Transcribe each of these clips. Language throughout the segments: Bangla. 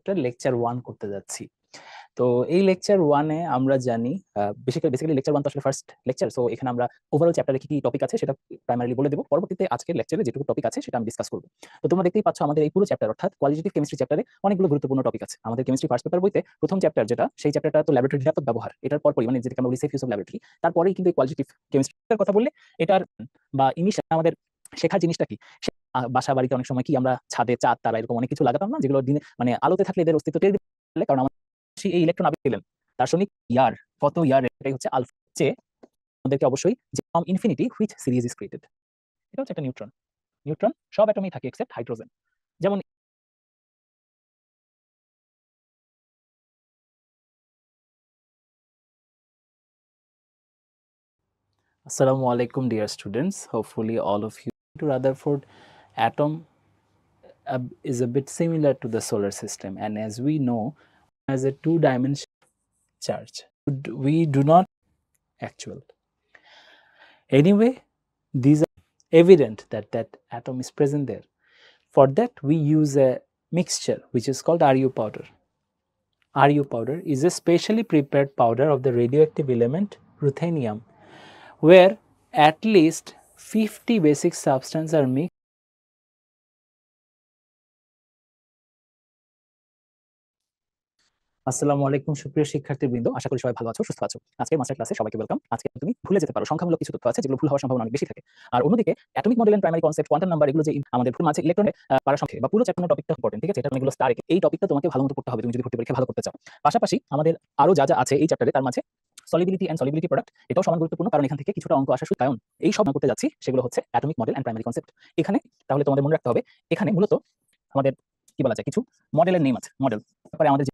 চ্যাপ্টার লেকচার 1 করতে যাচ্ছি। তো এই লেকচার 1 এ আমরা জানি বেসিক্যালি লেকচার 1 তো আসলে ফার্স্ট লেকচার। সো এখানে আমরা ওভারঅল চ্যাপ্টারে কি টপিক আছে সেটা প্রাইমারিলি বলে দেব। পরবর্তীতে আজকের লেকচারে যেটুকু টপিক আছে সেটা আমি ডিসকাস করব। তো তোমরা দেখতেই পাচ্ছ আমাদের এই পুরো চ্যাপ্টার অর্থাৎ কোয়ালিটেটিভ কেমিস্ট্রি চ্যাপ্টারে অনেকগুলো গুরুত্বপূর্ণ টপিক আছে। আমাদের কেমিস্ট্রি ফার্স্ট পেপার বইতে প্রথম চ্যাপ্টার যেটা সেই চ্যাপ্টারটা তো ল্যাবরেটরি নিরাপদ ব্যবহার। এটার পরপরই মানে যেটাকে আমরা বলি সেফ ইউজ অফ ল্যাবরেটরি। তারপরেই কিন্তু এই কোয়ালিটেটিভ কেমিস্ট্রির কথা বললে এটার বা ইনিশিয়াল আমাদের শেখার জিনিসটা কি? বাসা বাড়িতে অনেক সময় কি আমরা ছাদে চাঁদ তারা এরকম অনেক কিছু লাগাতাম না যেগুলো দিনে মানে আলোতে থাকলে এদের অস্তিত্ব টের পেলে, কারণ আমাদের এই ইলেকট্রন আবিষ্কার দিলেন দার্শনিক ইয়ার কত ইয়ার এটাই হচ্ছে আলফা চেয়ে আমাদেরকে অবশ্যই যে from infinity which series is created এটা হচ্ছে একটা নিউট্রন। নিউট্রন সব অ্যাটমেই থাকে এক্সেপ্ট হাইড্রোজেন। যেমন Assalamu alaikum dear students, hopefully all of you to Rutherford atom is a bit similar to the solar system, and as we know as a two-dimensional charge we do not actual. Anyway, these are evident that that atom is present there. For that we use a mixture which is called RU powder. RU powder is a specially prepared powder of the radioactive element ruthenium, where at least 50 basic substances are mixed. আসসালামু আলাইকুম সুপ্রিয় শিক্ষার্থীবৃন্দ, আশা করি সবাই ভালো আছো, সুস্থ আছো। আজকের মাস্টার ক্লাসে সবাইকে ওয়েলকাম। আজকে তুমি ভুলে যেতে পারো সংখ্যামূলক কিছু তথ্য আছে যেগুলো ভুল হওয়ার সম্ভাবনা অনেক বেশি থাকে। আর অন্যদিকে atomic model and primary concept, quantum number, এগুলো যে আমাদের মাঝে ইলেকট্রনের পারসংখ্যা বা পুরো চ্যাপ্টার টপিকটা ইম্পর্টেন্ট, ঠিক আছে? এটা অনেকগুলো স্টার, এই টপিকটা তোমাকে ভালোমতো পড়তে হবে তুমি যদি ভর্তি পরীক্ষা ভালো করতে চাও। পাশাপাশি আমাদের আরো যা যা আছে এই চ্যাপ্টারে তার মাঝে সলিবিলিটি এন্ড সলিবিলিটি প্রোডাক্ট এটাও সমান গুরুত্বপূর্ণ, কারণ এখান থেকে কিছুটা অঙ্ক আসা শুরু। কারণ এই সব করতে যাচ্ছি সেগুলো হচ্ছে atomic model and primary concept. এখানে তাহলে তোমাদের মনে রাখতে হবে এখানে মূলত আমাদের কি বলা যায় কিছু মডেলের নেম আছে। মডেল তারপরে আমাদের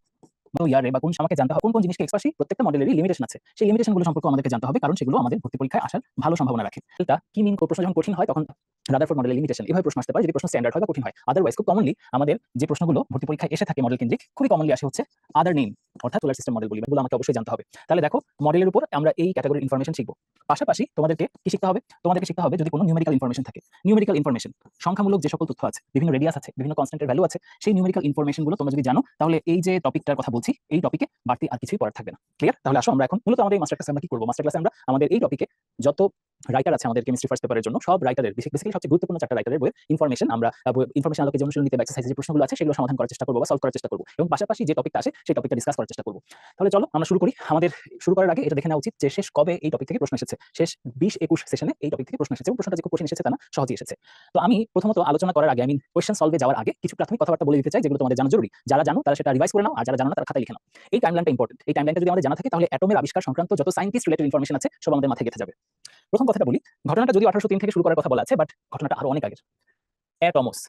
ইয়ারে বা কোন আমাকে জানতে হবে কোন কোন জিনিসকে এক্সপার্সি, প্রত্যেকটা মডেলেরই লিমিটেশন আছে। সেই লিমিটেশনগুলো সম্পর্কে আমাদেরকে জানতে হবে, কারণ সেগুলো আমাদের ভর্তি পরীক্ষায় আসার ভালো সম্ভাবনা রাখে। এটা কি মিন প্রশ্ন যখন কঠিন হয় তখন রাদারফোর্ড মডেলের লিমিটেশন এভাবে প্রশ্ন আসতে পারে যদি প্রশ্ন স্ট্যান্ডার্ড হয় বা কঠিন হয়। আদারওয়াইজ খুব কমনলি আমাদের যে প্রশ্নগুলো ভর্তি পরীক্ষায় এসে থাকে মডেল কেন্দ্রিক খুবই কমনলি আসে হচ্ছে আদার নেম অর্থাৎ সোলার সিস্টেম মডেল বলি, এগুলো আমাকে অবশ্যই জানতে হবে। তাহলে দেখো মডেলের উপর আমরা এই ক্যাটাগরির ইনফরমেশন শিখবো। পাশাপাশি তোমাদেরকে কি শিখতে হবে? তোমাদেরকে শিখতে হবে যদি কোনো নিউমেরিক্যাল ইনফরমেশন থাকে, নিউমেরিক্যাল ইনফরমেশন সংখ্যামূলক যে সকল তথ্য আছে, বিভিন্ন রেডিয়াস আছে, বিভিন্ন কনস্ট্যান্টের ভ্যালু আছে, সেই নিউমেরিক্যাল ইনফরমেশনগুলো তোমরা যদি জানো তাহলে এই যে টপিকটার কথা বলছি এই টপিকে বাড়তি আর কিছুই পড়ার থাকবে না। ক্লিয়ার? তাহলে আসো আমরা এখন মূলত আমাদের মাস্টার ক্লাসে আমরা কি করব? মাস্টার ক্লাসে আমরা আমাদের এই টপিকে যত রাইটার আছে আমাদের কেমিস্ট্রি ফার্স্ট পেপারের জন্য সব রাইটারের বেসিক্যালি সবচেয়ে গুরুত্বপূর্ণ চারটা রাইটারের বইয়ের ইনফরমেশন আমরা ইনফরমেশন আলোকে যেমন নিতে এক্সারসাইজের যে প্রশ্নগুলো আছে সেগুলো সমাধান করার চেষ্টা করব বা সলভ করার চেষ্টা করব, এবং পাশাপাশি যে টপিকটা আসে সেই টপিকটা ডিসকাস করার চেষ্টা করব। তাহলে চলো আমরা শুরু করি। আমাদের শুরু করার আগে এটা দেখে নেওয়া উচিত যে শেষ কবে এই টপিক থেকে প্রশ্ন এসেছে। শেষ 20-21 সেশনে এই টপিক থেকে প্রশ্ন এসেছে এবং প্রশ্নটা যে খুব কঠিন এসেছে তা না, সহজই এসেছে। তো আমি প্রথমত আলোচনা করার আগে কোয়েশ্চেন সলভে যাওয়ার আগে কিছু প্রাথমিক কথাবার্তা বলে দিতে চাই যেগুলো তোমাদের জানা জরুরি। যারা জানো তারা সেটা রিভাইজ করে নাও, আর যারা জানো না তারা খাতায় লিখে নাও। এই টাইমলাইনটা ইম্পর্টেন্ট। এই টাইমলাইনটা যদি আমাদের জানা থাকে তাহলে অ্যাটমের আবিষ্কার সংক্রান্ত যত সায়েন্টিস্ট রিলেটেড ইনফরমেশন আছে সব আমাদের মাথায় গেঁথে যাবে। প্রথম কথাটা বলি, ঘটনাটা যদিও 1803 থেকে শুরু করার কথা বলা আছে, বাট ঘটনাটা আরো অনেক আগের। অ্যাটমস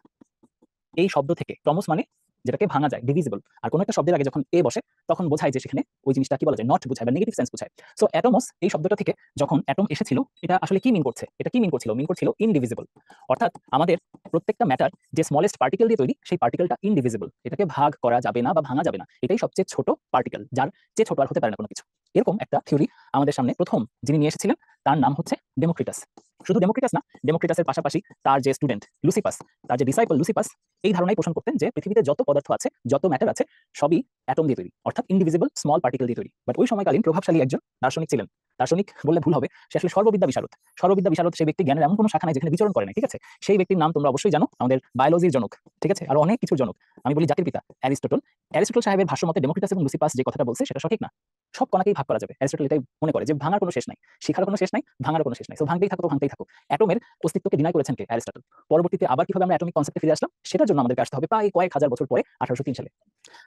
এই শব্দ থেকে, টমস মানে যেটাকে ভাঙা যায়, ডিভিজিবল, আর কোনো একটা শব্দের আগে যখন এ বসে তখন বোঝায় যে সেখানে ওই জিনিসটা কি বলা যায়, নট বোঝায় বা নেগেটিভ সেন্স বোঝায়। সো অ্যাটমস এই শব্দটা থেকে যখন অ্যাটম এসেছিল এটা আসলে কি মিন করছে? এটা কি মিন করছিল? মিন করছিল ইনডিভিজিবল, অর্থাৎ আমাদের প্রত্যেকটা ম্যাটার যে স্মলেস্ট পার্টিকেল দিয়ে তৈরি সেই পার্টিকেলটা ইনডিভিজিবল, এটাকে ভাগ করা যাবে না বা ভাঙা যাবে না, এটাই সবচেয়ে ছোট পার্টিকেল, যার চেয়ে ছোট আর হতে পারে না কোনো কিছু। এরকম একটা থিওরি আমাদের সামনে প্রথম যিনি নিয়ে এসেছিলেন তার নাম হচ্ছে ডেমোক্রিটাস। শুধু ডেমোক্রিটাস না, ডেমোক্রিটাসের পাশাপাশি তার যে স্টুডেন্ট লুসিপাস, তার যে ডিসাইপল লুসিপাস এই ধারণাই পোষণ করতেন যে পৃথিবীতে যত পদার্থ আছে, যত ম্যাটার আছে সবই অ্যাটম দিয়ে তৈরি, অর্থাৎ ইনডিভিজিবল স্মল পার্টিকেল দিয়ে তৈরি। বাট ওই সময়কালীন প্রভাবশালী একজন দার্শনিক ছিলেন, দার্শনিক বললে ভুল হবে, সে আসলে সর্ববিদ্যা বিশারদ। সর্ববিদ্যা বিশারদ সেই ব্যক্তি, জ্ঞানের এমন কোনো শাখা নাই যেখানে বিচরণ করে না, ঠিক আছে? সেই ব্যক্তির নাম তোমরা অবশ্যই জানো, আমাদের বায়োলজির জনক, ঠিক আছে? আর অনেক কিছুর জনক, আমি বলি জাতির পিতা, অ্যারিস্টটল। অ্যারিস্টটল সাহেবের ভাষ্য মতে ডেমোক্রিটাস এবং লুসিপাস যে কথাটা বলছে সেটা সঠিক না, সব কণাকেই ভাগ করা যাবে। অ্যারিস্টটল এটাই মনে করে যে ভাঙার কোনো শেষ নাই, শিখার কোনো শেষ নাই, ভাঙার কোনো শেষ নাই, সো ভাঙতেই থাকো, ভাঙতেই থাকো। অ্যাটমের অস্তিত্বকে ডিনাই করেছেন কে? অ্যারিস্টটল। পরবর্তীতে আবার কিভাবে আমরা অ্যাটমিক কনসেপ্টে ফিরে আসলাম সেটার জন্য আমাদেরকে আসতে হবে প্রায় কয়েক হাজার বছর পরে 1803 সালে।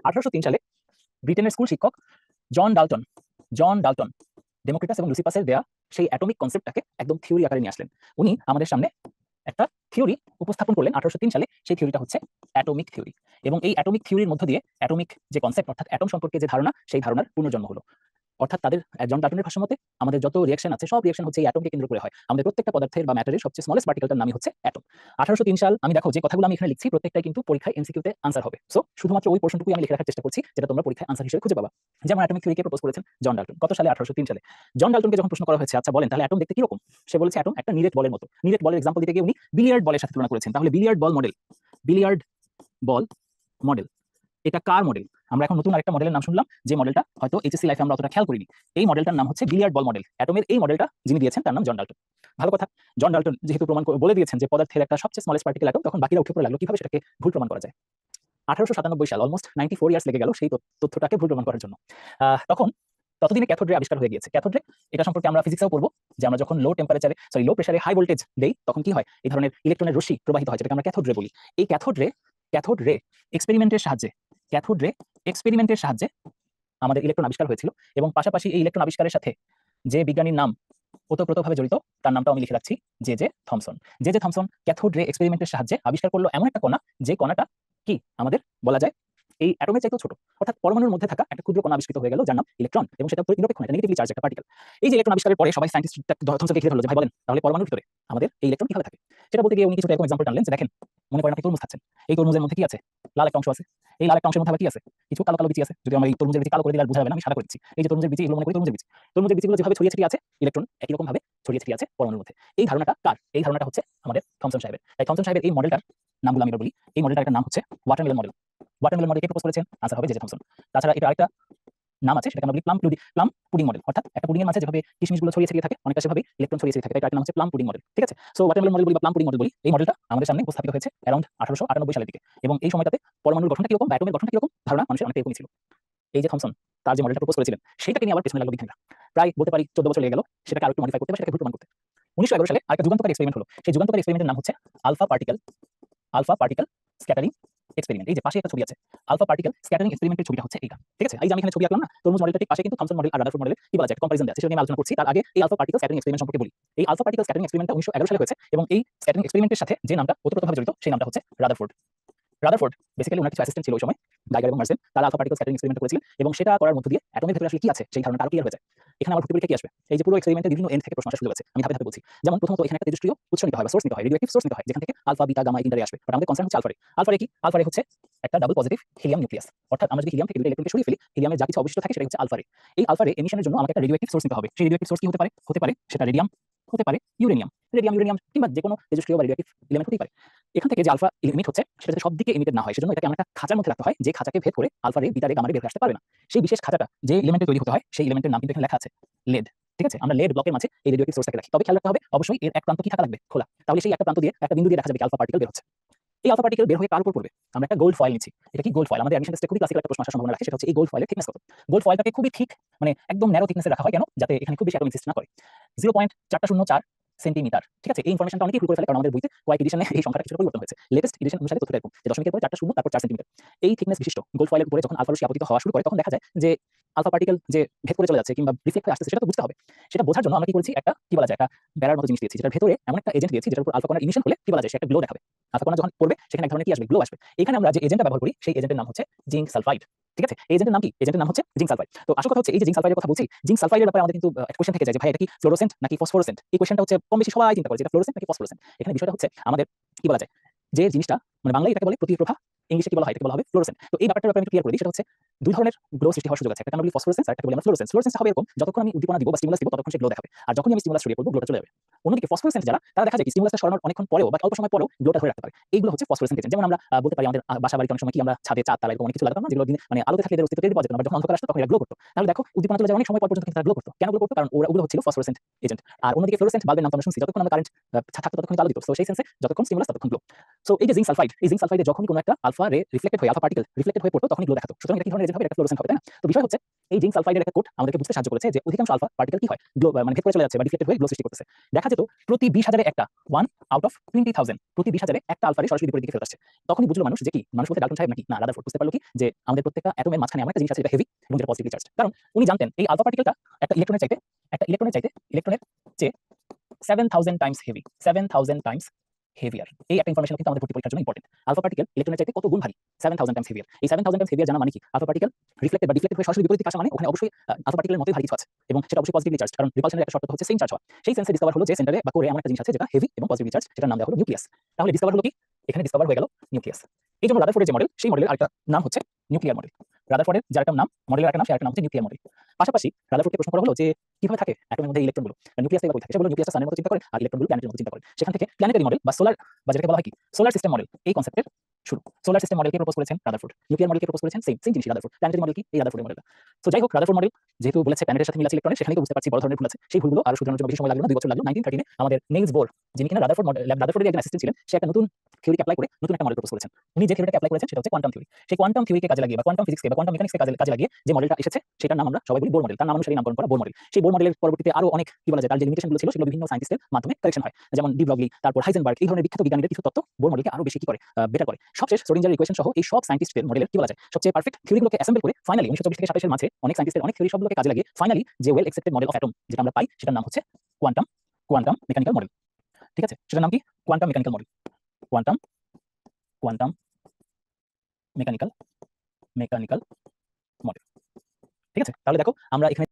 1803 সালে ব্রিটেনের স্কুল শিক্ষক জন ডাল্টন ডেমোক্রিটাস এবং লুসিপাসের দেয়া সেই অ্যাটমিক কনসেপ্টটাকে একদম থিওরি আকারে নিয়ে আসলেন। উনি আমাদের সামনে একটা থিওরি উপস্থাপন করলেন 1803 সালে। সেই থিওরিটা হচ্ছে অ্যাটমিক থিওরি, এবং এই অ্যাটমিক থিওরির মধ্য দিয়ে অ্যাটমিক যে কনসেপ্ট অর্থাৎ অ্যাটম সম্পর্কে যে ধারণা সেই ধারণার পুনর্জন্ম হলো। অর্থাৎ তাদের জন ডাল্টনের ভাষ্য মতে আমাদের যত রিঅ্যাকশন আছে সব রিঅ্যাকশন হচ্ছে এই অ্যাটমকে কেন্দ্র করে হয়। আমাদের প্রত্যেকটা পদার্থের বা ম্যাটারের সবচেয়ে স্মলেস্ট পার্টিকেলটার নামই হচ্ছে অ্যাটম। 1803 সাল, আমি দেখো যে কথাগুলো আমি এখানে লিখছি প্রত্যেকটাই কিন্তু পরীক্ষায় এমসিকিউতে আনসার হবে। সো শুধুমাত্র ওই পোর্শনটুকুই আমি লিখে রাখার চেষ্টা করছি যেটা তোমরা পরীক্ষায় আনসার হিসেবে খুঁজে পাবা। যেমন অ্যাটমিক থিওরিকে প্রপোজ করেছেন জন ডাল্টন কত সালে? 1803 সালে। জন ডাল্টনকে যখন প্রশ্ন করা হয়েছে আচ্ছা বলেন তাহলে অ্যাটম দেখতে কিরকম, সে বলেছে অ্যাটম একটা নিরেট বলের মতো। নিরেট বলের এক্সাম্পল দিতে গিয়ে উনি বিলিয়ার্ড বলের সাথে তুলনা করেছেন। তাহলে বিলিয়ার্ড বল মডেল এটা কার মডেল? আমরা এখন নতুন আরেকটা মডেলের নাম শুনলাম, যে মডেলটা হয়তো এইচএসসি লাইফে আমরা অতটা খেয়াল করিনি। এই মডেলটার নাম হচ্ছে বিলিয়ার্ড বল মডেল। অ্যাটমের এই মডেলটা যিনি দিয়েছেন তার নাম জন ডাল্টন। ভালো কথা। জন ডাল্টন যেহেতু বলে দিয়েছেন যে পদার্থের একটা সবচেয়ে স্মলেস্ট পার্টিকেল অ্যাটম, তখন বাকিরা উঠে পড়ে লাগলো কিভাবে সেটাকে ভুল প্রমাণ করা যায়। 1897 সাল, অলমোস্ট 94 ইয়ার্স লেগে গেল সেই তথ্যটাকে ভুল প্রমাণ করার জন্য। ততদিনে ক্যাথোড রে আবিষ্কার হয়ে গিয়েছে। ক্যাথোড রে, এটা সম্পর্কে আমরা ফিজিক্সেও পড়বো, যে আমরা যখন লো প্রেসারে হাই ভোল্টেজ দেই তখন কি হয়, এই ধরনের ইলেকট্রনের রশ্মি প্রবাহিত হয়, যেটাকে আমরা ক্যাথোড রে বলি। এই ক্যাথোড রে এক্সপেরিমেন্টের সাহায্যে আমাদের ইলেকট্রন আবিষ্কার হয়েছিল। এবং পাশাপাশি এই ইলেকট্রন আবিষ্কারের সাথে যে বিজ্ঞানীর নাম ওতপ্রোতভাবে জড়িত, তার নামটা আমি লিখে রাখছি, J Thomson. J Thomson cathode ray এক্সপেরিমেন্টের সাহায্যে আবিষ্কার করলো এমন একটা কণা, যে কণাটা কি আমাদের বলা যায় এই অ্যাটমের চাইতেও ছোট, অর্থাৎ পরমাণুর মধ্যে থাকা একটা ক্ষুদ্র কণা আবিষ্কৃত হয়ে গেল, যার নাম ইলেকট্রন, এবং সেটা নিরপেক্ষ, এটা নেগেটিভলি চার্জ একটা পার্টিকেল। এই যে ইলেকট্রন আবিষ্কারের পরে সবাই সায়েন্টিস্ট থমসনকে ঘিরে ধরলো যে ভাই বলেন তাহলে পরমাণুর ভিতরে আমাদের এই ইলেকট্রন কিভাবে থাকে। সেটা বলতে গিয়ে উনি কিছুটা এরকম এক্সাম্পল টানলেন যে দেখেন, মনে করেন আপনি তরমুজ খাচ্ছেন, এই তরমুজের মধ্যে কি আছে, লাল একটা অংশ আছে, এই লাল একটা অংশের মধ্যে আবার কি আছে, কিছু কালো কালো বিচি আছে। যদি আমি এই তরমুজের বিচি কালো করে দিলে আর বোঝা যাবে না, আমি সাদা করে দিচ্ছি। এই যে তরমুজের বিচি, এগুলো মনে করি তরমুজের বিচিগুলো যেভাবে ছড়িয়ে ছিটিয়ে আছে, ইলেকট্রন একই রকম ভাবে ছড়িয়ে ছিটিয়ে আছে পরমাণুর মধ্যে। এই ধারণাটা কার? এই ধারণাটা হচ্ছে আমাদের থমসন সাহেবের। তাই থমসন সাহেবের এই মডেলটার নামগুলো আমি বলি। এই মডেলটার একটা নাম হচ্ছে ওয়াটারমেলন মডেল। ওয়াটারমেলন মডেল কে প্রপোজ করেছেন? আনসার হবে জে থমসন। তাছাড়া এটা আরেকটা নাম আছে, সেটাকে আমরা বলি প্লাম পুডিং মডেল। অর্থাৎ একটা পুডিং এর মাঝে যেভাবে কিশমিশগুলো ছড়িয়ে ছিটিয়ে থাকে, অনেকটা সেভাবে ইলেকট্রন ছড়িয়ে ছিটিয়ে থাকে, তাই এটার নাম হচ্ছে প্লাম পুডিং মডেল। ঠিক আছে? সো ওয়াটারমেলন মডেল বলি বা প্লাম পুডিং মডেল বলি, এই মডেলটা আমাদের সামনে উপস্থাপিত হয়েছে অ্যারাউন্ড 1898 সালের দিকে। এবং এই সময়টাতে পরমাণুর গঠনটা কিরকম বা অ্যাটমের গঠনটা কিরকম ধারণা মানুষের অনেকটা এরকমই ছিল। এই যে থমসন তার যে মডেলটা প্রপোজ করেছিলেন, সেটাকে নিয়ে আবার পেছনে লাগলো বিজ্ঞানীরা। প্রায় বলতে পারি 14 বছর লেগে গেল সেটাকে আরেকটু মডিফাই করতে বা সেটাকে ভুল প্রমাণ করতে। 1911 সালে আরেকটা যুগান্তকারী এক্সপেরিমেন্ট হলো। সেই যুগান্তকারী এক্সপেরিমেন্টের নাম হচ্ছে আলফা পার্টিকেল স্ক্যাটারিং এক্সপেরিমেন্ট। এই যে পাশে একটা ছবি আছে, আলফা পার্টিকেল স্ক্যাটারিং এক্সপেরিমেন্টের ছবিটা হচ্ছে এইটা। ঠিক আছে? এই যে আমি এখানে ছবি আঁকলাম না, তরমুজ মডেলটা ঠিক পাশে কিন্তু থমসন মডেল আর রাদারফোর্ড মডেলের কি বলা যায় কম্পারিজন দেয়া আছে, সেটা নিয়ে আলোচনা করছি। তার আগে এই আলফা পার্টিকেল স্ক্যাটারিং এক্সপেরিমেন্ট সম্পর্কে বলি। এই আলফা পার্টিকেল স্ক্যাটারিং এক্সপেরিমেন্টটা 1911 সালে হয়েছে, এবং এই স্ক্যাটারিং এক্সপেরিমেন্টের সাথে যে নামটা ওতপ্রোতভাবে জড়িত, সেই নামটা হচ্ছে রাদারফোর্ড বেসিক্যালি ওনার কিছু অ্যাসিস্ট্যান্ট ছিল ওই সময়, গাইগার এবং মার্সেন, তারা আলফা পার্টিকেল স্ক্যাটারিং এক্সপেরিমেন্ট করেছিলেন, এবং সেটা করার মধ্য দিয়ে অ্যাটমের ভিতরে আসলে কি আছে সেই ধারণাটা আরো ক্লিয়ার হয়ে যায়। এখানে আমার ভর্তি পরীক্ষা কি আসবে, এই যে পুরো এক্সপেরিমেন্টের বিভিন্ন এন্ড থেকে প্রশ্ন আসার সুযোগ আছে। আমি ধাপে ধাপে বলছি। যেমন প্রথমত এখানে একটা তেজস্ক্রিয় উৎস নিতে হয় বা সোর্স নিতে হয়, রেডিওঅ্যাক্টিভ সোর্স নিতে হয়, যেখান থেকে আলফা বিটা গামা এই তিনটারে আসবে। বাট আমাদের কনসার্ন হচ্ছে আলফারে। আলফারে কি? আলফারে হচ্ছে একটা ডাবল পজিটিভ হিলিয়াম নিউক্লিয়াস। অর্থাৎ আমরা যদি হিলিয়াম থেকে দুটো ইলেকট্রনকে সরিয়ে ফেলি, হিলিয়ামের যা কিছু অবশিষ্ট থাকে সেটা হচ্ছে আলফারে। এই আলফারে এমিশনের জন্য আমাকে একটা রেডিওঅ্যাক্টিভ সোর্স নিতে হবে। সেই রেডিওঅ্যাক্টিভ সোর্স কি হতে পারে? সেটা রেডিয়াম, হতে পারে ইউরেনিয়াম কিংবা যে কোনো তেজস্ক্রিয় বা রেডিওঅ্যাক্টিভ এলিমেন্ট হতেই পারে। এখান থেকে যে আলফা ইমিট হচ্ছে সেটা যাতে সব দিকে ইমিটেড না হয়, সেজন্য এটাকে আমরা একটা খাঁচার মধ্যে রাখতে হয়, যে খাঁচাকে ভেদ করে আলফা রে বিটা রে গামা রে বের হয়ে আসতে পারবে না। সেই বিশেষ খাঁচাটা যে এলিমেন্টে তৈরি হতে হয়, সেই এলিমেন্টের নাম কিন্তু এখানে লেখা আছে লেড। ঠিক আছে? আমরা লেড ব্লকের মাঝে এই রেডিওঅ্যাক্টিভ সোর্সটাকে রাখি। তবে খেয়াল রাখতে হবে অবশ্যই এর এক প্রান্ত কি থাকা লাগবে, খোলা। তাহলে সেই একটা প্রান্ত দিয়ে একটা বিন্দু দিয়ে দেখা যাবে কি আলফা পার্টিকেল বের হচ্ছে। এই আলফা পার্টিকেল বের হয়ে কার উপর পড়বে? আমরা একটা গোল্ড ফয়েল নিচ্ছি। এটা কি গোল্ড ফয়েল? আমাদের অ্যাডমিশন টেস্টে খুবই ক্লাসিক্যাল একটা প্রশ্ন আসার সম্ভাবনা রাখে, সেটা হচ্ছে এই গোল্ড ফয়েলের থিকনেস কত। গোল্ড ফয়েলটাকে খুবই ঠিক, মানে একদম ন্যারো থিকনেসে রাখা হয়। কেন? যাতে এখানে খুব বেশি অ্যাটম এক্সিস্ট না করে। 0.404 সেন্টিমিটার। ঠিক আছে? এই ইনফরমেশনটা অনেকেই ভুল করে ফেলে, কারণ আমাদের বইতে কয়েক এডিশনে এই সংখ্যাটা কিছুটা পরিবর্তন হয়েছে। লেটেস্ট এডিশন অনুসারে তথ্যটা এরকম যে দশমিকের পরে 4টা শূন্য, তারপর 4 সেন্টিমিটার। এই থিকনেস বিশিষ্ট গোল্ড ফয়েলের উপরে যখন আলফা রশ্মি আপতিত হওয়া শুরু করে, তখন দেখা যায় যে আলফা পার্টিকেল যে ভেদ করে চলে যাচ্ছে কিংবা রিফ্লেক্ট হয়ে আসছে, সেটা তো বুঝতে হবে। সেটা বোঝার জন্য আমরা কি করেছি, একটা কি বলা যায়, একটা ব্যারার মতো জিনিস দিয়েছি, যেটার ভেতরে এমন একটা এজেন্ট দিয়েছি যেটার উপর আলফা কণার ইমিশন হলে কি বলা যায়, সে একটা গ্লো দেখাবে। আলফা কণা যখন পড়বে সেখানে এক ধরনের কি আসবে, গ্লো আসবে। এখানে আমরা যে এজেন্টটা ব্যবহার করি সেই এজেন্টের নাম হচ্ছে জিঙ্ক সালফাইড। ঠিক আছে? এই এজেন্টের নাম কি? এজেন্টের নাম হচ্ছে জিঙ্ক সালফাইড। তো আসল কথা হচ্ছে এই যে জিঙ্ক সালফাইডের কথা বলছি, জিঙ্ক সালফাইডের ব্যাপারে আমাদের কিন্তু একটা কোশ্চেন থেকে যায় যে ভাই এটা কি ফ্লোরোসেন্ট নাকি ফসফোরেসেন্ট? এই কোশ্চেনটা হচ্ছে কম বেশি সবাই চিন্তা করে যে এটা ফ্লোরোসেন্ট নাকি ফসফোরেসেন্ট। এখানে বিষয়টা হচ্ছে আমাদের কি বলা যায়, যে জিনিসটা মানে বাংলায় এটাকে বলে প্রতিপ্রভা, ইংলিশে কি বলা হয়, এটাকে বলা হবে ফ্লোরোসেন্ট। তো এই ব্যাপারটার ব্যাপারে আমি ক্লিয়ার করে দিই, সেটা হচ্ছে দুই ধরনের গ্লো সৃষ্টি হওয়ার সুযোগ আছে। একটা আমরা বলি ফসফোরেসেন্স, আর একটা বলি আমরা ফ্লোরোসেন্স। ফ্লোরোসেন্স হবে এরকম, যতক্ষণ আমি উদ্দীপনা দিব বা স্টিমুলাস দিব ততক্ষণ সে গ্লো দেখাবে, আর যখনই আমি স্টিমুলাস সরিয়ে পড়ব গ্লোটা চলে যাবে। অন্যদিকে ফসফোরেসেন্স যারা, তারা দেখা যায় স্টিমুলাসটা সরানোর অনেকক্ষণ পরেও বা অল্প সময় পরেও গ্লোটা ধরে রাখতে পারে। এইগুলো হচ্ছে ফসফোরেসেন্ট এজেন্ট। যেমন আমরা বলতে পারি আমাদের বাসা বাড়িতে অনেক সময় কি আমরা ছাদে চাঁদ তারা এরকম অনেক কিছু লাগাতাম না, যেগুলো দিনে মানে আলোতে থাকলে এদের অস্তিত্ব টের পাওয়া যেত না, যখন অন্ধকার আসতো তখন এরা গ্লো করতো। তাহলে দেখো উদ্দীপনা চলে যাওয়ার অনেক সময় পর পর্যন্ত কিন্তু তারা গ্লো করতো। কেন গ্লো করতো? কারণ ওগুলো হচ্ছিল ফসফোরেসেন্ট এজেন্ট। আর অন্যদিকে ফ্লোরোসেন্ট বাল্বের নাম তো আমরা শুনছি, যতক্ষণ আমরা কারেন্ট থাকতো ততক্ষণ আলো দিত। সো সেই সেন্সে যতক্ষণ স্টিমুলাস ততক্ষণ গ্লো। সো এই যে জিঙ্ক সালফাইড, এই জিঙ্ক সালফাইডে যখনই কোনো একটা আলফা রে রিফ্লেক্টেড হয়ে, আলফা পার্টিকেল রিফ্লেক্টেড হয়ে পড়তো, তখনই গ্লো দেখাতো। সুতরাং এটা কি ধরনের এজেন্ট হবে? এটা ফ্লোরোসেন্ট হবে, তাই না? তো বিষয় হচ্ছে এই জিঙ্ক সালফাইডের একটা কোড আমাদেরকে বুঝতে সাহায্য করেছে যে অধিকাংশ আলফা পার্টিকেল কি হয়, গ্লো মানে ভেদ করে চলে যাচ্ছে বা রিফ্লেক্টেড হয়ে গ্লো সৃষ্টি করতেছে। দেখা যেত প্রতি 20,000 এ একটা, 1 আউট অফ 20,000, প্রতি 20,000 এ একটা আলফা রে সরাসরি বিপরীত দিকে ফেরত আসছে। তখনই বুঝলো মানুষ যে কি, মানুষ বলতে ডাল্টন সাহেব নাকি না রাদারফোর্ড বুঝতে পারলো কি যে আমাদের প্রত্যেকটা অ্যাটমের মাঝখানে এমন একটা জিনিস আছে যেটা হেভি এবং যেটা পজিটিভলি চার্জড। কারণ উনি জানতেন এই আলফা পার্টিকেলটা একটা ইলেকট্রনের চাইতে ইলেকট্রনের চেয়ে 7,000 টাইমস হেভি, 7,000 টাইমস হেভিয়ার। এই একটা ইনফরমেশন কিন্তু আমাদের ভর্তি পরীক্ষার জন্য ইম্পর্টেন্ট। আলফা পার্টিকেল ইলেকট্রনের চাইতে কত গুণ ভারী? 7,000 টাইমস হেভিয়ার। এই 7,000 টাইমস হেভিয়ার জানা মানে কি? আলফা পার্টিকেল রিফ্লেক্টেড বা ডিফ্লেক্টেড হয়ে সরাসরি বিপরীত দিকে আসা মানে ওখানে অবশ্যই আলফা পার্টিকেলের মতোই ভারী কিছু আছে, এবং সেটা অবশ্যই পজিটিভলি চার্জ। কারণ রিপালশনের একটা শর্ত হচ্ছে সেম চার্জ হওয়া। সেই সেন্সে ডিসকভার হলো যে সেন্টারে বা কোরে এমন একটা জিনিস আছে যেটা হেভি এবং পজিটিভলি চার্জ, সেটার নাম দেওয়া হলো নিউক্লিয়াস। তাহলে ডিসকভার হলো কি? এখানে ডিসকভার হয়ে গেল নিউক্লিয়াস। এই জন্য রাদারফোর্ডের যে মডেল, সেই মডেলের আরেকটা নাম হচ্ছে নিউক্লিয়ার মডেল। রাদারফোর্ডের যার একটা নাম, মডেলের একটা নাম, সেই একটা নাম হচ্ছে নিউক্লিয়ার মডেল। পাশাপাশি রাদারফোর্ডকে প্রশ্ন করা হলো যে কিভাবে থাকে অ্যাটমের মধ্যে ইলেকট্রনগুলো, নিউক্লিয়াসে বা কই থাকে? সে বলল নিউক্লিয়াসটা সানের মতো চিন্তা করে আর ইলেকট্রনগুলো প্ল্যানেটের মতো চিন্তা করে। সেখান থেকে প্ল্যানেটারি মডেল বা সোলার, বা যেটাকে বলা হয় কি সোলার সিস্টেম মডেল, এই কনসেপ্টের শুরু। সোলার সিস্টেম মডেলকে প্রপোজ করেছেন রাদারফোর্ড, নিউক্লিয়ার মডেলকে প্রপোজ করেছেন সেম জিনিস রাদারফোর্ড। প্ল্যানেটারি মডেল কি? এই রাদারফোর্ডের মডেলটা। সো যাই হোক, রাদারফোর্ড মডেল যেহেতু বলেছে প্ল্যানেটের সাথে মিল আছে ইলেকট্রনের, সেখানে বুঝতে পারছি বড় ধরনের ভুল আছে। সেই ভুলগুলো আরো শুধরানোর জন্য বেশি সময় লাগলো না, 2 বছর লাগলো। 1913 আমাদের নেলস বোর, যিনি কিনা রাদারফোর্ডের একজন অ্যাসিস্ট্যান্ট ছিলেন, সে একটা নতুন থিওরি অ্যাপ্লাই করে নতুন একটা মডেল প্রপোজ করেছেন। উনি যে থিওরিটাকে অ্যাপ্লাই করেছেন সেটা হচ্ছে কোয়ান্টাম থিওরি। সেই কোয়ান্টাম থিওরিকে কাজে লাগিয়ে বা কোয়ান্টাম ফিজিক্সকে বা কোয়ান্টাম মেকানিক্সকে কাজে লাগিয়ে যে মডেলটা এসেছে সেটার নাম আমরা সবাই বলি বোর মডেল। তার নাম অনুসারে নামকরণ করা বোর মডেল। সেই বোর মডেলের পরবর্তীতে আরো অনেক কি বলা যায়, তার যে লিমিটেশনগুলো ছিল সেগুলো বিভিন্ন সায়েন্টিস্টের মাধ্যমে কারেকশন হয়, যেমন ডি ব্রগলি, তারপর হাইজেনবার্গ, এই ধরনের বিখ্যাত বিজ্ঞানীদের কিছু তত্ত্ব বোর মডেলকে আরো বেশি কি করে, বেটার করে। সবশেষ শ্রোডিঞ্জার ইকুয়েশন সহ এই সব সায়েন্টিস্টদের মডেলের কি বলা যায় সবচেয়ে পারফেক্ট থিওরিগুলোকে অ্যাসেম্বল করে ফাইনালি 1924 থেকে 27 এর মাঝে অনেক সায়েন্টিস্টের অনেক থিওরি সবগুলোকে কাজে লাগিয়ে ফাইনালি যে well accepted model of atom যেটা আমরা পাই সেটার নাম হচ্ছে কোয়ান্টাম কোয়ান্টাম মেকানিক্যাল মডেল। ঠিক আছে, সেটার নাম কি? Quantum mechanical model. Quantum quantum mechanical mechanical model. ঠিক আছে, তাহলে দেখো আমরা এখানে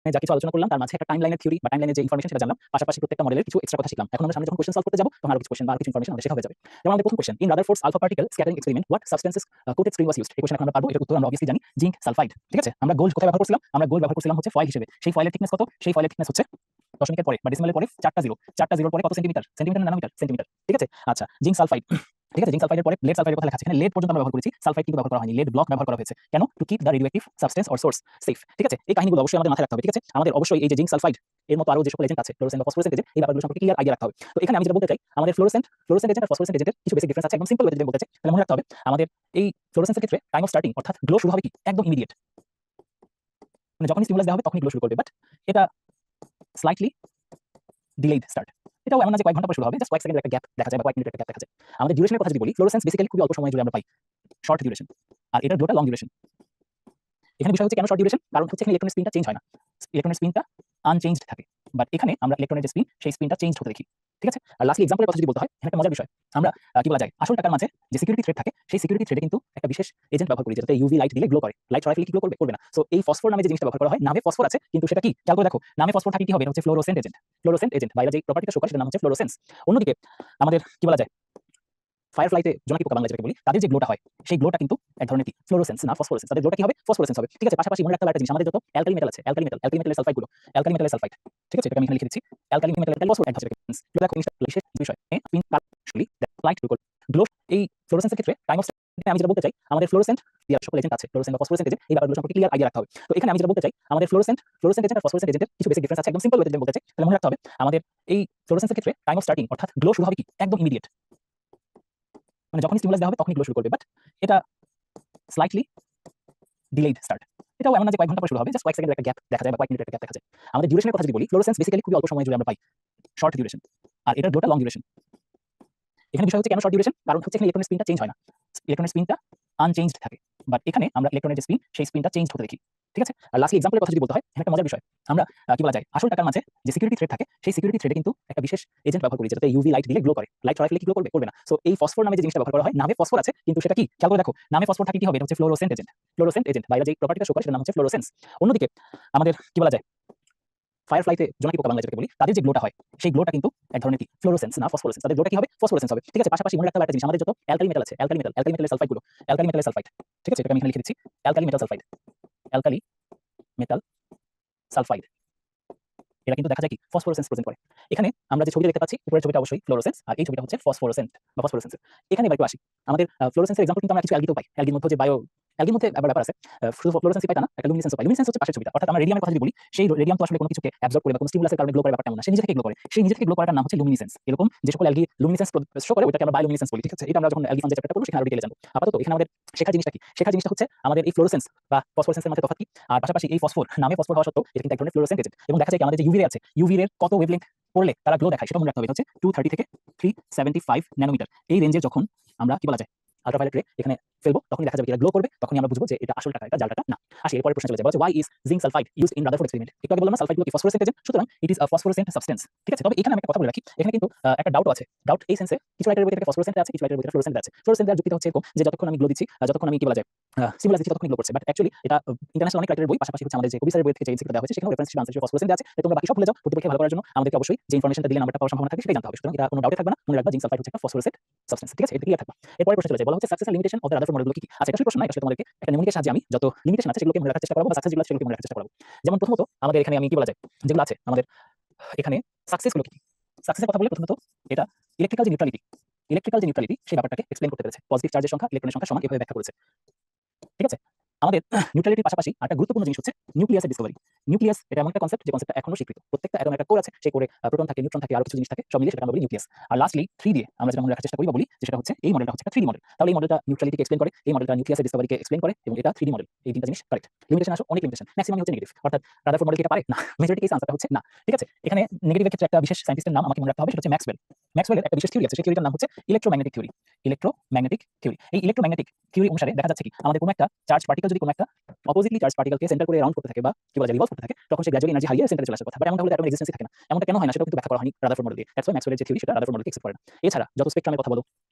যা কিছু আলোচনা করলাম তার মাঝে একটা টাইমলাইনের থিওরি বা টাইমলাইনের যে ইনফরমেশন সেটা জানলাম, পাশাপাশি প্রত্যেকটা মডেলের কিছু এক্সট্রা কথা শিখলাম। এখন আমরা সামনে যখন কোশ্চেন সলভ করতে যাব তখন আরো কিছু কোশ্চেন বা আরো কিছু ইনফরমেশন আমাদের শেখা হয়ে যাবে। যেমন আমাদের প্রথম question, in Rutherford's alpha particle scattering experiment what substances coated screen was used. এই কোশ্চেন এখন আমরা পারবো, এটার উত্তর আমরা অবভিয়াসলি জানি, জিঙ্ক সালফাইড। ঠিক আছে, আমরা গোল্ড কোথায় ব্যবহার করছিলাম? আমরা গোল্ড ব্যবহার করছিলাম হচ্ছে ফয়েল হিসেবে। সেই ফয়েলের থিকনেস কত? সেই ফয়েলের থিকনেস হচ্ছে দশমিকের পরে বা ডেসিমালের পরে 4টা জিরো, 4টা জিরোর পরে কত সেন্টিমিটার? সেন্টিমিটার না ন্যানোমিটার? সেন্টিমিটার। ঠিক আছে, আচ্ছা জিঙ্ক সালফাইড ঠিক আছে, জিঙ্ক সালফাইডের পরে লেড সালফাইডের কথা লেখা আছে, এখানে লেড পর্যন্ত আমরা ব্যবহার করেছি, সালফাইড কিন্তু ব্যবহার করা হয়নি, লেড ব্লক ব্যবহার করা হয়েছে। কেন? To keep the radioactive substance or source safe. ঠিক আছে, এই কাহিনীগুলো অবশ্যই আমাদের মাথায় রাখতে হবে। ঠিক আছে, আমাদের অবশ্যই এই যে জিঙ্ক সালফাইড এর মতো আরো যে সকল এজেন্ট আছে, ফ্লোরোসেন্ট বা ফসফোরেসেন্ট এজেন্ট, এই ব্যাপারগুলো সম্পর্কে ক্লিয়ার আইডিয়া রাখতে হবে। তো এখানে আমি যেটা বলতে চাই, আমাদের ফ্লোরোসেন্ট এজেন্ট আর ফসফোরেসেন্ট এজেন্টের কিছু বেসিক ডিফারেন্স আছে, একদম সিম্পল ওয়েতে যদি বলতে চাই তাহলে মনে রাখতে হবে আমাদের এই ফ্লোরোসেন্সের ক্ষেত্রে টাইম অফ স্টার্টিং অর্থাৎ গ্লো শুরু হবে কি একদম ইমিডিয়েট, মানে যখনই স্টিমুলাস দেওয়া হবে তখনই গ্লো শুরু করবে, বাট এটা স্লাইটলি ডিলেইড স্টার্ট। এটাও এমন না যে কয়েক ঘন্টা পর শুরু হবে, জাস্ট কয়েক সেকেন্ডের একটা গ্যাপ দেখা যায় বা কয়েক মিনিটের একটা গ্যাপ দেখা যায়। আমাদের ডিউরেশনের কথা যদি বলি, ফ্লোরোসেন্স বেসিক্যালি খুবই অল্প সময় জুড়ে আমরা পাই, শর্ট ডিউরেশন, আর এটার গ্লোটা লং ডিউরেশন। এখানে বিষয় হচ্ছে কেন শর্ট ডিউরেশন, কারণ হচ্ছে এখানে ইলেকট্রনের স্পিনটা চেঞ্জ হয় না, ইলেকট্রনের স্পিনটা আনচেঞ্জড থাকে, বাট এখানে আমরা ইলেকট্রনের যে স্পিন সেই স্পিনটা চেঞ্জ হতে দেখি। ঠিক আছে, আর লাস্টলি এক্সাম্পলের কথা যদি বলতে হয়, এখানে একটা মজার বিষয়, আমরা কি বলা যায় আসল টাকার মাঝে যে সিকিউরিটি থ্রেড থাকে, সেই সিকিউরিটি থ্রেডে কিন্তু একটা বিশেষ এজেন্ট ব্যবহার করি যেটাতে ইউভি লাইট দিলে গ্লো করে, লাইট ছড়াই ফেলে কি গ্লো করবে? করবে না। সো এই ফসফোর নামে যে জিনিসটা ব্যবহার করা হয়, নামে ফসফোর আছে কিন্তু সেটা কি খেয়াল করে দেখো, নামে ফসফোর থাকে কি হবে, এটা হচ্ছে ফ্লোরোসেন্ট এজেন্ট। ফ্লোরোসেন্ট এজেন্ট বাইরে যে প্রপার্টিটা শো করে সেটার নাম হচ্ছে ফ্লোরোসেন্স। অন্যদিকে আমাদের কি বলা যায়, ফায়ারফ্লাইতে জোনাকি পোকা বাংলা যেটাকে বলি, তাদের যে গ্লোটা হয় সেই গ্লোটা কিন্তু এক ধরনের কি ফ্লোরোসেন্স না ফসফোরেন্স, তাদের গ্লোটা কি হবে? ফসফোরেন্স হবে। ঠিক আছে, পাশাপাশি মনে রাখতে হবে একটা জিনিস, আমাদের যত অ্যালকালি মেটাল আছে, অ্যালকালি মেটালের সালফাইডগুলো, অ্যালকালি মেটালের সালফাইড, ঠিক আছে, এটা আমি এখানে লিখে দিচ্ছি, অ্যালকালি মেটালের ফসফোর অ্যাড হচ্ছে। দেখো জিনিসটা বিশেষ বিষয়, স্পিন কার্বলি লাইট টু গ্লো। এই ফ্লোরোসেন্সের ক্ষেত্রে টাইম অফ আমি যেটা বলতে চাই, আমাদের ফ্লোরোসেন্ট যে সকল এজেন্ট আছে, ফ্লোরোসেন্ট বা ফসফোরেসেন্ট এজেন্ট, এই ব্যাপারগুলো সম্পর্কে ক্লিয়ার আইডিয়া রাখতে হবে। তো এখানে আমি যেটা বলতে চাই, আমাদের ফ্লোরোসেন্ট এজেন্ট আর ফসফোরেসেন্ট এজেন্টের কিছু বেসিক ডিফারেন্স আছে, একদম সিম্পল ওয়েতে যদি বলতে চাই তাহলে মনে রাখতে হবে আমাদের এই ফ্লোরোসেন্সের ক্ষেত্রে টাইম অফ স্টার্টিং অর্থাৎ গ্লো শুরু হবে কি একদম ইমিডিয়েট, মানে যখনই স্টিমুলাস দেওয়া হবে তখনই গ্লো শুরু করবে, বাট এটা স্লাইটলি ডিলেইড স্টার্ট। এটাও এমন না যে কয়েক ঘন্টা পর শুরু হবে, জাস্ট কয়েক সেকেন্ডের একটা গ্যাপ দেখা যায় বা কয়েক মিনিটের একটা গ্যাপ দেখা যায়। আমাদের ডিউরেশনের কথা যদি বলি, ফ্লোরোসেন্স বেসিক্যালি খুবই অল্প সময় জুড়ে আমরা পাই, শর্ট ডিউরেশন, আর এটার গ্লোটা লং ডিউরেশন। এখানে বিষয় হচ্ছে কেন শর্ট ডিউরেশন, কারণ হচ্ছে এখানে ইলেকট্রনের স্পিনটা চেঞ্জ হয় না, ইলেকট্রনের স্পিনটা আনচেঞ্জড থাকে, বাট এখানে আমরা ইলেকট্রনের যে স্পিন সেই স্পিনটা চেঞ্জ হতে দেখি। ঠিক আছে, আর লাস্টলি এক্সাম্পলের কথা যদি বলতে হয়, এখানে একটা মজার বিষয়, আমরা কি বলা যায় আসল টাকার মাঝে যে সিকিউরিটি থ্রেড থাকে, সেই সিকিউরিটি থ্রেডে কিন্তু একটা বিশেষ এজেন্ট ব্যবহার করি যেটাতে ইউভি লাইট দিলে গ্লো করে, লাইট ছড়াই ফেলে কি গ্লো করবে? করবে না। সো এই ফসফোর নামে যে জিনিসটা ব্যবহার করা হয়, নামে ফসফোর আছে কিন্তু সেটা কি খেয়াল করে দেখো, নামে ফসফোর থাকে কি হবে, এটা হচ্ছে ফ্লোরোসেন্ট এজেন্ট। ফ্লোরোসেন্ট এজেন্ট বাইরে যে প্রপার্টিটা শো করে সেটার নাম হচ্ছে ফ্লোরোসেন্স। অন্যদিকে আমাদের কি বলা যায়, ফায়ারফ্লাইতে জোনাকি পোকা বাংলা যেটাকে বলি, তাদের যে গ্লোটা হয় সেই গ্লোটা কিন্তু এক ধরনের কি ফ্লোরোসেন্স না ফসফোরেন্স, তাদের গ্লোটা কি হবে? ফসফোরেন্স হবে। ঠিক আছে, পাশাপাশি মনে রাখতে হবে একটা জিনিস, আমাদের যত অ্যালকালি মেটাল আছে, অ্যালকালি মেটালের সালফাইডগুলো, অ্যালকালি মেটালের সালফাইড, ঠিক আছে, এটা আমি এখানে লিখে দিচ্ছি, alkali metal sulphide, alkali metal sulphide, এটা কিন্তু দেখা যায় কি ফসফোরেসেন্স প্রেজেন্ট করে। এখানে আমরা যে ছবিটা দেখতে পাচ্ছি, উপরের ছবিটা অবশ্যই ফ্লোরোসেন্স আর এই ছবিটা হচ্ছে ফসফোরেসেন্ট বা ফসফোরেসেন্স। এখানে এবার একটু আসি, আমাদের ফ্লোরোসেন্সের এক্সাম্পল কিন্তু আমরা কিছু অ্যালগিতেও পাই, অ্যালগির মধ্যে যে অ্যালগির মধ্যে আবার ব্যাপার আছে, শুধু ফ্লোরোসেন্সই পাই তা না, একটা লুমিনেসেন্সও পাই। লুমিনেসেন্স হচ্ছে পাশের ছবিটা, অর্থাৎ আমরা রেডিয়ামের কথা যদি বলি, সেই রেডিয়াম তো আসলে কোনো কিছুকে অ্যাবজর্ব করে বা কোনো স্টিমুলাসের কারণে গ্লো করে ব্যাপারটা এমন না, সে নিজে থেকে গ্লো করে, সেই নিজে থেকে গ্লো করাটার নাম হচ্ছে লুমিনেসেন্স। এরকম যে সকল অ্যালগি লুমিনেসেন্স শো করে ওটাকে আমরা বায়োলুমিনেসেন্স বলি। ঠিক আছে, এটা আমরা যখন অ্যালগি ফাঞ্জের চ্যাপ্টারটা পড়ব সেখানে আরো ডিটেইলে জানবো। আপাতত এখানে আমাদের শেখার জিনিসটা কি? শেখার জিনিসটা হচ্ছে আমাদের এই ফ্লোরোসেন্স বা ফসফোরেসেন্সের মধ্যে তফাৎ কি, আর পাশাপাশি এই ফসফোর নামে ফসফোর হওয়া সত্ত্বেও এটা কিন্তু এক ধরনের ফ্লোরোসেন্ট এজেন্ট, এবং দেখা যায় কি আমাদের যে ইউভি রে আছে, ইউভি রে কত ওয়েভলেংথ পড়লে তারা গ্লো দেখায় সেটা মনে রাখতে হবে, হচ্ছে 230 থেকে 375 ন্যানোমিটার। এই রেঞ্জে যখন আমরা কি বলা যায় আল্ট্রাভায়োলেট রে এখানে ফেলবো, তখনই দেখা যাবে এটা গ্লো করবে, তখনই আমরা বুঝবো যে এটা আসল টাকা, এটা জাল টাকা না। আসি এরপরের প্রশ্ন চলে যাবে, হচ্ছে why is zinc sulfide used in Rutherford experiment? একটু আগে বললাম না সালফাইড গুলো কি ফসফোরেসেন্ট এজেন্ট, সুতরাং it is a phosphorescent substance. ঠিক আছে, তবে এখানে আমি একটা কথা বলে রাখি, এখানে কিন্তু একটা ডাউট আছে, ডাউট এই সেন্সে কিছু লাইটের বইতে ফসফোরেসেন্ট আছে, কিছু লাইটের বইতে ফ্লোরোসেন্ট আছে। ফ্লোরোসেন্ট এর যুক্তিটা হচ্ছে এরকম যে যতক্ষণ আমি গ্লো দিচ্ছি, যতক্ষণ আমি কি বলা যায় সিমুলাস দিচ্ছি ততক্ষণ গ্লো করছে, বাট অ্যাকচুয়ালি এটা ইন্টারন্যাশনাল অনেক লাইটের বই, পাশাপাশি হচ্ছে আমাদের যে কবিসারের বই থেকে যে ইনসিপ্ট দেওয়া হয়েছে সেখানে রেফারেন্স হিসেবে আনসার ফসফোরেসেন্ট আছে। তোমরা বাকি সব ভুলে যাও, প্রতিপক্ষে ভালো করার জন্য আমাদেরকে অবশ্যই যে ইনফরমেশনটা দিলে নাম্বারটা পাওয়ার সম্ভাবনা থাকে সেটাই জানতে হবে। সুতরাং এটা কোনো ডাউটে থাকবে না, মনে রাখবা জিঙ্ক সালফাইড হচ্ছে একটা ফসফোরেসেন্ট সাবস্টেন্স। ঠিক আছে, এটা ক্লিয়ার থাকবে। এরপরের প্রশ্ন চলে যায়, বলা হচ্ছে success and limitation of the Rutherford মডেলগুলো কি কি? আচ্ছা, এটা আসলে প্রশ্ন না, এটা আসলে তোমাদেরকে একটা নিউমেরিকের সাহায্যে আমি যত লিমিটেশন আছে সেগুলোকে মনে রাখার চেষ্টা করব, বা সাকসেস যেগুলো আছে সেগুলোকে মনে রাখার চেষ্টা করব। যেমন প্রথমত আমাদের এখানে আমি কি বলা যায় যেগুলো আছে আমাদের এখানে সাকসেস গুলো কি? সাকসেসের কথা বলে প্রথমত এটা ইলেকট্রিক্যাল যে নিউট্রালিটি সেই ব্যাপারটাকে এক্সপ্লেইন করতে পেরেছে, পজিটিভ চার্জের সংখ্যা ইলেকট্রনের সংখ্যা সমান এভাবে ব্যাখ্যা করেছে। ঠিক আছে, আমাদের নিউট্রালিটির পাশাপাশি একটা গুরুত্বপূর্ণ জিনিস হচ্ছে নিউক্লিয়াসের ডিসকভারি। নিউক্লিয়াস এটা এমন একটা কনসেপ্ট যে কনসেপ্টটা এখনো স্বীকৃত, প্রত্যেকটা অ্যাটমের একটা কোর আছে, সেই কোরে প্রোটন থাকে, নিউট্রন থাকে, আরো কিছু জিনিস থাকে, সব মিলিয়ে সেটা আমরা বলি নিউক্লিয়াস। আর লাস্টলি 3 দিয়ে আমরা যেটা মনে রাখার চেষ্টা করি বা বলি যে সেটা হচ্ছে এই মডেলটা হচ্ছে একটা 3D মডেল। তাহলে এই মডেলটা নিউট্রালিটিকে এক্সপ্লেইন করে, এই মডেলটা নিউক্লিয়াসের ডিসকভারিকে এক্সপ্লেইন করে, এবং এটা 3D মডেল। এই তিনটা জিনিস কারেক্ট। লিমিটেশন আসলে অনেক লিমিটেশন, ম্যাক্সিমাম হচ্ছে নেগেটিভ, অর্থাৎ রাদারফোর্ড মডেল কি এটা পারে না, মেজরিটি কেস আনসারটা হচ্ছে না। ঠিক আছে, এখানে নেগেটিভের ক্ষেত্রে একটা বিশেষ সায়েন্টিস্টের নাম আমাকে মনে রাখতে হবে, সেটা হচ্ছে ম্যাক্সওয়েল। ম্যাক্সওয়েলের একটা বিশেষ থিওরি আছে, সেই থিওরিটার নাম হচ্ছে ইলেকট্রোম্যাগনেটিক থিওরি। ইলেকট্রোম্যাগনেটিক থিওরি, এই ইলেকট্রোম্যাগনেটিক থিওরি অনুসারে দেখা যাচ্ছে কি আমাদের কোনো একটা চার্জ পার্টিকেল যদি কোনো একটা অপোজিটলি চার্জ পার্টিকেলকে সেন্টার করে রাউন্ড করতে থাকে বা কি বলা যায় রিভলভ করতে থাকে, তখন সে গ্র্যাজুয়ালি এনার্জি হারিয়ে সেন্টারে চলে আসার কথা, বাট এমনটা হলে অ্যাটমের রেজিস্ট্যান্সই থাকে না। এমনটা কেন হয় না সেটা কিন্তু ব্যাখ্যা করা হয়নি রাদারফোর্ড মডেল দিয়ে। দ্যাটস ওয়াই ম্যাক্সওয়েলের যে থিওরি সেটা রাদারফোর্ড মডেলকে অ্যাকসেপ্ট করে না। এছাড়া যত স্পেকট্রামের কথা বলো,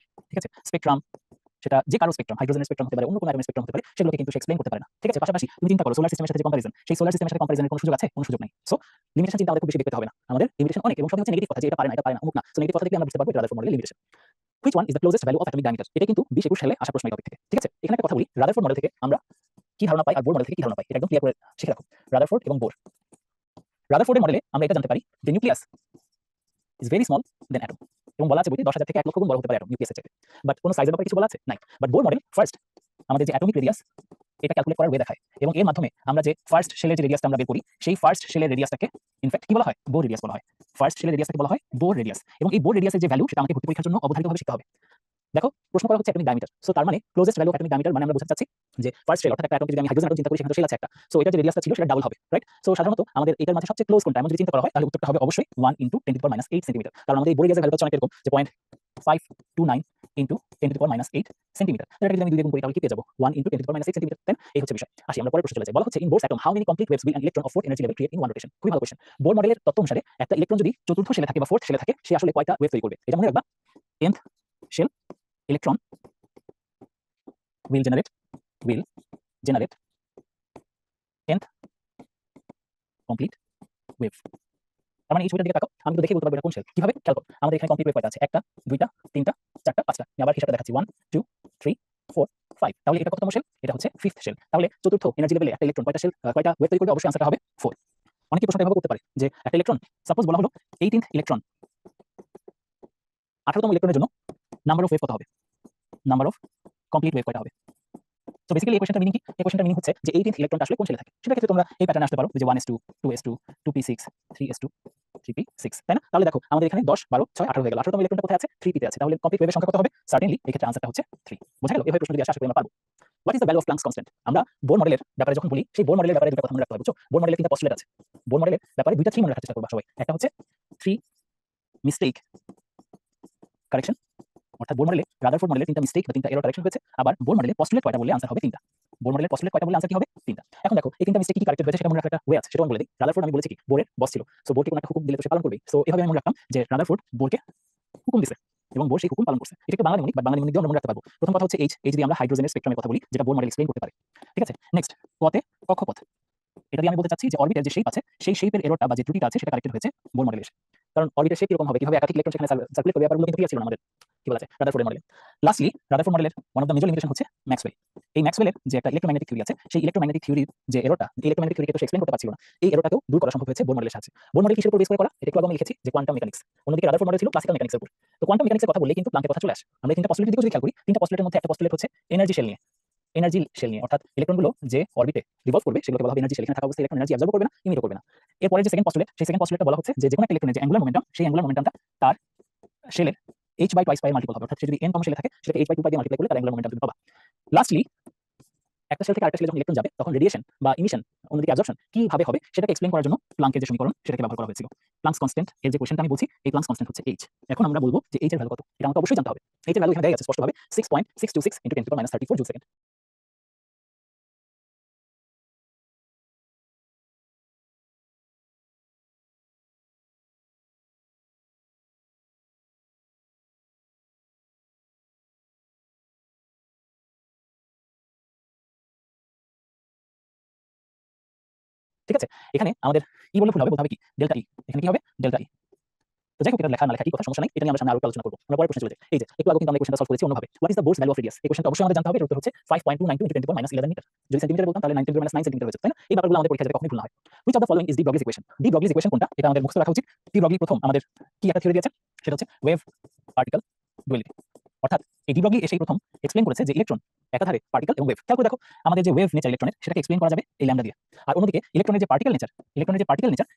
ঠিক আছে, স্পেকট্রাম সেটা যে কারো স্পেকট্রাম, হাইড্রোজেনের স্পেকট্রাম হতে পারে, অন্য কোনো অ্যাটমের স্পেকট্রাম হতে পারে, সেগুলোকে কিন্তু সে এক্সপ্লেইন করতে পারে না। ঠিক আছে, পাশাপাশি তুমি চিন্তা করো সোলার সিস্টেমের সাথে যে কম্পারিজন, সেই সোলার সিস্টেমের সাথে কম্পারিজনের কোনো সুযোগ আছে? কোনো সুযোগ নাই। সো লিমিটেশন চিন্তা আমাদের খুব বেশি দেখতে হবে না, আমাদের লিমিটেশন অনেক, এবং সবই হচ্ছে নেগেটিভ কথা যে এটা পারে না অমুক না। সো নেগেটিভ কথা থেকে আমরা বুঝতে পারবো এটা রাদারফোর্ড মডেলের limitation. Which one is the closest value of atomic diameter? এটা কিন্তু 20-21 সালে আসা প্রশ্ন এই টপিক থেকে। ঠিক আছে, এখানে একটা কথা বলি, রাদারফোর্ড মডেল থেকে আমরা কি ধারণা পাই আর বোর মডেল থেকে কি ধারণা পাই, এটা একদম ক্লিয়ার করে শিখে রাখো। রাদারফোর্ড এবং বোর, রাদারফোর্ডের মডেলে আমরা এটা জানতে পারি যে nucleus is very small then atom. এবং বলা আছে বইতে 10,000 থেকে 1 লক্ষ গুণ বড় হতে পারে অ্যাটম নিউক্লিয়াসের চাইতে। বাট কোনো সাইজের ব্যাপারে কিছু বলা আছে? নাই। বাট বোর মডেল ফার্স্ট আমাদের যে অ্যাটমিক রেডিয়াস এটা ক্যালকুলেট করার ওয়ে দেখায় এবং এর মাধ্যমে আমরা যে ফার্স্ট শেলের যে রেডিয়াসটা আমরা বের করি সেই ফার্স্ট শেলের রেডিয়াসটাকে ইনফ্যাক্ট কি বলা হয়? বোর রেডিয়াস বলা হয়। ফার্স্ট শেলের রেডিয়াসটাকে বলা হয় বোর রেডিয়াস এবং এই বোর রেডিয়াসের যে ভ্যালু সেটা আমাকে ভর্তি পরীক্ষার জন্য অবধারিতভাবে শিখতে হবে। দেখো প্রশ্ন করা হচ্ছে অ্যাটমিক ডায়ামিটার। সো তার মানে closest value of atomic diameter মানে আমরা বোঝাতে চাচ্ছি যে ফার্স্ট শেল অর্থাৎ একটা অ্যাটম যদি আমি হাইড্রোজেন অ্যাটম চিন্তা করি সেখানে তো শেল আছে একটা। সো এটা যে রেডিয়াসটা ছিল সেটা ডাবল হবে, রাইট? সো সাধারণত আমাদের এটার মাঝে সবচেয়ে ক্লোজ কোনটা এমন যদি চিন্তা করা হয় তাহলে উত্তরটা হবে অবশ্যই 1 × 10⁻⁸ সেন্টিমিটার। কারণ আমাদের এই বোর রেডিয়াসের ভ্যালুটা হচ্ছে অনেক এরকম যে 0.529 × 10⁻⁸ সেন্টিমিটার। তো এটা যদি আমি 2 দিয়ে গুণ করি তাহলে কি পেয়ে যাবো? 1 × 10⁻⁸ সেন্টিমিটার। দেন এই হচ্ছে বিষয়। আসি আমরা পরের প্রশ্নে চলে যাই। বলা হচ্ছে in Bohr's atom how many complete waves will an electron of fourth energy level create in one rotation. খুবই ভালো কোশ্চেন। বোর মডেলের তত্ত্ব অনুসারে একটা ইলেকট্রন যদি চতুর্থ শেলে থাকে বা ফোর্থ শেলে থাকে সে আসলে কয়টা ওয়েভ তৈরি করবে? এটা মনে রাখবা। nth shell electron will generate nth complete wave। তার মানে এই ছবিটার দিকে তাকাও, আমি তো দেখে বলতে পারবো এটা কোন শেল। কিভাবে? খেয়াল করো। আমাদের এখানে কমপ্লিট ওয়েভ কয়টা আছে? 1টা, 2টা, 3টা, 4টা, 5টা। আমি আবার হিসাবটা দেখাচ্ছি 1 2 3 4 5। তাহলে এটা কততম শেল? এটা হচ্ছে 5th শেল। তাহলে চতুর্থ এনার্জি লেভেলে একটা ইলেকট্রন কয়টা ওয়েভ তৈরি করবে? অবশ্যই আনসারটা হবে 4। অনেকে প্রশ্নটা এভাবে করতে পারে যে একটা ইলেকট্রন সাপোজ বলা হলো 18th ইলেকট্রন 18তম ইলেকট্রনের জন্য নাম্বার অফ ওয়েভ কত হবে? নাম্বার অফ কমপ্লিট ওয়েভ কয়টা হবে? সো বেসিক্যালি এই কোশ্চেনটার মিনিং কি? এই কোশ্চেনটার মিনিং হচ্ছে যে 18th ইলেকট্রনটা আসলে কোন শেলে থাকে? সেটা ক্ষেত্রে তোমরা এই প্যাটার্নে আসতে পারো যে 1s2 2s2 2p6 3s2 3p6, তাই না? তাহলে দেখো আমাদের এখানে 10 12 6 18 হয়ে গেল। 18তম ইলেকট্রনটা কোথায় আছে? 3p তে আছে। তাহলে কমপ্লিট ওয়েভের সংখ্যা কত হবে? সার্টেনলি এই ক্ষেত্রে আনসারটা হচ্ছে 3। বোঝা গেল? এভাবে প্রশ্ন যদি আসে আশা করি আমরা পারবো। What is the value of planks constant? আমরা বোর মডেলের ব্যাপারে যখন বলি সেই বোর মডেলের ব্যাপারে দুটো কথা মনে রাখতে হবে, বুঝছো? বোর মডেলের তিনটা পস্টুলেট আছে। বোর মডেলের ব্যাপারে দুইটা থ্রি মনে রাখার চেষ্টা করবা সবাই। একটা হচ্ছে 3 মিস্টেক কারেকশন, অর্থাৎ বোর মডেলে রাদারফোর্ড মডেলে 3টা মিস্টেক বা 3টা এরর কারেকশন হয়েছে। আবার বোর মডেলে পস্টুলেট কয়টা বললে আনসার হবে 3টা। বোর মডেলে পস্টুলেট কয়টা বললে আনসার কি হবে? 3টা। এখন দেখো এই 3টা মিস্টেক কি কারেক্টেড হয়েছে সেটা মনে রাখার একটা ওয়ে আছে, সেটাও বলে দিই। রাদারফোর্ড আমি বলেছি কি বোরের বস ছিল। সো বোরকে কোনো একটা হুকুম দিলে তো সে পালন করবেই। সো এভাবে আমি মনে রাখতাম যে রাদারফোর্ড বোরকে হুকুম দিছে এবং বোর সেই হুকুম পালন করছে। এটা একটা Bangla numeric, but Bangla numeric দিয়ে আমরা মনে রাখতে পারবো। প্রথম কথা হচ্ছে এইচ যদি আমরা হাইড্রোজেনের স্পেকট্রামের কথা বলি যেটা বোর মডেল এক্সপ্লেইন করতে পারে। ঠিক আছে? নেক্সট কতে কক্ষপথ। এটা দিয়ে আমি বলতে চাচ্ছি যে অরবিটের যে শেপ আছে সেই শেপের এররটা বা যে ত্রুটিটা আছে সেটা কারেক্টেড হয়েছে বোর মডেলে এসে। কারণ অরবিটের শেপ কিরকম হবে, কিভাবে একাধিক ইলেকট্রন সেখানে সার্কুলেট করবে ব্যাপারগুলো কিন্তু ক্লিয়ার ছিল না আমাদের কি বলা যায় রাদারফোর্ডের মডেলে। লাস্টলি রাদারফোর্ড মডেলের one of the major limitation হচ্ছে ম্যাক্সওয়েল। এই ম্যাক্সওয়েলের যে একটা ইলেক্ট্রোম্যাগনেটিক থিওরি আছে সেই ইলেক্ট্রোম্যাগনেটিক থিওরির যে এররটা, এই ইলেক্ট্রোম্যাগনেটিক থিওরিকে তো সে এক্সপ্লেইন করতে পারছিল না। এই এররটাকেও দূর করা সম্ভব হয়েছে বোর মডেলের সাহায্যে। বোর মডেল কিসের উপর বেস করে করা? এটা একটু আগে আমি লিখেছি যে কোয়ান্টাম মেকানিক্স। অন্যদিকে রাদারফোর্ড মডেল ছিল ক্লাসিক্যাল মেকানিক্সের উপর। তো কোয়ান্টাম মেকানিক্সের কথা বললেই কিন্তু প্লাঙ্কের কথা চলে আসে। আমরা তিনটা পস্টুলেটের দিকে যদি খেয়াল করি, তিনটা পস্টুলেটের মধ্যে একটা পস্টুলেট হচ্ছে এনার্জি শেল নিয়ে। অর্থাৎ ইলেকট্রনগুলো যে অরবিটে রিভলভ করবে সেগুলোকে বলা হবে এনার্জি শেল। এখানে থাকা অবস্থায় ইলেকট্রন এনার্জি অ্যাবজর্ব করবে না, ইমিটও করবে না। এরপরে যে সেকেন্ড পস্টুলেট, সেই সেকেন্ড পস্টুলেটটা বলা হচ্ছে যে যেকোনো একটা ইলেকট্রনের যে অ্যাঙ্গুলার মোমেন্টাম, সেই অ্যাঙ্গুলার মোমেন্টামটা তার শেলের h/2 পাই মাল্টিপল হবে। অর্থাৎ সে যদি n তম শেলে থাকে সেটাকে h/2 পাই দিয়ে মাল্টিপ্লাই করলে তার অ্যাঙ্গুলার মোমেন্টাম তুমি পাবা। লাস্টলি একটা সেল থেকে আরেকটা সেলে যখন ইলেকট্রন যাবে তখন রেডিয়েশন বা ইমিশন অন্যদিকে অ্যাবজর্পশন কিভাবে হবে সেটাকে এক্সপ্লেইন করার জন্য প্লাঙ্কের যে সমীকরণ সেটাকে ব্যবহার করা হয়েছিল। প্লাঙ্কস কনস্ট্যান্ট এর যে কোশ্চেনটা আমি বলছি এই প্লাঙ্কস কনস্ট্যান্ট হচ্ছে h। এখন আমরা বলবো যে h এর ভ্যালু কত, এটা আমাকে অবশ্যই জানতে হবে। h এর ভ্যালু এখানে দেয়া আছে স্পষ্টভাবে 6.626 × 10⁻34 জুল সেকেন্ড। ঠিক আছে? এখানে আমাদের ই বললে ভুল হবে, বলতে হবে কি ডেল্টা ই। এখানে কি হবে? ডেল্টা ই। তো যাই হোক এটা লেখা না লেখা কি কথা সমস্যা নাই। এটা নিয়ে আমরা সামনে আরো একটু আলোচনা করব। আমরা পরের প্রশ্নে চলে যাই। এই যে একটু আগে কিন্তু আমরা এই কোশ্চেনটা সলভ করেছি অন্যভাবে। What is the Bohr's value of radius? এই কোশ্চেনটা অবশ্যই আমাদের জানতে হবে। এর উত্তর হচ্ছে 5.292 × 10⁻11 মিটার। যদি সেন্টিমিটারে বলতাম তাহলে 9 × 10⁻9 সেন্টিমিটার হয়ে যেত, তাই না? এই ব্যাপারগুলো আমাদের পরীক্ষায় যাতে কখনোই ভুল না হয়। Which of the following is de Broglie's equation? De Broglie's equation কোনটা? এটা আমাদের মুখস্থ রাখা উচিত। ডি ব্রগলি প্রথম আমাদের কি একটা থিওরি দিয়েছে সেটা হচ্ছে ওয়েভ পার্টিকেল ডুয়ালিটি। অর্থাৎ এই ডি ব্রগলি এসেই প্রথম এক্সপ্লেইন করেছে যে ইলেকট্রন একাধারে পার্টিকেল এবং ওয়েভ। খেয়াল করে দেখো আমাদের যে ওয়েভ নেচার ইলেকট্রনের সেটাকে এক্সপ্লেইন করা যাবে এই ল্যাম্ডা দিয়ে। আর অন্যদিকে ইলেকট্রনের যে পার্টিকেল নেচার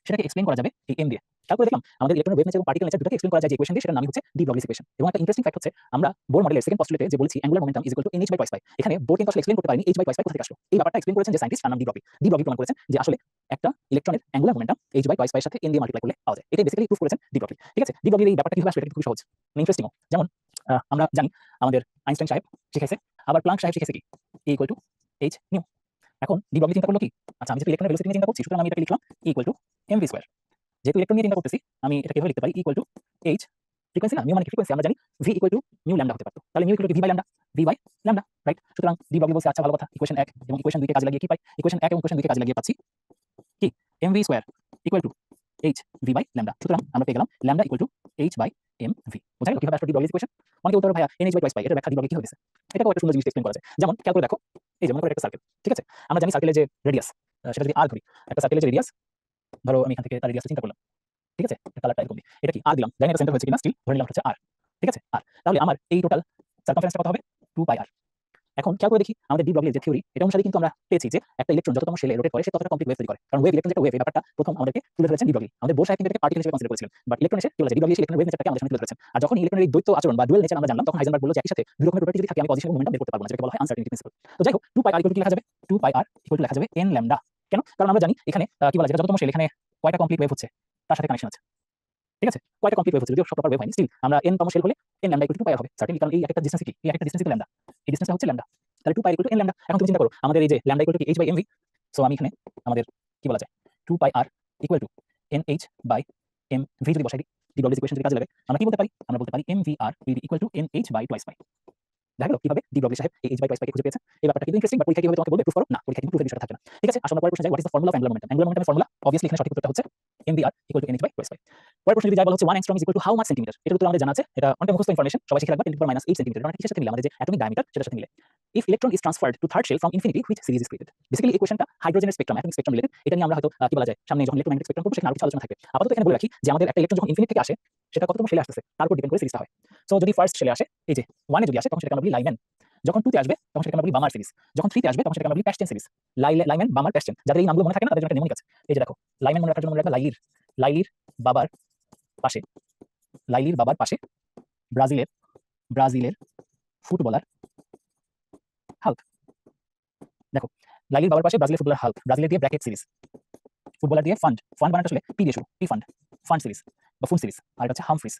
সেটাকে এক্সপ্লেইন করা যাবে এই এম দিয়ে। খেয়াল করে দেখলাম আমাদের ইলেকট্রনের ওয়েভ নেচার এবং পার্টিকেল নেচার দুটোকে এক্সপ্লেইন করা যায় যে ইকুয়েশন দিয়ে, সেটার নামই হচ্ছে ডি ব্রগলিস ইকুয়েশন। এবং একটা ইন্টারেস্টিং ফ্যাক্ট হচ্ছে আমরা বোর মডেলের সেকেন্ড পস্টুলেটে যে বলেছি angular momentum is equal two nh/2 পাই। এখানে বোর কিন্তু আসলে এক্সপ্লেইন করতে পারেনি h/2 কোথা থেকে আসলো। এই ব্যাপারটা এক্সপ্লেইন করেছেন যে সায়েন্টিস্ট তার নাম ডি ব্রগলি। ডি ব্রগলি প্রমাণ করেছেন যে আসলে একটা ইলেকট্রনের অ্যাঙ্গুলার মোমেন্টাম h/2 এর সাথে n দিয়ে মাল্টিপ্লাই করলে পাওয়া যায়। এটাই বেসিক্যালি প্রুফ করেছেন ডি ব্রগলি। ঠিক আছে? ডি ব্রগলির এই ব্যাপারটা কিভাবে আসলে এটা খুব সহজ, ইন্টারেস্টিংও। যেমন আমরা জানি আমাদের আইনস্টাইন সাহেব শিখাইছে, আবার প্লাঙ্ক সাহেব শিখাইছে কি E = h নিউ। এখন ডি ব্রগলি চিন্তা করলো কি, আচ্ছা আমি যেহেতু ইলেকট্রনের ভেলোসিটি নিয়ে চিন্তা করছি সুতরাং আমি এটাকে লিখলাম E = mv²। যেহেতু ইলেকট্রন নিয়ে চিন্তা করতেছি আমি এটাকে এভাবে লিখতে পারি E = h ফ্রিকোয়েন্সি না, মিউ মানে কি ফ্রিকোয়েন্সি, আমরা জানি v = মিউ ল্যাম্ডা হতে পারতো। তাহলে মিউ = v/λ, v/λ, রাইট? সুতরাং ডি ব্রগলি বলছে আচ্ছা ভালো কথা, ইকুয়েশন 1 এবং ইকুয়েশন 2 কে কাজে লাগিয়ে কি পাই? ইকুয়েশন 1 এবং ইকুয়েশন 2 কে কাজে লাগিয়ে পাচ্ছি কি mv² = h v/λ। সুতরাং আমরা পেয়ে গেলাম λ = h/mv। বোঝা গেল কিভাবে আসলে ডি ব্রগলিস ইকুয়েশন? অনেকে বলতে পারে ভাইয়া nh/2 পাই, এটা ব্যাখ্যা ডি ব্রগলি কি হয়েছে? এটাও একটা সুন্দর জিনিস এক্সপ্লেইন করা যায়। যেমন খেয়াল করে দেখো এই যে মনে করো একটা সার্কেল, ঠিক আছে? আমরা জানি সার্কেলের যে রেডিয়াস সেটা যদি r ধরি, একটা সার্কেলের যে রেডিয়াস ধরো আমি এখান থেকে তার রেডিয়াসটা চিন্তা করলাম ঠিক আছে, কালারটা এরকম এটা কি আর দিলাম, জানি এটা সেন্টার হয়েছে কিনা, স্টিল ধরে নিলাম হচ্ছে আর। ঠিক আছে, আর তাহলে আমার এই টোটাল সার্কামফারেন্সটা কত হবে 2 পাই আর। এখন খেয়াল করে দেখি আমাদের ডি ব্রগলির যে থিওরি এটা অনুসারে কিন্তু আমরা পেয়েছি যে একটা ইলেকট্রন যততম শেলে রোটেট করে সে ততটা কমপ্লিট ওয়েভ তৈরি করে, কারণ ওয়েভ ইলেকট্রন যেটা ওয়েভ এই ব্যাপারটা প্রথম আমাদেরকে তুলে ধরেছেন ডি ব্রগলি। আমাদের বোর সাহেব কিন্তু এটাকে পার্টিকেল হিসেবে কনসিডার করেছিলেন, বাট ইলেকট্রন এসে কি বলেছে ডি ব্রগলি এসে ইলেকট্রনের ওয়েভ নেচারটাকে আমাদের সামনে তুলে ধরেছেন। আর যখন ইলেকট্রনের এই দ্বৈত আচরণ বা ডুয়াল নেচার আমরা জানলাম তখন হাইজেনবার্গ বলল যে একই সাথে দুই রকমের প্রপার্টি যদি থাকে আমি পজিশন এবং মোমেন্টাম বের করতে পারবো না, যেটাকে বলা হয় আনসার্টেনিটি প্রিন্সিপল। তো যাই হোক 2 পাই আর ইকুয়াল টু কি লেখা যাবে, 2 পাই আর ইকুয়াল টু লেখা যাবে n ল্যাম্ডা। কেন? কারণ আমরা জানি এখানে কি বলা যায় যেটা যততম শেল এখানে কয়টা কমপ্লিট ওয়েভ হচ্ছে তার সাথে কানেকশন আছে। ঠিক আছে, কয়টা কমপ্লিট ওয়েভ হচ্ছে যদিও সব প্রপার ওয়েভ হয়নি, স্টিল আমরা n তম শেল হলে n lambda equal two 2 pi আর হবে সার্টেনলি, কারণ এই একটা ডিসটেন্স কি, এই একটা ডিসটেন্স কি ল্যাম্ডা, এই ডিসটেন্সটা হচ্ছে ল্যাম্ডা। তাহলে 2 pi equal to n lambda. এখন তুমি চিন্তা করো আমাদের এই যে lambda equal to h by mv, so আমি এখানে আমাদের কি বলা যায় 2 pi r equal to nh by mv যদি বসাই দিই ডি ব্রগলির ইকুয়েশন যদি কাজে লাগে আমরা কি বলতে পারি, আমরা বলতে পারি mvr will be equal to nh by twice pi. দেখা গেল কিভাবে ডি ব্রগলি সাহেব এই h বাই টুয়াইস পাইকে খুঁজে পেয়েছে। এই ব্যাপারটা কিন্তু ইন্টারেস্টিং, বাট পরীক্ষা কিভাবে তোমাকে বলবে প্রুফ করো না, পরীক্ষা কিন্তু প্রুফের বিষয়টা থাকবে না। ঠিক আছে, আসলে আমরা পরের প্রশ্নে যাই, what is the formula of angular momentum. Angular মোমেন্টামের ফর্মুলা অবভিয়াসলি এখানে সঠিক উত্তরটা হচ্ছে mvr equal to nh by twice pi. পরের প্রশ্নে যদি যাই বলা হচ্ছে 1 angstrom is equal to how much centimetre. এটা উত্তর আমাদের জানা আছে, এটা অনেক মুখস্থ ইনফরমেশন, সবাই শিখে রাখবা 10 to the power -8 সেন্টিমিটার। মানে কিসের সাথে মিলে, আমাদের যে অ্যাটমিক ডায়ামিটার সেটার সাথে মিলে। If electron is transferred to third shell from infinity which series is created. Basically এই কোশ্চেনটা হাইড্রোজেনের স্পেকট্রাম, অ্যাটমিক স্পেকট্রাম রিলেটেড। এটা নিয়ে আমরা হয়তো কি বলা যায় সামনে যখন ইলেকট্রোম্যাগনেটিক স্পেকট্রাম করব সেখানে আরো কিছু আলোচনা থাকবে। আপাতত এখানে বলে রাখি যে আমাদের একটা ইলেকট্রন যখন ইনফিনিটি থেকে আসে সেটা কততম শেলে আসতেছে তার উপর ডিপেন্ড করে সিরিজটা হয়। সো যদি ফার্স্ট শেলে আসে এই যে 1 এ যদি আসে তখন সেটাকে আমরা বলি লাইম্যান, যখন 2 তে আসবে তখন সেটাকে আমরা বলি বামার সিরিজ, যখন 3 তে আসবে তখন সেটাকে আমরা বলি প্যাস্টেন সিরিজ। লাইম্যান, বামার, প্যাস্টেন, যাদের এই নামগুলো মনে থাকে না তাদের জন্য একটা নিয়মিক আছে। এই যে দেখো লাইম্যান মনে রাখার জন্য মনে রাখবা লাইলির বাবার পাশে, লাইলির বাবার পাশে ব্রাজিলের ফুটবলার হাল্ক। দেখো লাইলির বাবার পাশে ব্রাজিলের ফুটবলার হাল্ক, ব্রাজিলের দিয়ে ব্র্যাকেট সিরিজ, ফুটবলার দিয়ে ফান্ড, ফান্ড বানানটা আসলে পি দিয়ে শুরু, পি ফান্ড, ফান্ড সিরিজ বা ফুন সিরিজ। আর এটা হচ্ছে হামফ্রিজ।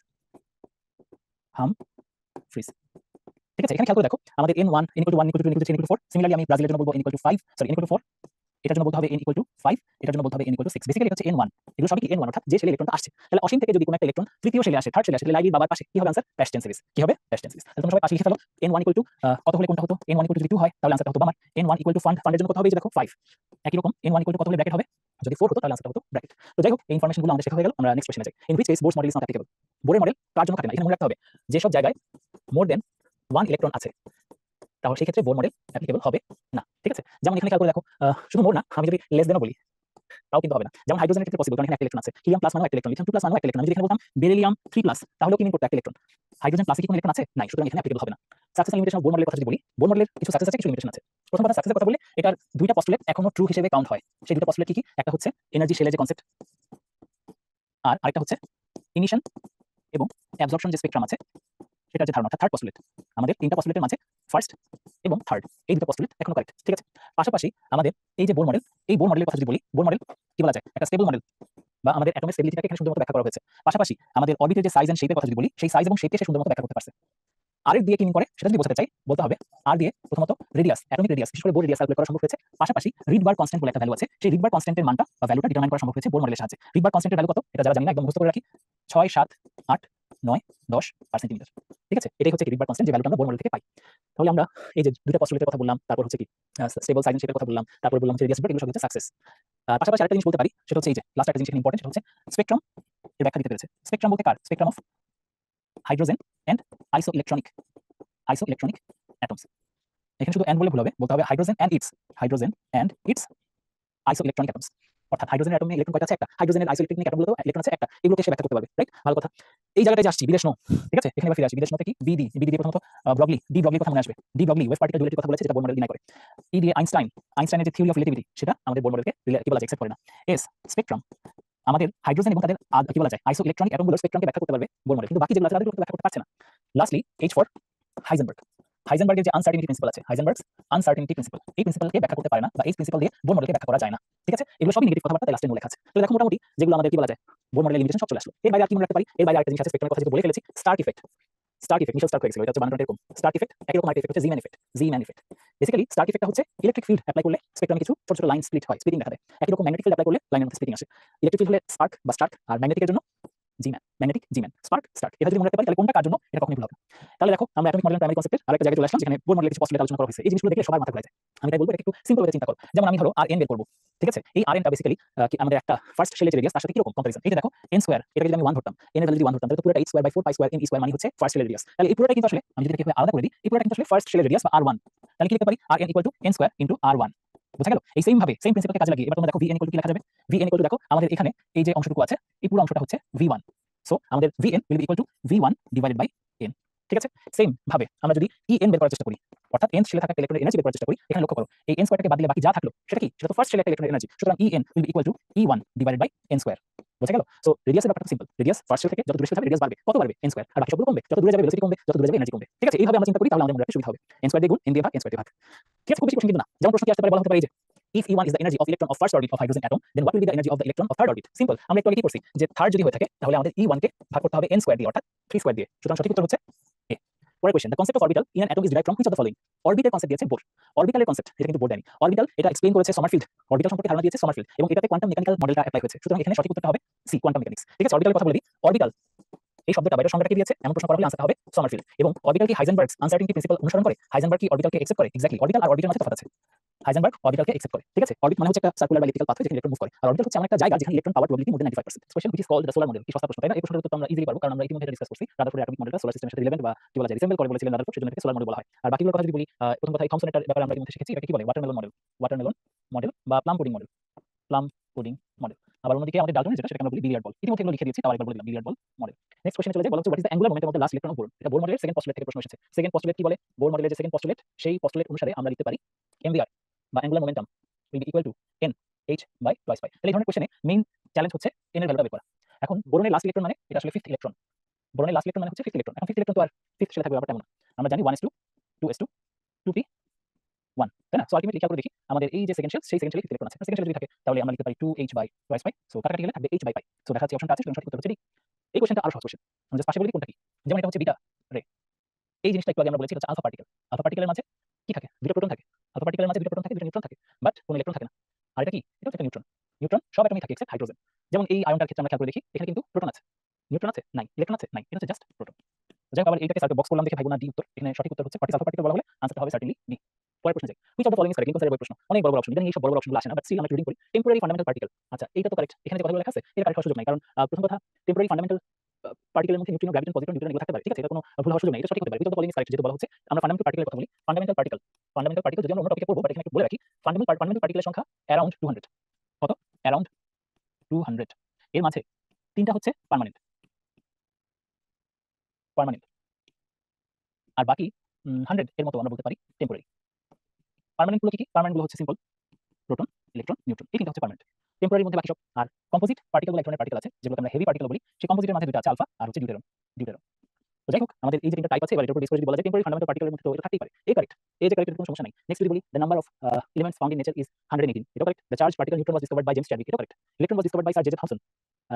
ঠিক আছে, এখানে খেয়াল করে দেখো আমাদের n1 n = 1 n = 2 n = 3 n = 4। Similarly আমি ব্রাজিলের জন্য বলবো n = 5, সরি n = 4, এটার জন্য বলতে হবে n = 5, এটার জন্য বলতে হবে n = 6। বেসিক্যালি এটা হচ্ছে n1, এগুলো সবই কি n1, অর্থাৎ যে শেলে ইলেকট্রনটা আসছে। তাহলে অসীম থেকে যদি কোনো একটা ইলেকট্রন তৃতীয় শেলে আসে, থার্ড শেলে আসে, তাহলে লাইলির বাবার পাশে কি হবে আনসার, প্যাস্টেন সিরিজ। কি হবে, প্যাস্টেন সিরিজ। তাহলে তোমরা সবাই পাশে লিখে ফেলো n1 = কত হলে কোনটা হতো, n1 = যদি 2 হয় তাহলে আনসারটা হতো বামার, n1 = ফান্ড, ফান্ডের জন্য কত হবে এই যে দেখো 5। একই রকম n1 = কত হলে ব্র্যাকেট হবে, যদি 4 হতো তাহলে আনসারটা হতো ব্র্যাকেট। তো যাই হোক এই ইনফরমেশনগুলো আমাদের শেখা হয়ে গেল, আমরা নেক্সট কোশ্চেনে যাই। In which case Bohr's model is not applicable. বোরের মডেল কার জন্য থাকে না, এখানে মনে রাখতে হবে যে সব জায়গায় মোর দেন 1 ইলেকট্রন আছে তাহলে সেই ক্ষেত্রে বোর মডেল অ্যাপ্লিকেবল হবে না। ঠিক আছে, যেমন এখানে খেয়াল করে দেখো শুধু মোর না, আমি যদি লেস দেনও বলি তাও কিন্তু হবে না। যেমন হাইড্রোজেনের ক্ষেত্রে পসিবল, কারণ এখানে একটা ইলেকট্রন আছে, হিলিয়াম প্লাস মানেও একটা ইলেকট্রন, লিথিয়াম 2 প্লাস মানেও একটা ইলেকট্রন। আমি যদি এখানে বলতাম বেরিলিয়াম 3+ তাহলেও কি মিন করতে একটা ইলেকট্রন। হাইড্রোজেন প্লাসে কি কোনো ইলেকট্রন আছে, নাই, সুতরাং এখানে অ্যাপ্লিকেবল হবে না। সাকসেস লিমিটেশন অফ বোর মডেলের কথা যদি বলি, বোর মডেলের কিছু সাকসেস আছে, কিছু লিমিটেশন আছে। প্রথম কথা সাকসেসের কথা বললে এটার দুইটা পস্টুলেট এখনো ট্রু হিসেবে কাউন্ট হয়। সেই দুটো পস্টুলেট কি, একটা হচ্ছে এনার্জি শেলের যে কনসেপ্ট, আর আরেকটা হচ্ছে ইমিশন এবং অ্যাবজর্পশন যে স্পেকট্রাম আছে সেটার যে ধারণা, অর্থাৎ থার্ড পস্টুলেট। আমাদের তিনটা পস্টুলেটের মাঝে ফার্স্ট এবং থার্ড এই দুটো পস্টুলেট এখনো কারেক্ট। ঠিক আছে, পাশাপাশি আমাদের এই যে বোর মডেল, এই বোর মডেলের কথা যদি বলি, বোর মডেল কি বলা যায় একটা স্টেবল মডেল, বা আমাদের অ্যাটমের স্টেবিলিটিটাকে এখানে সুন্দর মতো ব্যাখ্যা করা হয়েছে। পাশাপাশি আমাদের অরবিটের যে সাইজ এন্ড শেপের কথা যদি বলি, সেই সাইজ এবং শেপকে সে সুন্দর মতো ব্যাখ্যা করতে পারছে। আর দিয়ে কি মিন করে সেটা যদি বোঝাতে চাই বলতে হবে আর দিয়ে প্রথমত রেডিয়াস, অ্যাটমিক রেডিয়াস, বিশেষ করে বোর রেডিয়াস ক্যালকুলেট করা সম্ভব হয়েছে। পাশাপাশি রিড বার কনস্ট্যান্ট বলে একটা ভ্যালু আছে, সেই রিড বার কনস্ট্যান্টের মানটা বা ভ্যালুটা ডিটারমাইন করা সম্ভব হয়েছে বোর মডেলের সাহায্যে। রিড বার কনস্ট্যান্টের ভ্যালু কত এটা যারা জানি না একদম মুখস্থ করে রাখি, 6, 7, 8, 9, 10/সেন্টিমিটার। ঠিক আছে, এটাই হচ্ছে রিড বার কনস্ট্যান্ট যে ভ্যালুটা আমরা বোর মডেল থেকে পাই। তাহলে আমরা এই যে দুটো পস্টুলেটের কথা বললাম, তারপর হচ্ছে কি স্টেবল সাইজ এন্ড শেপের কথা বললাম, তারপর বললাম যে রেডিয়াস, এগুলো সব হচ্ছে সাকসেস। পাশাপাশি আরেকটা জিনিস বলতে পারি সেটা হচ্ছে এই যে লাস্ট একটা জিনিস এখানে ইম্পর্টেন্ট, সেটা হচ্ছে স্পেকট্রাম এর ব্যাখ্যা দিতে পেরেছে। স্পেকট্রাম বলতে কার, spectrum of hydrogen and isoelectronic atoms. এখানে শুধু এন্ড বলে ভুল হবে, বলতে হবে hydrogen and its isoelectronic atoms. অর্থাৎ হাইড্রোজেনের অ্যাটমে ইলেকট্রন কয়টা আছে, একটা। হাইড্রোজেনের আইসোইলেকট্রনিক অ্যাটমগুলোতে ইলেকট্রন আছে একটা। এগুলোকে সে ব্যাখ্যা করতে পারবে, রাইট? ভালো কথা। এই জায়গাটায় যে আসছি বিদেশ নো, ঠিক আছে, এখানে এবার ফিরে আসি। বিদেশ নো থেকে কি বিডি দিয়ে প্রথমত ডি ব্রগলির কথা মনে আসবে। ডি ব্রগলি ওয়েভ পার্টিকেল ডুয়ালিটির কথা বলেছে, যেটা বোর মডেল ডিনাই করে। ই দিয়ে আইনস্টাইনের যে থিওরি অফ রিলেটিভিটি সেটা আমাদের বোর মডেলকে কি বলা যায় একসেপ্ট করে না। এস স্পেকট্রাম আমাদের হাইড্রোজেন এবং তাদের কি বলা যায় আইসো ইলেকট্রনিক অ্যাটমগুলোর স্পেকট্রামকে ব্যাখ্যা করতে পারবে বোর মডেল, কিন্তু বাকি যেগুলো আছে তাদের ব্যাখ্যা করতে পারছে না। লাস্টলি এইচ ফর হাইজেনবার্গের যে আনসার্টেনিটি প্রিন্সিপাল আছে, হাইজেনবার্গস আনসার্টেনিটি প্রিন্সিপাল, এই প্রিন্সিপালকে ব্যাখ্যা করতে পারে না, বা এই প্রিন্সিপাল দিয়ে বোর মডেলকে ব্যাখ্যা করা যায় না। ঠিক আছে, এগুলো সবই নেগেটিভ কথাবার্তা লাস্টে লেখা আছে। তো দেখো মোটামুটি যেগুলো আমাদের কি বলা যায় বোর মডেলের লিমিটেশন সব চলে আসলো। এর বাইরে আর কি মনে রাখতে পারি, এর বাইরে আরেকটা জিনিস আছে স্পেকট্রামের কথা যেটা বলে ফেলেছি, স্টার্ক ইফেক্ট। মিশেল স্টার্ক হয়ে গেছিল, এটা হচ্ছে বানানটা এরকম, স্টার্ক ইফেক্ট। একই রকম আরেকটা হচ্ছে জি ম্যান ইফেক্ট। বেসিক্যালি স্টার্ক ইফেক্টটা হচ্ছে ইলেকট্রিক ফিল্ড অ্যাপ্লাই করলে স্পেকট্রামে কিছু ছোট ছোট লাইন স্প্লিট হয়, স্প্লিটিং দেখা দেয়। একই রকম ম্যাগনেটিক ফিল্ড অ্যাপ্লাই করলে লাইনের মধ্যে স্প্লিটিং আসে। ইলেকট্রিক ফিল্ড হলে স্পার্ক বা স্টার্ক, আর ম্যাগনেটিকের জন্য ম্যাগনেটিক জি ম্যান, স্পার্ক স্টার্ক। এটা যদি মনে রাখতে পারি তাহলে কোনটা কার জন্য এটা কখনোই ভুল হবে না। তাহলে দেখো আমরা অ্যাটমিক মডেল প্রাইমারি কনসেপ্টের আরেকটা জায়গায় চলে আসলাম, যেখানে বোর মডেলের কিছু পস্টুলেট আলোচনা করা হয়েছে। এই জিনিসগুলো দেখলে সবার মাথা ঘুরে যায়। আমি তাই বলবো এটা একটু সিম্পল ভাবে চিন্তা করো। যেমন আমি ধরো Rn বের করব, ঠিক আছে, এই Rnটা বেসিক্যালি আমাদের একটা ফার্স্ট শেলের রেডিয়াস, তার সাথে কি রকম কম্পারিজন। এই যে দেখো n স্কয়ার, এটা যদি আমি 1 ধরতাম, n এর ভ্যালু যদি 1 ধরতাম, তাহলে পুরোটা h² by 4 pi square n square মানে হচ্ছে ফার্স্ট শেলের রেডিয়াস। তাহলে এই পুরোটা কিন্তু আসলে আমি যদি এটাকে আলাদা করে দিই, এই পুরোটা কিন্তু আসলে ফার্স্ট শেলের রেডিয়াস বা R1। তাহলে কি লিখতে পারি, Rn = n স্কয়ার R1। বুঝা গেল? এই সেম ভাবে সেম প্রিন্সিপালকে কাজে লাগিয়ে এবার তোমরা দেখো Vn কি লেখা যাবে। Vn দেখো আমাদের এখানে এই যে অংশটুকু আছে, এই এই পুরো অংশটা হচ্ছে v1, সো আমাদের vn will be equal to v1 divided by n, ঠিক আছে। সেম ভাবে আমরা যদি en বের করার চেষ্টা করি, অর্থাৎ n শেলে থাকা একটা ইলেকট্রনের এনার্জি বের করার চেষ্টা করি, এখানে লক্ষ্য করো এই n স্কয়ারটাকে বাদ দিলে বাকি যা থাকলো সেটা কি, সেটা তো ফার্স্ট শেলে একটা ইলেকট্রনের এনার্জি, সুতরাং en will be equal to e1 divided by n square, বোঝা গেল। সো রেডিয়াসের ব্যাপারটা সিম্পল, রেডিয়াস ফার্স্ট শেল থেকে যত দূরে যাবে রেডিয়াস বাড়বে, কত বাড়বে n স্কয়ার, আর বাকি সবগুলো কমবে, যত দূরে যাবে ভেলোসিটি কমবে, যত দূরে যাবে এনার্জি কমবে, ঠিক আছে। এইভাবে আমরা চিন্তা করি তাহলে আমাদের মনে রাখতে সুবিধা হবে, n স্কয়ার দিয়ে গুণ n দিয়ে ভাগ n স্কয়ার দিয়ে ভাগ, ঠিক আছে। খুব বেশি কোশ্চেন কিন্তু না, যেমন প্রশ্ন কি আসতে পারে বলা হতে পারে এই যে if E1 is the energy of electron of first orbit of hydrogen atom, then what will be the energy of the electron of third orbit? Simple, আমরা একটু আগে কি করছি যে থার্ড যদি হয়ে থাকে তাহলে আমাদের E1 কে ভাগ করতে হবে n স্কয়ার দিয়ে, অর্থাৎ 3 স্কয়ার দিয়ে, সুতরাং সঠিক উত্তর হচ্ছে এ। পরের question, the concept of orbital in an atom is derived from which of the following? Orbital concept দিয়েছে বোর, অরবিটালের কনসেপ্ট এটা কিন্তু বোর দেয়নি, অরবিটাল এটা এক্সপ্লেইন করেছে সমারফিল্ড, অরবিটাল সম্পর্কে ধারণা দিয়েছে সমারফিল্ড এবং এটাতে কোয়ান্টাম মেকানিক্যাল মডেলটা অ্যাপ্লাই হয়েছে, সুতরাং এখানে সঠিক উত্তরটা হবে সি, কোয়ান্টাম মেকানিক্স, ঠিক আছে। অরবিটালের কথা বলে দিই, অরবিটাল এই শব্দটা বাইরের সংজ্ঞাটাকে দিয়েছে, এমন প্রশ্ন করা হলে আনসারটা হবে সমারফিল্ড। এবং অরবিটাল কি হাইজেনবার্গস আনসার্টেনিটি প্রিন্সিপাল অনুসরণ করে? হাইজেনবার্গ কি অরবিটালকে একসেপ্ট করে? এক্স্যাক্টলি, অরবিটাল আর অরবিটাল মধ্যে তফাৎ আছে, হাইজেনবার্গ অরবিটালকে একসেপ্ট করে, ঠিক আছে। অরবিট মানে হচ্ছে একটা সার্কুলার বা ইলেকট্রিক্যাল পাথওয়ে যেখানে ইলেকট্রন মুভ করে, আর অরবিটাল হচ্ছে এমন একটা জায়গা যেখানে ইলেকট্রন পাওয়ার probability more than 95%, special which is called the solar model. কি সস্তা প্রশ্ন তাই না? এই প্রশ্নটার উত্তর আমরা ইজিলি পারবো কারণ আমরা ইতিমধ্যে ডিসকাস করছি, রাদারফোর্ডের অ্যাটমিক মডেলটা সোলার সিস্টেমের সাথে রিলেভেন্ট বা কি বলা যায় রিসেম্বল করে বলেছিলেন রাদারফোর্ড, সেজন্য এটাকে সোলার মডেল বলা হয়। আর বাকিগুলোর কথা যদি বলি, প্রথম কথা এই থমসনের ব্যাপারে আমরা ইতিমধ্যে শিখেছি, এটাকে কি বলে ওয়াটারমেলন মডেল, ওয়াটারমেলন মডেল বা plum pudding model, plum pudding model. আবার অন্যদিকে আমাদের ডাল্টনের যেটা সেটাকে আমরা বলি বিলিয়ার্ড বল, ইতিমধ্যে এগুলো লিখে দিয়েছি, তাও আরেকবার বলে দিলাম বিলিয়ার্ড বল মডেল। নেক্সট কোশ্চেনে চলে যাই, বলা হচ্ছে what is the angular momentum of the last electron of Bohr. এটা বোর মডেলের সেকেন্ড পস্টুলেট থেকে প্রশ্ন এসেছে। সেকেন্ড পস্টুলেট কি বলে? বোর মডেলের যে সেকেন্ড পস্টুলেট সেই পস্টুলেট অনুসারে আমরা লিখতে পারি mvr বা angular momentum will be equal to n h by twice pi। তাহলে এই ধরনের কোশ্চেনে মেইন চ্যালেঞ্জ হচ্ছে n এর ভ্যালুটা বের করা। এখন বোরনের লাস্ট ইলেকট্রন মানে এটা আসলে ফিফথ ইলেকট্রন, বোরনের লাস্ট ইলেকট্রন মানে হচ্ছে ফিফথ ইলেকট্রন। এখন ফিফথ ইলেকট্রন তো আর ফিফথ শেলে থাকবে ব্যাপারটা এমন না, আমরা জানি 1s2 2s2 2p 1, তাই না? সো আলটিমেটলি খেয়াল করে দেখি আমাদের এই যে সেকেন্ড শেল, সেই সেকেন্ড শেলে ফিফথ ইলেকট্রন আছে, সেকেন্ড শেলে যদি থাকে তাহলে আমরা লিখতে পারি 2h by twice pi, so কাটাকাটি গেলে থাকবে h by pi। সো দেখা যাচ্ছে অপশনটা আছে, সঠিক উত্তর হচ্ছে ডি। এই কোশ্চেনটা আরো সহজ কোশ্চেন, আমরা জাস্ট পাশে বলি কোনটা কি, যেমন এটা হচ্ছে বিটা রে, এই জিনিসটা একটু আগে আমরা বলেছি এটা হচ্ছে আলফা পার্টিকেল, আলফা পার্টিকেলের মাঝে কি থাকে? দুটো প্রোটন থাকে, আলফা পার্টিকেলের মাঝে দুটো প্রোটন থাকে, দুটো নিউট্রন থাকে, বাট কোনো ইলেকট্রন থাকে না। আর এটা কি? এটা হচ্ছে একটা নিউট্রন, নিউট্রন সব অ্যাটমে থাকে এক্সেপ্ট হাইড্রোজেন। যেমন এই আয়নটার ক্ষেত্রে আমরা খেয়াল করে দেখি এখানে কিন্তু প্রোটন আছে, নিউট্রন আছে নাই, ইলেকট্রন আছে নাই, এটা হচ্ছে জাস্ট প্রোটন। যাই হোক, আবার এইটাকে সার্কেল বক্স করলাম দেখে ভাইবো না ডি উত্তর, এখানে সঠিক উত্তর হচ্ছে হোয়াট ইজ আলফা পার্টিকেল বলা হলে আনসারটা হবে সার্টেনলি ডি। পরের প্রশ্নে যাই, which of the following is correct? Lincoln স্যারের বই প্রশ্ন, অনেক বড় বড় অপশন, ইদানিং এই সব বড় বড় অপশনগুলো আসে না, বাট স্টিল আমরা রিডিং করি। টেম্পোরারি ফান্ডামেন্টাল পার্টিকেল, আচ্ছা এইটা তো কারেক্ট, এখানে যে কথাগুলো লেখা আছে এটা কারেক্ট হওয়ার সুযোগ নাই, কারণ প্রথম কথা টেম্পোরারি ফান্ডামেন্টাল পার্টিকেলের মধ্যে নিউট্রিনো, গ্র্যাভিটন, পজিট্রন, নিউট্রন এগুলো থাকতে পারে, ঠিক আছে, এটা কোনো ভুল হওয়ার সুযোগ নেই, এটা সঠিক হতে পারে। Which of the following is correct, যেহেতু বলা হচ্ছে আমরা ফান্ডামেন্টাল পার্টিকেলের কথা বলি, ফান্ডামেন্টাল পার্টিকেল, ফান্ডামেন্টাল পার্টিকেল যদি আমরা অন্য টপিকে পড়বো, বাট এখানে একটু বলে রাখি ফান্ডামেন্টাল পার্টিকেলের সংখ্যা অ্যারাউন্ড 200, কত? অ্যারাউন্ড 200, এর মাঝে তিনটা হচ্ছে পার্মানেন্ট, পার্মানেন্ট, আর বাকি 100 এর মতো আমরা বলতে পারি টেম্পোরারি। পার্মানেন্ট গুলো কি কি? পার্মানেন্ট গুলো হচ্ছে সিম্পল প্রোটন, ইলেকট্রন, নিউট্রন, এই তিনটা হচ্ছে পার্মানেন্ট। টেম্পোরারির মধ্যে বাকি সব। আর কম্পোজিট পার্টিকেল বা ইলেকট্রনের পার্টিকেল আছে যেগুলোকে আমরা হেভি পার্টিকেল বলি, সেই কম্পোজিটের মাঝে দুটো আছে আলফা আর হচ্ছে ডিউটেরন, ডিউটেরন। তো যাই হোক, আমাদের এই যে তিনটা টাইপ আছে, এবার এটার উপর বেস করে যদি বলা যায় টেম্পোরারি ফান্ডামেন্টাল পার্টিকেলের মধ্যে তো এটা থাকতেই পারে, এই কারেক্ট, এই যে কারেক্ট, কোনো সমস্যা নাই। নেক্সট যদি বলি the number of elements found in nature is 118, এটা correct. The charge particle neutron was discovered by James Chadwick, এটা correct. Electron was discovered by sir J J Thomson,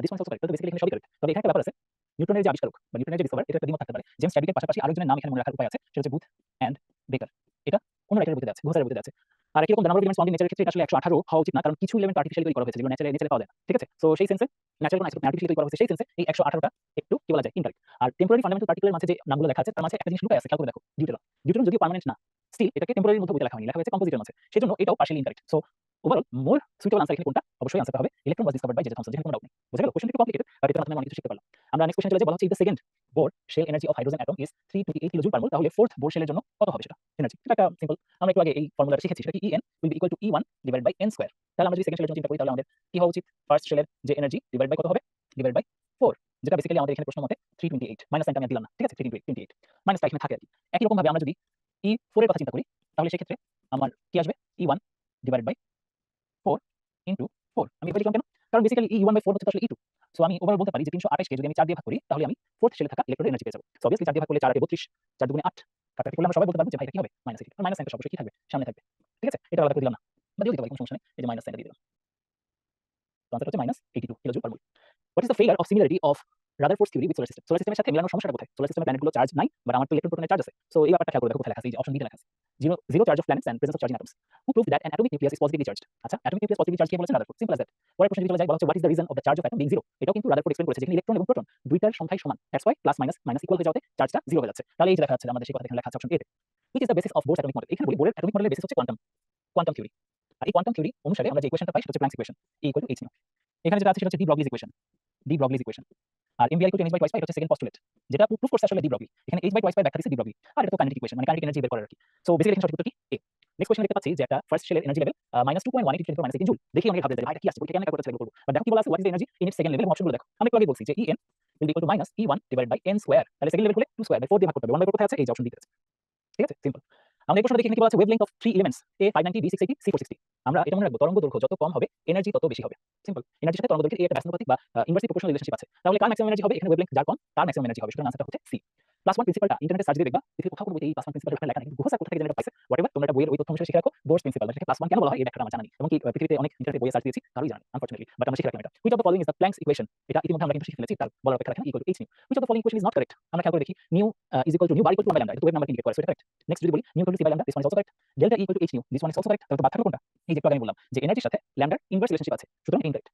this one is also correct. তো বেসিক্যালি এখানে সবই কারেক্ট, তবে এখানে একটা ব্যাপার আছে, নিউটনের যে আবিষ্কারক বা নিউটনের যে ডিসকভার, এটা একটা দ্বিমত থাকতে পারে। জেমস চ্যাডউইকের পাশাপাশি আরেকজনের নাম এখানে মনে রাখার উপায় আছে, সেটা হচ্ছে বুথ এন্ড বেকার, এটা কোন রাইটারের বইতে আছে, গুহসারের বইতে আছে। আর একই রকম the number of elements found in নেচারের ক্ষেত্রে এটা আসলে 118 হওয়া উচিত না, কারণ কিছু এলিমেন্ট আর্টিফিশিয়ালি তৈরি করা হয়েছে যেগুলো নেচারে পাওয়া যায় না, ঠিক আছে। সো সেই সেন্সে ন্যাচারাল কোন আইসোটোপ আর্টিফিশিয়ালি তৈরি করা হয়েছে, সেই সেন্সে এই 118টা একটু কি বলা যায় ইনকারেক্ট। আর টেম্পোরারি ফান্ডামেন্টাল পার্টিকেলের মাঝে যে নামগুলো লেখা আছে তার মাঝে একটা জিনিস লুকায় আছে, খেয়াল করে দেখো, ডিউটেরন, ডিউটেরন যদিও পার্মানেন্ট না, স্টিল এটাকে টেম্পোরারির মধ্যে বইতে লেখা হয়নি, লেখা হয়েছে কম্পোজিটের মাঝে, সেজন্য এটাও partially incorrect. So overall more suitable answer এখানে কোনটা? অবশ্যই আনসারটা হবে electron was discovered by J J Thomson, যেখানে কোনো ডাউট নেই। বুঝা গেল? কোশ্চেনটা একটু কমপ্লিকেটেড, বাট এটার মাধ্যমে অনেক কিছু শিখতে পারলাম। আমরা নেক্সট কোশ্চেন চলে যাই, বলা হচ্ছে the second Bohr shell energy of hydrogen atom is 328 kilojoule per mole, তাহলে ফোর্থ বোর শেলের জন্য কত হবে সেটা এনার্জি? এটা একটা সিম্পল, আমরা একটু আগে এই ফর্মুলাটা শিখেছি, সেটা কি En will be equal to E1 divided by n square. তাহলে আমরা যদি সেকেন্ড শেলের জন্য চিন্তা করি তাহলে আমাদের কি হওয়া উচিত? ফার্স্ট শেলের যে এনার্জি ডিভাইড বাই কত হবে? ডিভাইড বাই 4, যেটা বেসিক্যালি আমাদের এখানে প্রশ্ন মতে 328, মাইনাস সাইনটা আমি দিলাম না, ঠিক আছে, 328 মাইনাসটা এখানে থাকে আর কি। একই রকম ভাবে আমরা যদি E4 এর কথা চিন্তা করি তাহলে সেই ক্ষেত্রে আমার কি আসবে? E1 ডিভাইড বাই 4 ইনটু 4, আমি এভাবে লিখলাম কেন? কারণ বেসিক্যালি E1 বাই 4 হচ্ছে তো আসলে E2, সো আমি ওভারঅল বলতে পারি যে 328 কে যদি আমি 4 দিয়ে ভাগ করি তাহলে আমি ফোর্থ শেলে থাকা ইলেকট্রনের এনার্জি পেয়ে যাব। সো অবভিয়াসলি 4 দিয়ে ভাগ করলে 4 আর 32, 4 দুগুণে 8, কাটাকাটি করলে আমরা সবাই বলতে পারবো যে ভাই এটা কি হবে? -80, আর মাইনাস সাইনটা অবশ্যই কি থাকবে? সামনে থাকবে, ঠিক আছে। এটা আলাদা করে দিলাম না, বা দিও দিতে পারি, কোনো সমস্যা নেই, এই যে মাইনাস সাইনটা দিয়ে দিলাম। তো আনসার হচ্ছে -82 kilojoule per mole. What is the failure of similarity of Rutherford's theory with solar system? Solar সিস্টেমের সাথে মেলানোর সমস্যাটা কোথায়? সোলার সিস্টেমের প্ল্যানেটগুলো চার্জ নাই, বাট আমার তো ইলেকট্রন প্রোটনের চার্জ আছে। সো এই ব্যাপারটা খেয়াল করে দেখো কোথায় লেখা আছে, এই যে অপশন বিতে লেখা আছে, zero charge of planets and presence of charge in atoms. Who proved that an atomic nucleus is positively charged? আচ্ছা, অ্যাটমিক নিউক্লিয়াস পজিটিভলি চার্জ কে বলেছেন? Rutherford, simple as that. পরের প্রশ্নে যদি চলে যাই, বলা হচ্ছে what is the reason of the charge of atom being zero? এটাও কিন্তু রাদারফোর্ড এক্সপ্লেইন করেছে, যেখানে ইলেকট্রন এবং প্রোটন দুইটার সংখ্যাই সমান, that's why plus minus minus equal হয়ে যাওয়াতে চার্জটা জিরো হয়ে যাচ্ছে। তাহলে এই যে লেখা আছে আমাদের সেই কথা এখানে লেখা আছে অপশন এ তে। Which is the basis of Bohr's atomic model? এখানে বলি বোরের অ্যাটমিক মডেলের বেসিস হচ্ছে কোয়ান্টাম থিওরি। আর এই কোয়ান্টাম থিওরি অনুসারে আমরা যে ইকুয়েশনটা পাই সেটা হচ্ছে planks equation, E = h nu। এখানে যেটা আছে সেটা হচ্ছে ডি ব্রগলিজ ইকুয়েশন, ডি ব্রগলিজ ইকুয়েশন। আর mvr = nh/2 এটা হচ্ছে সেকেন্ড পস্টুলেট, যেটা প্রুফ করছে আসলে ডি ব্রগলি। এখানে h/2 ব্যাখ্যা দিয়েছে ডি ব্রগলি, আর এটা তো কাইনেটিক ইকুয়েশন, মানে কাইনেটিক এনার্জি বের করার আর কি। সো বেসিক্যালি এখানে সঠিক উত্তর কি? এ। নেক্সট কোশ্চেন দেখতে পাচ্ছি যে একটা ফার্স্ট শেলের এনার্জি লেভেল -2.180 × 10⁻⁰ জুল। দেখি অনেক ভাবতে যায় এটা কি আসছে পরীক্ষা কেমন করে করতে করব। বাট দেখো কি বলা আছে, what is the energy in it's second level. অপশনগুলো দেখো, আমি একটু আগে বলছি যে En will be equal to -E1/n square. তাহলে সেকেন্ড লেভেল হলে 2 স্কয়ার বাই 4 দিয়ে ভাগ করতে হবে। 1/4 কোথায় আছে, এই যে অপশন দিতে আছে। ঠিক আছে, সিম্পল। আমরা এই প্রশ্নটা দেখি এখানে কি বলা আছে, wavelength of 3 elements A 590, B 680, C 460। আমরা এটা মনে রাখবো, তরঙ্গ দৈর্ঘ্য যত কম হবে এনার্জি তত বেশি হবে। সিম্পল। এনার্জির সাথে তরঙ্গ দৈর্ঘ্যের এই একটা ব্যস্তানুপাতিক বা ইনভার্সলি প্রপোর্শনাল রিলেশনশিপ আছে। তাহলে কার ম্যাক্সিমাম এনার্জি হবে, এখানে ওয়েভলেংথ যার কম তার ম্যাক্সিমাম এনার্জি হবে। সুতরাং আনসারটা হচ্ছে সি। +1 প্রিন্সিপালটা ইন্টারনেটে সার্চ দিয়ে দেখবা, পৃথিবীর কোথাও কোনো বইতে এই +1 প্রিন্সিপাল ওখানে লেখা নেই। গুগল সার্চ কোথা থেকে জেনারেট পাইছে হোয়াটএভার, তোমরা এটা বইয়ের ওই তথ্য অনুসারে শিখে রাখো। বোর্স প্রিন্সিপাল এটাকে +1 কেন বলা হয় এই ব্যাখ্যাটা আমার জানা নেই, এবং কি পৃথিবীতে অনেক ইন্টারনেটে বইয়ে সার্চ দিয়েছি তারই জানা নেই আনফরচুনেটলি, বাট আমরা শিখে রাখলাম এটা। Which of the following is the planks equation, এটা ইতিমধ্যে আমরা কিন্তু শিখে ফেলেছি, তার বলার অপেক্ষা রাখেন। Equal to h nu. Which of the following equation is not correct, আমরা খেয়াল করে দেখি। Nu is equal to nu bar equal to lambda, এটা তো ওয়েভ নাম্বার ইন্ডিকেট করে, সো এটা কারেক্ট। নেক্সট যদি বলি nu equal to c by lambda, this one is also correct. Delta equal to h nu, this one is also correct. তাহলে তো বাদ থাকলো কোনটা, এই যে একটু আগে আমি বললাম যে এনার্জির সাথে ল্যাম্ডার ইনভার্স রিলেশনশিপ আছে, সুতরাং এটা incorrect.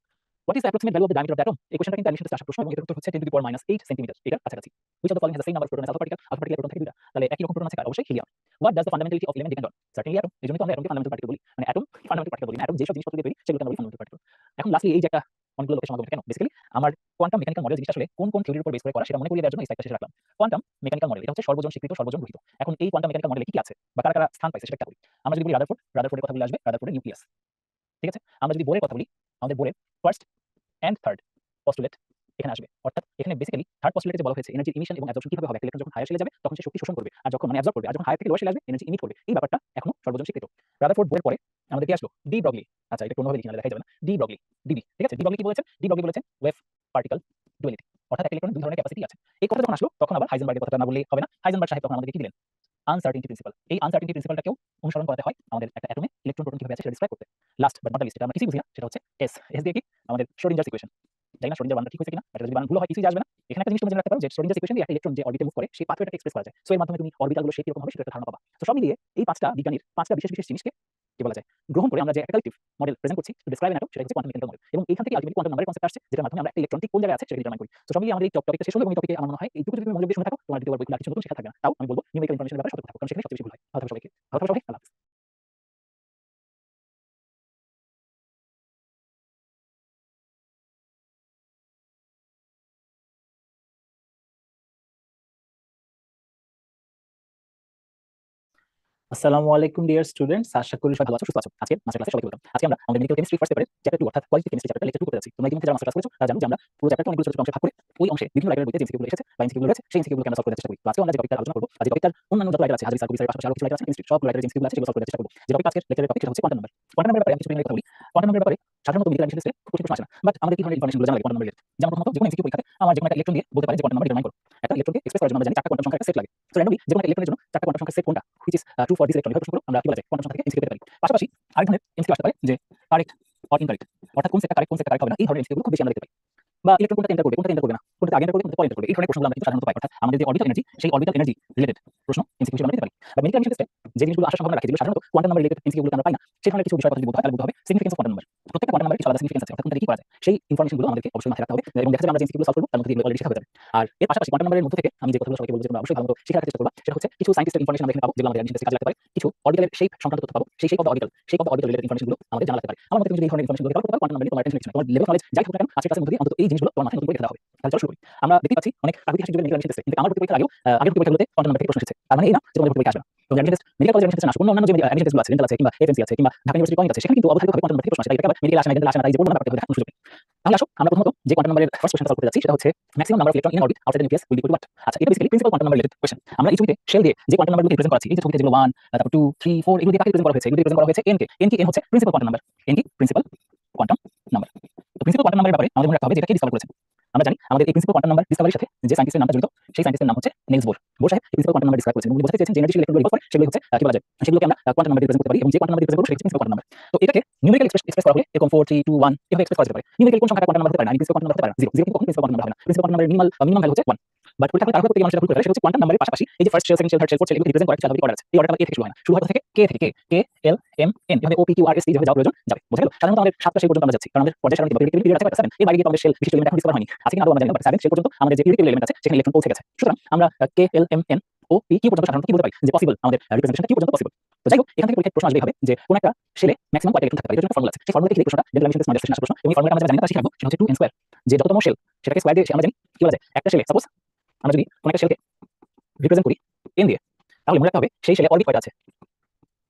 What is the approximate value of the diameter of the atom, এই কোশ্চেনটা কিন্তু অ্যাডমিশন টেস্টে আসা প্রশ্ন এবং এটার উত্তর হচ্ছে 10 টু দি পাওয়ার -8 সেন্টিমিটার, এটা কাছাকাছি। Which of the following has the same number of proton as alpha particle, alpha particle proton থেকে দুইটা, তাহলে একই রকম প্রোটন আছে কার, অবশ্যই helium. What does the fundamentality of element depend on, certainly atom. এজন্য তো আমরা অ্যাটমকে ফান্ডামেন্টাল পার্টিকেল বলি, মানে অ্যাটম ফান্ডামেন্টাল পার্টিকেল বলি না, অ্যাটম যেসব জিনিসপত্র দিয়ে তৈরি সেগুলোকে আমরা বলি ফান্ডামেন্টাল পার্টিকেল। এখন লাস্টলি এই যে একটা অনেকগুলো লোকের সমাগম, কেন বেসিক্যালি আমার কোয়ান্টাম মেকানিক্যাল মডেল জিনিসটা আসলে কোন কোন থিওরির উপর বেস করে করা সেটা মনে করিয়ে দেওয়ার জন্য এই স্লাইডটা শেষে রাখলাম। কোয়ান্টাম মেকানিক্যাল মডেল এটা হচ্ছে সর্বজন স্বীকৃত, সর্বজন গৃহীত। এখন এই কোয়ান্টাম মেকানিক্যাল মডেলে কি কি আছে বা কারা কারা স্থান পাইছে সেটা একটা বলি। আমরা যদি বলি রাদারফোর্ড, রাদারফোর্ডের কথা বলে আসবে রাদারফোর্ডের নিউক্লিয়াস। ঠিক আছে, আমরা যদি বোরের কথা বলি, আমাদের বোরের ফার্স্ট এন্ড থার্ড পস্টুলেট এখানে আসবে। অর্থাৎ এখানে বেসিক্যালি থার্ড পস্টুলেটে যে বলা হয়েছে এনার্জি ইমিশন এবং অ্যাবজর্পশন কিভাবে হবে, একটা ইলেকট্রন যখন হায়ার শেলে যাবে তখন সে শক্তি শোষণ করবে, আর যখন অ্যাবজর্ব করবে, আর যখন হায়ার থেকে লোয়ার শেলে আসবে এনার্জি ইমিট করবে। এই ব্যাপারটা এখনো সর্বজন স্বীকৃত। রাদারফোর্ড বোরের পরে আমাদের কি আসলো, ডি ব্রগলি। আচ্ছা, এটা কোনোভাবে লিখি না, দেখাই যাবে না। De Broglie, DB. ঠিক আছে, ডি ব্রগলি কি বলেছেন, ডি ব্রগলি বলেছেন ওয়েভ পার্টিকেল ডুয়ালিটি, অর্থাৎ একটা ইলেকট্রনের দুই ধরনের ক্যাপাসিটি আছে। এই কথা যখন আসলো তখন আবার হাইজেনবার্গের কথাটা না বললেই হবে না। হাইজেনবার্গ সাহেব তখন আমাদেরকে কি দিলেন, আনসার্টেনিটি প্রিন্সিপাল। এই আনসার্টেনিটি প্রিন্সিপালটাকেও অনুসরণ করাতে হয় আমাদের একটা অ্যাটমে ইলেকট্রন প্রোটন কিভাবে আছে সেটা ডিসক্রাইব করতে। Last but not the least, এটা আমরা কিছুই বুঝি না, সেটা হচ্ছে এস। এস দিয়ে কি, আমাদের শ্রোডিঞ্জার ইকুয়েশন। জানি না শ্রোডিঞ্জার বানানটা ঠিক হয়েছে কিনা, এটা যদি বানান ভুল হয় কিছুই আসবে না। এখানে একটা জিনিস তুমি জেনে রাখতে পারো যে শ্রোডিঞ্জার ইকুয়েশন দিয়ে একটা ইলেকট্রন যে অরবিটে মুভ করে সেই পাথওয়েটাকে এক্সপ্রেস করা যায়। সো এর মাধ্যমে তুমি অরবিটালগুলো শেপ কিরকম হবে সেটা একটা ধারণা পাবা। তো সব মিলিয়ে এই পাঁচটা বিজ্ঞানীর পাঁচটা বিশেষ বিশেষ জিনিসকে কি বলা যায়, গ্রহণ করে আমরা যে একটা কালেক্টিভ মডেল প্রেজেন্ট করছি টু ডিসক্রাইব অ্যান অ্যাটম, সেটা হচ্ছে কোয়ান্টাম মেকানিক্যাল মডেল। এবং এইখান থেকে আলটিমেটলি কোয়ান্টাম নাম্বারের কনসেপ্ট আসছে, যেটার মাধ্যমে আমরা একটা ইলেকট্রন ঠিক কোন জায়গায় আছে সেটা ডিটারমাইন করি। তো সব মিলিয়ে আমাদের এই টপিকটা শেষ হলো, এবং এই টপিকে আমার মনে হয় এইটুকু যদি তুমি মনোযোগ দিয়ে শুনে থাকো তোমার দ্বিতীয়বার বই খুলে আর কিছু নতুন শেখা থাকবে না। তাও আমি বলবো নিউমেরিক্যাল ইনফরমেশনের ব্যাপারে সতর্ক থাকো, কারণ সেখানে সবচেয়ে বেশি ভুল হয়। ভালো থাকো সবাইকে, ভালো থাকো সবাই, আল্লাহ হাফেজ। আসসালামু আলাইকুম ডিয়ার স্টুডেন্টস, আশা করি সবাই ভালো আছো, সুস্থ আছো। আজকে মাস্টার ক্লাসে সবাইকে ওয়েলকাম। আজকে আমরা আমাদের মেডিকেল কেমিস্ট্রি ফার্স্ট পেপারের চ্যাপ্টার 2 অর্থাৎ কোয়ালিটেটিভ কেমিস্ট্রি চ্যাপ্টারটা লেকচার 2 করতে যাচ্ছি। তোমরা ইতিমধ্যে যারা মাস্টার ক্লাস করেছো তারা জানো যে আমরা পুরো চ্যাপ্টারটা অনেকগুলো ছোট ছোট অংশে ভাগ করে ওই অংশে বিভিন্ন রাইটারের বইতে যে এমসিকিউ গুলো এসেছে বা এমসিকিউ গুলো রয়েছে সেই এমসিকিউ গুলোকে আমরা সলভ করার চেষ্টা করি। তো আজকে আমরা যে টপিকটা আলোচনা করব, আর যে টপিকটার অন্যান্য যত রাইটার আছে, হাদিস আর কবিতার পাশাপাশি আরো কিছু রাইটার আছে কেমিস্ট্রি, সব রাইটারের এমসিকিউ গুলো আছে সেগুলো সলভ করার চেষ্টা করব। যে টপিক আজকের লেকচারের টপিক সেটা হচ্ছে কোয়ান্টাম নাম্বার। কোয়ান্টাম নাম্বারের ব্যাপারে আমি কিছু কথা বলি। কোয়ান্টাম নাম্বারের ব্যাপারে সাধারণত মেডিকেল অ্যাডমিশন টেস্টে খুব কঠিন প্রশ্ন আসে না, বাট আমাদের কি ধরনের ইনফরমেশন গুলো জানা লাগে কোয়ান্টাম নাম্বারের। যেমন প্রথমত যেকোনো এমসিকিউ পরীক্ষাতে আমার যেকোনো একটা ইলেকট্রন দিয়ে বলতে পারে যে কোয়ান্টাম নাম্বার ডিটারমাইন করো। একটা ইলেকট্রনকে এক্সপ্রেস করার জন্য আমরা জানি চারটা কোয়ান্টাম সংখ্যার একটা সেট লাগে। সো র্যান্ডমলি যেকোনো একটা ইলেকট্রনের জন্য চারটা কোয়ান্টাম সংখ্যার সেট কোনটা, which is true for this electron, এভাবে প্রশ্ন করো আমরা কি বলা যায় কোয়ান্টাম সংখ্যা থেকে এমসিকিউ পেতে পারি। পাশাপাশি আরেক ধরনের এমসিকিউ আসতে পারে যে কারেক্ট অর ইনকারেক্ট, অর্থাৎ কোন সেটটা কারেক্ট কোন সেটটা কারেক্ট হবে না, এই ধরনের এমসিকিউ খুব বেশি আমরা দেখতে পাই। বা ইলেকট্রন কোনটা এন্টার করবে কোনটা এন্টার করবে না, কোনটা আগে এন্টার করবে কোনটা পরে এন্টার করবে, এই ধরনের প্রশ্নগুলো আমরা কিন্তু সাধারণত পাই। অর্থাৎ আমাদের যে অরবিটাল এনার্জি সেই অরবিটাল এনার্জি রিলেটেড প্রশ্ন এমসিকিউ হিসেবে আমরা পেতে পারি। বা মেডিকেল অ্যাডমিশন টেস্টে যে জিনিসগুলো আসার সম্ভাবনা রাখে, যেগুলো সাধারণত কোয়ান্টাম নাম্বার রিলেটেড এমসিকিউ গুলো আমরা পাই না, সেই ধরনের কিছু বিষয় কথা যদি বলতে হয় তাহলে বলতে হবে সিগনিফিকেন্স অফ কোয়ান্টাম নাম্বার। প্রত্যেকটা কোয়ান্টাম নাম্বারের কিছু আলাদা সিগনিফিকেন্স আছে, অর্থাৎ কোনটা দিয়ে কি করা যায় সেই ইনফরমেশনগুলো আমাদেরকে অবশ্যই মাথায় রাখতে হবে। এবং দেখা যাবে আমরা যে এমসিকিউ গুলো সলভ করব তার মধ্যে দিয়ে অলরেডি শেখা হয়ে যাবে। আর এর পাশাপাশি কোয়ান্টাম নাম্বারের মধ্যে থেকে আমি যে কথাগুলো সবাইকে বলবো যে তোমরা অবশ্যই ভালো মতো শিখে রাখার চেষ্টা করবা, সেটা হচ্ছে কিছু সায়েন্টিস্টের ইনফরমেশন আমরা এখানে পাবো, যেগুলো আমাদের অ্যাডমিশন টেস্টে কাজে লাগতে পারে। কিছু অরবিটালের শেপ সংক্রান্ত তথ্য পাবো, সেই shape of the orbital, shape of the orbital related ইনফরমেশনগুলো আমাদের জানা লাগতে পারে। আমার মতে তুমি যদি এই ধরনের ইনফরমেশনগুলো কভার করতে পারো কোয়ান্টাম নাম্বার নিয়ে তোমার টেনশন কিছু না, তোমার লেভেল নলেজ যাই হোক না কেন আজকের ক্লাসের মধ্যে দিয়ে অন্তত এই জিনিসগুলো তোমার মাথায় নতুন করে রেখে দেওয়া হবে। তাহলে চলো শুরু করি। আমরা দেখতে পাচ্ছি অনেক প্রাগৈতিহাসিক যুগের মেডিকেল অ্যাডমিশন টেস্টে, কিন্তু আমার ভর্তি পরীক্ষার আগেও আগের ভর্তি পরীক্ষাগুলোতে কোয়ান্টাম নাম্বার থেকে প্রশ্ন এসেছে। তার মানে এই না যে তোমাদের ভর্তি পরীক্ষা আসবে না। তো অ্যাডমিশন টেস্ট মেডিকেল কলেজের অ্যাডমিশন টেস্ট না, কোনো অন্যান্য যে অ্যাডমিশন টেস্টগুলো আছে, ডেন্টাল আছে কিংবা এফএমসি আছে কিংবা ঢাকা ইউনিভার্সিটি কলেজ আছে, সেখানে কিন্তু অবধারিতভাবে কোয়ান্টাম নাম্বার থেকে প্রশ্ন আসে। তাই একেবারে মেডিকেল আসে না, ডেন্টাল আসে না, তাই যে কোনো ব্যাপারটা দেখার সুযোগ নেই। তাহলে আসো আমরা প্রথমত যে কোয়ান্টাম নাম্বারের ফার্স্ট কোশ্চেনটা সলভ করতে যাচ্ছি সেটা হচ্ছে maximum number of electron in orbit outside the nucleus will be equal to what. আচ্ছা, এটা basically principal quantum number related question. আমরা এই ছবিতে শেল দিয়ে যে কোয়ান্টাম নাম্বারগুলো রিপ্রেজেন্ট করা আছে, এই যে ছবিতে যেগুলো 1 তারপর 2 3 4 এগুলো দিয়ে কাকে রিপ্রেজেন্ট করা হয়েছে, এগুলো রিপ্রেজেন্ট করা হয়েছে এন কে এন হচ্ছে প্রিন্সিপাল কোয়ান্টাম নাম্বার, এন কি প্রিন্সিপাল কোয়ান্টাম নাম্বার। তো প্রিন্সিপাল কোয়ান্টাম নাম্বারের ব্যাপারে আমাদের মনে রাখতে হবে যে এটা কে ডিসকভার করেছে। আমরা জানি আমাদের এই প্রিন্সিপাল কোয়ান্টাম নাম্বার ডিসকভারির সাথে যে সায়েন্টিস্টের নামটা জড়িত সেই সায়েন্টিস্টের নাম হচ্ছে নেলস বোর। বোর সাহেব প্রিন্সিপাল কোয়ান্টাম নাম্বার ডিসক্রাইব করেছেন। উনি বোঝাতে চেয়েছেন যে এনার্জি ইলেকট্রনগুলো রিভলভ করে সেগুলো হচ্ছে কি বলা যায়, সেগুলোকে আমরা কোয়ান্টাম নাম্বার রিপ্রেজেন্ট করতে পারি, এবং যে কোয়ান্টাম নাম্বার রিপ্রেজেন্ট করব সেটা হচ্ছে প্রিন্সিপাল কোয়ান্টাম নাম্বার। তো এটাকে নিউমেরিক্যাল এক্সপ্রেস করা হলে এরকম 4 3 2 1 এভাবে এক্সপ্রেস করা যেতে পারে। নিউমেরিক্যাল কোন সংখ্যা কোয়ান্টাম নাম্বার হতে পারে না, প্রিন্সিপাল কোয়ান্টাম নাম্বার হতে পারে না, 0 কিন্তু কখনো প্রিন্সিপাল কোয়ান্টাম নাম্বার হবে না। প্রিন্সিপাল কোয়ান্টাম নাম্বারের মিনিমাম ভ্যালু হচ্ছে 1। বাট পরীক্ষা তারপর প্রত্যেক মানুষের ভুল করে সেটা হচ্ছে কোয়ান্টাম নাম্বারের পাশাপাশি এই যে first shell second shell third shell fourth shell এগুলো রিপ্রেজেন্ট করার কিছু আলাদা অর্ডার আছে। এই অর্ডারটা এ থেকে শুরু হয় না, শুরু হয় থেকে কে থেকে কে এল এম এন এভাবে ও P Q R S T যেভাবে যাওয়া প্রয়োজন যাবে। বুঝা গেল? সাধারণত আমাদের 7টা শেল পর্যন্ত আমরা যাচ্ছি, কারণ আমাদের পর্যায় সারণী বা পিরিয়ড আছে 7, এর বাইরে গিয়ে আমাদের শেল বিশিষ্ট এলিমেন্ট এখন ডিসকভার হয়নি। আজকে কিন্তু আরো আমরা জানি না 7 শেল পর্যন্ত আমাদের যে পিরিয়ড এলিমেন্ট আছে সেখানে ইলেকট্রন পৌঁছে গেছে। সুতরাং আমরা K L M N O P Q পর্যন্ত সাধারণত কি বলতে পারি যে পসিবল, আমাদের রিপ্রেজেন্টেশনটা কি পর্যন্ত পসিবল। তো যাই হোক, এখান থেকে পরীক্ষায় প্রশ্ন আসবে হবে যে কোন একটা শেলে ম্যাক্সিমাম কয়টা ইলেকট্রন থাকতে পারে, এর জন্য ফর্মুলা আছে। সেই ফর্মুলা থেকে এই প্রশ্নটা ডেন্টাল অ্যাডমিশন টেস্ট মাঝে আসা প্রশ্ন, এবং এই ফর্মুলাটা আমরা জানি না তা শিখে রাখবো, সেটা হচ্ছে 2n স্কয়ার। যে যততম শেল সেটাকে স্কয়ার দিয়ে আমরা জানি কি বলা যায় একটা শেলে। সাপোজ আমরা যদি কোন একটা শেলকে রিপ্রেজেন্ট করি n দিয়ে, তাহলে মনে রাখতে হবে সেই শেলে অরবিট কয়টা আছে।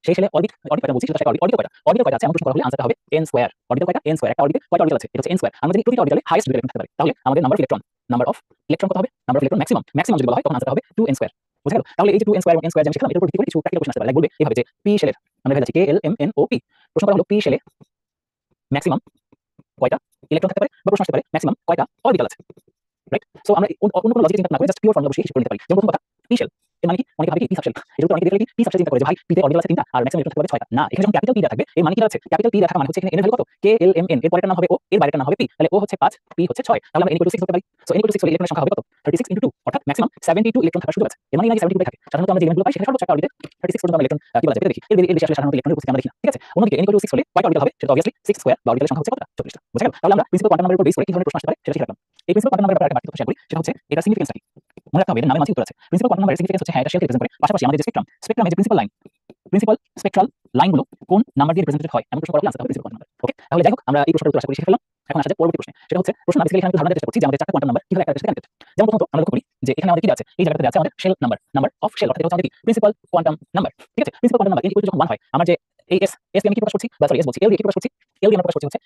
সেই শেলে অরবিট কয়টা বলছি সেটা অরবিট অরবিটাল কয়টা আছে এমন প্রশ্ন করা হলে আনসারটা হবে n স্কয়ার। অরবিটাল কয়টা n স্কয়ার, একটা অরবিটে কয়টা অরবিটাল আছে এটা হচ্ছে n স্কয়ার। আমরা যদি প্রতিটা অরবিটালে হাইয়েস্ট দুটো ইলেকট্রন থাকতে পারে তাহলে আমাদের নাম্বার অফ ইলেকট্রন কত হবে? নাম্বার অফ ইলেকট্রন ম্যাক্সিমাম যদি বলা হয় তখন আনসারটা হবে 2n স্কয়ার। বুঝা গেল? তাহলে এই যে 2n স্কয়ার এবং n স্কয়ার যে আমি শিখলাম এটার উপর ভিত্তি করে কিছু প্র্যাকটিক্যাল কোশ্চেন আসতে পারে। লাইক বলবে এভাবে যে p শেলের আমরা লিখে যাচ্ছি KLMNOP প্রশ্ন করা হলো p শেলে ম্যাক্সিমাম কয়টা ইলেকট্রন থাকতে পারে বা প্রশ্ন আসতে পারে ম্যাক্সিমাম কয়টা অরবিটাল আছে, রাইট? সো আমরা অন্য কোনো লজিক চিন্তা না করে জাস্ট পিওর ফর্মুলা বসিয়ে হিসাব করে নিতে পারি। যেমন প্রথম কথা p শেল এর মানে কি? অনেকে ভাবে কি p সাবশেল। এটা তো অনেকে দেখলে কি p সাবশেল চিন্তা করে যে ভাই p তে অরবিটাল আছে 3টা আর ম্যাক্সিমাম ইলেকট্রন থাকতে পারে 6টা। না, এখানে যখন ক্যাপিটাল p টা থাকবে এর মানে কি আছে? ক্যাপিটাল p দেখা মানে হচ্ছে এখানে n এর ভ্যালু কত? KLMN এর পরেরটার নাম হবে O, এর বাইরেরটার নাম হবে p। তাহলে O হচ্ছে 5, p হচ্ছে 6। তাহলে আমরা n 6 ধরতে পারি। সো n 6 হলে ইলেকট্রনের সংখ্যা হবে কত? 36 * 2 অর্থাৎ ম্যাক্সিমাম 72 ইলেকট্রন থাকার সুযোগ আছে। এর মানে না যে 72 থাকে। সাধারণত আমরা যে ইলেকট্রনগুলো পাই সেখানে সর্বোচ্চ একটা অরবিটে 36 পর্যন্ত আমরা ইলেকট্রন কি বলা যায় এটা দেখি। এর বেশি আসলে সাধারণত ইলেকট্রনের উপস্থিতি আমরা দেখি না। ঠিক আছে? অন্যদিকে n 6 হলে কয়টা অরবিটাল হবে? সেটা obviously 6 স্কয়ার বা অরবিটালের সংখ্যা হচ্ছে কতটা? 44টা। বুঝা গেল? তাহলে আমরা প্রিন্সিপাল কোয়ান্টাম নাম্বারের উপর বেস করে কি ধরনের প্রশ্ন আসতে পারে সেটা শিখে রাখলাম। এই প্রিন্সিপাল কোয়ান্টাম নাম্বারের ব্যাপারে একটা শেয়ার করি। সেটা হচ্ছে এটা সিগনিফিকেন্স কি? মনে রাখতে হবে এর নামে মাঝে উত্তর আছে। প্রিন্সিপাল কোয়ান্টাম নাম্বারের সিগনিফিকেন্স হচ্ছে হ্যাঁ এটা শেলকে রিপ্রেজেন্ট করে। পাশাপাশি আমাদের যে স্পেকট্রামে যে প্রিন্সিপাল স্পেকট্রাল লাইনগুলো কোন নাম্বার দিয়ে রিপ্রেজেন্টেড হয় এমন প্রশ্ন করা হলে আনসার হবে প্রিন্সিপাল কোয়ান্টাম নাম্বার। ওকে? তাহলে যাই হোক আমরা এই প্রশ্নটার উত্তর আশা করি শিখে ফেললাম। এখন আসা যাক পরবর্তী প্রশ্নে। সেটা হচ্ছে প্রশ্ন আমি এখানে একটু ধারণা দেওয়ার চেষ্টা করছি যে আমাদের চারটা কোয়ান্টাম নাম্বার কিভাবে একটা সাথে কানেক্টেড। যেমন প্রথমত আমরা লক্ষ্য করি যে এখানে আমাদের কি আছে? এই জায়গাটাতে আছে আমাদের শেল নাম্বার অফ শেল অর্থাৎ হচ্ছে আমাদের কি প্রিন্সিপাল কোয়ান্টাম নাম্বার। ঠিক আছে? প্রিন্সিপাল কোয়ান্টাম নাম্বার n যখন 1 হয় আমরা যে এই এস কে আমি কি প্রকাশ করছি বা সরি এস বলছি এল দিয়ে কি প্রকাশ করছি? এল দিয়ে আমরা প্রকাশ করছি হচ্ছে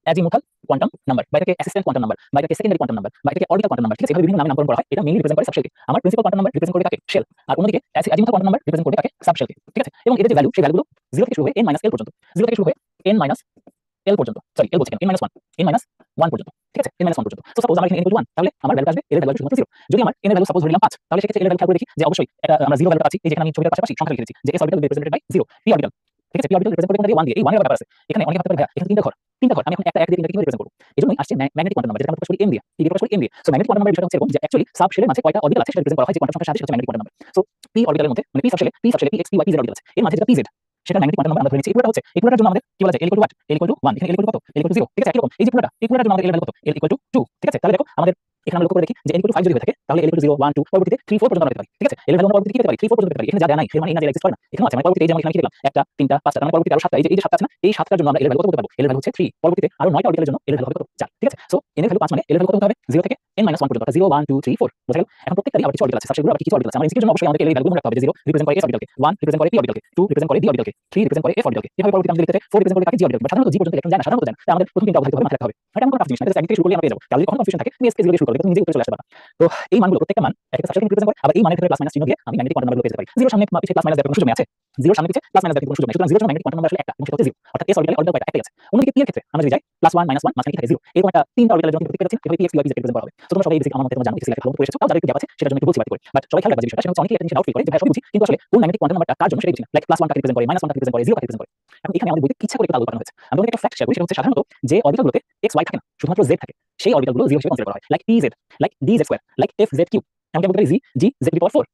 অ্যাজিমুথাল কোয়ান্টাম নাম্বার বা এটাকে অ্যাসিস্ট্যান্ট কোয়ান্টাম নাম্বার বা এটাকে সেকেন্ডারি কোয়ান্টাম নাম্বার বা এটাকে অরবিটাল কোয়ান্টাম নাম্বার। ঠিক আছে? এভাবে বিভিন্ন নামে নামকরণ করা হয়। এটা মেইনলি রিপ্রেজেন্ট করে সাবশেলকে। আমার প্রিন্সিপাল কোয়ান্টাম নাম্বার রিপ্রেজেন্ট করে কাকে? শেল। আর অন্যদিকে অ্যাজিমুথাল কোয়ান্টাম নাম্বার রিপ্রেজেন্ট করে কাকে? সাবশেলকে। ঠিক আছে? এবং এদের যে ভ্যালু সেই ভ্যালুগুলো 0 থেকে শুরু হয়ে n - l পর্যন্ত। 0 থেকে শুরু হয়ে n - l পর্যন্ত। সরি l বলছি কেন? n - 1 n - 1 পর্যন্ত। ঠিক আছে? n - 1 পর্যন্ত। সো সাপোজ আমার এখানে n = 1 তাহলে আমার ভ্যালু আসবে l এর ভ্যালু শুধুমাত্র 0। যদি আমার n এর ভ্যালু সাপোজ ধরে নিলাম 5 তাহলে সেক্ষেত্রে l এর ভ্যালু খেয়াল করে দেখি যে অবশ্যই এটা আমরা 0 ভ্যালুটা পাচ্ছি। এই যে এখানে আমি ছবিটার পাশাপাশি সংখ্যা লিখে দিয়েছি যে s orbital represented by 0 p orbital. ঠিক আছে? p অরবিটাল রিপ্রেজেন্ট করে কোনটা দিয়ে 1 দিয়ে। এই 1 এর ব্যাপার আছে। এখানে অনেকে ভাবতে পারে ভাইয়া এখানে 3টা ঘর। 3টা ঘর আমি এখন একটা এক দিয়ে 3টা কিভাবে রিপ্রেজেন্ট করব? এজন্যই আসছে ম্যাগনেটিক কোয়ান্টাম নাম্বার যেটা আমরা প্রকাশ করি m দিয়ে। কি দিয়ে প্রকাশ করি? m দিয়ে। সো ম্যাগনেটিক কোয়ান্টাম নাম্বার বিষয়টা হচ্ছে এরকম যে অ্যাকচুয়ালি সাবশেলের মাঝে কয়টা অরবিটাল আছে সেটা রিপ্রেজেন্ট করা হয় যে কোয়ান্টাম সংখ্যার সাথে সেটা হচ্ছে magnetic quantum number. So p অরবিটালের মধ্যে মানে p সাবশেলে p x p y p z orbital আছে। এর মাঝে যেটা pz সেটা ম্যাগনেটিক কোয়ান্টাম নাম্বার আমরা ধরে নিচ্ছি। এই পুরোটা হচ্ছে এই পুরোটার জন্য আমাদের কি বলা যায়? l = what? l = 1 এখানে l = কত? l = 0। ঠিক আছে? একই রকম এই যে পুরোটার জন্য আমাদের l এর ভ্যালু কত? l = 2। ঠিক আছে? তাহলে দেখো আমাদের এখানে আমরা লক্ষ্য করে দেখি যে n = 5 যদি হয়ে থাকে তাহলে l = 0 1 2 পরবর্তীতে 3 4 পর্যন্ত আমরা পেতে পারি। ঠিক আছে? l এর ভ্যালু আমরা পরবর্তীতে কি পেতে পারি? 3 4 পর্যন্ত পেতে পারি। এখানে যা দেয়া নাই এর মানে এই না যে এক্সিস্ট করে না। এখানে আছে মানে পরবর্তীতে এই যে আমরা এখানে কি দেখলাম 1টা 3টা 5টা তার মানে পরবর্তীতে আরো 7টা এই যে 7টা আছে না? এই 7টার জন্য আমরা l এর ভ্যালু কত বলতে পারবো? l এর ভ্যালু হচ্ছে 3। পরবর্তীতে আরো 9টা অরবিটালের জন্য l এর ভ্যালু হবে কত? 4। ঠিক আছে? সো n এর ভ্যালু 5 মানে l এর ভ্যালু কত হতে হবে? 0 থেকে n - 1 পর্যন্ত অর্থাৎ 0 1 2 3 4 বোঝা গেল? এখন প্রত্যেকটারই আবার কিছু অরবিটাল আছে। সাবশেলগুলো আবার কিছু অরবিটাল আছে। আমরা এর জন্য অবশ্যই আমাদের l এর ভ্যালু মনে রাখতে হবে যে 0 রিপ্রেজেন্ট করে s অরবিটালকে, 1 রিপ্রেজেন্ট করে p অরবিটালকে, 2 রিপ্রেজেন্ট করে d অরবিটালকে, 3 রিপ্রেজেন্ট করে f অরবিটালকে। এভাবে পরবর্তীতে আমাদের লিখতে 4 রিপ্রেজেন্ট করে কাকে? g orbital. সাধারণত g পর্যন্ত ইলেকট্রন যায় না, সাধারণত যায় না। তাই আমাদের প্রথম তিনটা অবধারিত হবে মাথায় রাখতে হবে। এটা এমন কোনো জিনিস না। এটা একদিক থেকে শুরু করলে আমরা পেয়ে যাবো। তাহলে যদি কোনো কনফিউশন থাকে তুমি s কে 0 দিয়ে শুরু করবে তুমি নিজেই উত্তরে চলে আসতে পারবা। তো এই মানগুলো প্রত্যেকটা মান একটা সাবশেলকে রিপ্রেজেন্ট করে আবার এই মানের ভিতরে প্লাস মাইনাস চিহ্ন দিয়ে আমি ম্যাগনেটিক কোয়ান্টাম নাম্বারগুলো পেয়ে যেতে পারি। 0 সামনে পিছে প্লাস মাইনাস দেওয়ার কোনো সুযোগ নেই আছে? 0 সামনে পিছে প্লাস মাইনাস দেওয়ার কোনো সুযোগ নেই। সুতরাং 0 এর জন্য ম্যাগনেটিক কোয়ান্টাম নাম্বার আসলে একটা এবং সেটা হচ্ছে 0 অর্থাৎ s অরবিটালে অরবিটাল কয়টা? একটাই আছে। অন্যদিকে p এর ক্ষেত্রে আমরা যদি যাই +1 - 1 মাঝখানে কি থাকে? 0 এরকম একটা তিনটা অরবিটালের জন্য প্রত্যেকটা যাচ্ছে এভাবে p x p y p z represent করা হবে। তো তোমরা সবাই এই বেসিক আমার মতে তোমরা জানো কিছু লেখা করে এসেছো। তাও যাদের একটু গ্যাপ আছে সেটার জন্য একটু বলছি বাকি করে। বাট সবাই খেয়াল রাখবা যে বিষয়টা সেটা হচ্ছে অনেকেই এটা নিয়ে ডাউট ফিল করে যে ভাই সবই বুঝি কিন্তু আসলে কোন ম্যাগনেটিক কোয়ান্টাম নাম্বারটা কার জন্য সেটাই বুঝি না। লাইক +1 কাকে রিপ্রেজেন্ট করে, -1 কাকে রিপ্রেজেন্ট করে, 0 কাকে রিপ্রেজেন্ট করে। এখন এখানে আমাদের বইতে ইচ্ছা করে একটা আলাদা বানানো হয়েছে। আমি তোমাদের একটা ফ্যাক্ট শেয়ার করি সেটা হচ্ছে সাধারণত যে অরবিটালগুলোতে x y থাকে না শুধুমাত্র z থাকে সেই অরবিটালগুলো 0 হিসেবে কনসিডার করা হয়। Like pz like dz2 like fz3 এমনকি আমরা বলতে পারি g g z⁴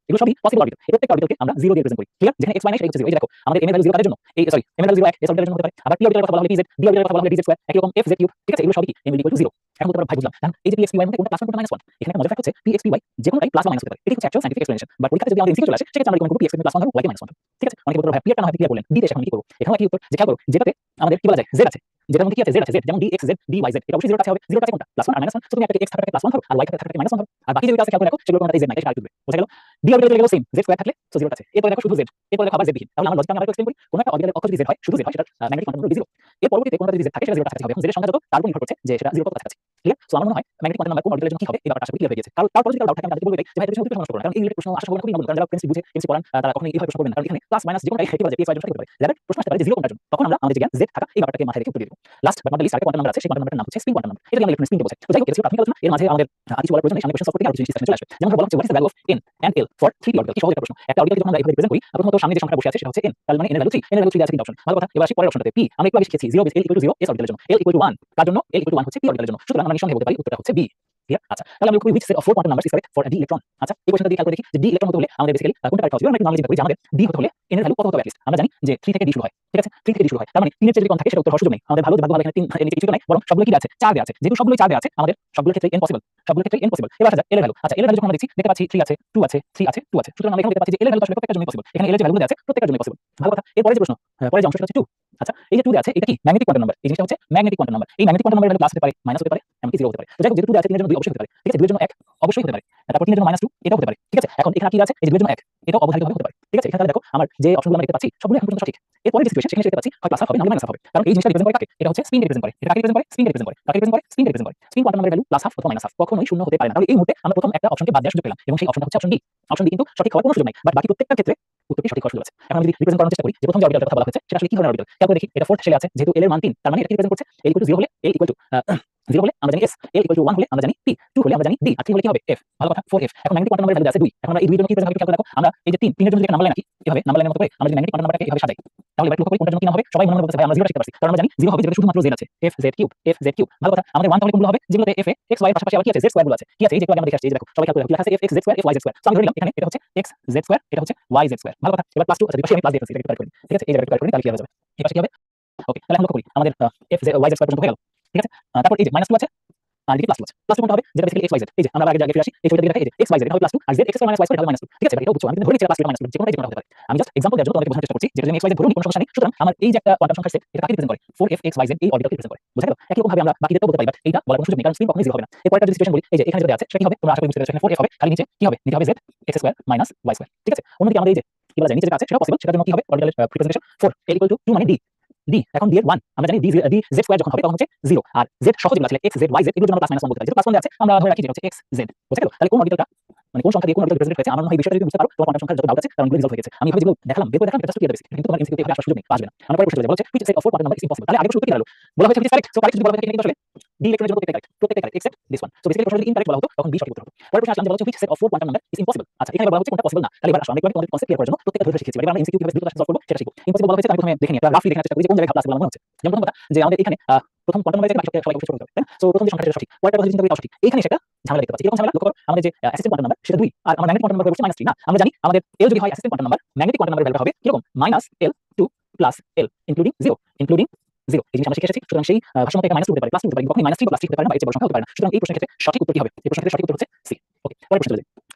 এগুলো সবই পসিবল অরবিটাল। এই প্রত্যেকটা অরবিটালকে আমরা 0 দিয়ে রিপ্রেজেন্ট করি। ক্লিয়ার? যেখানে x y নাই সেটা হচ্ছে 0। এই যে দেখো আমাদের m এর ভ্যালু 0 কাদের জন্য? এই সরি m এর ভ্যালু 0 1 s অরবিটালের জন্য হতে পারে। আবার p অরবিটালের কথা বলা হলে pz, d অরবিটালের কথা বলা হলে dz2 একই রকম fz3। ঠিক আছে? এগুলো সবই কি m = 0। এখন বলতে পারো ভাই বুঝলাম। এখন এই যে p x p y এর মধ্যে কোনটা +1 কোনটা -1 এখানে একটা মজার ফ্যাক্ট হচ্ছে p x p y যে কোনটাই প্লাস বা মাইনাস হতে পারে। এটাই হচ্ছে অ্যাকচুয়াল সায়েন্টিফিক এক্সপ্লেনেশন। বাট পরীক্ষাতে যদি আমাদের এমসিকিউ চলে আসে সেক্ষেত্রে আমরা রিকমেন্ড করব p x +1 ধরো y কে -1 ধরো। ঠিক আছে? অনেকে বলতে পারো ভাই p এরটা না হয় p বললেন d তে এখন কি করব? এখানেও একই উত্তর যে খেয়াল করো যেটাতে আমাদের কি বলা যায় z আছে যেটার মধ্যে কি আছে z আছে z যেমন dx z dy z এটা অবশ্যই 0 কাছে হবে 0 কাছে কোনটা +1 আর -1 সো তুমি একটা x থাকাটাকে +1 ধরো আর y থাকাটাকে -1 ধরো আর বাকি যে দুটো আছে খেয়াল করে দেখো সেগুলো কোনটাতে z নাই সেটা আরেকটু দূরে বোঝা গেল d অরবিটালে চলে গেল সেম z স্কয়ার থাকলে সো 0 কাছে এরপরে দেখো শুধু z এরপরে দেখো আবার z বিহীন তাহলে আমার লজিকটা আমি আরেকটু এক্সপ্লেইন করি কোন একটা অরবিটালের অক্ষ যদি z হয় শুধু z হয় সেটা ম্যাগনেটিক কোয়ান্টাম নাম্বার 0 এর পরবর্তীতে কোনটা যদি z থাকে সেটা 0 কাছে হবে এখন z এর সংখ্যা যত তার উপর নির্ভর করছে যে সেটা 0 কত কাছে ক্লিয়ার সো আমার মনে হয় ম্যাগনেটিক কোয়ান্টাম নাম্বার কোন অরবিটালের জন্য কি হবে এই ব্যাপারটা আশা করি ক্লিয়ার হয়ে গেছে কারণ তারপর যদি কারো ডাউট থাকে আমি তাদেরকে বলবো যে ভাই এটা কিছু প্রশ্ন করুন কারণ এই রিলেটেড প্রশ্ন আশা করি খুবই নবুল কারণ যারা কেমিস্ট্রি বুঝে কেমিস্ট্রি পড়ান তারা কখনোই এইভাবে প্রশ্ন করবেন না কারণ এখানে প্লাস মাইনাস যে কোনটাই হেঁটে পারে px y জন্য করতে পারে যাদের প্রশ্ন আসতে পারে যে 0 কোনটার জন্য তখন আমরা আমাদের যে জ্ঞান z থাকা এই ব্যাপারটাকে মাথায় রেখে উত্তর দিয়ে দেব লাস্ট বাট নট লিস্ট আরেকটা কোয়ান্টাম নাম্বার আছে সেই কোয়ান্টাম নাম্বারটার নাম হচ্ছে স্পিন কোয়ান্টাম নাম্বার এটা দিয়ে আমরা ইলেকট্রন স্পিনকে বোঝাই তো যাই হোক এটা ছিল প্রাথমিক আলোচনা এর মাঝে আমাদের আর কিছু বলার প্রয়োজন নেই সামনে কোশ্চেন সলভ করতে আরো জিনিস চলে আসবে যেমন বলা হচ্ছে what is the value of n and l for 3d orbital কি সহজ একটা প্রশ্ন একটা অরবিটালকে যখন আমরা এইভাবে রিপ্রেজেন্ট করি প্রথমত সামনে যে সংখ্যাটা বসে আছে সেটা হচ্ছে n তার মানে n এর ভ্যালু 3 n এর ভ্যালু 3 আছে তিনটা অপশন ভালো কথা এবার আসি পরের অপশনটাতে p আমরা একটু আগে শিখেছি 0 বেস l = 0 s অরবিটালের জন্য l = 1 কার জন্য l = 1 হচ্ছে p অরবিটালের জন্য সুতরাং আমরা নিঃসন্দেহে বলতে পারি উত্তরটা হচ্ছে b ক্লিয়ার আচ্ছা তাহলে আমরা করি which set of 4 quantum numbers is correct for a d electron আচ্ছা এই কোশ্চেনটা দিয়ে খেয়াল করে দেখি যে d ইলেকট্রন হতে হলে আমাদের বেসিক্যালি কোনটা কারেক্ট হবে আমরা একটু নরমালি চিন্তা করি যে আমাদের d হতে হলে n এর ভ্যালু কত হতে হবে আমরা জানি যে 3 থেকে d শুরু হয় ঠিক আছে 3 থেকে d শুরু হয় তার মানে 3 এর চেয়ে যদি কম থাকে সেটা উত্তর হওয়ার সুযোগ নেই আমাদের ভালো যে ভাগ্য ভালো এখানে 3 এর নিচে কিছু নাই বরং সবগুলো কি আছে 4 দেয়া আছে যেহেতু সবগুলোই 4 দেয়া আছে আমাদের সবগুলোর ক্ষেত্রে n পসিবল সবগুলোর ক্ষেত্রে n পসিবল এবার আসা যাক l এর ভ্যালু আচ্ছা l এর ভ্যালু যখন আমরা দেখছি দেখতে পাচ্ছি 3 আছে 2 আছে 3 আছে 2 আছে সুতরাং আমরা এখানে দেখতে পাচ্ছি যে l এর ভ্যালু আসলে প্রত্যেকটার জন্যই পসিবল এখানে l এর যে ভ্যালুগুলো আছে প্রত্যেকটার জন্যই পসিবল ভালো কথা এরপরে যে প্রশ্ন পরে যে অংশটা হচ্ছে 2 আচ্ছা এই যে 2 দেয়া আছে এটা কি ম্যাগনেটিক কোয়ান্টাম নাম্বার এই জিনিসটা হচ্ছে ম্যাগনেটিক কোয়ান্টাম নাম্বার এই ম্যাগনেটিক কোয়ান্টাম নাম্বারের ভ্যালু প্লাস হতে পারে মাইনাস হতে পারে এমনকি 0 হতে পারে তো যাই হোক যেহেতু 2 দেয়া আছে 3 এর জন্য 2 অবশ্যই হতে পারে ঠিক আছে 2 এর জন্য 1 অবশ্যই হতে পারে তারপর 3 এর জন্য -2 এটাও হতে পারে ঠিক আছে এখন এখানে কি আছে এই যে 2 এর জন্য 1 এটাও অবধারিতভাবে হতে পারে ঠিক আছে? এখানে দেখো আমার যে অপশনগুলো আমরা দেখতে পাচ্ছি সবগুলো এখন পর্যন্ত সঠিক। এরপরে যে সিচুয়েশন সেখানে দেখতে পাচ্ছি হয় প্লাস হাফ হবে না হলে মাইনাস হাফ হবে। কারণ এই জিনিসটা রিপ্রেজেন্ট করে কাকে? এটা হচ্ছে স্পিন রিপ্রেজেন্ট করে। এটা কাকে রিপ্রেজেন্ট করে? স্পিন রিপ্রেজেন্ট করে। কাকে রিপ্রেজেন্ট করে? স্পিন রিপ্রেজেন্ট করে। স্পিন কোয়ান্টাম নাম্বারের ভ্যালু প্লাস হাফ অথবা মাইনাস হাফ কখনোই শূন্য হতে পারে না। তাহলে এই মুহূর্তে আমরা প্রথম একটা অপশনকে বাদ দেওয়ার সুযোগ পেলাম এবং সেই অপশনটা হচ্ছে অপশন ডি। অপশন ডি কিন্তু সঠিক হওয়ার কোনো সুযোগ নাই। বাট বাকি প্রত্যেকটা ক্ষেত্রে উত্তরটি সঠিক হওয়ার সুযোগ আছে। এখন আমি যদি রিপ্রেজেন্ট করার চেষ্টা করি যে প্রথম যে অরবিটালটার কথা বলা হয়েছে সেটা আসলে কি ধরনের অরবিটাল? খেয়াল করে দেখি এটা ফোর্থ শেলে আছে যেহেতু এল এর মান 3 তার মানে এটা কি রিপ্রেজেন্ট করছে? l = 0 হলে l = 0 হলে আমরা জানি s, l = 1 হলে আমরা জানি p, 2 হলে আমরা জানি d, আর 3 হলে কি হবে? f। ভালো কথা 4f। এখন ম্যাগনেটিক কোয়ান্টাম নাম্বারের ভ্যালু আছে 2। এখন আমরা এই 2 এর জন্য কি রিপ্রেজেন্ট হবে খেয়াল করে দেখো। আমরা এই যে 3 এর জন্য একটা নাম্বার লাইন আঁকি। এভাবে নাম্বার লাইনের মতো করে আমরা যদি ম্যাগনেটিক কোয়ান্টাম নাম্বারটাকে এভাবে সাজাই। তাহলে এবার লক্ষ্য করি কোনটার জন্য কি নাম হবে? সবাই মনে মনে বলতেছে ভাই আমরা 0 শিখতে পারছি। কারণ আমরা জানি 0 হবে যেটা শুধুমাত্র z আছে। f z3। ভালো কথা। আমাদের 1 তাহলে কোনগুলো হবে? যেগুলোতে f এ x y এর পাশাপাশি আবার কি আছে? z স্কয়ার গুলো আছে। কি আছে? এই যে একটু আগে আমরা দেখে আসছি এই যে দেখো সবাই খেয়াল করে দেখো কি লেখা আছে f x z square f y z square. So আমি ধরে নিলাম এখানে এটা হচ্ছে x z স্কয়ার এটা হচ্ছে y z স্কয়ার। ভালো কথা। এবার প্লাস 2 আচ্ছা দুই পাশে আমি প্লাস দিয়ে ফেলছি এটা একটু কারেক্ট করি। ঠিক আছে? এই জায়গাটা একটু কারেক্ট করি তাহলে ক্লিয়ার হয়ে যাবে। এই পাশে কি হবে? ওকে তাহলে আমরা লক্ষ্য করি আমাদের f z y z square পর্যন্ত হয়ে গেল। ঠিক আছে? তারপর এই যে -2 আছে আর এদিকে +2 আছে। +2 কোনটা হবে? যেটা বেসিক্যালি x y z। এই যে আমরা আগে জায়গায় ফিরে আসি। এই ছবিটা দিকে দেখা এই যে x y z এটা হবে +2 আর z x square -y square এটা হবে -2। ঠিক আছে? এটাও বুঝছো। আমি কিন্তু ধরে নিচ্ছি এটা +2 এটা -2 যেকোনো হতে পারে। আমি জাস্ট এক্সাম্পল দেওয়ার জন্য তোমাদেরকে বোঝানোর চেষ্টা করছি যেটা আমি x y z ধরুন কোনো সমস্যা নেই। সুতরাং আমার এই যে একটা কোয়ান্টাম সংখ্যার সেট এটা কাকে রিপ্রেজেন্ট করে? 4f x y z এই অরবিটালকে রিপ্রেজেন্ট করে। বুঝা গেল? একই রকম ভাবে আমরা বাকিদেরও বলতে পারি বাট এইটা বলার কোনো সুযোগ নেই কারণ স্পিন কখনোই 0 হবে না। এরপর একটা যদি সিচুয়েশন বলি এই যে এখানে যেটা দেয়া আছে সেটা কি হবে? তোমরা আশা করি বুঝতে পেরেছো। এখানে 4f হবে খালি নিচে কি হবে? নিচে হবে z x square y square. ঠিক আছে? অন্যদিকে আমাদের এই যে কি বলা যায় নিচে যেটা আছে সেটাও পসিবল। সেটার জন্য কি হবে? অরবিটালের রিপ্রেজেন্টেশন 4 l = 2 মানে d d এখন d এর 1 আমরা জানি d z স্কয়ার যখন হবে তখন হচ্ছে 0 আর z সহ যেগুলো আছে x z y z এগুলোর জন্য আমরা +-1 বলতে পারি। যেহেতু +1 দেয়া আছে আমরা ধরে রাখি যেটা হচ্ছে x z। বুঝা গেল? তাহলে কোন অরবিটালটা মানে কোন সংখ্যা দিয়ে কোন অরবিটাল রিপ্রেজেন্ট হয়েছে আমার মনে হয় এই বিষয়টা যদি বুঝতে পারো তোমার কোয়ান্টাম সংখ্যার যত ডাউট আছে তার অনেকগুলো রিজলভ হয়ে গেছে। আমি এভাবে যেগুলো দেখালাম বের করে দেখালাম এটা জাস্ট ক্লিয়ার বেসিক কিন্তু তোমার এমসিকিউ তে এভাবে আসার সুযোগ নেই আসবে না। আমরা পরে প্রশ্ন চলে যাব বলছে which set of four quantum number is impossible তাহলে আগের প্রশ্ন কি হলো বলা হয়েছে which is correct so correct যদি বলা হয় এখানে কিন্তু আসলে d ইলেকট্রনের জন্য প্রত্যেকটা correct except this one so basically প্রশ্ন যদি incorrect বলা হতো তখন b সঠিক উত্তর হতো। পরের প্রশ্ন আসলাম যে বলা হচ্ছে which set of four quantum number is impossible আচ্ছা এখানে বলা হচ্ছে কোনটা পসিবল না তাহলে এবার আসো আমরা একটু কনসেপ্ট ক্লিয়ার করার জন্য প্রত্যেকটা ধরে শিখেছি এবার আমরা এমসিকিউ কিভাবে দ্রুত সলভ করব সেটা শিখব। ইম্পসিবল বলা হয়েছে আমি প্রথমে দেখে নিই একটা রাফলি দেখার চেষ্টা করি যে কোন জায়গায় ঘাপলা আছে বলে মনে হচ্ছে। যেমন প্রথম কথা যে আমাদের এখানে প্রথম কোয়ান্টাম নাম্বার থেকে বাকি সবাই অবশ্যই করতে হবে তাই না? সো প্রথম যে সংখ্যাটা সঠিক পরেরটা কথা চিন্তা করি তাও সঠিক। এইখানে সেটা ঝামেলা দেখতে পাচ্ছি এরকম ঝামেলা লক্ষ্য করো আমাদের যে অ্যাসিস্ট্যান্ট কোয়ান্টাম নাম্বার সেটা 2 আর আমার ম্যাগনেটিক কোয়ান্টাম নাম্বার বলছে -3 না আমরা জানি আমাদের l যদি হয় assistant quantum number magnetic quantum নাম্বারের ভ্যালুটা হবে কি রকম -l2 + l ইনক্লুডিং 0 ইনক্লুডিং 0 এই জিনিস আমরা শিখে এসেছি। সুতরাং সেই ভাষার মধ্যে এটা -2 হতে পারে +2 হতে পারে কখনোই -3 বা +3 হতে পারে না বা এর চেয়ে বড় সংখ্যা হতে পারে না। সুতরাং এই প্রশ্নের ক্ষেত্রে সঠিক উত্তর কি হবে? এই প্রশ্নের ক্ষেত্রে সঠিক উত্তর হচ্ছে সি। ওকে পরের প্রশ্ন চলে যাই।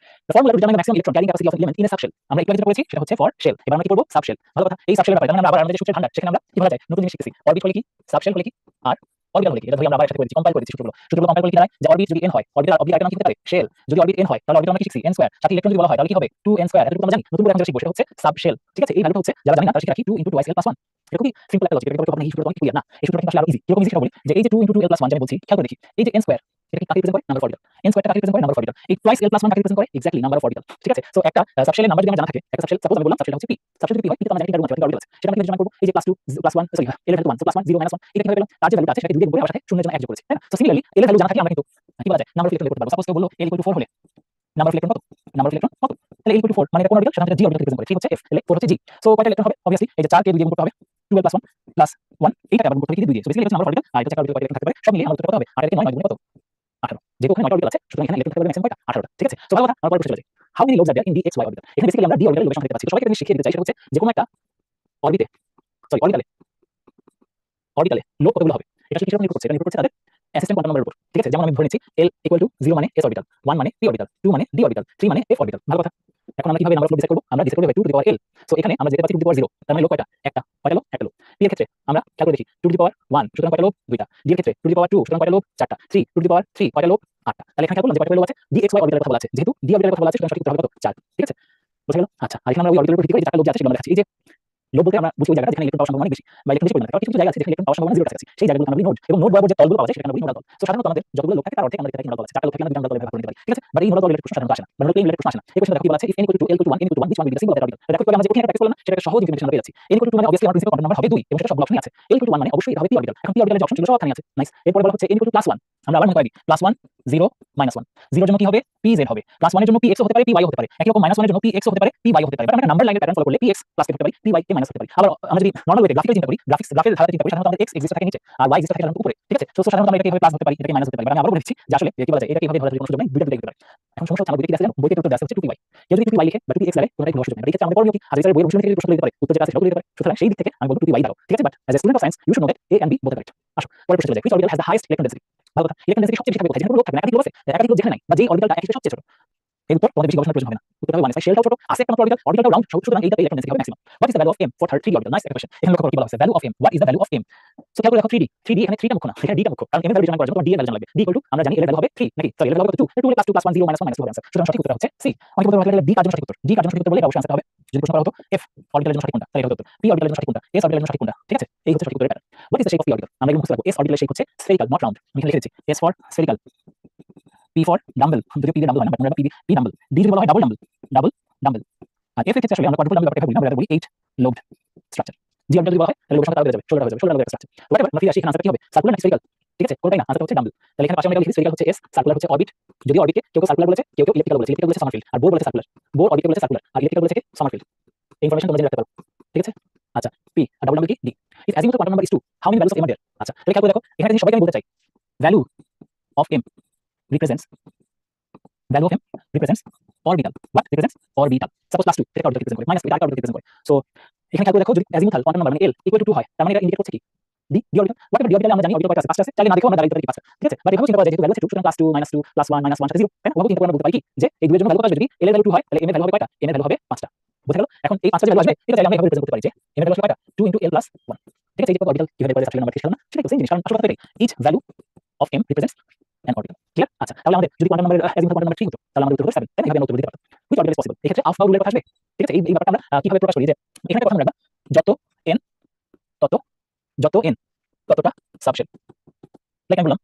The formula to determine the maximum electron carrying capacity of an element in a subshell আমরা একটু আগে যেটা বলেছি সেটা হচ্ছে for shell এবার আমরা কি করব সাবশেল। ভালো কথা এই সাবশেলের ব্যাপারে তার মানে আমরা আবার আমাদের সূত্রের ভান্ডার সেখানে আমরা কি বলা যায় নতুন জিনিস শিখতেছি অরবিট হলে কি সাবশেল হলে কি আর অরবিটাল হলে কি এটা ধরে আমরা আবার একসাথে করেছি কম্পাইল করেছি সূত্রগুলো কম্পাইল করে কি দাঁড়ায় যে অরবিট যদি n হয় অরবিটাল অরবিটাল কি হতে পারে শেল যদি অরবিট n হয় তাহলে অরবিটাল আমরা কি শিখছি n স্কয়ার সাথে ইলেকট্রন যদি বলা হয় তাহলে কি হবে 2n স্কয়ার এতটুকু আমরা জানি নতুন করে আমরা শিখব সেটা হচ্ছে সাবশেল। ঠিক আছে এই ভ্যালুটা হচ্ছে যারা জানি না তারা শিখে রাখি 2 * 2l + 1 এরকম সিম্পল একটা লজিক এটা আপনারা এই সূত্রটা অনেক ক্লিয়ার না এই সূত্রটা কিন্তু আসলে আরো ইজি কিরকম ইজি সেটা বলি যে এই যে 2 * 2l + 1 যেটা বলছি খেয়াল করে দেখি এই যে n স্কয়ার এটা কি কাকে রিপ্রেজেন্ট করে নাম্বার অফ অরবিটাল n স্কয়ারটা কাকে রিপ্রেজেন্ট করে নাম্বার অফ অরবিটাল এই টুয়াইস l + 1 কাকে রিপ্রেজেন্ট করে এক্স্যাক্টলি নাম্বার অফ অরবিটাল। ঠিক আছে সো একটা সাবশেলের নাম্বার যদি আমরা জানা থাকে একটা সাবশেল সাপোজ আমি বললাম সাবশেলটা হচ্ছে p সাবশেল যদি p হয় কিন্তু আমরা জানি এটা অরবিটাল আছে সেটা আমরা কিভাবে করব এই যে +2 +1 সরি l এর ভ্যালু 1 so +1 0 -1 এটা কিভাবে পেলাম তার যে ভ্যালুটা আছে সেটাকে 2 দিয়ে গুণ করে আবার সাথে 0 এর জন্য 1 যোগ করেছি তাই না। সো সিমিলারলি l এর ভ্যালু জানা থাকলে আমরা কিন্তু কি বলা যায় নাম্বার অফ ইলেকট্রন বের করতে পারবো। সাপোজ কেউ বললো l = 4 হলে নাম্বার অফ ইলেকট্রন কত নাম্বার অফ ইলেকট্রন কত তাহলে l = 4 মানে এটা কোন অরবিটাল সেটা আমাদের g অরবিটাল রিপ্রেজেন্ট করে ঠিক হচ্ছে f তাহলে 4 হচ্ছে g সো কয়টা ইলেকট্রন হবে obviously এই যে 4 কে 2 দিয়ে গুণ করতে হবে 2l + 1 + 1 এইটাকে আবার গুণ করতে হবে কি 2 দিয়ে সো বেসিক্যালি এটা নাম্বার অফ অরবিটাল আর এটা হচ্ছে অরবিটাল কয়টা ইলেকট্রন থাকতে পারে সব মিলিয়ে আমার উত্তর কত হবে 8 এর 9 গুণ কত 18 যেহেতু ওখানে 9টা অরবিটাল আছে সুতরাং এখানে ইলেকট্রন থাকতে পারে ম্যাক্সিমাম কয়টা 18টা। ঠিক আছে সো ভালো কথা আমরা পরে প্রশ্ন চলে যাই how many lobes are there in the xy orbital এখানে বেসিক্যালি আমরা d অরবিটাল লোবের সংখ্যা দেখতে পাচ্ছি সবাইকে আমি শিখিয়ে দিতে চাই সেটা হচ্ছে যে কোনো একটা অরবিটে সরি অরবিটালে লোব কতগুলো হবে এটা কিসের উপর নির্ভর করছে এটা নির্ভর করছে তাদের অ্যাসিস্ট্যান্ট কোয়ান্টাম নাম্বারের উপর। ঠিক আছে যেমন আমি ধরে নিচ্ছি l = 0 মানে s অরবিটাল 1 মানে p অরবিটাল 2 মানে d অরবিটাল 3 মানে f অরবিটাল। ভালো কথা এখন আমরা কিভাবে নাম্বার অফ লোব ডিসাইড করব আমরা ডিসাইড করব 2 to the power l so এখানে আমরা যেতে পাচ্ছি 2 টু দি পাওয়ার 0 তার মানে লোব কয়টা একটা কয়টা লোব p এর ক্ষেত্রে আমরা খেয়াল করে দেখি 2 টু দি পাওয়ার 1 সুতরাং কয়টা লোব দুইটা d এর ক্ষেত্রে 2 টু দি পাওয়ার 2 সুতরাং কয়টা লোব চারটা 3 টু দি পাওয়ার 3 কয়টা লোব আটটা তাহলে এখানে খেয়াল করলাম যে কয়টা লোব আছে dxy অরবিটালের কথা বলা আছে যেহেতু d অরবিটালের কথা বলা আছে সুতরাং সঠিক উত্তর হবে কত 4। ঠিক আছে বুঝা গেল আচ্ছা আর এখানে আমরা ওই অরবিটালের উপর ভিত্তি করে যে চারটা লোব আছে সেগুলো আমরা দেখাচ্ছি এই যে লোব বলতে আমরা বুঝি ওই জায়গাটা যেখানে ইলেকট্রন পাওয়ার সম্ভাবনা অনেক বেশি বা ইলেকট্রন বেশি পরিমাণে থাকে কিছু কিছু জায়গা আছে যেখানে ইলেকট্রন পাওয়ার সম্ভাবনা 0 কাছাকাছি সেই জায়গাগুলো আমরা বলি নোড এবং নোড বরাবর যে তলগুলো পাওয়া যায় সেটা আমরা বলি নোডাল তল। সো সাধারণত আমাদের যতগুলো লোব থাকে তার অর্ধেক আমাদের এটাকে নোডাল তল আছে চারটা লোব থেকে আমরা দুটো নোডাল তলে ভাগ করে নিতে পারি। ঠিক আছে বাট এই নোডাল তল রিলেটেড প্রশ্ন সাধারণত আসে না বা নোডাল প্লেন রিলেটেড প্রশ্ন আসে না এই প্রশ্নে দেখো কি বলা আছে if n = 2 l = 1 n = 1 which one will be the symbol of that orbital দেখো আমরা যে কোথায় প্র্যাকটিস করলাম না সেটা একটা সহজ ইনফরমেশন আমরা পেয়ে যাচ্ছি n = 2 মানে obviously আমার প্রিন্সিপাল কোয়ান্টাম নাম্বার হবে 2 এবং সেটা সব অপশনই আছে l = 1 মানে অবশ্যই এটা হবে p অরবিটাল এখন p অরবিটালের যে অপশন ছিল সবখানে আছে নাইস। এরপর বলা হচ্ছে n = +1 আমরা আবার মনে করি +1 0 -1 0 এর জন্য কি হবে pz হবে +1 এর জন্য px হতে পারে py হতে পারে একই রকম -1 এর জন্য px হতে পারে py হতে পারে বাট আমরা নাম্বার লাইনের প্যাটার্ন ফলো করলে px প্লাস কে হতে পারে py কে মাইনাস হতে পারে। আবার আমরা যদি নরমাল ওয়েতে গ্রাফিক্যালি চিন্তা করি গ্রাফের ধারা চিন্তা করি সাধারণত আমাদের x এক্সিসটা থাকে নিচে আর y এক্সিসটা থাকে সাধারণত উপরে। ঠিক আছে সো সাধারণত আমরা এটাকে এভাবে প্লাস হতে পারি এটাকে মাইনাস হতে পারি বাট আমি আবার বলে দিচ্ছি যে আসলে কি বলা যায় এটাকে এভাবে ধরার কোনো সুযোগ নেই দুইটা দিতে পারে। এখন সমস্যা হচ্ছে আমরা বইতে কি আছে জানো বইতে উত্তর দেওয়া আছে 2py কেউ যদি 2py লিখে বা 2px লাগে কোনটাই কোনো সুযোগ নেই। এই ক্ষেত্রে আমাদের করণীয় কি আজ স্যার বইয়ের অপশন থেকে প্রশ্ন দিতে পারে উত্তর যেটা আছে সেটা দিতে পারে সুতরাং সেই দিক থেকে আমি বলবো 2py দাও। ঠিক আছে but as a student of science you should know that a and b both are correct। আসো পরের প্রশ্ন চলে যাই which orbital has the highest electron density ভালো কথা ইলেকট্রন ডেনসিটি সবচেয়ে বেশি থাকবে কোথায় যেখানে লোব থাকবে না একাধিক লোব আছে একাধিক লোব যেখানে নাই বা যেই অরবিটালটা একই সবচেয়ে ছোট এই উত্তর তোমাদের বেশি গবেষণার প্রয়োজন হবে না উত্তর হবে 1 শেলটাও ছোট আছে একটা মাত্র অরবিটালটাও রাউন্ড সুতরাং এইটাতে ইলেকট্রন ডেনসিটি হবে maximum what is the value of m for 3 orbital nice একটা কোশ্চেন এখানে লক্ষ্য করো কি বলা হচ্ছে value of m what is the value of m so খেয়াল করে দেখো 3D এখানে 3টা মুখ্য না, এখানে Dটা মুখ্য, কারণ m এর ভ্যালু ডিটারমাইন করার জন্য তোমার D এর ভ্যালু জানা লাগবে। D আমরা জানি L এর ভ্যালু হবে 3 নাকি, সরি L এর ভ্যালু হবে 2, 2 + 2 + 1 0 - 1 - 1 হবে आंसर। সুতরাং সঠিক উত্তর হচ্ছে C। অনেকে বলতে পারে D কার জন্য সঠিক উত্তর, D কার জন্য সঠিক উত্তর বলে অবশ্যই आंसर হবে, যদি প্রশ্ন করা হতো F অরবিটালের জন্য সঠিক কোনটা, তাহলে এটা হতো উত্তর। P অরবিটালের জন্য সঠিক কোনটা, S অরবিটালের জন্য সঠিক কোনটা, ঠিক আছে? এই হচ্ছে সঠিক উত্তরের pattern. What is the shape of P orbital? আমরা এগুলো মুখস্থ রাখবো। S অরবিটালের শেপ হচ্ছে spherical not round, আমি এখানে লিখে দিচ্ছি S for spherical, P for dumbbell, যদিও P দিয়ে ডাম্বেল হয় না, বাট আমরা P ডাম্বেল, D যদি বলা হয় ডাবল ডাম্বেল, ডাম্বেল। আর F এর ক্ষেত্রে আসলে আমরা কোয়াড্রুপল ডাম্বেল ব্যাপারটা বলি না, আমরা বলি 8 lobed স্ট্রাকচার। G অরবিটাল যদি বলা হয় তাহলে লোবের সংখ্যা বেড়ে যাবে, শোল্ডার হয়ে যাবে, শোল্ডার একটা স্ট্রাকচার। হোয়াটএভার, আমরা ফিরে আসি, এখানে আনসার কি হবে? সার্কুলার না স্ফেরিক্যাল? ঠিক আছে, কোনটাই না, আনসার হচ্ছে ডাম্বেল। তাহলে এখানে পাশে আমরা লিখি স্ফেরিক্যাল হচ্ছে S, সার্কুলার হচ্ছে অরবিট। যদি অরবিটকে কেউ সার্কুলার বলেছে, কেউ ইলেকট্রিক্যাল বলেছে, ইলেকট্রিক্যাল বলেছে সামারফিল্ড, আর বোর বলেছে সার্কুলার, বোর অরবিটকে বলেছে সার্কুলার, আর ইলেকট্রিক্যাল বলেছে সামারফিল্ড। এই ইনফরমেশন তোমরা জেনে রাখতে পারো, ঠিক আছে? আচ্ছা, P আর ডাবল নাম্বার কি? D। If assuming the quantum number is 2, how many values of m are there? আচ্ছা, তাহলে খেয়াল করে দেখো, এখানে যদি সবাইকে আমি বলতে চাই value of m represents orbital, what represents orbital, suppose +2 এটা অরবিটাল রিপ্রেজেন্ট করে, -2 এটা অরবিটাল রিপ্রেজেন্ট করে। সো এখানে খেয়াল করে দেখো, যদি অ্যাজিমুথাল কোয়ান্টাম নাম্বার মানে L = 2 হয়, তার মানে এটা ইন্ডিকেট করছে কি? D orbital. হোয়াটএভার D অরবিটালে আমরা জানি অরবিটাল কয়টা আছে, 5টা আছে, চাইলে না দেখো আমরা দাঁড়াইতে পারি 5টা, ঠিক আছে? বাট এভাবে চিন্তা করা যায় যেহেতু ভ্যালু আছে 2 সুতরাং +2 -2 +1 -1 সাথে 0, তাই না? ওভাবে চিন্তা করে আমরা বলতে পারি কি যে এই দুইয়ের জন্য ভ্যালু কত আসবে, যদি L এর ভ্যালু 2 হয় তাহলে m এর ভ্যালু হবে কয়টা, n এর ভ্যালু হবে 5টা। বুঝা গেল? এখন এই 5টা যে ভ্যালু আসবে এটা চাইলে আমরা এভাবে রিপ্রেজেন্ট করতে পারি যে m এর ভ্যালু আসবে কয়টা, 2 * L + 1, ঠিক আছে? এই যে অরবিটাল কিভাবে করে সার্কুলার নাম্বার ঠিক না, সেটাই তো সেম জিনিস, কারণ আসলে কথা এটাই, each value of m represents an orbital, clear? আচ্ছা, তাহলে আমাদের যদি কোয়ান্টাম নাম্বারের অ্যাজিমুথাল কোয়ান্টাম নাম্বার 3 হতো তাহলে আমাদের উত্তর হবে 7, তাই না? এভাবে আমরা উত্তর দিতে পারতাম। which orbital is possible? এই ক্ষেত্রে হাফ বাউল রুলের কথা আসবে, ঠিক আছে? এই ব্যাপারটা আমরা কিভাবে প্রকাশ করি যে এখানে একটা কথা মনে রাখবা, যত n ততটা সাবশেল। লাইক আমি বললাম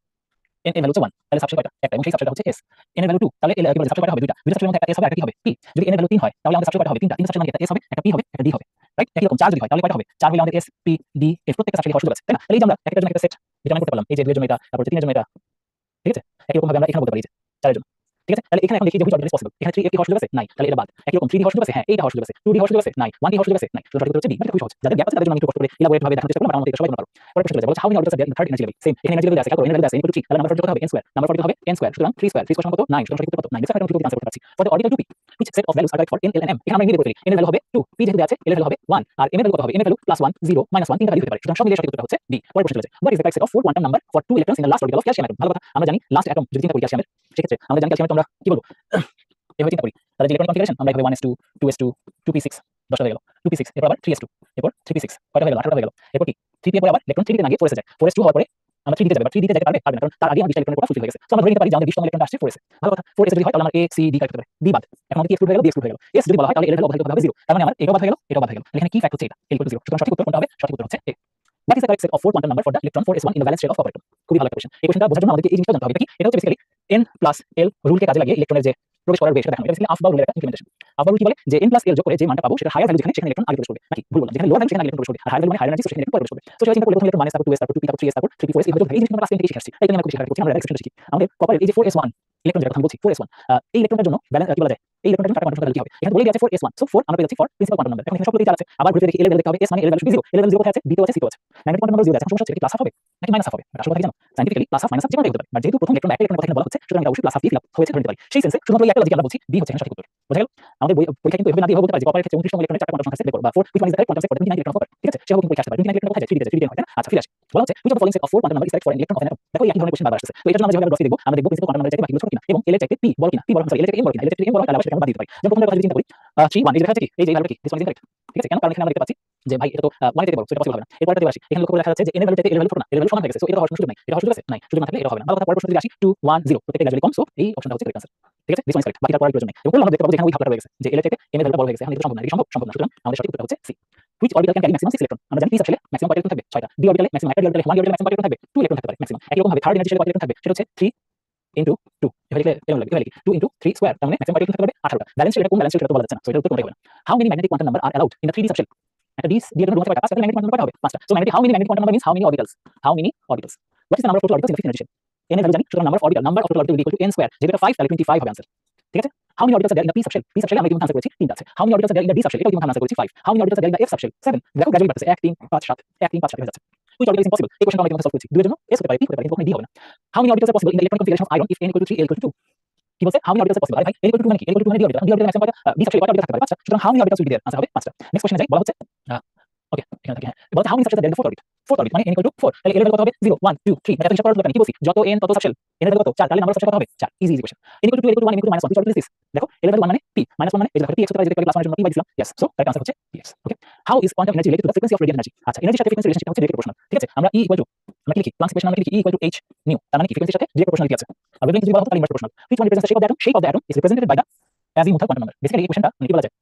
n এর ভ্যালু হচ্ছে 1, তাহলে সাবশেল কয়টা? একটা, এবং সেই সাবশেলটা হচ্ছে s। n এর ভ্যালু 2, তাহলে L কি বলে সাবশেল কয়টা হবে? দুইটা সাবশেলের মধ্যে একটা s হবে, একটা কি হবে? P। যদি n এর ভ্যালু 3 হয় তাহলে আমাদের সাবশেল কয়টা হবে? তিনটা সাবশেল মানে একটা s হবে, একটা p হবে, একটা d হবে, রাইট? একই রকম 4 যদি হয় তাহলে কয়টা হবে? 4 হলে আমাদের s p d f প্রত্যেকটা সাবশেল হওয়ার সুযোগ আছে, তাই না? তাহলে এই যে আমরা একটা জন্য একটা সেট ডিটারমাইন করতে পারলাম, এই যে 2 এর জন্য এটা, তারপর 3 এর জন্য এটা, ঠিক আছে? একই রকম ভাবে আমরা এখানে বলতে পারি যে 4 এর জন্য, ঠিক আছে? তাহলে এখানে এখন দেখি যে which orbital is possible, এখানে 3f কি হওয়ার সুযোগ আছে? নাই, তাহলে এটা বাদ। একই রকম 3d হওয়ার সুযোগ আছে, হ্যাঁ এইটা হওয়ার সুযোগ আছে, 2d হওয়ার সুযোগ আছে, নাই, 1d হওয়ার সুযোগ আছে, নাই। সুতরাং সঠিক উত্তর হচ্ছে d, মানে খুবই সহজ। যাদের গ্যাপ আছে তাদের জন্য আমি একটু কষ্ট করে ইলাবোরেট ভাবে দেখানোর চেষ্টা করলাম, আমার মতে সবাই পারো। পরের প্রশ্ন চলে যাবো, how many orbitals are there in the third energy level? Same, এখানে এনার্জি লেভেল আছে, খেয়াল করো এনার্জি লেভেল আছে n = 3, তাহলে নাম্বার অফ অরবিটাল হবে n square, number of orbital হবে n স্কয়ার, সুতরাং 3 স্কয়ার, 3 স্কয়ার সমান কত? 9, সুতরাং সঠিক উত্তর কত? 9। দেখো আমরা আনসার করতে পারছি। For the orbital 2p, which set of values are correct for n, L and m? এখানে আমরা ইংরেজি বলি n এর ভ্যালু হবে 2, p যেহেতু দেয়া আছে, L এর ভ্যালু হবে 1, আর m এর ভ্যালু কত হবে? m এর ভ্যালু +1 0 -1 তিনটা ভ্যালু হতে পারে, সুতরাং সব মিলিয়ে সঠিক উত্তর হচ্ছে d। পরের প্রশ্ন চলে যায়, what is the correct set of 4 quantum number for 2 electrons in the last orbital of calcium atom? ভালো কথা, আমরা জানি লাস্ট অ্যাটম যদি চিন্তা করি ক্যালসিয়ামের, সেক্ষেত্রে আমরা জানি ক্যালসিয়ামের তোমরা কি বলবো এভাবে চিন্তা করি, তাহলে যে ইলেকট্রনিক কনফিগারেশন আমরা এভাবে 1s2 2s2 2p6 10টা হয়ে গেল, 2p6 এরপর আবার 3s2 এরপর 3p6 কয়টা হয়ে গেল? 18টা হয়ে গেল। এরপর কি 3p এর পরে আবার ইলেকট্রন 3d তে না গিয়ে 4s এ যায়, 4s2 হওয়ার পরে আমরা 3d তে যাবে, বাট 3d তে যেতে পারবে না, কারণ তার আগে আমাদের ইলেকট্রনের কোটা ফুলফিল হয়ে গেছে। সো আমরা ধরে নিতে পারি যে আমাদের 20তম ইলেকট্রনটা আসছে 4s এ। ভালো কথা, 4s যদি হয় তাহলে আমরা a c d কালেক্ট করতে পারি, d বাদ। এখন আমাদের কি এক্সক্লুড হয়ে গেল? d এক্সক্লুড হয়ে গেল। s যদি বলা হয় তাহলে l এর ভ্যালু অবাধিত হবে 0, তার মানে আমার এটাও বাদ হয়ে গেল, এটাও বাদ হয়ে গেল। তাহলে এখানে কি ফ্যাক্ট হচ্ছে? এটা l = 0, সুতরাং সঠিক উত্তর কোনটা হবে? সঠিক উত্তর হচ্ছে a। What is the correct set of 4 quantum number for the electron 4s1 in the valence shell of copper atom? খুবই ভালো একটা কোশ্চেন। এই কোশ্চেনটা বোঝার জন্য আমাদেরকে এই জিনিসটা জানতে হবে। এটা কি? এটা হচ্ছে বেসিক্যালি n + l রুলকে কাজে লাগিয়ে ইলেকট্রনের যে প্রবেশ করার ওয়ে সেটা দেখানো। এটা বেসিক্যালি হাফ বাউল রুলের একটা ইমপ্লিমেন্টেশন। হাফ বাউল কি বলে? যে n + l যোগ করে যে মানটা পাবো সেটা হায়ার ভ্যালু যেখানে, সেখানে ইলেকট্রন আগে প্রবেশ করবে। নাকি ভুল বললাম? যেখানে লোয়ার ভ্যালু সেখানে ইলেকট্রন প্রবেশ করবে, আর হায়ার ভ্যালু মানে হায়ার এনার্জি, সেখানে ইলেকট্রন পরে প্রবেশ করবে। তো সেটা চিন্তা করলে প্রথম ইলেকট্রন -, তারপর 2s, তারপর 2p, তারপর 3s, তারপর 3p 4s এইভাবে চলতে থাকে। এই জিনিসটা আমরা ক্লাস 10 থেকে শিখে আসছি। তাই জন্য আমি খুব শিখা করছি, আমরা এক্সপ্রেশন শিখি। আমাদের কপারের এই যে 4s1 ইলেকট্রন যেটা কথা আমি বলছি 4s1, এই ইলেকট্রনের জন্য ব্যালেন্স কি বলা যায়? এই ইলেকট্রনের জন্য কোয়ান্টাম সংখ্যা কি হবে? এখানে বলেই আছে 4s1, সো 4 আমরা পেয়ে যাচ্ছি ফর প্রিন্সিপাল কোয়ান্টাম নাম্বার। এখন এখানে সবগুলোতেই 4 আছে, আবার ঘুরে দেখি l এর ভ্যালু দেখতে হবে, s মানে l এর ভ্যালু 0, l এর ভ্যালু 0 কোথায় আছে? d তেও আছে, c তেও আছে। ম্যাগনেটিক কোয়ান্টাম নাম্বার 0 আছে, এখন সমস্যা হচ্ছে এটা প্লাস হাফ হবে নাকি মাইনাস হাফ হবে? আসল কথা কি জানো? Scientifically plus half minus half যেকোনো হতে পারে, বাট যেহেতু প্রথম ইলেকট্রন একটা ইলেকট্রনের কথা এখানে বলা হচ্ছে, সুতরাং এটা অবশ্যই প্লাস হাফ দিয়ে ফিল আপ হয়েছে ধরে নিতে পারি। সেই সেন্সে শুধুমাত্র এই একটা লজিক আমরা বলছি d হচ্ছে এখানে সঠিক উত্তর। বোঝা গেল? আমাদের পরীক্ষা কিন্তু এভাবে না দিয়ে বলতে পারি যে কপারের ক্ষেত্রে 29তম ইলেকট্রনের 4টা কোয়ান্টাম সংখ্যা সেট করো, বা 4 which one is the correct quantum set for the 29 electron of copper, ঠিক আছে? সেটা কিন্তু পরীক্ষা আসতে পারে। 29 ইলেকট্রন কোথায় যায়? 3d তে, 3d হয়, তাই না? আচ্ছা ফিরে আসি। বলা হচ্ছে which of the following set of 4 quantum number is correct for an electron of an atom? দেখো এই একই ধরনের কোশ্চেন বারবার আসছে। তো এটার জন্য আমরা যেভাবে গ্রসি দেখব, আমরা দেখব প্রিন্সিপাল কোয়ান্টাম নাম্বারের চাইতে বাকিগুলো ছোট কিনা, এবং l এর চাইতে p বড় কিনা, p বড়, সরি l এর চাইতে m বড় কিনা, l এর চাইতে m বড় হয় তাহলে আবার সেটাকে আমরা বাদ দিতে পারি। যেমন প্রথমটার কথা যদি চিন্তা করি 3 1, এই যে দেখা যাচ্ছে কি এই যে এই ভ্যালুটা কি, দিস ওয়ান ইজ ইনকারেক্ট, ঠিক আছে? কেন? কারণ এখানে আমরা দেখতে পাচ্ছি যে ভাই এটা তো 1 এর চাইতে বড়, সো এটা পসিবল হবে না। এরপর এটা আসি, এখানে লক্ষ্য করে দেখা যাচ্ছে যে n এর ভ্যালু চাইতে l এর ভ্যালু ছোট না, l এর ভ্যালু সমান হয়ে গেছে, সো এটা হওয়ার কোনো সুযোগ নাই। এটা হওয়ার সুযোগ আছে? নাই, সুযোগ না থাকলে এটা হবে না। ভালো কথা, পরের প্রশ্ন যদি আসি 2 1 0 প্রত্যেকটা গ্র্যাজুয়ালি কম, সো এই অপশনটা হচ্ছে কারেক্ট আনসার, ঠিক আছে? দিস ওয়ান ইজ কারেক্ট, বাকিটা পড়ার প্রয়োজন নেই। এবং আমরা দেখতে পাবো যে এখানে ওই ধাপটা রয়ে গেছে যে l এর চাইতে m এর ভ্যালু বড় হয়ে গেছে, এখন এটা সম্ভব না, এটা সম্ভব না, সুতরাং আমাদের সঠিক উত্তর হচ্ছে c। Which orbital can carry maximum 6 electron? আমরা জানি p সাবশেলে ম্যাক্সিমাম কয়টা ইলেকট্রন থাকবে? 6টা। d অরবিটালে ম্যাক্সিমাম একটা, d অরবিটালে 1 d অরবিটালে ম্যাক্সিমাম কয়টা ইলেকট্রন থাকবে? 2 ইলেকট্রন থাকতে পারে ম্যাক্সিমাম। একই রকম ভাবে থার্ড এনার্জি শেলে কয়টা ইলেকট্রন থাকবে? সেটা হচ্ছে 3 into 2, এভাবে লিখলে এরকম লাগবে, এভাবে লিখি 2 into 3 স্কয়ার, তার মানে ম্যাক্সিমাম কয়টা ইলেকট্রন থাকতে পারবে? 18টা। ব্যালেন্স শেল, এটা কোন ব্যালেন্স শেল সেটা তো বলা যাচ্ছে না, সো এটা উত্তর কোনটাই হবে না। How many magnetic quantum number are allowed in the 3d subshell? একটা d এর জন্য কয়টা? 5টা, ম্যাগনেটিক কোয়ান্টাম নাম্বার কয়টা হবে? 5টা। So magnetic, how many magnetic quantum number means how many orbitals? How many orbitals? What is the number of total orbitals in the fifth energy shell? n এর ভ্যালু জানি, সুতরাং number of orbital, number of total orbital will be equal to n square, যেটা 5 তাহলে 25 হবে आंसर, ঠিক আছে? How many orbitals are there in the p subshell? p subshell আমরা ইতিমধ্যে आंसर করেছি 3টা আছে। How many orbitals are there in the d subshell? এটাও ইতিমধ্যে आंसर করেছি 5। How many orbitals are there in the f subshell? 7। দেখো গ্র্যাজুয়ালি বাড়তেছে 1 3 5 7 1 3 5 7 হয়ে যাচ্ছে। Which orbital is impossible? এই কোশ্চেনটা আমরা ইতিমধ্যে সলভ করেছি। 2 এর জন্য s হতে পারে, p হতে পারে, কিন্তু কখনোই d হবে না। How many orbitals are possible in the electronic configuration of iron if n = 3 l = 2? কি বলছে? How many orbitals are possible? আরে ভাই n = 2 মানে কি? n = 2 মানে d orbital, d orbital maximum কয়টা? d subshell কয়টা অরবিটাল থাকতে পারে? 5টা। সুতরাং how many orbitals will be there? Answer হবে 5টা। নেক্সট কোশ্চেনে যাই, বলা হচ্ছে ওকে এখানে থাকি, হ্যাঁ বলতে how many subshells are there in the fourth orbit? fourth orbit মানে n = 4, তাহলে l এর ভ্যালু কত হবে? 0 1 2 3, মানে এত হিসাব করার দরকার নেই। কি বলছি? যত n তত সাবশেল, n এর ভ্যালু কত? 4, তাহলে নাম্বার অফ সাবশেল কত হবে? 4। Easy easy question. n = 2 l = 1 m = -1, which orbital is this? দেখো l এর ভ্যালু 1 মানে p, -1 মানে এই যে দেখো p x হতে পারে, যদি কলাস 1 এর জন্য p বাই দিলাম, यस, সো কারেক্ট आंसर হচ্ছে p x। Okay how is quantum energy related to the frequency of radial energy. আচ্ছা, এনার্জির সাথে ফ্রিকোয়েন্সি রিলেশনশিপ হচ্ছে ডিরেক্ট প্রপোর্শনাল। ঠিক আছে, আমরা আমরা কি লিখি প্লাঙ্কস ইকুয়েশন, আমরা লিখি h নিউ, তার মানে কি ফ্রিকোয়েন্সির সাথে ডিরেক্ট প্রপোর্শনালিটি আছে। আর ওয়েভলেংথ যদি বলা হয় তাহলে inverse proportional. Which one represents the shape of the atom is represented by the azimuthal quantum number. Basically এই কোশ্চেনটা মানে কি বলা যায়,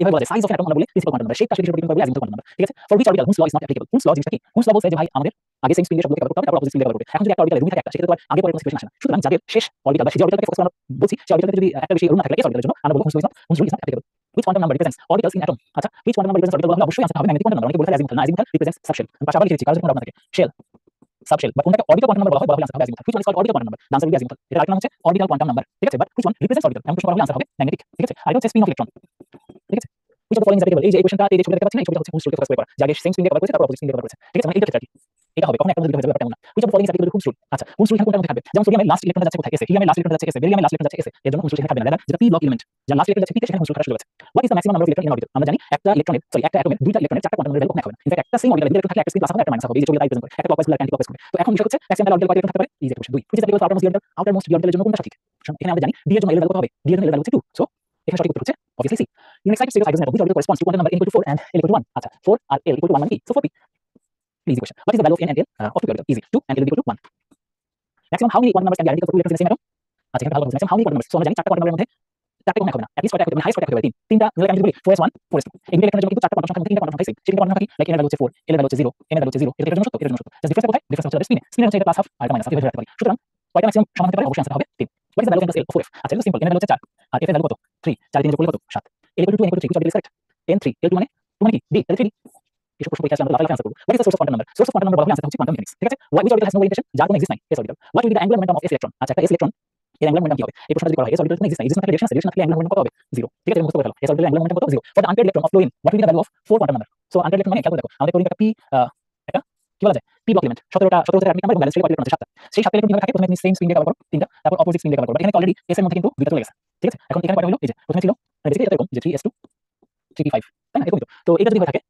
এভাবে বলা যায় সাইজ অফ অ্যাটম আমরা বলি প্রিন্সিপাল কোয়ান্টাম নাম্বার, শেপটা সেটা ডিপেন্ড করবে azimuthal quantum number। ঠিক আছে, for which orbital Hund's law is not applicable. Hund's law জিনিসটা কি? হুমস ল বলছে যে ভাই আমাদের আগে সেম স্পিন দিয়ে সবগুলোকে কভার করতে হবে, তারপর অপোজিট স্পিন দিয়ে কভার করতে হবে। এখন যদি একটা অরবিটালে রুমি থাকে একটা, সেক্ষেত্রে তো আর আগে পরের কোনো সিচুয়েশন আসে না। সুতরাং যাদের শেষ অরবিটাল বা সেই অরবিটালকে ফোকাস আমরা বলছি, সেই অরবিটালকে যদি একটা বেশি রুম না থাকে এস অরবিটালের জন্য আমরা বলবো Hund's law is not applicable. Which quantum number represents orbitals in atom? আচ্ছা, which quantum number represents orbital বলা হলে অবশ্যই আনসার হবে ম্যাগনেটিক কোয়ান্টাম নাম্বার। অনেকে বলে থাকে azimuthal, না azimuthal represents subshell। আমি পাশে আবার লিখেছি কারণ কোনো ডাউট না থাকে শেল সাবশেল বা কোনটাকে অরবিটাল কোয়ান্টাম নাম্বার বলা হয় আনসার হবে azimuthal। Which one is called orbital quantum number? The answer will be azimuthal। এটা আরেকটা নাম হচ্ছে অরবিটাল কোয়ান্টাম নাম্বার। ঠিক আছে, but which one represents orbital? এমন প্রশ্ন করা হলে আনসার হবে ম্যাগনেটিক। ঠিক আছে, আরেকটা হচ্ছে স্পিন অফ ইলেকট্রন। ঠিক আছে, which of the following is applicable? এই যে এই কোশ্চেনটা এই যে ছবিটা দেখতে পাচ্ছেন, এই ছবিটা হচ্ছে হুমস রুলকে ফোকাস করে করা, যে আগে সেম স্পিন দিয়ে কভার করেছে তারপর অপোজিট স্পিন দিয়ে কভার করেছে। ঠিক আছে, মানে এইটা ক্ষেত্রে এটা হবে কখনো একটা মধ্যে হয়ে যাবে ব্যাপারটা এমন না। which of the following is applicable to Hund's rule? আচ্ছা, হুমস রুল কোনটার মধ্যে থাকবে? যেমন সোডিয়ামের লাস্ট ইলেকট্রনটা যাচ্ছে কোথায়? এসে। হিলিয়ামের লাস্ট ইলেকট্রনটা যাচ্ছে এসে। বেরিলিয়ামের লাস্ট ইলেকট্রনটা যাচ্ছে এসে। এর জন্য হুমস রুল সেখানে থাকবে না। রাদার যেটা পি ব্লক এলিমেন্ট, যার লাস্ট ইলেকট্রন যাচ্ছে পিতে, সেখানে হুমস রুল খাটার সুযোগ আছে। what is the maximum number of electron in orbit? আমরা জানি একটা ইলেকট্রনের একটা অ্যাটমের দুইটা ইলেকট্রনের চারটা কোয়ান্টাম নাম্বার কখনো এক হবে না। ইনফ্যাক্ট একটা সেম অরবিটালে দুইটা ইলেকট্রন থাকলে একটা স্পিন প্লাস হবে একটা মাইনাস হবে। এই যে ছবিটা তাই প্রেজেন্ট করে, একটা ক্লকওয়াইজ একটা অ্যান্টি ক্লকওয়াইজ করে। তো এখন বিষয় হচ্ছে ম্যাক্সিমাম অরবিটাল কয়টা ইলেকট্রন থাকতে পারে? এই যে question 2 which is applicable to outermost d orbital এর জন্য কোনটা সঠিক? এখানে আমরা জানি d এর জন্য l এর ভ্যালু কত হবে? d এর জন্য l এর ভ্যালু হচ্ছে 2। সো এখানে সঠিক উত্তর হচ্ছে obviously C. In the excited state of hydrogen atom, which orbital corresponds to quantum number n equal to 4 and l equal to 1? আচ্ছা, 4 আর l equal to 1 মানে কি? So 4p. Easy question. What is the value of n and l of two orbital? Easy. 2 and l equal to 1. Maximum how many quantum numbers can be identical for two electrons in the same atom? আচ্ছা, এখানে ভালো বলছি maximum how many quantum numbers? So আমরা জানি চারটা quantum number এর মধ্যে চারটে কম এক হবে না, at least কয়টা হবে? মানে হাইস্ট কয়টা হবে? তিনটা মিলে আমি যদি বলি 4s1 4s2, এই ইলেকট্রনের জন্য কিন্তু চারটা কোয়ান্টাম সংখ্যার মধ্যে তিনটা কোয়ান্টাম সংখ্যা সেম। সেটা কোয়ান্টাম সংখ্যা কি? লাইক n এর ভ্যালু হচ্ছে 4, l এর ভ্যালু হচ্ছে 0, m এর ভ্যালু হচ্ছে 0। এটা জন্য সত্য, এটার জন্য সত্য। জাস্ট ডিফারেন্স কোথায়? ডিফারেন্স হচ্ছে স্পিনে। স্পিনে হচ্ছে এটা প্লাস হাফ আর এটা মাইনাস হাফ, এভাবে রাখতে পারি। সুতরাং কয়টা ম্যাক্সিমাম সমান হতে পারে? অবশ্যই আনসার হবে 3। What is the value of n plus l of 4f? আচ্ছা, এটা সিম্পল। n এর ভ্যালু হচ্ছে 4 আর f এর ভ্যালু কত? 3। 4 3 যোগ করলে কত? 7। l equal to 2 n equal to 3, which orbital is correct? n 3, l 2 মানে 2 মানে কি? d, তাহলে 3d। এসব প্রশ্ন পরীক্ষায় আসলে আমরা লাফালাফি আনসার করব। What is the source of quantum number? Source of quantum number বলা হলে আনসার হচ্ছে quantum mechanics। ঠিক আছে, which orbital has no orientation? যার কোনো এক্সিস্ট নাই, s orbital. What will be the angular momentum of s electron? আচ্ছা, একটা s electron এর অ্যাঙ্গুলার মোমেন্টাম কি হবে? এই প্রশ্নটা যদি করা হয় s orbital কোনো এক্সিস্ট নাই, এক্সিস্ট না থাকলে রিলেশন আছে, রিলেশন থাকলে অ্যাঙ্গুলার মোমেন্টাম কত হবে? 0। ঠিক আছে, মুখস্থ করে ফেলো। s orbital অ্যাঙ্গুলার মোমেন্টাম কত? 0. For the unpaired electron of flow in, what will be the value of 4 quantum number? So unpaired electron মানে খেয়াল করে দেখো, আমাদের ক্লোরিন একটা p একটা কি বলা যায়? p ব্লক এলিমেন্ট, 17টা অ্যাটমিক নাম্বার এবং ব্যালেন্স শেলে কয়টা ইলেকট্রন আছে? 7টা। সেই 7টা ইলেকট্রন কিভাবে থাকে? প্রথমে তুমি সেম স্পিন দিয়ে কভার করো 3টা, তারপর অপোজিট স্পিন দিয়ে কভার করো। এখানে অলরেডি s এর মধ্যে কিন্তু দুইটা চলে গেছে। ঠিক আছে, এখন এখানে কয়টা হলো? এই যে প্রথমে ছিল বেসিক্যালি এটা এরকম যে 3s2 3p5, তাই না? এরকমই তো। তো এটা যদি হয়ে থাকে,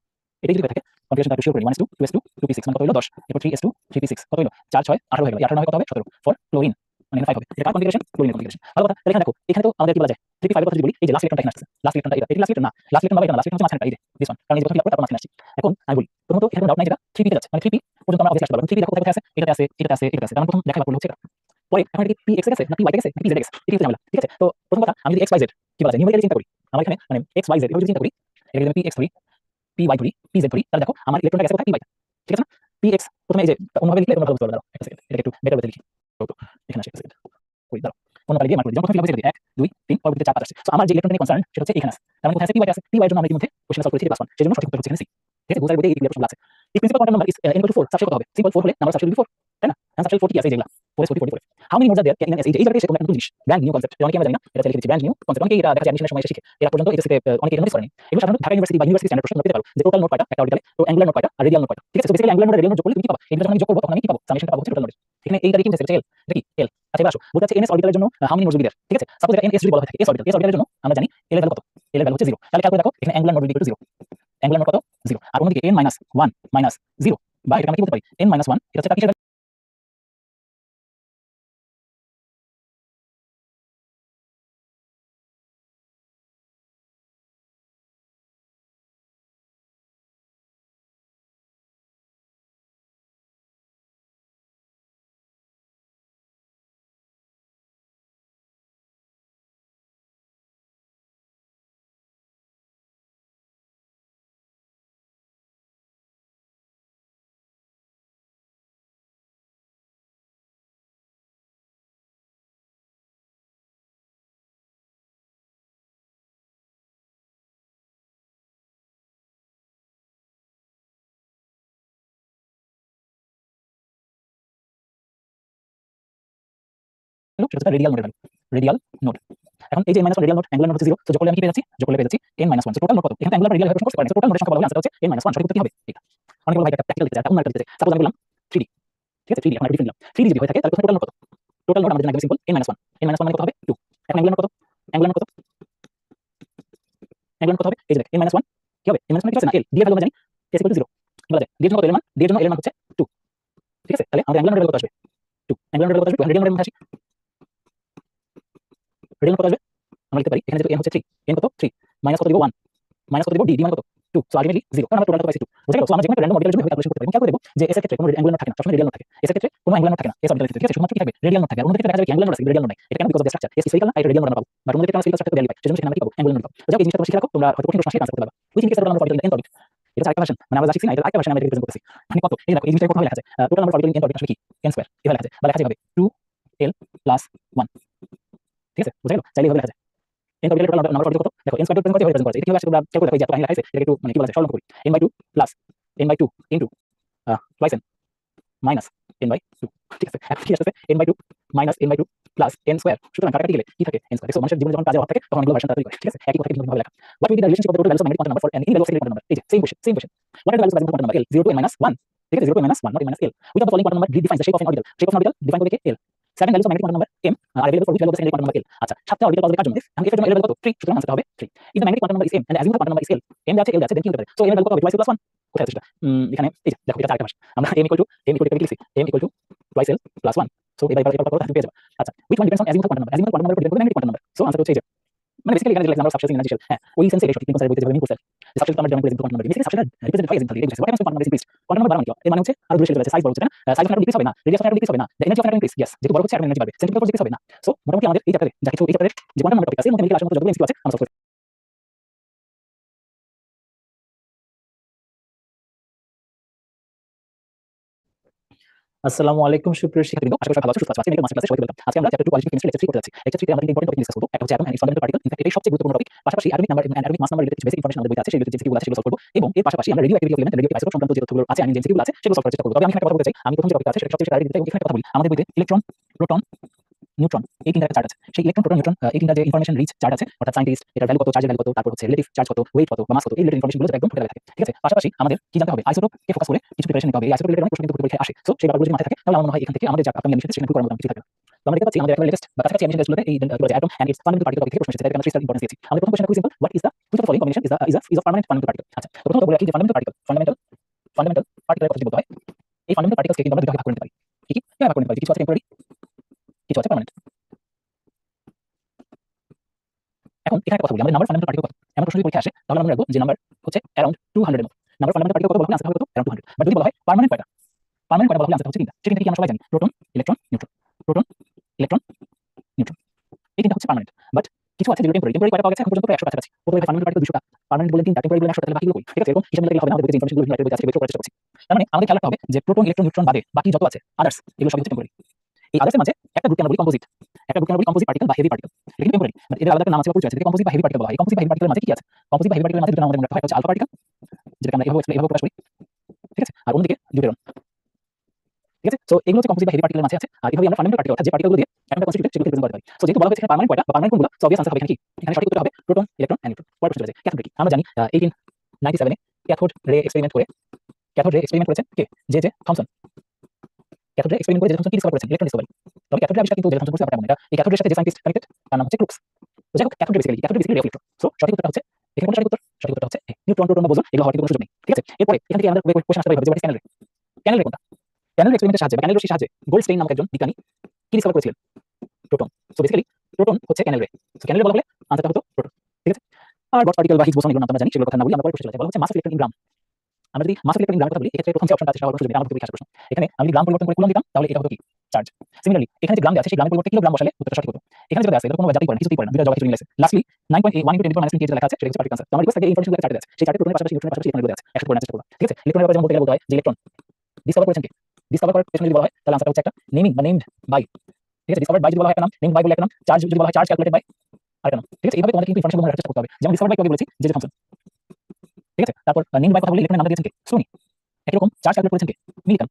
এটা যদি হয়ে থাকে কনফিগারেশনটা একটু শিওর করি। 1s2 2s2 2p6 মানে কত হলো? 10। এরপর 3s2 3p6 কত হলো? 4 6 18 হয়ে গেল। 18 9 কত হবে? 17 ফর ক্লোরিন মানে 5 হবে। এটা কার কনফিগারেশন? Chlorine configuration. ভালো কথা। তাহলে এখানে দেখো, এখানে তো আমাদের কি বলা যায়? 3p5 এর কথা যদি বলি, এই যে লাস্ট ইলেকট্রনটা এখানে আসছে। লাস্ট ইলেকট্রনটা এটা লাস্ট ইলেকট্রন না, লাস্ট ইলেকট্রন বা এটা না, লাস্ট ইলেকট্রন হচ্ছে মাঝখানটা, এই যে দিস ওয়ান। কারণ এই যে প্রথম ফিল আপ করে তারপর মাঝখানে আসছে। এখন আমি বলি প্রথমত এখানে কোনো ডাউট নাই যেটা 3p তে যাচ্ছে, মানে 3p পর্যন্ত আমরা অবশ্যই আসতে পারবো। 3p দেখো কোথায় আছে? এটাতে আছে, এটাতে আছে, এটাতে আছে। তার প্রথম দেখা লাগলো হচ্ছে এটা। পরে এখন এটা কি px এ গেছে না py তে গেছে না pz এ গেছে? এটা হচ্ছে ঝামেলা। ঠিক আছে, তো প্রথম কথা আমি যদি xyz কি বলা যায় নিউমেরিক্যালি চিন্তা করি, আমার এখানে মানে xyz এভাবে যদি চিন্তা করি, এটা যদি আমি px ধরি, py ধরি, pz ধরি, তাহলে দেখো আমার ইলেকট্রনটা গেছে কোথায়? py তে। ঠিক আছে না? px প্রথমে এই যে অন্যভাবে লিখলে তোমরা ভালো বুঝতে পারবে। দাঁড়াও একটা সেকেন্ড, এটা একটু বেটার ওয়েতে লিখি। তো এখানে আসে একটা সেকেন্ড। কই দাঁড়াও। অন্য পারে দিয়ে মার্ক করে দিই। যেমন প্রথম ফিল আপ হয়েছে 1 2 3 পরবর্তীতে 4 5 আসছে। সো আমার যে ইলেকট্রন নিয়ে কনসার্ন সেটা হচ্ছে এখানে আছে। তার মানে কোথায় আছে? py তে আছে। py এর জন্য আমরা ইতিমধ্যে কোশ্চেন সলভ করেছি +1। সেজন্য সঠিক উত্তর হচ্ছে এখানে সি। ঠিক আছে, বুঝার বইতে এই প্রশ্নগুলো আছে। if principal quantum number is n equal to 4, subshell কত হবে? সিম্পল 4 হলে নাম্বার সাবশেল 4, তাই না? সাবশেল 4 কি আছে? এই যেগুলা 4s 44 44। How many nodes are there can N S? এই জায়গায় এসে তোমরা একটা নতুন জিনিস, ব্র্যান্ড নিউ কনসেপ্ট, অনেকে আমরা জানি না, এটা লিখে দিচ্ছি ব্র্যান্ড নিউ কনসেপ্ট। অনেকে এটা দেখা যায় অ্যাডমিশনের সময় এসে শিখে। এরা পর্যন্ত এটাতে অনেকে এটা নোটিস করেনি। এগুলো সাধারণত ঢাকা ইউনিভার্সিটি বা ইউনিভার্সিটি স্ট্যান্ডার্ড প্রশ্ন পেতে পারো যে টোটাল নোড কয়টা একটা অরবিটালে, তো অ্যাঙ্গুলার নোড কয়টা আর রেডিয়াল নোড কয়টা। ঠিক আছে, তো বেসিক্যালি অ্যাঙ্গুলার নোড আর রেডিয়াল নোড যোগ করলে তুমি কি পাবা? এটা যখন আমি যোগ করব তখন আমি কি পাবো? সামেশনটা পাবো হচ্ছে টোটাল নোডের। এখানে এইটা কি হচ্ছে? এল, এটা কি এল। আচ্ছা, এবার আসো, বলতে আছে এনএস অরবিটালের জন্য how many nodes will be there. ঠিক আছে, সাপোজ এটা এনএস যদি বলা হয় থাকে এস অরবিটাল, এস অরবিটালের জন্য আমরা জানি এল এর ভ্যালু কত? এল এর ভ্যালু হচ্ছে 0। তাহলে খেয়াল করে দেখো এখানে angular node will be equal to 0। Angular node কত? 0। আর অন্যদিকে n - 1 - 0 বা এটা আমরা কি বলতে পারি? n - 1 এটা হচ্ছে কিসের ভ্যালু? সেটা হচ্ছে রেডিয়াল নোডের ভ্যালু। Radial node. এখন এই যে n - 1 radial node, angular node হচ্ছে 0। সো যোগ করলে আমি কি পেয়ে যাচ্ছি? যোগ করলে পেয়ে যাচ্ছি n - 1। সো টোটাল নোড কত? এখানে অ্যাঙ্গুলার রেডিয়াল ভাবে প্রশ্ন করতে পারেন। সো টোটাল নোডের সংখ্যা বলা হলে আনসার হচ্ছে n - 1। সঠিক উত্তর কি হবে? এটা। অনেকে বলে ভাই এটা প্র্যাকটিক্যাল দিতে চায়, অন্য একটা দিতে চায়। সাপোজ আমি বললাম 3D। ঠিক আছে, 3D এখন একটা ডিফারেন্ট দিলাম। 3D যদি হয়ে থাকে তাহলে প্রথমে টোটাল নোড কত? টোটাল নোড আমাদের জন্য একদম সিম্পল n - 1। n - 1 মানে কত হবে? 2। এখন অ্যাঙ্গুলার নোড কত? অ্যাঙ্গুলার নোড কত? অ্যাঙ্গুলার নোড কত হবে? এই যে দেখ n - 1 কি হবে? n - 1 কি হচ্ছে না l, d এর ভ্যালু আমরা জানি s = 0 বলা যায়। d এর জন্য কত? l এর মান, d এর জন্য l এর মান হচ্ছে 2। ঠিক আছে, তাহলে আমাদের অ্যাঙ্গুলার নোডের ভ্যালু কত আসবে? 2। অ্যাঙ্গুলার নোডের ভ্যালু কত আসবে? রেডিয়াল নোডের মধ্যে আসি। রেডিয়াল কত আসবে? আমরা লিখতে পারি এখানে যেহেতু n হচ্ছে 3, n কত? 3 মাইনাস কত দিব? 1 মাইনাস কত দিব? d, d মানে কত? 2 সো আলটিমেটলি 0 কারণ আমরা টোটাল পাইছি 2 বুঝা গেল। সো আমরা যেকোনো র্যান্ডম মডেলের জন্য ক্যালকুলেশন করতে পারি। কেমন দেখব যে এস এর ক্ষেত্রে কোনো অ্যাঙ্গুলার নোড থাকে না, সবসময় রেডিয়াল নোড থাকে। এস এর ক্ষেত্রে কোনো অ্যাঙ্গুলার নোড থাকে না, এস অরবিটালের ক্ষেত্রে ঠিক আছে, শুধুমাত্র কি থাকবে রেডিয়াল নোড থাকে। আর অন্য ক্ষেত্রে দেখা যাবে কি অ্যাঙ্গুলার নোড আছে রেডিয়াল নোড নাই। এটা কেন? Because of the structure S spherical না, এটা রেডিয়াল নোড আমরা পাবো। বাট অন্য ক্ষেত্রে আমরা স্ফেরিক্যাল স্ট্রাকচার ভ্যালু পাই, সেজন্য সেখানে আমরা কি পাবো অ্যাঙ্গুলার নোড পাবো। তো যাও এই জিনিসটা তোমরা শিখে রাখো, তোমরা হয়তো কঠিন প্রশ্ন আসলে আনসার করতে পারবা। Which indicates the number of orbital and orbit. এটা আরেকটা ভার্সন, মানে আমরা যা শিখছি না এটা আরেকটা ভার্সন আমরা রিপ্রেজেন্ট করতেছি। মানে কত এই দেখো এই জিনিসটা কত লেখা আছে total number of orbital and orbit আসলে কি n স্কয়ার এভাবে লেখা আছে বা লেখা যাবে 2l প্লাস 1 ঠিক আছে বুঝা গেল। চাইলে এভাবে লেখা যায় n orbital total number of orbital কত দেখো n স্কয়ার রিপ্রেজেন্ট করতে রিপ্রেজেন্ট করতে এটা কিভাবে আসলে তোমরা ক্যালকুলেট করে যে এত লাইন লেখা আছে এটা একটু মানে কি বলা যায় সরল করি n/2 plus n/2 into twice n minus n/2 ঠিক আছে। এখন কি আসছে n/2 minus n/2 plus n square. সুতরাং কাটাকাটি গেলে কি থাকে n স্কয়ার। দেখো মানুষের জীবনে যখন কাজের অভাব থাকে তখন এগুলো ভার্সন তাড়াতাড়ি করে ঠিক আছে। একই কথা কিন্তু ভাবে লেখা। What will be the relationship of the total values of magnetic quantum number for an in value of quantum number? এই যে same question what are the values of magnetic quantum number l 0 to n minus 1 ঠিক আছে 0 to n minus 1 not n minus l which of the following quantum number defines the shape of an orbital shape of an orbital defined করবে কে l 7 values of magnetic quantum number m are available for which value of the secondary quantum number l আচ্ছা 7টা অরবিটাল পাওয়া যাবে কার জন্য আমি এর জন্য l কত 3 সুতরাং আনসারটা হবে 3 if the magnetic quantum number is m and assume the quantum number is l m আছে l আছে then কি হতে পারে সো m এর ভ্যালু কত হবে twice l plus 1 কোথায় আছে সেটা এখানে এই যে দেখো এটা আরেকটা ভার্সন আমরা m equal to লিখছি m equal to twice l plus 1 so এবার করো তাহলে পেয়ে যাবে। আচ্ছা which one depends on assume the quantum number assume the quantum number depends on magnetic quantum number so answer হচ্ছে এই যে মানে বেসিক্যালি এখানে যে নাম্বার অফ সাবস্টেন্স ইন হ্যাঁ ওই সেন্সে এটা সঠিক কিন্তু স্যার বলতে যাবে করতে সাবস্টেন্স আমরা যেমন quantum number basically substance represent হয় এক্সাম্পল এই যে what quantum number is increase quantum number বাড়ানো এর মানে হচ্ছে আরো দূরে চলে যাচ্ছে সাইজ বড় হচ্ছে না সাইজ অফ ডিক্রিজ হবে না রেডিয়াস অফ ডিক্রিজ হবে না the energy of increase yes যেহেতু বড় হচ্ছে এর এনার্জি বাড়বে সেন্টিমিটার ফোর্স ডিক্রিজ হবে না সো মোটামুটি আমাদের এই চ্যাপ্টারে যা কিছু এই চ্যাপ্টারে যে কোয়ান্টাম নাম্বার টপিক আছে এর মধ্যে আসার মতো যতগুলো এমসিকিউ আছে আমরা সলভ করব। আসসালামু আলাইকুম সুপ্রিয় শিক্ষার্থীবৃন্দ আশা করি সবাই ভালো আছো সুস্থ আছো আজকে মাস্টার ক্লাসে সবাইকে ওয়েলকাম। আজকে আমরা চ্যাপ্টার 2 কোয়ালিটি কেমিস্ট্রি লেকচার 3 করতে যাচ্ছি। লেকচার 3 তে আমরা ইম্পর্টেন্ট টপিক ডিসকাস করব। একটা হচ্ছে atom and fundamental particle in fact এটাই সবচেয়ে গুরুত্বপূর্ণ টপিক। পাশাপাশি অ্যাটমিক নাম্বার এবং atomic mass number related basic information আমাদের বইতে আছে সেগুলো যে জিনিসগুলো আছে সেগুলো সলভ করব এবং এর পাশাপাশি আমরা radio activity element radio isotope সংক্রান্ত যে তথ্যগুলো আছে আইন যে জিনিসগুলো আছে সেগুলো সলভ করার চেষ্টা করব। তবে আমি এখানে কথা বলতে চাই আমি প্রথম যে টপিক আছে সেটা সবচেয়ে প্রায়োরিটি দিতে এবং এখানে কথা বলি আমাদের বইতে ইলেকট্রন প্রোটন এই তিনটা চার্ট আছে সেই ইলেকট্রন প্রোটন নিউট্রন এই তিনটা যে ইনফরমেশন রিচ চার্ট আছে অর্থাৎ সায়েন্টিস্ট এটার ভ্যালু কত চার্জের ভ্যালু কত তারপর হচ্ছে রিলেটিভ চার্জ কত ওয়েট কত বা মাস কত এই রিলেটেড ইনফরমেশনগুলো একদম টোটাল থাকে ঠিক আছে। পাশাপাশি আমাদের কি জানতে হবে আইসোটোপকে ফোকাস করে কিছু প্রিপারেশন নিতে হবে। এই আইসোটোপ রিলেটেড অনেক প্রশ্ন কিন্তু পরীক্ষায় আসে সো সেই ব্যাপারগুলো যদি মাথায় থাকে তাহলে আমার মনে হয় এখান থেকে আমাদের যা আপকামিং এমসিকিউ সেটা করার মতো কিছু থাকে না। তো আমরা দেখতে পাচ্ছি আমাদের একেবারে লেটেস্ট বা কাছাকাছি এমসিকিউ গুলোতে এই atom and its fundamental particle topic থেকে প্রশ্ন এসেছে তাই আমরা 3 স্টার ইম্পর্টেন্স দিয়েছি। আমাদের প্রথম কোশ্চেন খুবই simple what is the which of the following combination is a permanent fundamental particle আচ্ছা তো প্রথমত বলে রাখি যে ফান্ডামেন্টাল পার্টিকেলের কথা যদি বলতে হয় এই ফান্ডামেন্টাল পার্টিকেলসকে কিন্তু আমরা দুটো ভাগে ভাগ করে নিতে পারি কি কি ভাগ করে নিতে পারি কিছু আছে টেম্পোরারি কিছু আছে পার্মানেন্ট। এখন এখানে কথা বলি আমাদের নাম্বার ফান্ডামেন্টাল পার্টিকেল কত এমন প্রশ্ন যদি পরীক্ষায় আসে তাহলে আমরা রাখবো যে নাম্বার হচ্ছে অ্যারাউন্ড 200 এর মতো নাম্বার ফান্ডামেন্টাল পার্টিকেল কত বলা হয় আনসার হবে কত অ্যারাউন্ড 200 বাট যদি বলা হয় পার্মানেন্ট কয়টা বলা হলে আনসার হচ্ছে তিনটা সেটা কি আমরা সবাই জানি proton electron neutron proton electron neutron এই তিনটা হচ্ছে পার্মানেন্ট বাট কিছু আছে যেগুলো টেম্পোরারি কয়টা পাওয়া গেছে এখন পর্যন্ত প্রায় 100 কাছাকাছি প্রথমে ফান্ডামেন্টাল পার্টিকেল 200টা পার্মানেন্ট বলে তিনটা টেম্পোরারি বলে 100 তাহলে বাকিগুলো কই ঠিক আছে এরকম হিসাব মিলালে হবে না আমাদের যে ইনফরমেশনগুলো ভিন্ন বইতে আছে বের করার চেষ্টা করছি। তার মানে আমাদের খেয়াল রাখতে হবে যে প্রোটন ইলেকট্রন নিউট্রন বাদে বাকি যত আছে আদার্স এগুলো সবই হচ্ছে টেম্পোরারি। এই আদার্সের মাঝে একটা গ্রুপকে আমরা বলি কম্পোজিট একটা গ্রুপকে আমরা বলি কম্পোজিট পার্টিকেল বা হেভি পার্টিকেল এটা টেম্পোরারি বাট এদের আলাদা একটা নাম আছে বা পরিচয় আছে কম্পোজিট বা হেভি পার্টিকেল বলা হয়। কম্পোজিট বা হেভি পার্টিকেলের মাঝে কি আছে কম্পোজিট বা হেভি পার্টিকেলের মাঝে দুটো নাম আমাদের মনে রাখতে হয় হচ্ছে আলফা পার্টিকেল যেটা আমরা এভাবে প্রকাশ করি ঠিক আছে আর অন্যদিকে ডিউটেরন ঠিক আছে। সো এগুলো হচ্ছে কম্পোজিট বা হেভি পার্টিকেলের মাঝে আছে আর এভাবে আমরা ফান্ডামেন্টাল পার্টিকেল অর্থাৎ যে পার্টিকেলগুলো দিয়ে একটা কনস্টিটিউটেড সেগুলো রিপ্রেজেন্ট করতে পারি। সো যেহেতু বলা হয়েছে পার্মানেন্ট কয়টা বা পার্মানেন্ট কোনগুলো সো অবভিয়াস আনসার হবে এখানে কি এখানে সঠিক উত্তর হবে প্রোটন ইলেকট্রন এন্ড নিউট্রন। পরের প্রশ্ন চলে যায় ক্যাথোড কি আমরা জানি 1897 এ ক্যাথোড রে এক্সপেরিমেন্ট করেছেন কে জে থমসন ক্যাথোড রে এক্সপেরিমেন্ট করে জে থমসন কি ডিসকভার করেছেন ইলেকট্রন ডিসকভারি। তবে ক্যাথোড রে আবিষ্কার কিন্তু জে থমসন করছে ব্যাপারটা এটা এই ক্যাথোডের সাথে যে সায়েন্টিস্ট কানেক্টেড তার নাম হচ্ছে ক্রুক্স। তো যাই হোক ক্যাথোড বেসিক্যালি রে অফ ইলেকট্রন সো সঠিক উত্তরটা হচ্ছে এখানে কোন সঠিক উত্তর হচ্ছে নিউট্রন প্রোটন বা বোসন এগুলো হওয়ার কোনো সুযোগ নেই ঠিক আছে। এরপরে এখান থেকে আমাদের কোশ্চেন আসতে পারে যে হোয়াট ইজ ক্যানেল রে কোনটা ক্যানেল এক্সপেরিমেন্টের সাহায্যে বা ক্যানেল রশ্মির সাহায্যে গোল্ডস্টেইন নামক একজন বিজ্ঞানী কি ডিসকভার করেছিলেন প্রোটন। সো বেসিক্যালি প্রোটন হচ্ছে ক্যানেল রে সো ক্যানেল রে বলা হলে আনসারটা হতো প্রোটন ঠিক আছে। আর গস পার্টিকেল বা হিগস বোসন এগুলো নাম আমরা জানি সেগুলো কথা না বলি আমরা পরে প্রশ্ন চলে যায় বলা হচ্ছে মাস অফ ইলেকট্রন ইন গ্রাম। আমরা যদি মাস অফ ইলেকট্রন ইন গ্রামের কথা বলি এক্ষেত্রে প্রথম যে অপশনটা আছে সেটা হলো আমাদের পরীক্ষার প্রশ্ন এখানে আমি গ্রাম পরিবর্তন করে কুলম দিতাম তাহলে এটা হতো কি চার্জ। সিমিলারলি এখানে যে গ্রাম আছে সেই গ্রামের পরিবর্তে কিলোগ্রাম বসালে উত্তরটা সঠিক হতো। এখানে যেটা আছে এটা কোনো জাতি করে না কিছুই করে না দুটো জবাব কিছু মিলেছে লাস্টলি 9.1 * 10 - 3 লেখা আছে সেটা হচ্ছে পার্টিকেল আনসার। তো আমরা রিকোয়েস্ট থাকে এই ইনফরমেশন চার্টে আছে সেই চার্টে প্রোটনের পাশাপাশি নিউট্রনের পাশাপাশি ইলেকট্রনের আছে একসাথে করে চেষ্টা করব ঠিক আছে। ইলেকট্রনের ব্যাপারে যেমন বলতে গেলে বলতে হয় যে ইলেকট্রন ডিসকভার করেছেন কে ডিসকভার করার পেছনে যদি বলা হয় তাহলে আনসারটা হচ্ছে একটা নেমিং বা নেমড বাই ঠিক আছে। ডিসকভারড বাই যদি বলা হয় একটা নাম নেমড বাই বলে একটা নাম চার্জ যদি বলা হয় চার্জ ক্যালকুলেটেড বাই আরেকটা নাম ঠিক আছে। এইভাবে তোমাদের কিন্তু ইনফরমেশন মনে রাখার চেষ্টা করতে হবে যেমন ডিসকভারড বাই কবে বলেছি জে থমসন ঠিক আছে। তারপর নেমড বাই কথা বলি ইলেকট্রনের নাম দিয়েছেন কে সোনি একই রকম চার্জ ক্যালকুলেট করেছেন কে মিলিকান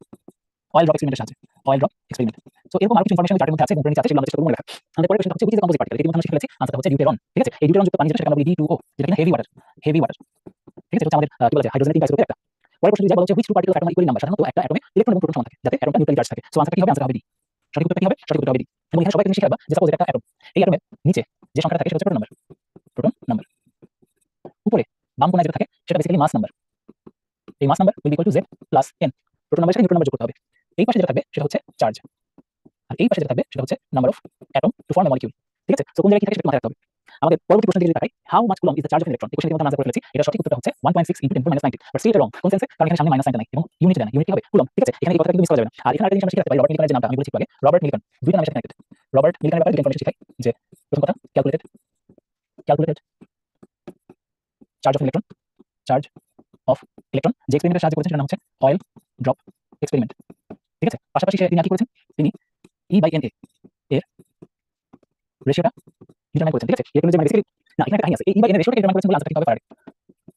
অয়েল ড্রপ এক্সপেরিমেন্টের সাহায্যে অয়েল ড্রপ এক্সপেরিমেন্ট। সো এরকম আরো কিছু ইনফরমেশন চার্টের মধ্যে আছে এবং আছে সেগুলো আমরা চেষ্টা করব মনে রাখা। আমাদের পরের কোশ্চেনটা হচ্ছে which is the composite particle এটি আমরা শিখে ফেলেছি আনসারটা হচ্ছে ডিউটেরন ঠিক আছে। এই ডিউটেরন যুক্ত পানি যেটা সেটা আমরা বলি D2O যেটা কিনা হেভি ওয়াটার ঠিক আছে। এটা হচ্ছে আমাদের কি বলা যায় হাইড্রোজেনের তিনটা আইসোটোপের একটা। পরের প্রশ্ন যেটা বলা হচ্ছে which two particles atom are equally number সাধারণত একটা অ্যাটমে ইলেকট্রন এবং প্রোটন সমান থাকে যাতে অ্যাটমটা নিউট্রালি চার্জ থাকে। সো আনসারটা কি হবে আনসার হবে ডি সঠিক উত্তরটা কি হবে সঠিক উত্তর হবে ডি। এবং এখানে সবাই তুমি শিখে রাখবা যে সাপোজ এটা একটা অ্যাটম এই অ্যাটমের নিচে যে সংখ্যাটা থাকে সেটা হচ্ছে প্রোটন নাম্বার উপরে বাম কোণায় যেটা থাকে সেটা বেসিক্যালি মাস নাম্বার এই mass number will equal to z plus n proton number সাথে নিউট্রন নাম্বার যোগ করতে হবে। এই পাশে যেটা থাকবে সেটা হচ্ছে চার্জ আর এই পাশে যেটা থাকবে সেটা হচ্ছে number of atom to form a molecule ঠিক আছে। সো কোন জায়গায় কি থাকে সেটা মাথায় রাখতে হবে। আমাদের পরবর্তী প্রশ্ন দিকে যদি তাকাই, how much coulomb is the charge of electron, এই কোশ্চেনটি আমরা আনসার করে ফেলেছি। এটা সঠিক উত্তরটা হচ্ছে 1.6 × 10⁻⁹ বাট স্টিল এটা রং। কোন সেন্সে? কারণ এখানে সামনে মাইনাস সাইনটা নাই এবং ইউনিট দেয় না। ইউনিট কি হবে? কুলম্ব। ঠিক আছে, এখানে এই কথাটা কিন্তু মিস করা যাবে না। আর এখানে আরেকটা জিনিস আমরা শিখে রাখতে পারি, রবার্ট মিলিকানের যে নামটা আমি বলেছি একটু আগে, রবার্ট মিলিকান, দুইটা নামের সাথে কানেক্টেড। রবার্ট মিলিকানের ব্যাপারে দুটো ইনফরমেশন শিখাই, যে প্রথম কথা calculated charge of electron, charge of electron, যে এক্সপেরিমেন্টের সাহায্যে করেছেন সেটার নাম হচ্ছে অয়েল ড্রপ এক্সপেরিমেন্ট। ঠিক আছে, পাশাপাশি তিনি কি করেছেন, তিনি E/Na এর রেশিওটা ডিটারমাইন করেছেন। ঠিক আছে, ইলেকট্রনের যে মানে বেসিক্যালি না, এখানে একটা কাহিনী আছে। এই E/Na রেশিওটা ডিটারমাইন করেছেন বলে আনসারটা ঠিক হবে ফারাডে।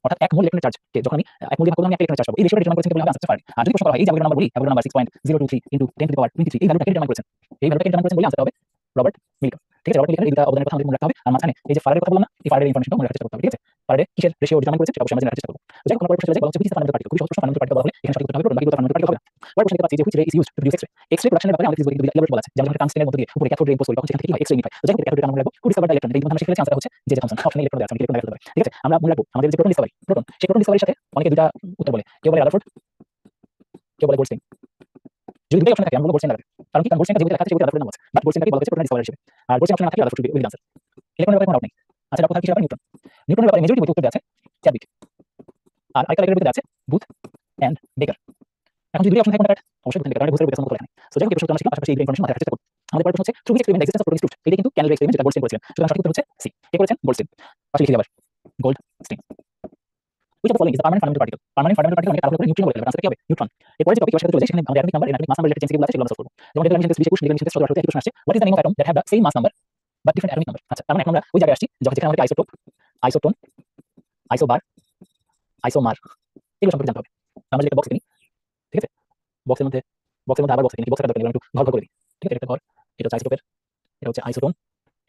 অর্থাৎ 1 মোল ইলেকট্রনের চার্জকে যখন আমি 1 মোল দিয়ে ভাগ করলে আমি 1 ইলেকট্রনের চার্জ পাবো। এই রেশিওটা ডিটারমাইন করেছেন বলে হবে আনসারটা ফারাডে। আর যদি প্রশ্ন করা হয় এই যে অ্যাভোগাড্রো নাম্বার বলি, অ্যাভোগাড্রো নাম্বার 6.023 × 10⁻23 এই ভ্যালুটাকে ডিটারমাইন করেছেন। এই ভ্যালুটাকে ডিটারমাইন করেছেন বলে আনসারটা হবে রবার্ট মিলিকান। ঠিক আছে, রবার্ট মিলিকানের এই দুটো অবদানের কথা আমাদের মনে রাখতে হবে। আর মাঝখানে এই যে ফারাডের কথা বললাম না, এই ফারাডের ইনফরমেশনটা মনে রাখার চেষ্টা করতে হবে। ঠিক আছে, ফারাডে কিসের রেশিও ডিটারমাইন করেছেন সেটা অবশ্যই আমরা জানার চেষ্টা করব। যাই হোক, আমরা পরের প্রশ্নে চলে যাই। বলা হচ্ছে which is the fundamental particle. খুবই সহজ প্রশ্ন, ফান্ডামেন্টাল পার্টিকেল বলা হলে এখানে সঠিক উত্তর হবে প্রোটন, বাকি দুটো ফান্ডামেন্টাল পার্টিকেল হবে না। পরের প্রশ্নে দেখতে পাচ্ছি যে which ray is used to produce X-ray. X-ray প্রোডাকশনের ব্যাপারে আমাদের ফিজিক্স বইতে এলাবোরেট বলা আছে, যেমন টাংস্টেনের মধ্যে দিয়ে উপরে ক্যাথোড রে ইম্পোজ করি তখন সেখান থেকে কি হয়, এক্স-রে ইমিট হয়। তো যাই হোক, ক্যাথোড রে আমরা রাখবো। হু ডিসকভারড দ্য ইলেকট্রন, এই মধ্যে আমরা শিখে ফেলেছি আনসারটা হচ্ছে জে থমসন। অপশনে ইলেকট্রন দেওয়া আছে, ইলেকট্রন দেওয়া ফেলতে পারি। ঠিক আছে, আমরা মনে রাখবো আমাদের যে প্রোটন ডিসকভারি, প্রোটন, সেই প্রোটন ডিসকভারির সাথে অনেকে দুইটা উত্তর বলে, কেউ বলে রাদারফোর্ড, কেউ বলে গোল্ডস্টাইন। যদি দুটোই অপশন থাকে আমরা বলবো গোল্ডস্টাইন লাগাতে, কারণ কি, কারণ গোল্ডস্টাইনটা যেটা লেখা আছে সেটা রাদারফোর্ডের নাম আছে, বাট গোল্ডস্টাইনটাকে বলা হচ্ছে প্রোটন ডিসকভারি হিসেবে। আর গোল্ডস্টাইন অপশনে না থাকলে রাদারফোর্ড উইল বি আনসার। ইলেকট্রনের ব্যাপারে কোনো ডাউট নেই। আচ্ছা, এটা কথা কিসের ব্যাপারে? নিউটন। নিউটনের ব্যাপারে মেজরিটি বইতে উত্তর দেওয়া আছে চ্যাডউইক, আর আরেকটা লেখার বইতে দেওয়া আছে বুথ এন্ড বেকার। এখন যদি দুই অপশন থাকে কোনটা কারেক্ট? অবশ্যই বুথ এন্ড বেকার, কারণ বুথের বইতে কোনো লেখা নেই। সো যাই হোক, এই প্রশ্নটা আমরা শিখলাম, পাশাপাশি এই ইনফরমেশন মাথায় রাখার চেষ্টা করব। আমাদের পরের প্রশ্ন হচ্ছে through which experiment existence of proton is proved. এটা কিন্তু ক্যানেলের এক্সপেরিমেন্ট, যেটা গোল্ডস্টাইন করেছিলেন। সুতরাং সঠিক উত্তর হচ্ছে সি। কে করেছেন? গোল্ডস্টাইন। পাশে লিখে দিই আবার Goldstein. Which of the following is the permanent fundamental particle? Permanent fundamental particle অনেকে তাড়াহুড়ো করে নিউট্রন বলে ফেলে, আনসার কি হবে? নিউট্রন। এরপরে যে টপিক সাথে চলে যায় সেখানে আমাদের atomic number, atomic mass number related change গুলো আছে সেগুলো আমরা সলভ করব। যেমন ডেটা মিশন 20 21, ডেটা মিশন 17 একই প্রশ্ন আসছে। What is the name of atom that have the same mass number but different atomic number? আচ্ছা, তার মানে এখন আমরা ওই জায়গায় আসছি যখন যেখানে আমাদের আইসোটোপ, আইসোটোন, আইসোবার, আইসোমার এগুলো সম্পর্কে জানতে হবে। আমরা যদি একটা বক্স কিনি, ঠিক আছে, বক্সের মধ্যে আবার বক্স কিনি, বক্সের দরকার নেই, একটু ঘর ঘর করে দিই। ঠিক আছে, এটা একটা ঘর, এটা হচ্ছে আইসোটোপের, এটা হচ্ছে আইসোটোন,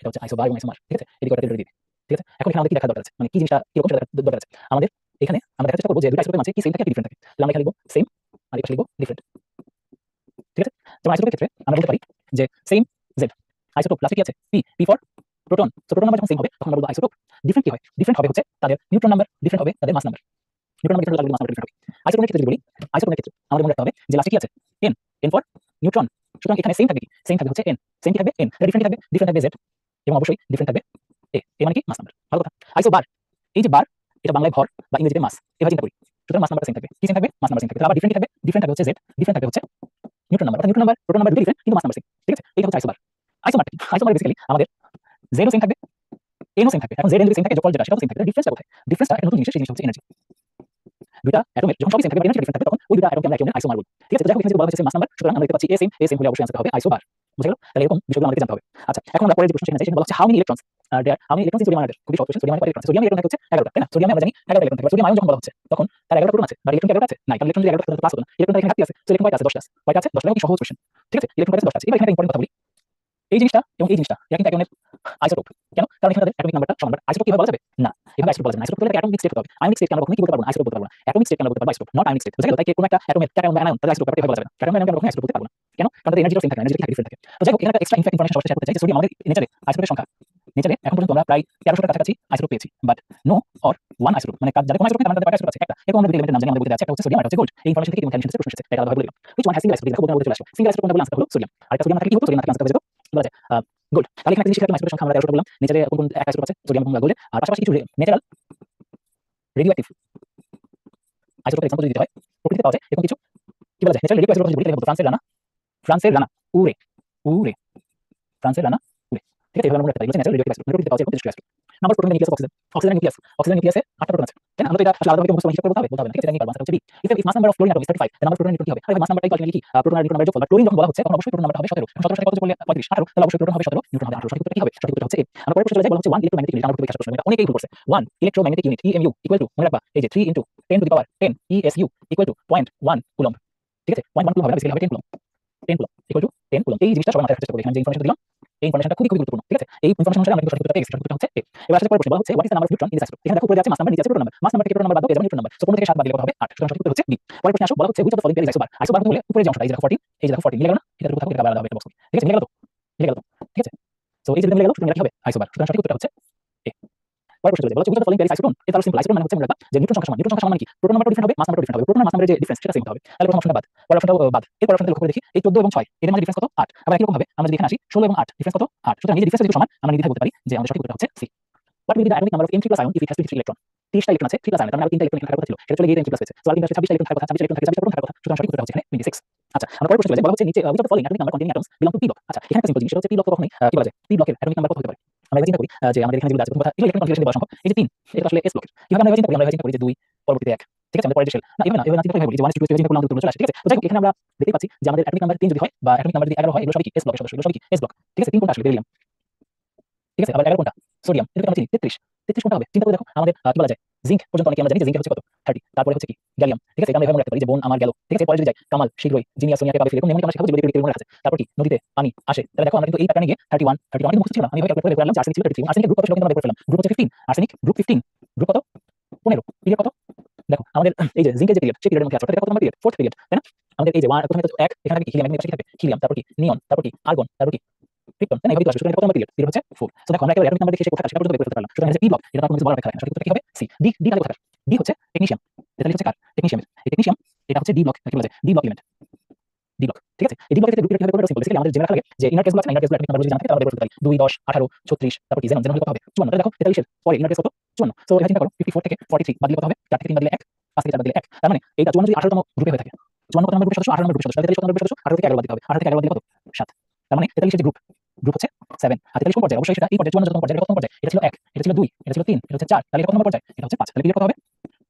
এটা হচ্ছে আইসোবার এবং আইসোমার। ঠিক আছে, এদিকে একটা টেবিল দিই। ঠিক আছে, এখন এখানে আমাদের কি দেখার দরকার আছে, মানে কি জিনিসটা কিরকম সেটা দরকার আছে আমাদের। এখানে আমরা দেখার চেষ্টা করব যে দুটো আইসোটোপের মাঝে কি সেম থাকে কি ডিফারেন্ট থাকে। তাহলে আমরা এখানে লিখব সেম আর এখানে লিখব ডিফারেন্ট। ঠিক আছে, যেমন আইসোটোপের ক্ষেত্রে আমরা বলতে পারি যে সেম জেড, আইসোটোপ লাস্টে কি আছে P, P for proton. So proton number যখন সেম হবে তখন আমরা বলবো আইসোটোপ। ডিফারেন্ট কি হয়? ডিফারেন্ট হবে হচ্ছে তাদের নিউট্রন নাম্বার ডিফারেন্ট হবে, তাদের মাস নাম্বার। নিউট্রন নাম্বার ডিফারেন্ট হলে মাস নাম্বার ডিফারেন্ট হবে। আইসোটোপের ক্ষেত্রে যদি বলি, আইসোটোপের ক্ষেত্রে আমাদের মনে রাখতে হবে যে লাস্টে কি আছে এন, এন ফর নিউট্রন। সুতরাং এখানে সেম থাকবে কি? সেম থাকবে হচ্ছে এন, সেম কি থাকবে এন, এটা ডিফারেন্ট থাকবে, ডিফারেন্ট থাকবে জেড এবং অবশ্যই ডিফারেন্ট থাকবে এ। এ মানে কি? মাস নাম্বার। ভালো কথা। আইসোবার, এই যে বার, এটা বাংলায় ভর বা ইংরেজিতে মাস, এভাবে চিন্তা করি। সুতরাং মাস নাম্বার সেম থাকবে। কি সেম থাকবে? মাস নাম্বার সেম থাকবে। আবার ডিফারেন্ট থাকবে, ডিফারেন্ট থাকবে হচ্ছে জেড, ডিফারেন্ট থাকবে হচ্ছে নিউটন নাম্বার। অর্থাৎ নিউটন নাম্বার প্রোটন নাম্বার দুটো ডিফারেন্ট কিন্তু মাস নাম্বার সেম। ঠিক আছে, এটা হচ্ছে আইসোবার। আইসোমার কি? আইসোমার বেসিক্যালি আমাদের জেডও সেম থাকবে, এনও সেম থাকবে। এখন জেড এন যদি সেম থাকে, যোগফল যেটা সেটাও সেম থাকবে। ডিফারেন্সটা কোথায়? ডিফারেন্সটা একটা নতুন জিনিস, সেই জিনিসটা হচ্ছে এনার্জি। দুইটা অ্যাটমের যখন সবই সেম থাকবে, এনার্জি ডিফারেন্ট থাকবে, তখন ওই দুইটা অ্যাটমকে আমরা একে অন্যের আইসোমার বলবো। ঠিক আছে, তো দেখো এখানে যে বলা হয়েছে মাস নাম্বার, সুতরাং আমরা দেখতে পাচ্ছি এ সেম হলে অবশ্যই আনসার হবে আইসোবার। বুঝা গেল? তাহলে এরকম বিষয়গুলো আমাদেরকে জানতে হবে। আচ্ছা, এখন আমরা পরের যে প্রশ্নটা সেখানে বলা হচ্ছে how many electrons there, how many electrons in sodium ion. খুবই সহজ প্রশ্ন। সোডিয়াম কয় ইলেকট্রন আছে? সোডিয়াম ইলেকট্রন থাকে হচ্ছে 11টা, তাই না? সোডিয়ামে আমরা জানি 11টা ইলেকট্রন থাকে। সোডিয়াম আয়ন যখন বলা হচ্ছে তখন তার 11টা প্রোটন আছে, বাট ইলেকট্রন 11টা আছে? নাই, কারণ ইলেকট্রন যদি 11টা থাকতো প্লাস হতো না। ইলেকট্রন এখানে ঘাটতি আছে। সো ইলেকট্রন কয়টা আছে? 10টা আছে। কয়টা আছে? 10টা। কি সহজ কোশ্চেন। ঠিক আছে, ইলেকট্রন কয়টা আছে? 10টা আছে। এবার এখানে একটা ইম্পর্টেন্ট কথা বলি, এই জিনিসটা এবং এই জিনিসটা এরা কিন্তু একে অন্যের আইসোটোপ। কেন? কারণ এখানে তাদের অ্যাটমিক নাম্বারটা সমান। বাট আইসোটোপ কিভাবে বলা যাবে? না, এভাবে আইসোটোপ বলা যাবে না। আইসোটোপ বলতে অ্যাটমিক স্টেট হতে হবে। আয়নিক স্টেট আমরা কখনোই কি বলতে পারবো না, আইসোটোপ বলতে পারবো না। অ্যাটমিক স্টেট আমরা বলতে পারবো আইসোটোপ, নট আয়নিক স্টেট। বুঝা গেল? তাই কোনো একটা অ্যাটমের ক্যাটায়ন বা অ্যানায়ন তাদের আইসোটোপ ব্যাপারে এভাবে বলা যাবে না। ক্যাটায়ন বা অ্যানায়ন আমরা কখনোই আইসোটোপ বলতে পারবো না। কেন? কারণ তাদের এনার্জিটা সেম থাকে না, এনার্জি থাকে ডিফারেন্ট থাকে। তো যাই হোক, এখানে একটা এক্সট্রা ইনফ্যাক্ট ইনফরমেশন সবার সাথে শেয়ার করতে চাই যে সোডিয়াম আমাদের নেচারে আইসোটোপের সংখ্যা, নেচারে এখন পর্যন্ত আমরা প্রায় 1300টার কাছাকাছি আইসোটোপ পেয়েছি, but no or one isotope, মানে যাদের কোনো আইসোটোপ নেই তাদের কয়টা আইসোটোপ আছে? একটা। এরকম আমরা দুটো এলিমেন্টের নাম জানি, আমাদের বলতে যাচ্ছে একটা হচ্ছে সোডিয়াম আর একটা হচ্ছে গোল্ড। এই ইনফরমেশন থেকে এবং ক্যালকুলেশন থেকে প্রশ্ন এসেছে, এটা আলাদা ভাবে বলে দিলাম। which one has single isotope? দেখো বলতে চলে আসবে সিঙ্গেল আইসোটোপ কোনটা বলে আনসার হলো সোডিয়াম। আরেকটা সোডিয়াম থাকে কি হতো? সোডিয়াম থাকে আনসার হবে যেত বলা যায় গোল্ড। তাহলে এখানে একটা জিনিস শিখতে আইসোটোপের সংখ্যা আমরা 1300টা বললাম। নেচারে কোন কোন এক আইসোটোপ আছে? সোডিয়াম এবং গোল্ড। আর পাশাপাশি কিছু ন্যাচারাল রেডিওঅ্যাক্টিভ আইসোটোপের এক্সাম্পল যদি দিতে হয়, প্রকৃতিতে পাওয়া যায় এরকম কিছু কি বলা যায়? ন্যাচারাল রেডিওঅ্যাক্টিভ আইসোটোপ যদি বলি তাহলে ফ্রান্সের রানা, ফ্রান্সের রানা উরে, উরে, ফ্রান্সের রানা উরে। ঠিক আছে, এভাবে আমরা রাখতে পারি। ন্যাচারাল রেডিওঅ্যাক্টিভ আইসোটোপ প্রকৃতিতে পাওয়া যায় এরকম কিছু আইসোটোপ। নাম্বার প্রোটনের নিউক্লিয়াস অক্সিজেন, অক্সিজেনের নিউক্লিয়াস, অক্সিজেনের নিউক্লিয়াসে 8টা প্রোটন আছে, তাই না? আমরা তো এটা আসলে আলাদাভাবে মুখস্থ হিসাব করে বলতে হবে না। ঠিক আছে, এটা নিয়ে পারবো। আনসার হচ্ছে B. If mass number of chlorine atom is 35, তাহলে নাম্বার প্রোটনের নিউট্রন কি হবে? আরে মাস নাম্বারটাই আলটিমেটলি কি প্রোটন আর নিউট্রন নাম্বারের যোগফল। বাট ক্লোরিন যখন বলা হচ্ছে তখন অবশ্যই প্রোটন নাম্বারটা হবে 17। 17 সাথে কত যোগ করলে 35, 18, তাহলে অবশ্যই প্রোটন হবে 17, নিউট্রন হবে 18। সঠিক উত্তরটা কি হবে? সঠিক উত্তরটা হচ্ছে এ। আমরা পরের প্রশ্নে চলে যাই, বলা হচ্ছে 1 ইলেক্ট্রোম্যাগনেটিক ইউনিট। আমরা পূর্বে আসার প্রশ্ন, এটা অনেকেই ভুল করছে। 1 electromagnetic unit EMU equal to, মনে রাখবা এই যে 3 × 10 to the power 10 ESU equal to 0.1 coulomb. ঠিক আছে, 0.1 কুলম্ব হবে না, বেসিক্যালি হবে 10 coulomb. 10 coulomb equal to 10 coulomb. এই জিনিসটা সবাই মাথায় রাখার চেষ্টা করবে। এখানে যে ইনফরমেশন দিলাম, এই ইনফরমেশনটা খুবই গুরুত্বপূর্ণ। ঠিক আছে, এই ইনফরমেশন অনুসারে আমরা কিন্তু সঠিক উত্তরটা পেয়েছি। সঠিক উত্তরটা হচ্ছে এ। এবার আসলে পরের প্রশ্ন বলা হচ্ছে what is the number of neutron in this isotope. এখানে দেখো উপরে আছে মাস নাম্বার, নিচে আছে প্রোটন নাম্বার। মাস নাম্বার থেকে প্রোটন নাম্বার বাদ দাও, যেমন নিউট্রন নাম্বার। সো 15 থেকে 7 বাদ দিলে কত হবে? 8। সুতরাং সঠিক উত্তর হচ্ছে বি। পরের প্রশ্নে আসো, বলা হচ্ছে which of the following pair is isobar. Isobar বলতে উপরে যে অংশটা, এই যে দেখো 14, এই যে দেখো 14 মিলে গেল না? এটা কোথাও এটা আলাদা হবে, এটা বক্স। ঠিক আছে, মিলে গেল তো? মিলে গেল তো? ঠিক আছে, সো এই যে মিলে গেল, সুতরাং এটা কি হবে? আইসোবার। সুতরাং সঠিক উত্তরটা হচ্ছে এ। পরের প্রশ্ন চলে যাই, বলা হচ্ছে which of the following pair is isotone. এটা তাহলে সিম্পল। আইসোটোন মানে হচ্ছে মনে রাখবা যে নিউট্রন সংখ্যা সমান। নিউট্রন সংখ্যা সমান মানে কি? প্রোটন নাম্বার ডিফারেন্ট হবে, মাস নাম্বার ডিফারেন্ট হবে। প্রোটন আর মাস নাম্বারের যে ডিফারেন্স সেটা সেম হতে হবে। তাহলে প্রথম অপশনটা বাদ, পরের অপশনটা বাদ। এরপর অপশনটা লক্ষ্য করে দেখি, এই 14 এবং 6 এর মধ্যে ডিফারেন্স কত? 8। আবার একই রকম ভাবে আমরা যদি এখানে আসি 16 এবং 8 ডিফারেন্স কত? 8। সুতরাং এই যে ডিফারেন্স যদি সমান আমরা নির্দ্বিধায় বলতে পারি যে আমাদের সঠিক উত্তরটা হচ্ছে C. What will be the atomic number of M3 plus ion if it has 23 electron? 30টা electron আছে 3 প্লাস আয়ন, তার মানে 3টা ইলেকট্রন থাকার কথা ছিল, সেটা চলে গিয়ে M3 প্লাস হয়েছে। সো আর 3 প্লাস 26টা ইলেকট্রন থাকার কথা, 26 ইলেকট্রন থাকে, 26 প্রোটন থাকার কথা, সুতরাং সঠিক উত্তরটা হচ্ছে এখানে 26। আচ্ছা, আমরা পরের প্রশ্নে চলে যাই। বলা হচ্ছে নিচে which of the following atomic number containing atoms belong to p block? আচ্ছা, এখানে একটা সিম্পল জিনিস, সেটা হচ্ছে p block তো কখনোই কি বলা যায়, p block এর atomic number কত হতে পারে? আমরা এবার চিন্তা করি যে আমাদের এখানে যেগুলো আছে, প্রথম কথা এগুলো ইলেকট্রন কনফিগারেশন বলা সম্ভব। এই যে 3, এটা আসলে s ব্লকের। কিভাবে আমরা এবার চিন্তা করি? আমরা এবার চিন্তা করি যে 2 পরবর্তীতে 1, ঠিক আছে, আমাদের পরের যে শেল না, এভাবে না, এভাবে চিন্তা করে বলি যে 1 2 3 চিন্তা করলে আমাদের উত্তর চলে আসে, ঠিক আছে। তো যাই হোক, এখানে আমরা দেখতে পাচ্ছি যে আমাদের atomic number 3 যদি হয় বা atomic number যদি 11 হয়, এগুলো সবই কি s ব্লকের সদস্য, এগুলো সবই কি s ব্লক, ঠিক আছে। 3 কোনটা আসলে? বেরিলিয়াম, ঠিক আছে। আবার 11 কোনটা? সোডিয়াম, এটাকে আমরা চিনি 33 কোনটা হবে? চিন্তা করে দেখো, আমাদের কি বলা যায়, জিঙ্ক পর্যন্ত অনেকে আমরা জানি যে জিঙ্কের হচ্ছে কত 30, তারপরে হচ্ছে কি গ্যালিয়াম, ঠিক আছে। এটা আমরা এভাবে মনে রাখতে পারি যে বোন আমার গেল, ঠিক আছে। পরে যদি যাই কামাল শীঘ্রই, জিনিয়াস সোনিয়াকে পাবে, এরকম এমনি আমরা শেখাবো যেগুলো মনে রাখছে। তারপর কি নদীতে পানি আসে, তাহলে দেখো আমরা কিন্তু এই প্যাটার্নে গিয়ে 31 কিন্তু মুখস্থ ছিল না, আমি এভাবে ক্যালকুলেট করে করলাম যে আর্সেনিক ছিল 33, আর্সেনিক গ্রুপ কত সেটা কিন্তু আমরা বের করে ফেললাম। গ্রুপ হচ্ছে 15, আর্সেনিক গ্রুপ 15, গ্রুপ কত 15, পিরিয়ড কত? দেখো আমাদের এই যে জিঙ্কের যে পিরিয়ড, সেই পিরিয়ডের মধ্যে আছে, অর্থাৎ কত নম্বর পিরিয়ড? 4th পিরিয়ড, তাই না। আমাদের এই যে প্রথমে তো 1, এখানে কি হিলিয়াম, এখানে পাশে কি থাকবে হিলিয়াম, তারপর কি নিয়ন, তারপর কি আর্গন, তারপর কি ক্রিপ্টন, তাই না। এভাবে আসলে সুতরাং কত নম্বর পিরিয়ড? পিরিয়ড হচ্ছে 4। সো দেখো আমরা একেবারে অ্যাটমিক নাম্বার দেখে সে কোথায় সেটা পর্যন্ত বের করতে পারলাম। সুতরাং এই যে p ব্লক, এটা তার কোনো কিছু বলার অপেক্ষা রাখে না। সঠিক উত্তরটা কি হবে? সি। ডি তাহলে কোথায়? ডি হচ্ছে টেকনিশিয়াম, এটা হচ্ছে কার? টেকনিশিয়ামের। এই টেকনিশিয়াম এটা হচ্ছে ডি ব্লক, কি বলা যায়, D block element, D block, ঠিক আছে। এই ডি ব্লকের ক্ষেত্রে গ্রুপ কিভাবে করব? সিম্পল, বেসিক্যালি আমাদের জেনে রাখা লাগে যে inner case block, inner case block atomic number যদি জানতে তাহলে আমরা বের করতে পারি 2 10 18 36, তারপর কি জেনন হলে কত হবে? 54। তাহলে দেখো 43 এর পরে ইনার কেস কত? 54। সো এটা চিন্তা করো 54 থেকে 43 বাদ দিলে কত হবে? 4 থেকে 3 বাদ দিলে 1, 5 থেকে 4 বাদ দিলে 1, তার মানে এইটা 54 যদি 18 তম গ্রুপে হয়ে থাকে, 54 কত নম্বর গ্রুপের সদস্য? 18 নম্বর গ্রুপের সদস্য, তাহলে 43 কত নম্বর গ্রুপের সদস্য? 18 থেকে 11 বাদ দিতে হবে, 18 থেকে 11 বাদ দিলে কত? 7। তার মানে 43 এর যে গ্রুপ হচ্ছে 7, আর 43 কোন পর্যায়ে? অবশ্যই সেটা এই পর্যায়ে 54 যত পর্যায়ে, এটা কত নম্বর পর্যায়ে? এটা ছিল 1, এটা ছিল 2, এটা ছিল 3, এটা হচ্ছে 4, তাহলে এটা কত নম্বর পর্যায়ে? এটা হচ্ছে 5, তাহলে পিরিয়ড কত হবে?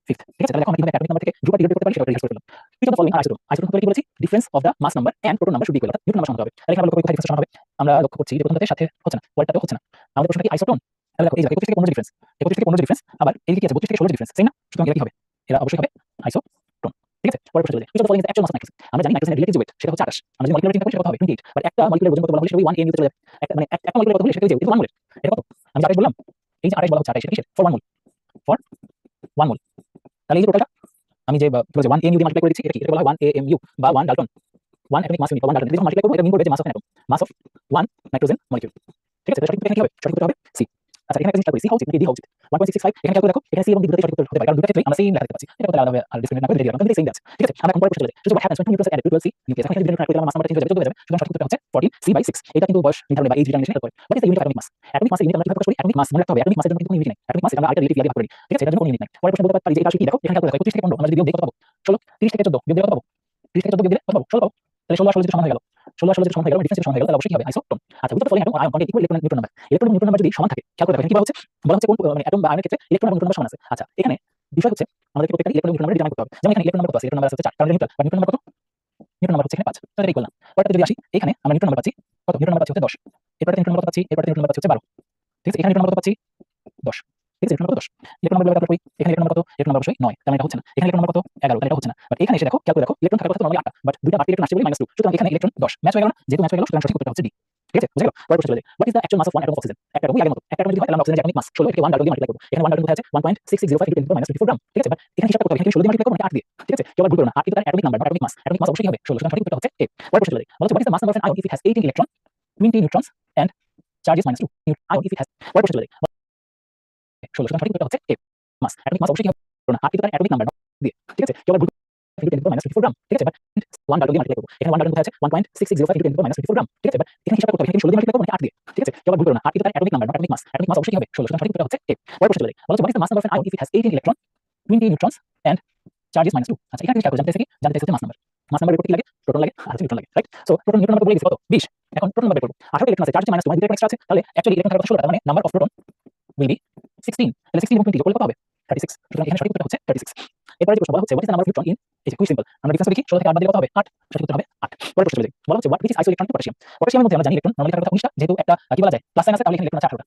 5th, ঠিক আছে। তাহলে এখন আমরা কিভাবে অ্যাটমিক নাম্বার থেকে গ্রুপ আর পিরিয়ড করতে পারি সেটা রিসার্চ করে ফেললাম। পিরিয়ড ফলোইং আর আইসোটোপ, আইসোটোপ হতে কি বলেছি? Difference of the mass number and proton number should be equal, অর্থাৎ নিউটন নাম্বার সমান হবে। তাহলে এখানে আমরা লক্ষ্য করি কোথায় ডিফারেন্স সমান হবে? আমরা লক্ষ্য করছি যে প্রথমটাতে সাথে হচ্ছে না, পরেরটাতেও হচ্ছে না। আমাদের প্রশ্নটা কি আইসোটোন? তাহলে দেখো এই জায়গায় 25 থেকে 15 ডিফারেন্স, 25 থেকে 15 ডিফারেন্স, আবার এদিকে কি আছে 32 থেকে 16 ডিফারেন্স, তাই না। সুতরাং এরা কি হবে? এরা অবশ্যই হবে আইসোটোন, ঠিক আছে। পরের প্রশ্ন চলে যাই। which of the following is the actual mass of nitrogen? আমরা জানি নাইট্রোজেনের রিলেটিভ ওয়েট সেটা হচ্ছে 28, আমরা যদি মলিকুলার চিন্তা করি সেটা কত হবে? 28, বাট একটা মলিকুলার ওজন কত বলা হলে সেটা 1 amu তে চলে যাবে। একটা মানে একটা মলিকুলার কত হলে সেটা হয়ে যাবে 1 মোল। এটা কত? আমি 28 বললাম, এই যে 28 বলা হচ্ছে 28 এটা কিসের? ফর 1 মোল, ফর 1 মোল। তাহলে এই যে টোটালটা আমি যে কি বলছে 1 amu দিয়ে মাল্টিপ্লাই করে দিচ্ছি, এটা কি? এটা বলা হয় 1 amu বা 1 ডাল্টন, 1 অ্যাটমিক মাস ইউনিট বা 1 ডাল্টন। যখন মাল্টিপ্লাই করব এটা মিন করবে যে mass of an atom, mass of 1 nitrogen molecule, ঠিক আছে। তাহলে সঠিক উত্তর এখানে কি হবে? সঠিক উত্তর হবে সি। আচ্ছা, এখানে একটা জিনিস সি হচ্ছে নাকি ডি হচ্ছে? 1.65, এখানে ক্যালকুলেট দেখো, এখানে সি এবং ডি দুটোই সঠিক উত্তর হতে পারে, কারণ দুটো ক্ষেত্রেই আমরা সেম লেখা দেখতে পাচ্ছি। এটা কোথায় আলাদা আর ডিসক্রিমিনেট না করে রেডি রাখলাম, কিন্তু সেম আছে, ঠিক আছে। আমরা এখন পরের প্রশ্নে চলে যাই। So what happens when 2 neutrons added to 12C nucleus? এখন এখানে যদি আমরা মাস নাম্বারটা চেঞ্জ হয়ে যাবে, 14 হয়ে যাবে। সুতরাং সঠিক উত্তরটা হচ্ছে 14C/6। এটা কিন্তু বয়স নির্ধারণে বা এজ ডিটারমিনেশনে হেল্প করে। What is the unit of atomic mass? Atomic মাসের ইউনিট আমরা কিভাবে প্রকাশ করি? অ্যাটমিক মাস মনে রাখতে হবে, অ্যাটমিক মাসের জন্য কিন্তু কোনো ইউনিট নেই। অ্যাটমিক মাস আমরা আরেকটা রিলেটিভ দিয়ে ভাগ করে নিই, ঠিক আছে। এটার জন্য কোনো ইউনিট নাই। পরের প্রশ্ন বলতে পারি যে এটা আসলে কি? দেখো এখানে ক্যালকুলেট 25 থেকে 15 আমরা যদি বিয়োগ দিই কত পাবো? 16, 30 থেকে 14 বিয়োগ দিলে কত পাবো? 30 থেকে 14 বিয়োগ দিলে কত পাবো? 16 পাবো। তাহলে 16 আর 16 যেটা সমান হয়ে গেল, 16 আর 16 যেটা সমান হয়ে গেল, ডিফারেন্স যেটা সমান হয়ে গেল, তাহলে অবশ্যই কি হবে? আইসোটোন। আচ্ছা, উত্তর following atom ion contain equal electron neutron number. Electron এবং নিউট্রন নাম্বার যদি সমান থাকে, খেয়াল করে দেখো এখানে কি বলা হচ্ছে? বলা হচ্ছে কোন মানে অ্যাটম বা আয়নের ক্ষেত্রে ইলেকট্রন এবং নিউট্রন নাম্বার সমান আছে। আচ্ছা, এখানে বিষয় হচ্ছে আমাদের প্রত্যেকটা ইলেকট্রন নিউট্রন নাম্বার ডিটারমাইন করতে হবে। যেমন এখানে ইলেকট্রন নাম্বার কত আছে? ইলেকট্রন নাম্বার আছে 4, কারণ এটা নিউট্রাল, বা নিউট্রন নাম্বার কত? নিউটন নাম্বার হচ্ছে এখানে 5, তাহলে ইকুয়াল না। পরেরটা যদি আসি, এখানে আমরা নিউটন নাম্বার পাচ্ছি কত? নিউটন নাম্বার পাচ্ছি হচ্ছে 10, এরপরে নিউটন নাম্বার কত পাচ্ছি? এরপরে নিউটন নাম্বার পাচ্ছি হচ্ছে 12, ঠিক আছে। এখানে নিউটন নাম্বার কত পাচ্ছি? 10, ঠিক আছে। Newton number 10, electron number calculate করি, এখানে ইলেকট্রন নাম্বার কত? ইলেকট্রন নাম্বার অবশ্যই 9, তার মানে এটা হচ্ছে না। এখানে ইলেকট্রন নাম্বার কত? 11, তাহলে এটা হচ্ছে না। বাট এখানে এসে দেখো, ক্যালকুলেট দেখো, ইলেকট্রন থাকার কথা তো নরমালি 8টা, বাট দুইটা বাড়তি ইলেকট্রন আসছে বলে -2, সুতরাং এখানে ইলেকট্রন 10 ম্যাচ হয়ে গেল না। যেহেতু ম্যাচ হয়ে গেল, সুতরাং সঠিক উত্তরটা হচ্ছে ডি, ঠিক আছে। বুঝা গেল? পরের প্রশ্ন চলে যাই। What is the actual mass of 1 atom of oxygen? একটা অ্যাটম আগের মতো, একটা অ্যাটম যদি হয় তাহলে অক্সিজেনের অ্যাটমিক মাস 16, এটাকে 1 ডাল্টন দিয়ে মাল্টিপ্লাই করব। এখানে 1 ডাল্টন কোথায় আছে? 1.6605 × 10 - 24 গ্রাম, ঠিক আছে। বাট এখানে হিসাবটা করতে হবে, এখানে 16 দিয়ে মাল্টিপ্লাই করব নাকি 8 দিয়ে, ঠিক আছে। কেউ আবার ভুল করো না, 8 কিন্তু তার atomic number, atomic mass, atomic mass অবশ্যই কি হবে? 16, সুতরাং সঠিক উত্তরটা হচ্ছে এ। পরের প্রশ্ন চলে যাই। বলা হচ্ছে what is the mass number of an ion if it has 18 electron, 20 neutrons and charge is -2? ion if it has, পরের প্রশ্ন চলে যাই। 16, সুতরাং সঠিক উত্তরটা হচ্ছে এ। মাস, অ্যাটমিক মাস অবশ্যই কি হবে? না, 8 কিন্তু তার অ্যাটমিক নাম্বার দিয়ে, ঠিক আছে। কেউ আবার ভুল 10 - 24 গ্রাম, ঠিক আছে। বাট 1 ডাল্টন দিয়ে মাল্টিপ্লাই করব। এখানে 1 ডাল্টন কোথায় আছে? 1.6605 × 10 - 24 গ্রাম, ঠিক আছে। বাট এখানে হিসাবটা করতে হবে, এখানে 16 দিয়ে মাল্টিপ্লাই করব নাকি 8 দিয়ে, ঠিক আছে। কেউ আবার ভুল করো না, 8 কিন্তু তার atomic number, atomic mass, atomic mass অবশ্যই কি হবে? 16, সুতরাং সঠিক উত্তরটা হচ্ছে এ। পরের প্রশ্ন চলে যাই। বলা হচ্ছে what is the mass number of an ion if it has 18 electron, 20 neutrons and charge is -2? আচ্ছা, এখানে খেয়াল করে জানতে চাইছে কি? জানতে চাইছে মাস নাম্বার। মাস নাম্বার এর উপর কি লাগে? প্রোটন লাগে আর হচ্ছে নিউট্রন লাগে, right? So proton neutron number বলে দিয়েছে কত? 20। এখন প্রোটন নাম্বার বের করব। 18 ইলেকট্রন আছে, চার্জ হচ্ছে -2, মানে দুটো এক্সট্রা আছে, তাহলে অ্যাকচুয়ালি ইলেকট্রন থাকার কথা 16, তার মানে number of proton will be 16, তাহলে 16 এবং 20 যোগ করলে কত হবে? 36, সুতরাং এখানে সঠিক উত্তর হচ্ছে 36। এরপরে যে প্রশ্ন বলা হচ্ছে what is the number of neutron in, এই যে খুবই সিম্পল, আমরা ডিফারেন্স দেখি, 16 থেকে 8 বাদ দিলে কত হবে? 8, সঠিক উত্তর হবে 8। পরের প্রশ্ন চলে যাই। বলা হচ্ছে what which is isoelectronic to potassium? পটাশিয়ামের মধ্যে আমরা জানি ইলেকট্রন নরমালি থাকার কথা 19টা, যেহেতু একটা কি বলা যায় প্লাস সাইন আছে, তাহলে এখানে ইলেকট্রন আছে 18টা।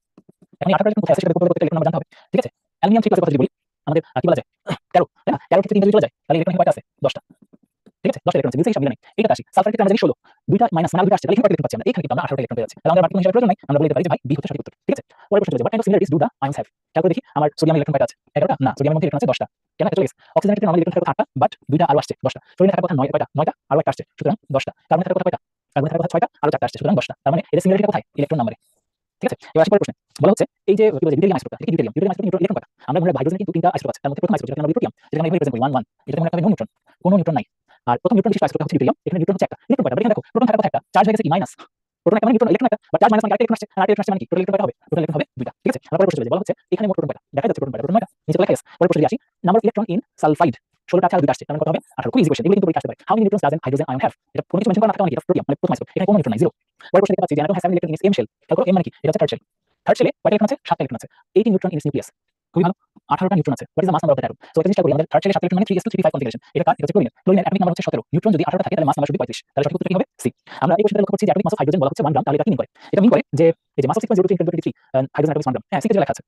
এখন এই 18টা ইলেকট্রন কোথায় আছে সেটা বের করতে হলে প্রত্যেকটা ইলেকট্রন নাম্বার জানতে হবে, ঠিক আছে। অ্যালুমিনিয়াম 3 প্লাসের কথা যদি বলি, আমাদের কি বলা যায় 13, তাই না? 13 থেকে 3 যদি চলে যায়, তাহলে ইলেকট্রন কয়টা আছে? 10টা, ঠিক আছে। 10টা ইলেকট্রন আছে, মিলছে হিসাব মিলে নাই। এটা আসি সালফারের ক্ষেত্রে আমরা জানি 16, দুইটা মাইনাস মানে দুইটা আসছে, তাহলে এখানে কয়টা ইলেকট্রন পাচ্ছি আমরা? এখানে কিন্তু আমরা 18টা ইলেকট্রন পেয়ে যাচ্ছি, তাহলে আমাদের বাকি কোনো হিসাবের প্রয়োজন নাই, আমরা বলে দিতে পারি যে ভাই বি হচ্ছে সঠিক উত্তর, ঠিক আছে। পরের প্রশ্ন চলে যাই। what kind of similarities do the ions have? খেয়াল করে দেখি, আমার সোডিয়াম ইলেকট্রন কয়টা আছে? 11টা না, সোডিয়ামের মধ্যে ইলেকট্রন আছে 10টা, কেন এটা চলে গেছে। অক্সিজেনের ক্ষেত্রে নরমালি ইলেকট্রন থাকার কথা 8টা, বাট দুইটা আরো আসছে 10টা। ফ্লোরিনে থাকার কথা 9, কয়টা? 9টা, আরো একটা আসছে, সুতরাং 10টা। কার্বনের থাকার কথা কয়টা? কার্বনের থাকার কথা 6টা, আরো 4টা আসছে, সুতরাং 10টা। তার মানে এর সিমিলারিটি কোথায়? ইলেকট্রন নাম্বারে, ঠিক আছে। এবার আসি পরের প্রশ্নে। বলা হচ্ছে এই যে কি বলে ডিউটেরিয়াম আইসোটোপ, এটা কি ডিউটেরিয়াম? ডিউটেরিয়াম আইসোটোপ ইলেকট্রন কয়টা? আমরা মনে রাখবো হাইড্রোজেনের কিন্তু 3টা আইসোটোপ আছে, তার মধ্যে প্রথম আইসোটোপ যেটা আমরা প্রোটিয়াম, যেটা আমরা এভাবে রিপ্রেজেন্ট করি 1 1, এটা মনে রাখতে হবে নো নিউট্রন, কোনো নিউট্রন নাই। আর প্রথম নিউট্রন বিশিষ্ট আইসোটোপ হচ্ছে ডিউটেরিয়াম, এখানে নিউট্রন হচ্ছে একটা। ইলেকট্রন কয়টা? এখানে দেখো প্রোটন থাকার কথা একটা, চার্জ হয়ে গেছে কি মাইনাস, প্রোটন একটা মানে নিউট্রন ইলেকট্রন একটা বা চার্জ মাইনাস মানে একটা ইলেকট্রন আসছে আর একটা ইলেকট্রন আসছে মানে কি টোটাল ইলেকট্রন কয়টা হবে টোটাল ইলেকট্রন হবে দুইটা ঠিক আছে আমরা পরের প্রশ্নে বলা হচ্ছে এখানে মোট প্রোটন কয়টা দেখা যাচ্ছে প্রোটন কয়টা নিচে লেখা আছে পরের প্রশ্নে আসি number of electron in sulphide 16টা আছে আর দুইটা আসছে তার মানে কত হবে 18 খুব ইজি কোশ্চেন এগুলো কিন্তু পরীক্ষা আসতে পারে how many neutrons does an hydrogen ion have এটা কোনো কিছু মেনশন করা না থাকা মানে কি এটা প্রোটিয়াম মানে প্রথম আইসোটোপ এখানে কোনো নিউট্রন নাই জিরো পরের প্রশ্নে দেখতে পাচ্ছি যে atom has 7 electron in its M shell তাহলে এম মানে কি এটা হচ্ছে থার্ড শেলে কয়টা ইলেকট্রন আছে 7টা ইলেকট্রন আছে 18 নিউট্রন ইন ইটস নিউক্লিয়াস খুবই ভালো 18টা নিউট্রন আছে what is the mass number of that atom so এটা চেষ্টা করি আমাদের থার্ড শেলে 7 ইলেকট্রন মানে 3s2 3 5 কনফিগারেশন এটা কার এটা হচ্ছে ক্লোরিনের ক্লোরিনের অ্যাটমিক নাম্বার হচ্ছে 17 নিউট্রন যদি 18টা থাকে তাহলে মাস নাম্বার শুধু 35 তাহলে সঠিক উত্তর কি হবে সি আমরা এই কোশ্চেনটা লক্ষ্য করছি যে অ্যাটমিক মাস অফ হাইড্রোজেন বলা হচ্ছে 1 গ্রাম তাহলে এটা কি মিন করে এটা মিন করে যে এই যে mass of sequence 0 to 10 to 23 hydrogen atom 1 gram হ্যাঁ সিক্রেট লেখা আছে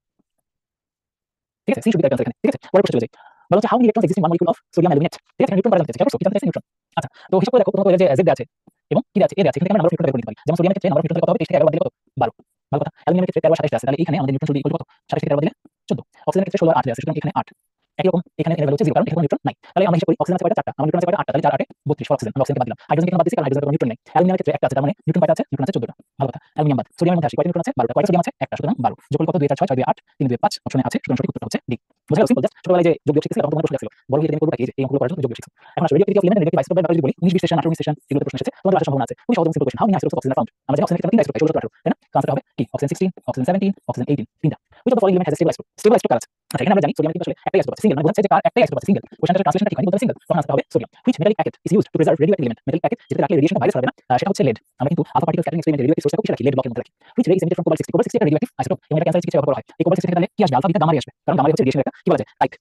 ঠিক আছে C should be the answer এখানে ঠিক আছে পরের প্রশ্নে চলে যাই বলা হচ্ছে how many electrons exist in one molecule of sodium aluminate ঠিক আছে নিউট্রন পারা যাচ্ছে কেমন কি জানতে নিউট্রন আচ্ছা তো হিসাব করে দেখো তোমাকে যে জেড আছে এবং কি আছে এ আছে এখানে আমরা নাম্বার অফ নিউট্রন বের করতে পারি যেমন সোডিয়ামের ক্ষেত্রে নাম্বার অফ নিউট্রন কত হবে 23 থেকে 11 বাদ দিলে কত 12 ভালো কথা অ্যালুমিনিয়ামের ক্ষেত্রে 13 27 আছে তাহলে এখানে আমাদের নিউট্রন শুধু ইকুয়াল কত 27 থেকে 13 বাদ দিলে 14 অক্সিজেনের ক্ষেত্রে 16 আর 8 আছে সুতরাং এখানে 8 একই রকম এখানে এর ভ্যালু হচ্ছে 0 কারণ এখানে নিউট্রন নাই তাহলে আমরা হিসাব করি অক্সিজেন আছে কয়টা 4টা আমরা নিউট্রন আছে কয়টা 8টা তাহলে 4 8 32 ফর অক্সিজেন আমরা অক্সিজেনকে বাদ দিলাম হাইড্রোজেন কেন বাদ দিছি কারণ হাইড্রোজেনের কোনো নিউট্রন নাই অ্যালুমিনিয়ামের ক্ষেত্রে একটা আছে তার মানে নিউট্রন কয়টা আছে নিউট্রন আছে 14টা ভালো কথা অ্যালুমিনিয়াম বাদ সোডিয়ামের মধ্যে আসি কয়টা নিউট্রন আছে 12টা কয়টা সোডিয়াম আছে একটা সুতরাং 12 যোগ করলে কত 2 4 6 6 2 8 3 2 5 অপশনে আছে সুতরাং সঠিক উত্তরটা হচ্ছে ডি বুঝা গেল সিম্পল জাস্ট ছোটবেলায় যে যোগ বিয়োগ শিখেছিল তখন তোমাদের প্রশ্ন ছিল বড় হয়ে তুমি করবে কি এই অঙ্কগুলো করার জন্য যোগ বিয়োগ শিখছো এখন আসলে রেডিওঅ্যাক্টিভিটি অফ এলিমেন্ট রেডিওঅ্যাক্টিভ আইসোটোপের ব্যাপারে যদি বলি 19 20 সেশন 18 19 সেশন এগুলোতে প্রশ্ন এসেছে তোমাদের আসার সম্ভাবনা আছে খুবই সহজ simple question how many isotopes of oxygen are found আমরা জানি অক্সিজেনের ক্ষেত্রে 3টা আইসোটোপ 16 18 তাই না আনসার হবে কি অক্সিজেন 16 অক্সিজেন 17 অক্সিজেন 18 তিনটা which of the following element has a stable isotope stable isotope কার আছে আচ্ছা এখানে আমরা জানি সোডিয়াম কিন্তু আসলে একটাই আইসোটোপ আছে সিঙ্গেল মানে বোঝাচ্ছে যে কার একটাই আইসোটোপ আছে সিঙ্গেল কোশ্চেনটার ট্রান্সলেশনটা ঠিক হয়নি বলতে সিঙ্গেল তখন আনসার হবে sodium which metallic packet is used to preserve radioactive element metallic packet যেটা রাখলে রেডিয়েশন বাইরে ছড়াবে না সেটা হচ্ছে lead আমরা কিন্তু আলফা পার্টিকেল স্ক্যাটারিং এক্সপেরিমেন্টে রেডিওঅ্যাক্টিভ সোর্সটা কিসে রাখি lead ব্লকের মধ্যে রাখি which ray is emitted from cobalt 60 cobalt 60 একটা রেডিওঅ্যাক্টিভ আইসোটোপ এবং এটা ক্যান্সারের চিকিৎসায় ব্যবহার করা হয় এই cobalt 60 থেকে তাহলে কি আসবে আলফা বিটা গামা রে আসবে কারণ গামা রে হচ্ছে রেডিয়েশনের একটা কি বলা যায় টাইপ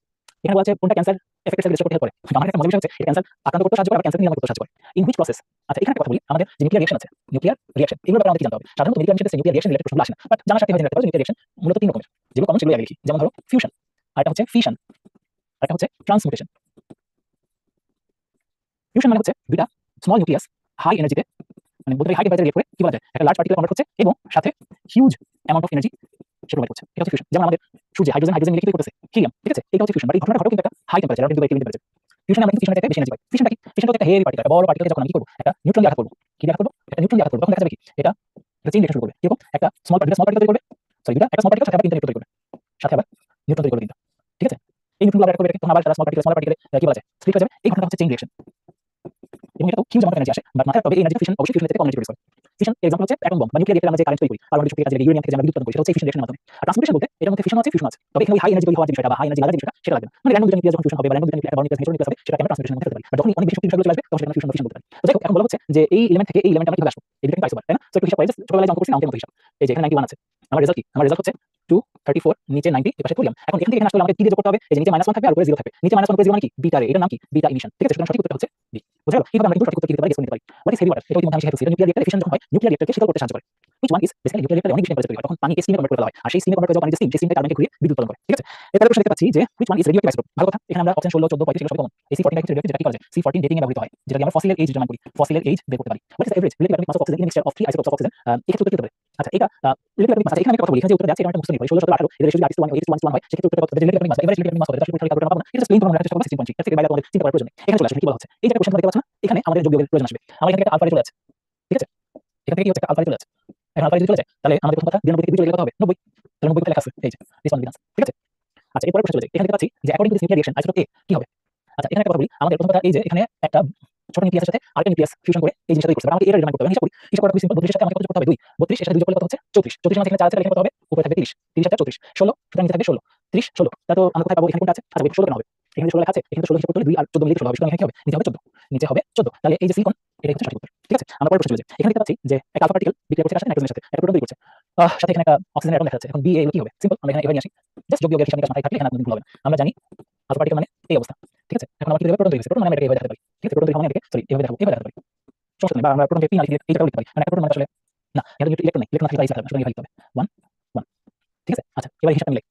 এখানে বলা আছে কোনটা ক্যান্সার এফেক্টেড সেল রেজিস্টার করতে হেল্প করে গামা একটা মজার বিষয় হচ্ছে এটা ক্যান্সার আক্রান্ত করতে সাহায্য করে আর ক্যান্সার নিরাময় করতে সাহায্য করে ইন হুইচ প্রসেস আচ্ছা এখানে একটা কথা বলি আমাদের যে নিউক্লিয়ার রিঅ্যাকশন আছে নিউক্লিয়ার রিঅ্যাকশন এগুলো ব্যাপারে আমাদের কি জানতে হবে সাধারণত nuclear reaction nuclear reaction related প্রশ্ন আসে না বাট জানা সাথে হয়ে যেতে পারে নিউক্লিয়ার রিঅ্যাকশন মূলত তিন রকমের যেগুলো কমন সেগুলো আগে লিখি যেমন ধরো ফিউশন আর এটা হচ্ছে ফিশন আর এটা হচ্ছে ট্রান্সমিউটেশন ফিউশন মানে হচ্ছে দুইটা স্মল নিউক্লিয়াস হাই এনার্জিতে মানে বলতে হাই টেম্পারেচারে রিঅ্যাক্ট করে কি বলা যায় একটা লার্জ পার্টিকেল কনভার্ট করছে এবং সাথে huge amount of energy say provide করছে এটা হচ্ছে ফিউশন যেমন আমাদের সূর্যে হাইড্রোজেন হাইড্রোজেন মিলে কি করতেছে হিলিয়াম ঠিক আছে এটা হচ্ছে ফিউশন বাট এই ঘটনাটা ঘটে কিন্তু একটা হাই টেম্পারেচার আর কিন্তু টেম্পারেচার ফিউশনে আমরা কিন্তু ফিউশন থেকে বেশি এনার্জি পাই ফিউশনটা কি ফিউশনটা একটা হেভি পার্টিকেল একটা বড় পার্টিকেলকে যখন আমি কি করব একটা নিউট্রন দিয়ে আঘাত করব কি দিয়ে আঘাত করব একটা নিউট্রন দিয়ে আঘাত করব তখন দেখা যাবে কি এটা চেইন রিঅ্যাকশন শুরু করবে এরকম একটা স্মল পার্টিকেল তৈরি করবে সরি দুটো একটা স্মল পার্টিকেল সাথে আবার তিনটা নিউট্রন তৈরি করবে সাথে আবার নিউট্রন তৈরি করবে তিনটা ঠিক আছে এই নিউট্রনগুলো আবার করবে তখন আবার স্মল পার্টিকেল কি বলা যায় স্প্লিট হয়ে যাবে এই ঘটনাটা হচ্ছে চেইন রিঅ্যাকশন এবং এটা তো হিউজ অ্যামাউন্ট এনার্জি আসে বাট মাথায় তবে এই এনার্জি ফিউশন অবশ্যই ফিউশন থেকে কম এনার্জি প্রডিউস করে ফিউশন এক্সাম্পল হচ্ছে অ্যাটম বম বা নিউক্লিয়ার রিঅ্যাক্টরে আমরা যে কারেন্ট তৈরি করি পারমাণবিক শক্তির কাজে ইউরেনিয়াম থেকে যে আমরা বিদ্যুৎ উৎপন্ন করি সেটা হচ্ছে ফিউশন রিঅ্যাকশনের মাধ্যমে আর ট্রান্সমিউটেশন বলতে এর মধ্যে ফিউশন আছে ফিউশন আছে তবে এখানে ওই হাই এনার্জি তৈরি হওয়ার যে বিষয়টা বা হাই এনার্জি লাগার যে বিষয়টা সেটা লাগবে না মানে র্যান্ডম দুটো নিউক্লিয়াস যখন ফিউশন হবে বা র্যান্ডম দুটো নিউক্লিয়ার বর্ণ নিউক্লিয়াস নিউট্রন নিউক্লিয়াস হবে সেটা আমরা ট্রান্সমিউটেশন মধ্যে ফেলতে পারি বাট যখন অনেক বেশি শক্তি বিষয়গুলো চলে আসবে তখন সেটা ফিউশন ফিউশন বলতে পারি তো যাই হোক এখন বলা হচ্ছে যে এই এলিমেন্ট থেকে এই এলিমেন্ট আমরা কিভাবে আসবো এই দুটো কিন্তু আইসোবার তাই না সো একটু হিসাব করে জাস্ট ছোটবেলায় যে অঙ্ক করছি অঙ্কের মতো হিসাব এই যে এখানে 91 আছে আমার রেজাল্ট কি আমার রেজাল্ট হচ্ছে 234 নিচে 90 এর পাশে সোডিয়াম এখন এখান থেকে এখানে আসলে আমাকে কি দিয়ে যোগ করতে হবে এই যে নিচে -1 থাকবে আর উপরে 0 থাকবে নিচে -1 উপরে 0 মানে কি বিটা রে এটার নাম কি বিটা ইমিশন ঠিক আছে সুতরাং সঠিক উত্তর হচ্ছে বি বুঝা গেল এইভাবে আমরা কিন্তু সঠিক উত্তর কি দিতে পারি গেস করতে পারি হোয়াট ইজ হেভি ওয়াটার এটা ইতিমধ্যে আমি শিখেছি এটা নিউক্লিয়ার রিঅ্যাক্টরে ফিউশন যখন হয় নিউক্লিয়ার রিঅ্যাক্টরকে শীতল করতে সাহায্য করে which one is basically nuclear রিঅ্যাক্টরে অনেক বেশি টেম্পারেচার তৈরি হয় তখন পানিকে স্টিমে কনভার্ট করে দেওয়া হয় আর সেই স্টিমে কনভার্ট করে যাওয়া পানি যে স্টিমটা কার্বনকে ঘুরিয়ে বিদ্যুৎ উৎপাদন করে ঠিক আছে এরপরে প্রশ্ন দেখতে পাচ্ছি যে which one is radioactive isotope ভালো কথা এখানে আমরা অপশন 16 14 35 এগুলো সব কমন এই C14 টা কিছু যেটা কি করা যায় C14 ডেটিং এ ব্যবহৃত হয় যেটা আমরা ফসিলের এজ ডিটারমাইন করি ফসিলের এজ বের করতে পারি what is the average relative atomic mass of oxygen in a mixture of 3 isotopes of oxygen এক্ষেত্রে উত্তর কি হবে আচ্ছা এটা relative atomic mass এখানে আমি একটা কথা বলি এখানে যে উত্তর আছে এটা একটা মুখস্থ নির্ভর 16 17 18 এর রেশিও যদি r1 1 হয় সেক্ষেত্রে উত্তরটা কত relative atomic mass average relative atomic mass হবে এটা আসলে পরীক্ষা করে পাবো না এটা প্লেন তোমরা চেষ্টা করবে 16.3 এর থেকে বাইরে তোমাদের চিন্তা করার প্রয়োজন নেই এখানে চলে আসবে কি বলা হচ্ছে এই যে কোশ্চেন দেখতে পাচ্ছ না এখানে আমাদের যোগ বিয়োগের প্রয়োজন আসবে আমরা এখান থেকে আলফা চলে যাচ্ছে ঠিক আছে এখান থেকে কি হচ্ছে আলফা চলে যাচ্ছে এখন আলফা যদি চলে যায় তাহলে আমাদের প্রথম কথা 92 থেকে 2 চলে গেলে কত হবে 90 তাহলে 90 তে লেখা আছে এই যে দিস ওয়ান বিগান্স ঠিক আছে আচ্ছা এরপরে প্রশ্ন চলে যায় এখানে দেখতে পাচ্ছি যে according to this nuclear reaction isotope A কি হবে আচ্ছা এখানে একটা কথা বলি আমাদের প্রথম কথা এই যে এখানে একটা ছোট নিউক্লিয়াসের সাথে আরেকটা নিউক্লিয়াস ফিউশন করে এই জিনিসটা তৈরি করতে হবে আমাকে এটা ডিটারমাইন করতে হবে হিসাব করি হিসাব করা খুব সিম্পল 32 এর সাথে আমাকে কত যোগ করতে হবে 2 32 এর সাথে 2 যোগ করলে কত হচ্ছে 34 34 এর মধ্যে এখানে 4 আছে তাহলে এখানে কত হবে উপরে থাকবে 30 30 সাথে 34 16 সুতরাং নিচে থাকবে 16 30 16 তা তো আমরা কোথায় পাবো এখানে কোনটা আছে আচ্ছা 16 কেন হবে এখানে 16 লেখা আছে এখানে 16 হিসাব করতে হলে 2 আর 14 মিলে 16 হবে সুতরাং এখানে কি হবে নিচে হবে 14 তাহলে এই যে সিলিকন এটা হচ্ছে সঠিক উত্তর ঠিক আছে আমরা পরের প্রশ্নে চলে যাই এখানে দেখতে পাচ্ছি যে একটা আলফা পার্টিকেল বিক্রিয়া করছে নাইট্রোজেনের সাথে একটা প্রোটন তৈরি করছে সাথে এখানে একটা অক্সিজেন অ্যাটম দেখা যাচ্ছে এখন বি এ কি হবে সিম্পল আমরা এখানে এভাবে নিয়ে আসি জাস্ট যোগ বিয়োগের হিসাব নিকাশ মাথায় থাকলে এখানে কোনো ভুল হবে না আমরা জানি আলফা পার্টিকেল মানে এই অবস্থা ঠিক আছে এখন আমরা কি দেব প্রোটন তৈরি করছে প্রোটন মানে এটাকে এভাবে দেখাতে পারি ঠিক আছে প্রোটন তৈরি মানে এটাকে সরি এভাবে দেখাতে পারি সমস্যা নেই বা আমরা প্রোটনকে পি না লিখে এইটাও লিখতে পারি মানে একটা প্রোটন মানে আসলে না এটা ইলেকট্রন ইলেকট্রন থাকলে আইসি থাকবে সুতরাং এভাবে লিখতে হবে 1 1 ঠিক আছে আচ্ছা এবার হিসাবটা মিলাই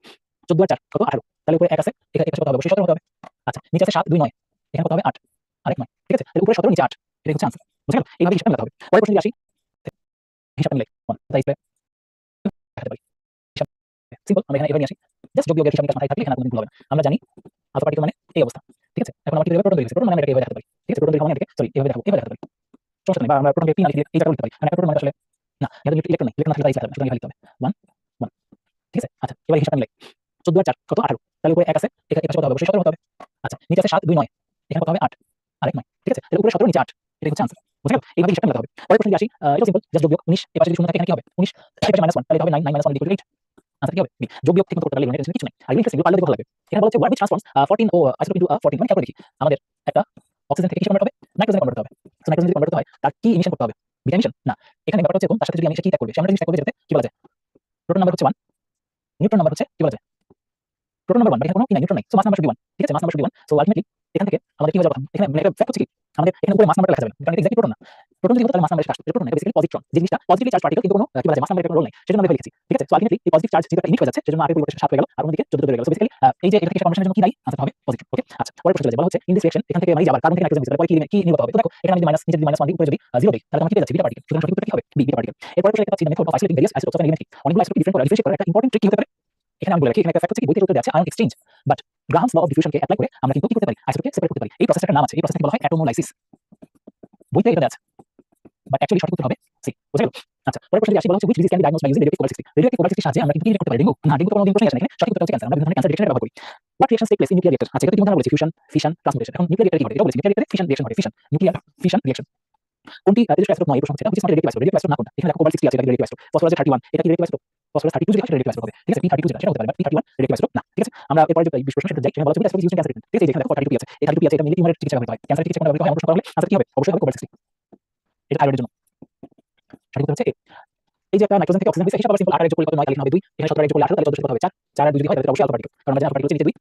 14 আর 4 কত 18 তাহলে উপরে 1 আছে এখানে কত হবে অবশ্যই 17 হতে হবে আচ্ছা নিচে আছে 7 2 9 এখানে কত হবে 8 আর 1 9 ঠিক আছে তাহলে উপরে 17 নিচে 8 এটা হচ্ছে आंसर বুঝা গেল এইভাবে হিসাবটা মিলাতে হবে পরের প্রশ্নে আসি হিসাবটা মিলাই 1 তাই দেখাতে পারি হিসাব সিম্পল আমরা এখানে এভাবে নিয়ে আসি জাস্ট যোগ বিয়োগের হিসাব নিকাশ মাথায় থাকলে এখানে কোনো ভুল হবে না আমরা জানি আলফা পার্টিকেল মানে এই অবস্থা ঠিক আছে এখন আমরা কি দেব প্রোটন তৈরি করছে প্রোটন মানে এটাকে এভাবে দেখাতে পারি ঠিক আছে প্রোটন তৈরি মানে এটাকে সরি এভাবে দেখাতে পারি সমস্যা নেই বা আমরা প্রোটনকে পি না লিখে এইটাও লিখতে পারি মানে একটা প্রোটন মানে আসলে না এটা ইলেকট্রন থাকলে আইসি থাকবে সুতরাং এভাবে লিখতে হবে 1 1 ঠিক আছে আচ্ছা এবার হিসাবটা মিলাই 14 আর 4 কত 18 তাহলে উপরে 1 আছে এখানে কত হবে অবশ্যই 17 হতে হবে আচ্ছা নিচে আছে 7 2 9 এখানে কত হবে 8 আর 1 9 ঠিক আছে তাহলে উপরে 17 নিচে 8 এটা হচ্ছে आंसर বুঝা গেল এইভাবে হিসাবটা মেলাতে হবে। পরের প্রশ্নে আসি, এটাও সিম্পল, জাস্ট যোগ বিয়োগ 19 এর পাশে যদি শূন্য থাকে এখানে কি হবে? 19 এই পাশে -1 তাহলে এটা হবে 9 -1 = 8। আনসার কি হবে? বি। যোগ বিয়োগ ঠিকমতো করতে পারলে এলিমিনেটের কিছু নাই। আর ইন্টারেস্টিং পারলে দেখতে ভালো লাগবে। এখানে বলা হচ্ছে what which transforms 14 O isotope into 14 মানে খেয়াল করে দেখি। আমাদের একটা অক্সিজেন থেকে কিসে কনভার্ট হবে? নাইট্রোজেনে কনভার্ট হবে। সো নাইট্রোজেন যদি কনভার্ট হয় তার কি এমিশন করতে হবে? Beta emission? না। এখানে ব্যাপারটা হচ্ছে কোন তার সাথে যদি আমি এসে কি ত্যাগ করবে? সে আমরা জিনিস ত্যাগ করবে যেটাতে কি বলা যায়? প্রোটন নাম্বার হচ্ছে 1, নিউট্রন নাম্বার হচ্ছে কি বলা যায়? প্রোটন নাম্বার 1 এখানে কোনো কি নাই, নিউট্রন নাই। So mass number should be 1। ঠিক আছে? Mass number should be 1। So ultimately এখান থেকে আমাদের কি হয়ে যাবে কথা? এখানে মানে একটা ফ্যাক্ট হচ্ছে কি? আমাদের এখানে উপরে মাস নাম্বারটা লেখা যাবে না। কারণ এটা এক্সাক্টলি প্রোটন না। প্রোটন যদি হতো তাহলে মাস নাম্বার এসে কাজ করত। প্রোটন না, এটা বেসিক্যালি পজিট্রন। যে জিনিসটা পজিটিভলি চার্জ পার্টিকেল কিন্তু কোনো কি বলা যায় মাস নাম্বারের কোনো রোল নাই। সেজন্য আমরা লিখেছি। ঠিক আছে? সো আলটিমেটলি এই পজিটিভ চার্জ যেটা ইমিট হয়ে যাচ্ছে সেজন্য আগের পরিবর্তে 7 হয়ে গেল আর অন্যদিকে 14 হয়ে গেল। সো বেসিক্যালি এই যে এটা থেকে কনভার্সনের জন্য কি দায়ী? আনসারটা হবে পজিটিভ। ওকে? আচ্ছা, পরের প্রশ্নে চলে যাই। বলা হচ্ছে ইন দিস রিঅ্যাকশন এখান থেকে মানে যাবার কার্বন থেকে নাইট্রোজেন মিশছে। পরে কি নির্গত হবে? তো দেখো এখানে আমি যদি মাইনাস নিচে যদি -1 দিই উপরে যদি 0 দিই তাহলে আমরা কি পেয়ে যাচ্ছি? Beta particle. সুতরাং সঠিক উত্তরটা কি হবে? B, beta particle. এরপরের প্রশ্নে দেখতে পাচ্ছি method of isolating various isotopes of an element কি? অনেকগুলো আইসোটোপ ডিফারেন্ট করা ডিফারেন্সিয়েট করার একটা ইম্পর্টেন্ট ট্রিক কি হতে পারে? এখানে আমি বলে রাখি, এখানে একটা ফ্যাক্ট হচ্ছে কি বইতে উত্তর দেওয়া আছে ion exchange. But Graham's law of ডিফিউশনকে এপ্লাই করে আমরা কিন্তু কি করতে পারি? আইসোটোপকে সেপারেট করতে পারি। এই প্রসেসটার নাম আছে। এই প্রসেসটাকে বলা হয় অ্যাটোমোলাইসিস। বইতে এটা দেওয়া আছে। বাট অ্যাকচুয়ালি সঠিক উত্তর হবে সি। বুঝা গেল? আচ্ছা, পরের প্রশ্নে আসি। বলা হচ্ছে which disease can be diagnosed by using radioactive cobalt-60? radioactive cobalt-60 সাহায্যে আমরা কিন্তু কি করতে পারি? ডেঙ্গু? না, ডেঙ্গু তো কোনোদিন প্রশ্নই আসে না এখানে। সঠিক উত্তরটা হচ্ছে ক্যান্সার। আমরা বিভিন্ন ধরনের ক্যান্সার ডিটেকশনে ব্যবহার করি। What reactions take place in nuclear reactor? আচ্ছা, এটা 3 ধরনের বলেছি, ফিউশন, ফিশন, ট্রান্সমিউটেশন। এখন নিউক্লিয়ার রিঅ্যাক্টরে কি ঘটে? এটা বলেছি নিউক্লিয়ার রিঅ্যাক্টরে ফিশন রিঅ্যাকশন ঘটে। Fission, nuclear fission reaction. কোনটি তেজস্ক্রিয় আইসোটোপ নয়? এই প্রশ্ন হচ্ছে এটা which is not radioactive isotope? radioactive isotope না কোনটা? এখানে দেখো cobalt-60 আছে, এটা কি radioactive isotope? ফসফরাস 31 এটা কি radioactive isotope? ফসফরাস 32 যেটা সেটা radioactive isotope হবে। ঠিক আছে? P32 যেটা সেটা হতে পারে, বাট P31 radioactive isotope না। ঠিক আছে? আমরা এরপরে যে 20 প্রশ্ন সেটা যাই। সেখানে বলা হচ্ছে which isotope is used in cancer treatment? ঠিক আছে? এই যে এখানে দেখো 32 আছে। এই 32 আছে এটা মিলে টিউমারের চিকিৎসা ব্যবহৃত হয়। ক্যান্সারের চিকিৎসা কোনটা ব্যবহৃত হয় এমন প্রশ্ন করা হলে আনসার কি হবে? অবশ্যই হবে cobalt-60। এটা থাইরয়েডের জন্য। সঠিক উত্তর হচ্ছে এ। এই যে একটা নাইট্রোজেন থেকে অক্সিজেন হইছে হিসাব আবার সিম্পল। 8 এর যোগ করলে কত 9 তাহলে এখানে হবে 2, এখানে 17 এর যোগ করলে 18 তাহলে 14 কত হবে 4, 4 আর 2 যদি হয় তাহলে অবশ্যই আলফা পার্টিকেল। কারণ আমরা জানি আলফা পার্টিকেল হচ্ছে নিচে 2।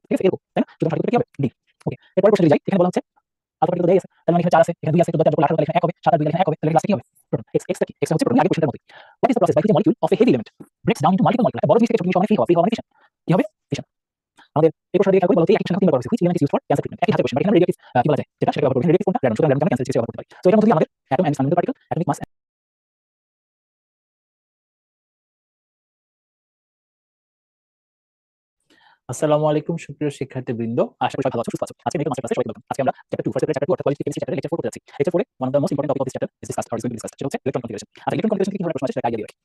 ঠিক আছে? এরকম, তাই না? সুতরাং সঠিক উত্তর কি হবে? ডি। ওকে। এরপরের প্রশ্নে যাই। এখানে বলা হচ্ছে আলফা পার্টিকেল দেয়া আছে। তাহলে মানে এখানে 4 আছে, এখানে 2 আছে, তো 10 যোগ করলে 18 তাহলে এখানে 1 হবে, 7 আর 2 তাহলে এখানে 1 হবে। তাহলে লাস্টে কি হবে? প্রোটন। x টা কি? x টা হচ্ছে প্রোটন আগের প্রশ্নের মতই। What is the process by which a molecule of a heavy element breaks down into multiple molecules? একটা বড় জিনিস থেকে ছোট জিনিস মানে ফ্রি হওয়া মানে ফিশন। কি হবে? ফিশন। আমাদের এই প্রশ্নটা দিয়ে খেয়াল করে বলা হচ্ছে এই একই সাথে 3 বার করা হয়েছে which element is used for cancer treatment? একই হাতে কোশ্চেন। এখানে রেডিয়েটিভ কি বলা যায়? যেটা সেটা ব্যবহার করব। রেডিয়েটিভ কোনটা? রেডন। সুতরাং রেডন ক্যান্সার চিকিৎসা ব্যবহার করতে পারি। সো এটার মধ্যে দিয়ে আমাদের atom and fundamental particle, atomic mass আসসালামু আলাইকুম সুপ্রিয় শিক্ষার্থীবৃন্দ, আশা করি সবাই ভালো আছো, সুস্থ আছো। আজকে মেডিকেল মাস্টার ক্লাসে সবাইকে ওয়েলকাম। আজকে আমরা চ্যাপ্টার 2 ফার্স্ট চ্যাপ্টার 2 অর্থাৎ কোয়ালিটি কেমিস্ট্রি চ্যাপ্টারে লেকচার 4 করতে যাচ্ছি। Lecture 4 A one of the most important topic of this chapter is discussed or is going to discuss সেটা হচ্ছে ইলেকট্রন কনফিগারেশন। আচ্ছা, ইলেকট্রন কনফিগারেশন কি ধরনের প্রশ্ন আছে সেটা আইডিয়া দিই।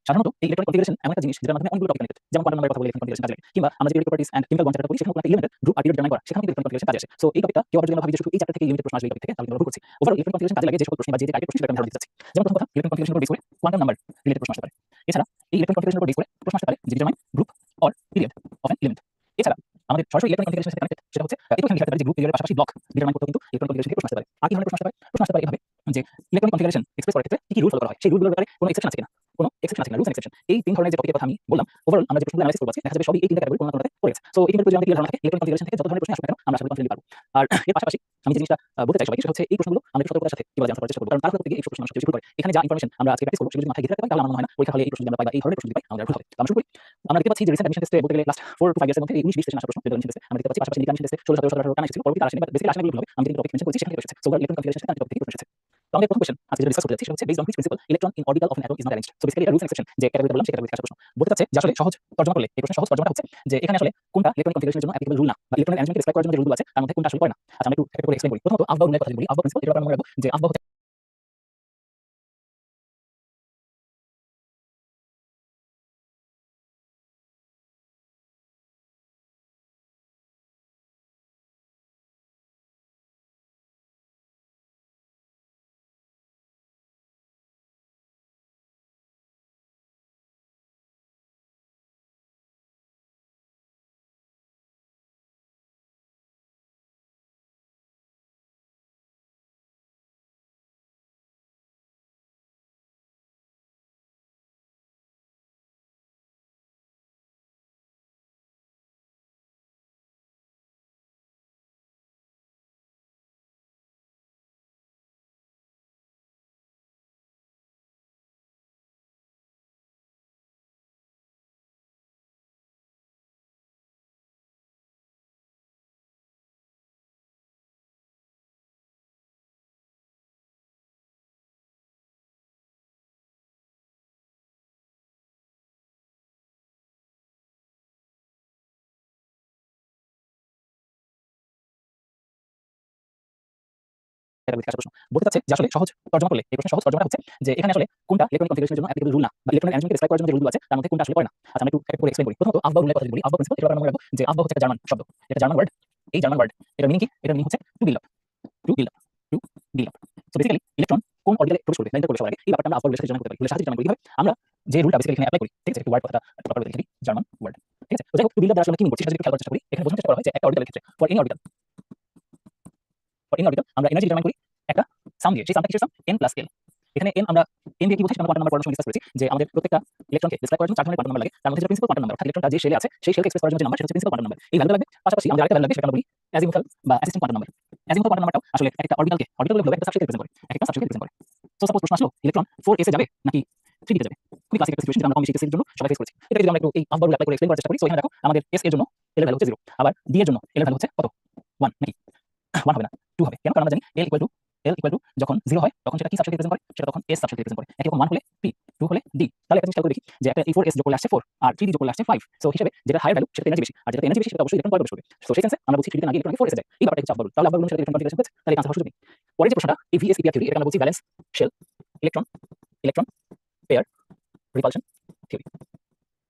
সাধারণত এই ইলেকট্রন কনফিগারেশন এমন একটা জিনিস যেটার মাধ্যমে অনেকগুলো টপিক কানেক্টেড। যেমন কোয়ান্টাম নাম্বারের কথা বলে ইলেকট্রন কনফিগারেশন কাজে লাগে, কিংবা আমরা যে properties and chemical bond chapter পড়ি সেখানে কোনো একটা এলিমেন্টের গ্রুপ আর পিরিয়ড ডিটারমাইন করা সেখানে কিন্তু ইলেকট্রন কনফিগারেশন কাজে আসে। সো এই টপিকটা কেউ আবার যদি আমরা ভাবি যে শুধু এই চ্যাপ্টার থেকে লিমিটেড প্রশ্ন আসবে এই টপিক থেকে তাহলে আমরা ভুল করছি। ওভারঅল ইলেকট্রন কনফিগারেশন কাজে লাগে যে সকল প্রশ্ন বা যে টাইপের প্রশ্ন সেটা আমি ধারণা দিতে চাচ্ছি। যেমন প্রথম কথা ইলেকট্রন কনফিগারেশন উপর বেস করে কোয়ান্টাম নাম্বার রিলেটেড প্রশ্ন আসতে পারে। এছাড়া এই ইলেকট্রন কনফিগারেশন উপর বেস করে প্রশ্ন আসতে পারে যে determine group or period of an element. এছাড়া আমাদের সরাসরি ইলেকট্রন কনফিগারেশনের সাথে কানেক্টেড সেটা হচ্ছে এটাও এখানে লিখতে পারে যে গ্রুপ পিরিয়ডের পাশাপাশি ব্লক ডিটারমাইন করতে কিন্তু ইলেকট্রন কনফিগারেশন থেকে প্রশ্ন আসতে পারে। আর কি ধরনের প্রশ্ন আসতে পারে? প্রশ্ন আসতে পারে এভাবে যে ইলেকট্রন কনফিগারেশন এক্সপ্রেস করার ক্ষেত্রে কি রুল ফলো করা হয় সেই রুলগুলোর ব্যাপারে কোনো এক্সেপশন আছে কিনা, কোনো এক্সেপশন আছে কিনা, রুলস এন্ড এক্সেপশন। এই 3 ধরনের যে টপিকের কথা আমি বললাম ওভারঅল আমরা যে প্রশ্নগুলো অ্যানালাইসিস করব আজকে দেখা যাবে সবই এই 3টা ক্যাটাগরি কোনো না কোনোটাতে পড়ে গেছে। সো এই 3টার যদি আমাদের ক্লিয়ার ধারণা থাকে ইলেকট্রন কনফিগারেশন থেকে যত ধরনের প্রশ্ন আসুক না কেন আমরা আশা করি কনফিডেন্টলি পারবো। আর এর পাশাপাশি আমি যে জিনিসটা বলতে চাই সবাইকে সেটা হচ্ছে এই প্রশ্নগুলো আমরা একটু সতর্কতার সাথে কিভাবে আনসার করার চেষ্টা করব। কারণ তাড়াহুড়ো করতে গিয়ে এই প্রশ্ন মানুষ বেশি ভুল করে। এখানে যা ইনফরমেশন আমরা আজকে প্র্যাকটিস করব সেগুলো যদি মাথায় গেঁথে রাখতে পারি তাহলে আমার মনে হয় না পরীক্ষা হলে এই প্রশ্ন যদি আমরা পাই বা এই ধরনের প্রশ্ন যদি পাই আমাদের ভুল হবে। তো আমরা শুরু করি। আমরা দেখতে পাচ্ছি যে রিসেন্ট অ্যাডমিশন টেস্টে বলতে গেলে লাস্ট 4 to 5 ইয়ার্স এর মধ্যে এই 19 20 সেশন আসা প্রশ্ন রিসেন্ট টেস্টে আমরা দেখতে পাচ্ছি। পাশাপাশি নিউক্লিয়ার টেস্টে 16 17 17 18 টানা এসেছিল, পরবর্তীতে আসেনি, বাট বেসিক্যালি আসেনি বলে হবে। আমি কিন্তু টপিক মেনশন করেছি সেখান থেকে এসেছে। সো ইলেকট্রন কনফিগারেশন সাথে টপিক থেকে প্রশ্ন এসেছে। তো আমাদের প্রথম কোশ্চেন আজকে যেটা ডিসকাস করতে যাচ্ছি সেটা হচ্ছে based on which principle electron in orbital of an atom is not arranged. So basically এটা রুলস এন্ড এক্সেপশন যে ক্যাটাগরিটা বললাম সেই ক্যাটাগরি থেকে আসা প্রশ্ন বলতে চাচ্ছে যে আসলে সহজ তর্জমা করলে এই প্রশ্নের সহজ তর্জমাটা হচ্ছে যে এখানে আসলে কোনটা ইলেকট্রন কনফিগারেশনের জন্য অ্যাপ্লিকেবল রুল না বা ইলেকট্রন অ্যারেঞ্জমেন্টকে ডেসক্রাইব করার জন্য যে রুলগুলো আছে তার মধ্যে কোনটা আসলে পড়ে না। আচ্ছা, আমরা একটু একটা করে এক্সপ্লেইন করি। প্রথমত আফবাউ রুলের কথা যদি বলি, আফবাউ প্রিন্সিপাল এটা ব্যাপারে মনে রাখবো যে আফবাউ হচ্ছে ক্যাটাগরি থেকে আসা প্রশ্ন বলতে চাচ্ছে যে আসলে সহজ তর্জমা করলে এই প্রশ্নের সহজ তর্জমাটা হচ্ছে যে এখানে আসলে কোনটা ইলেকট্রনিক কনফিগারেশনের জন্য অ্যাপ্লিকেবল রুল না বা ইলেকট্রনিক অ্যারেঞ্জমেন্টকে ডেসক্রাইব করার জন্য যে রুলগুলো আছে তার মধ্যে কোনটা আসলে পড়ে না। আচ্ছা, আমরা একটু একটা করে এক্সপ্লেইন করি। প্রথমত আফবাউ রুলের কথা যদি বলি, আফবাউ প্রিন্সিপাল এটা আমরা মনে রাখবো যে আফবাউ হচ্ছে একটা জার্মান শব্দ, এটা জার্মান ওয়ার্ড। এই জার্মান ওয়ার্ড এটার মিনিং কি? এটার মিনিং হচ্ছে to build up, to build up, to build up. So basically electron কোন অরবিটালে প্রবেশ করবে, লাইনটা প্রবেশ হওয়ার আগে, এই ব্যাপারটা আমরা আফবাউল সাথে ডিটারমাইন করতে পারি। রুলের সাথে ডিটারমাইন করি। কিভাবে? আমরা যে রুলটা বেসিক্যালি এখানে এপ্লাই করি, ঠিক আছে? একটু ওয়ার্ড কথাটা প্রপার করে লিখি, জার্মান ওয়ার্ড, ঠিক আছে? তো যাই হোক, বিল্ডার দ্বারা আসলে আমরা কি করছি সেটা যদি খেয়াল করার চেষ্টা করি, এখানে বোঝানোর চেষ্টা করা হয় যে একটা অরবিটালের ক্ষেত্রে ফর এনি অরবিটাল আমরা এনার্জি ডিটারমাইন করি একটা সাম দিয়ে। সেই সামটা কিসের সাম? n plus l। এখানে n আমরা n দিয়ে কি বোঝাই সেটা আমরা কোয়ান্টাম নাম্বার পড়ার সময় ডিসকাস করেছি যে আমাদের প্রত্যেকটা ইলেকট্রনকে ডিসক্রাইব করার জন্য 4 ধরনের কোয়ান্টাম নাম্বার লাগে। তার মধ্যে যেটা প্রিন্সিপাল কোয়ান্টাম নাম্বার, অর্থাৎ ইলেকট্রনটা যে শেলে আছে সেই শেলকে এক্সপ্রেস করার জন্য যে নাম্বার সেটা হচ্ছে প্রিন্সিপাল কোয়ান্টাম নাম্বার। এই ভ্যালুটা লাগবে। পাশাপাশি আমাদের আরেকটা ভ্যালু লাগবে সেটা আমরা বলি অ্যাজিমুথাল বা assistant quantum number. Azimuthal quantum নাম্বারটাও আসলে একটা অরবিটাল গুলো একটা সাবশেলকে রিপ্রেজেন্ট করে, একটা সাবশেলকে রিপ্রেজেন্ট করে। সো সাপোজ প্রশ্ন আসলো ইলেকট্রন 4s এ যাবে নাকি 3d তে যাবে? খুবই ক্লাসিক একটা সিচুয়েশন যেটা আমরা কম বেশি কেসের জন্য সবাই ফেস করেছি। এটা যদি আমরা একটু এই আফবাউল অ্যাপ্লাই করে এক্সপ্লেইন করার চেষ্টা করি, সো এখানে দেখো আমাদের s এর জন্য l এর ভ্যালু হচ্ছে 0, আবার d এর জন্য l এর ভ্যালু হচ্ছে কত? 1 নাকি 1 হবে না, 2 হবে। কেন? কারণ আমরা জানি l যখন 0 হয় তখন সেটা কি সাবশেলকে রিপ্রেজেন্ট করে? সেটা তখন s সাবশেলকে রিপ্রেজেন্ট করে। একই রকম 1 হলে p, 2 হলে d। তাহলে একটা জিনিস খেয়াল করে দেখি যে একটা এই 4s যোগ করলে আসছে 4 আর 3d যোগ করলে আসছে 5। সো হিসেবে যেটা হায়ার ভ্যালু সেটা এনার্জি বেশি, আর যেটা এনার্জি বেশি সেটা অবশ্যই ইলেকট্রন প্রবেশ করবে। সো সেই সেন্সে আমরা বলছি 3d তে না গিয়ে ইলেকট্রন 4s এ যায়। এই ব্যাপারটা হচ্ছে আফবাউল। তাহলে আফবাউল অনুসারে ইলেকট্রন কনফিগারেশন হচ্ছে, তাহলে আনসার হওয়ার সুযোগ নেই। পরের যে প্রশ্নটা এই VSEPR থিওরি, এটা আমরা বলছি valence shell electron pair repulsion theory.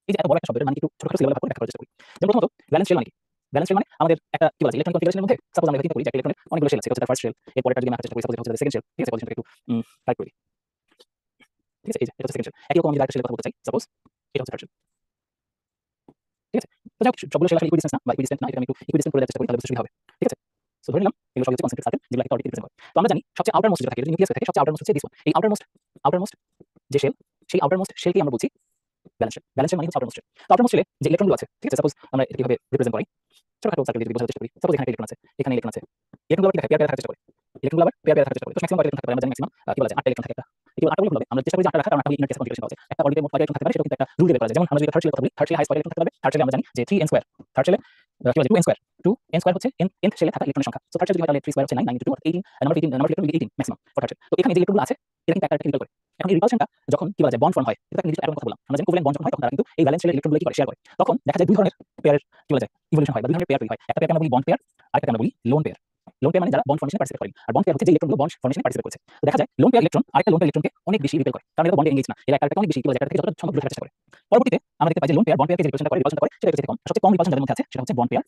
এই যে এত বড় একটা শব্দের মানে একটু ছোটখাটো সিলেবাস ভাগ করে ব্যাখ্যা করার চেষ্টা করি। যেমন প্রথমত ভ্যালেন্স শেল মানে কি? ভ্যালেন্স শেল মানে আমাদের একটা কি বলা যায় ইলেকট্রন কনফিগারেশনের মধ্যে সাপোজ আমরা চিন্তা করি যে একটা ইলেকট্রনের অনেকগুলো শেল আছে, এটা হচ্ছে তার ফার্স্ট শেল। এর পরেরটা যদি আমরা চেষ্টা করি সাপোজ এটা হচ্ছে সেকেন্ড শেল, ঠিক আছে? পজিশনটাকে একটু টাইপ করি, ঠিক আছে? এই যে এটা হচ্ছে সেকেন্ড শেল। একই রকম আমি যদি আরেকটা শেলের কথা বলতে চাই, সাপোজ এটা হচ্ছে থার্ড শেল, ঠিক আছে? তো যাই হোক, সবগুলো শেল আসলে ইকুইডিস্টেন্স না বা ইকুইডিস্টেন্ট না, এটা আমি একটু ইকুইডিস্টেন্ট করে দেওয়ার চেষ্টা করি, তাহলে বুঝতে সুবিধা হবে, ঠিক আছে? সো ধরে নিলাম এগুলো সবই হচ্ছে কনসেন্ট্রিক সার্কেল যেগুলো একটা অরবিটাল রিপ্রেজেন্ট করে। তো আমরা জানি সবচেয়ে আউটার মোস্ট যেটা থাকে, যেটা নিউক্লিয়াস থাকে, সবচেয়ে আউটার মোস্ট হচ্ছে দিস ওয়ান। এই আউটার মোস্ট যে শেল, সেই আউটার মোস্ট শেলকে আমরা বলছি ব্যালেন্স শেল। ব্যালেন্স শেল মানে হচ্ছে আউটার মোস্ট শেল। তো আউটার মোস্ট শেলে যে ইলেকট্রনগুলো আছে, ঠিক আছে? সাপোজ আমরা এটা কিভাবে রিপ্রেজেন্ট করি, ছোটখাটো সার্কেল দিয়ে বোঝার চেষ্টা করি। সাপোজ এখানে একটা ইলেকট্রন আছে, এখানে ইলেকট্রন আছে। ইলেকট্রনগুলো আবার কি থাকে? পেয়ার থাকার চেষ্টা করে। ইলেকট্রনগুলো আবার পেয়ার থাকার চেষ্টা করে। তো ম্যাক্সিমাম কয়টা ইলেকট্রন থাকতে পারে? আমরা জানি ম্যাক্সিমাম কি বলা যায় 8টা ইলেকট্রন থাকে একটা। এটি 8টা বলে ভুল হবে। আমরা চেষ্টা করি যে 8টা রাখার, কারণ 8টা হলে ইনার কেস কনফিগারেশন পাওয়া যায়। একটা অরবিটালে মোট কয়টা ইলেকট্রন থাকতে পারে সেটা কিন্তু একটা রুল দিয়ে বের করা যায়। যেমন আমরা যদি থার্ড শেলের কথা বলি, থার্ড শেলে হাইয়েস্ট কয়টা ইলেকট্রন থাকতে পারবে? থার্ড শেলে আমরা জানি যে 3n স্কয়ার। থার্ড শেলে কি বলা যায় 2n স্কয়ার। 2n স্কয়ার হচ্ছে nth শেলে থাকা ইলেকট্রনের সংখ্যা। সো থার্ড শেল যদি হয় তাহলে 3 স্কয়ার হচ্ছে 9, 9 into 2 অর্থাৎ 18, number of electron 18 maximum for third shell. তো এখানে যে ইলেকট্রনগুলো আছে এটা কিন্তু একটা রিপেল করে। এখন এই রিপালশনটা যখন কি বলা যায় বন্ড ফর্ম হয়, এটা একটা নির্দিষ্ট অ্যাটমের কথা বললাম। আমরা জানি কোভ্যালেন্ট বন্ড যখন হয় তখন তারা কিন্তু এই ভ্যালেন্স শেলের ইলেকট্রনগুলো কি করে শেয়ার করে। তখন দেখা যায় দুই ধরনের পেয়ারের কি বলা যায় ইভলিউশন হয় বা দুই ধরনের পেয়ার তৈরি হয়। একটা পেয়ারকে আমরা বলি বন্ড পেয়ার, আরেকটাকে আমরা বলি লোন পেয়ার। লোন পেয়ার মানে যারা বন্ড ফর্মেশনে পার্টিসিপেট করে, আর বন্ড পেয়ার হচ্ছে যে ইলেকট্রনগুলো বন্ড ফর্মেশনে পার্টিসিপেট করছে। তো দেখা যায় লোন পেয়ার ইলেকট্রন আরেকটা লোন পেয়ার ইলেকট্রনকে অনেক বেশি রিপেল করে, কারণ এটা বন্ডে এনগেজ না। এরা একটা অনেক বেশি কি বলা যায় একটা থেকে যতটা সম্ভব দূরে থাকার চেষ্টা করে। পরবর্তীতে আমরা দেখতে পাই যে লোন পেয়ার বন্ড পেয়ারকে যে রিপ্রেজেন্ট করে সেটা হচ্ছে কম। সবচেয়ে কম রিপালশন যাদের মধ্যে আছে সেটা হচ্ছে বন্ড পেয়ার।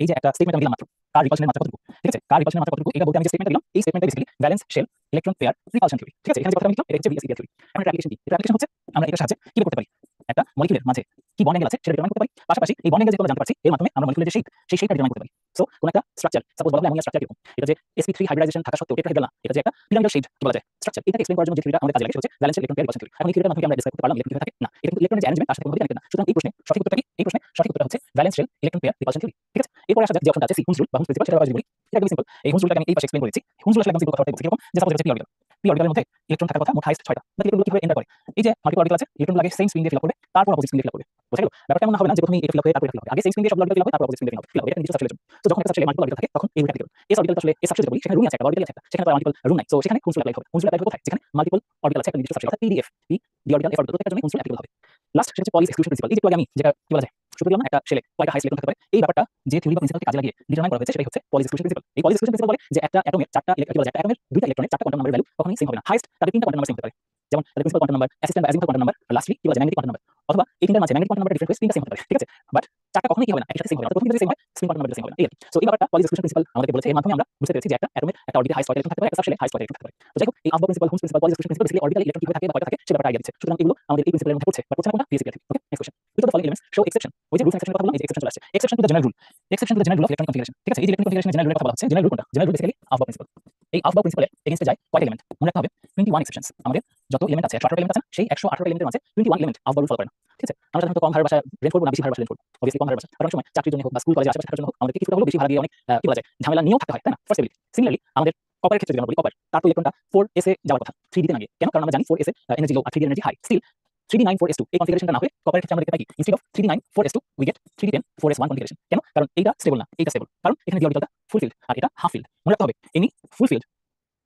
এই যে একটা স্টেটমেন্ট আমি দিলাম মাত্র, কার রিপালশনের মাত্রা কতটুকু, ঠিক আছে? কার রিপালশনের মাত্রা কতটুকু এটা বলতে আমি যে স্টেটমেন্টটা দিলাম, এই স্টেটমেন্টটা basically valence shell electron pair repulsion theory, ঠিক আছে? এখানে যে কথাটা আমি লিখলাম এটা হচ্ছে VSEPR থিওরি। এখন এটা অ্যাপ্লিকেশন কি? এটা অ্যাপ্লিকেশন হচ্ছে আমরা এটার সাহায্যে কি করতে পারি? একটা মলিকিউলের মাঝে কি বন্ড অ্যাঙ্গেল আছে সেটা ডিটারমাইন করতে পারি। পাশাপাশি এই বন্ড অ্যাঙ্গেল যেগুলো জানতে পারছি এর মাধ্যমে আমরা মলিকিউলের যে শেপটা ডিটারমাইন করতে পারি। সো কোন একটা স্ট্রাকচার সাপোজ বলা হয় অ্যামোনিয়া স্ট্রাকচার এরকম, এটা যে sp3 হাইব্রিডাইজেশন থাকা সত্ত্বেও টেট্রাহেড্রাল না, এটা যে একটা পিরামিডাল শেপড কি বলা যায় স্ট্রাকচার, এটাকে এক্সপ্লেইন করার জন্য যে থিওরিটা আমাদের কাজে লাগে সেটা হচ্ছে valence shell electron pair repulsion theory. এখন এই থিওরিটার মাধ্যমে আমরা ডিসক্রাইব করতে পারলাম ইলেকট্রন কিভাবে থাকে না, এটা কিন্তু ইলেকট্রনের যে অ্যারেঞ্জমেন্ট তার সাথে কোনোভাবে কানেক্টেড না। সুতরাং এই প্রশ্নে সঠিক উত্তরটা কি? এই প্রশ্নে সঠিক উত্তরটা হচ্ছে valence shell electron pair repulsion theory, ঠিক আছে? এরপর আসা যাক যে অপশনটা আছে হুমস রুল বা হুমস প্রিন্সিপাল, সেটা যদি বলি এটা একদম সিম্পল। এই হুমস রুলটাকে আমি এই পাশে এক্সপ্লেইন করে দিচ্ছি। হুমস রুল আসলে একদম সিম্পল কথাটাই বলছি, এরকম যে সাপোজ এটা হচ্ছে পি অরবিটাল মধ্যে ইলেকট্রন থাকার কথা মোট হাইয়েস্ট 6টা, বাট ইলেকট্রনগুলো কিভাবে এন্টার করে? এই যে মাল্টিপল অরবিটাল আছে, ইলেকট্রন লাগে সেম স্পিন দিয়ে ফিল আপ করবে, তারপর অপোজিট স্পিন দিয়ে ফিল আপ করবে। বুঝা গেল? ব্যাপারটা এমন হবে না যে প্রথমে এটা ফিল আপ করে তারপর এটা ফিল আপ হবে। আগে সেম স্পিন দিয়ে সব অরবিটাল ফিল আপ হবে, তারপর অপোজিট স্পিন দিয়ে ফিল আপ হবে। এটা নির্দিষ্ট সাবশেলের জন্য। তো যখন একটা সাবশেলে মাল্টিপল অরবিটাল থাকে তখন এই রুলটা অ্যাপ্লাই করবে। এস অরবিটাল আসলে এস সাবশেল বলি, সেখানে রুম আছে একটা অরবিটাল আছে একটা, সেখানে তো মাল্টিপল রুম নাই। সো সেখানে হুমস রুল অ্যাপ্লাই হবে। হুমস রুল অ্যাপ্লাই হবে কোথায়? যেখানে মাল্টিপল অরবিটাল আছে একটা নির্দিষ্ট সাবশেল, অর্থাৎ PDF D orbital F orbital প্রত্যেকটার জন্য হুমস রুল অ্যাপ্লিকেবল হবে। লাস্ট সেটা হচ্ছে পলিস এক্সক্লুশন প্রিন্সিপাল। এই যে একটু আগে আমি যেটা কি বলা যায় সূত্র দিলাম না একটা শেলে কয়টা হাইয়েস্ট ইলেকট্রন থাকতে পারে, এই ব্যাপারটা যে থিওরি বা প্রিন্সিপালকে কাজে লাগিয়ে ডিটারমাইন করা হয়েছে সেটাই হচ্ছে পলিস এক্সক্লুশন প্রিন্সিপাল। এই পলিস এক্সক্লুশন প্রিন্সিপাল বলে যে একটা অ্যাটমের চারটা কি বলা যায় একটা অ্যাটমের দুইটা ইলেকট্রনের চারটা কোয়ান্টাম নাম্বার ভ্যালু কখনোই সেম হবে না। হাইয়েস্ট তাদের তিনটা কোয়ান্টাম নাম্বার সেম হতে পারে, যেমন তাদের প্রিন্সিপাল কোয়ান্টাম নাম্বার, অ্যাসিস্ট্যান্ট বা অ্যাজিমুথাল কোয়ান্টাম নাম্বার, আর লাস্টলি কি বলা যায় ম্যাগনেটিক কোয়ান্টাম নাম্বার। অথবা এই তিনটার মাঝে ম্যাগনেটিক কোয়ান্টাম নাম্বার ডিফারেন্ট হয়ে তিনটা সেম হতে পারে, ঠিক আছে? বাট চারটা কখনোই কি হবে না একই সাথে সেম হবে না। প্রথম যদি সেম হয় স্পিন কোয়ান্টাম নাম্বার সেম হবে না। এই সো এই ব্যাপারটা পলিস এক্সক্লুশন প্রিন্সিপাল আমাদেরকে বলেছে। এর মাধ্যমে আমরা বুঝতে পেরেছি যে একটা অ্যাটমের একটা অরবিটালে হাইয়েস্ট কয়টা ইলেকট্রন থাকতে পারে, একটা সাবশেলে হাইয়েস্ট কয়টা ইলেকট্রন থাকতে পারে। তো যাই হোক এই Aufbau principle, Hund's principle, Pauli's exclusion principle basically অরবিটালে ইলেকট্রন কিভাবে থাকে বা কয়টা থাকে সেটা ব্যাপারটা আইডিয়া দিচ্ছে। সুতরাং এগুলো আমাদের এই প্রিন্সিপালের মধ্যে পড়ছে বা পড়ছে না কোনটা VSEPR theory. Okay next question. Which of the following elements show exception? ওই যে রুলস এক্সেপশনের কথা বললাম, এই যে এক্সেপশন চলে আসছে। Exception to the general rule. Exception to the general rule of electronic configuration, ঠিক আছে? এই যে ইলেকট্রনিক কনফিগারেশনের জেনারেল রুলের কথা বলা হচ্ছে, জেনারেল রুল কোনটা? General rule basically Aufbau principle. এই আফবাউ প্রিন্সিপালের এগেইনস্টে যায় কয়টা এলিমেন্ট? মনে রাখতে হবে 21 এক্সেপশনস। আমাদের যত এলিমেন্ট আছে 118 এলিমেন্ট আছে না, সেই 118 এলিমেন্টের মাঝে 21 এলিমেন্ট আফবাউ রুল ফলো করে না, ঠিক আছে? আমরা সাধারণত কম ভাড়ার বাসায় রেন্ট করব না বেশি ভাড়ার বাসায় রেন্ট করব? অবভিয়াসলি কম ভাড়ার বাসা। আর অনেক সময় চাকরির জন্য হোক বা স্কুল কলেজে আশেপাশে থাকার জন্য হোক আমাদের কিছুটা হলেও বেশি ভাড়া দিয়ে অনেক কি বলা যায় ঝামেলা নিয়েও থাকতে হয়, তাই না? First ability. সিমিলারলি আমাদের কপারের ক্ষেত্রে যদি আমরা বলি কপার, তার তো ইলেকট্রনটা 4s এ যাওয়ার কথা 3d তে না গিয়ে। কেন? কারণ আমরা জানি 4s এ এনার্জি লো আর 3d energy high. Still 3d9 4s2 এই কনফিগারেশনটা না হয়ে কপারের ক্ষেত্রে আমরা দেখতে পাই কি instead of 3d9 4s2 we get 3d10 4s1 configuration. কেন? কারণ এইটা স্টেবল না, এইটা স্টেবল। কারণ এখানে ডি অরবিটালটা ফুল ফিল্ড আর এটা হাফ ফিল্ড। মনে রাখতে হবে any full field,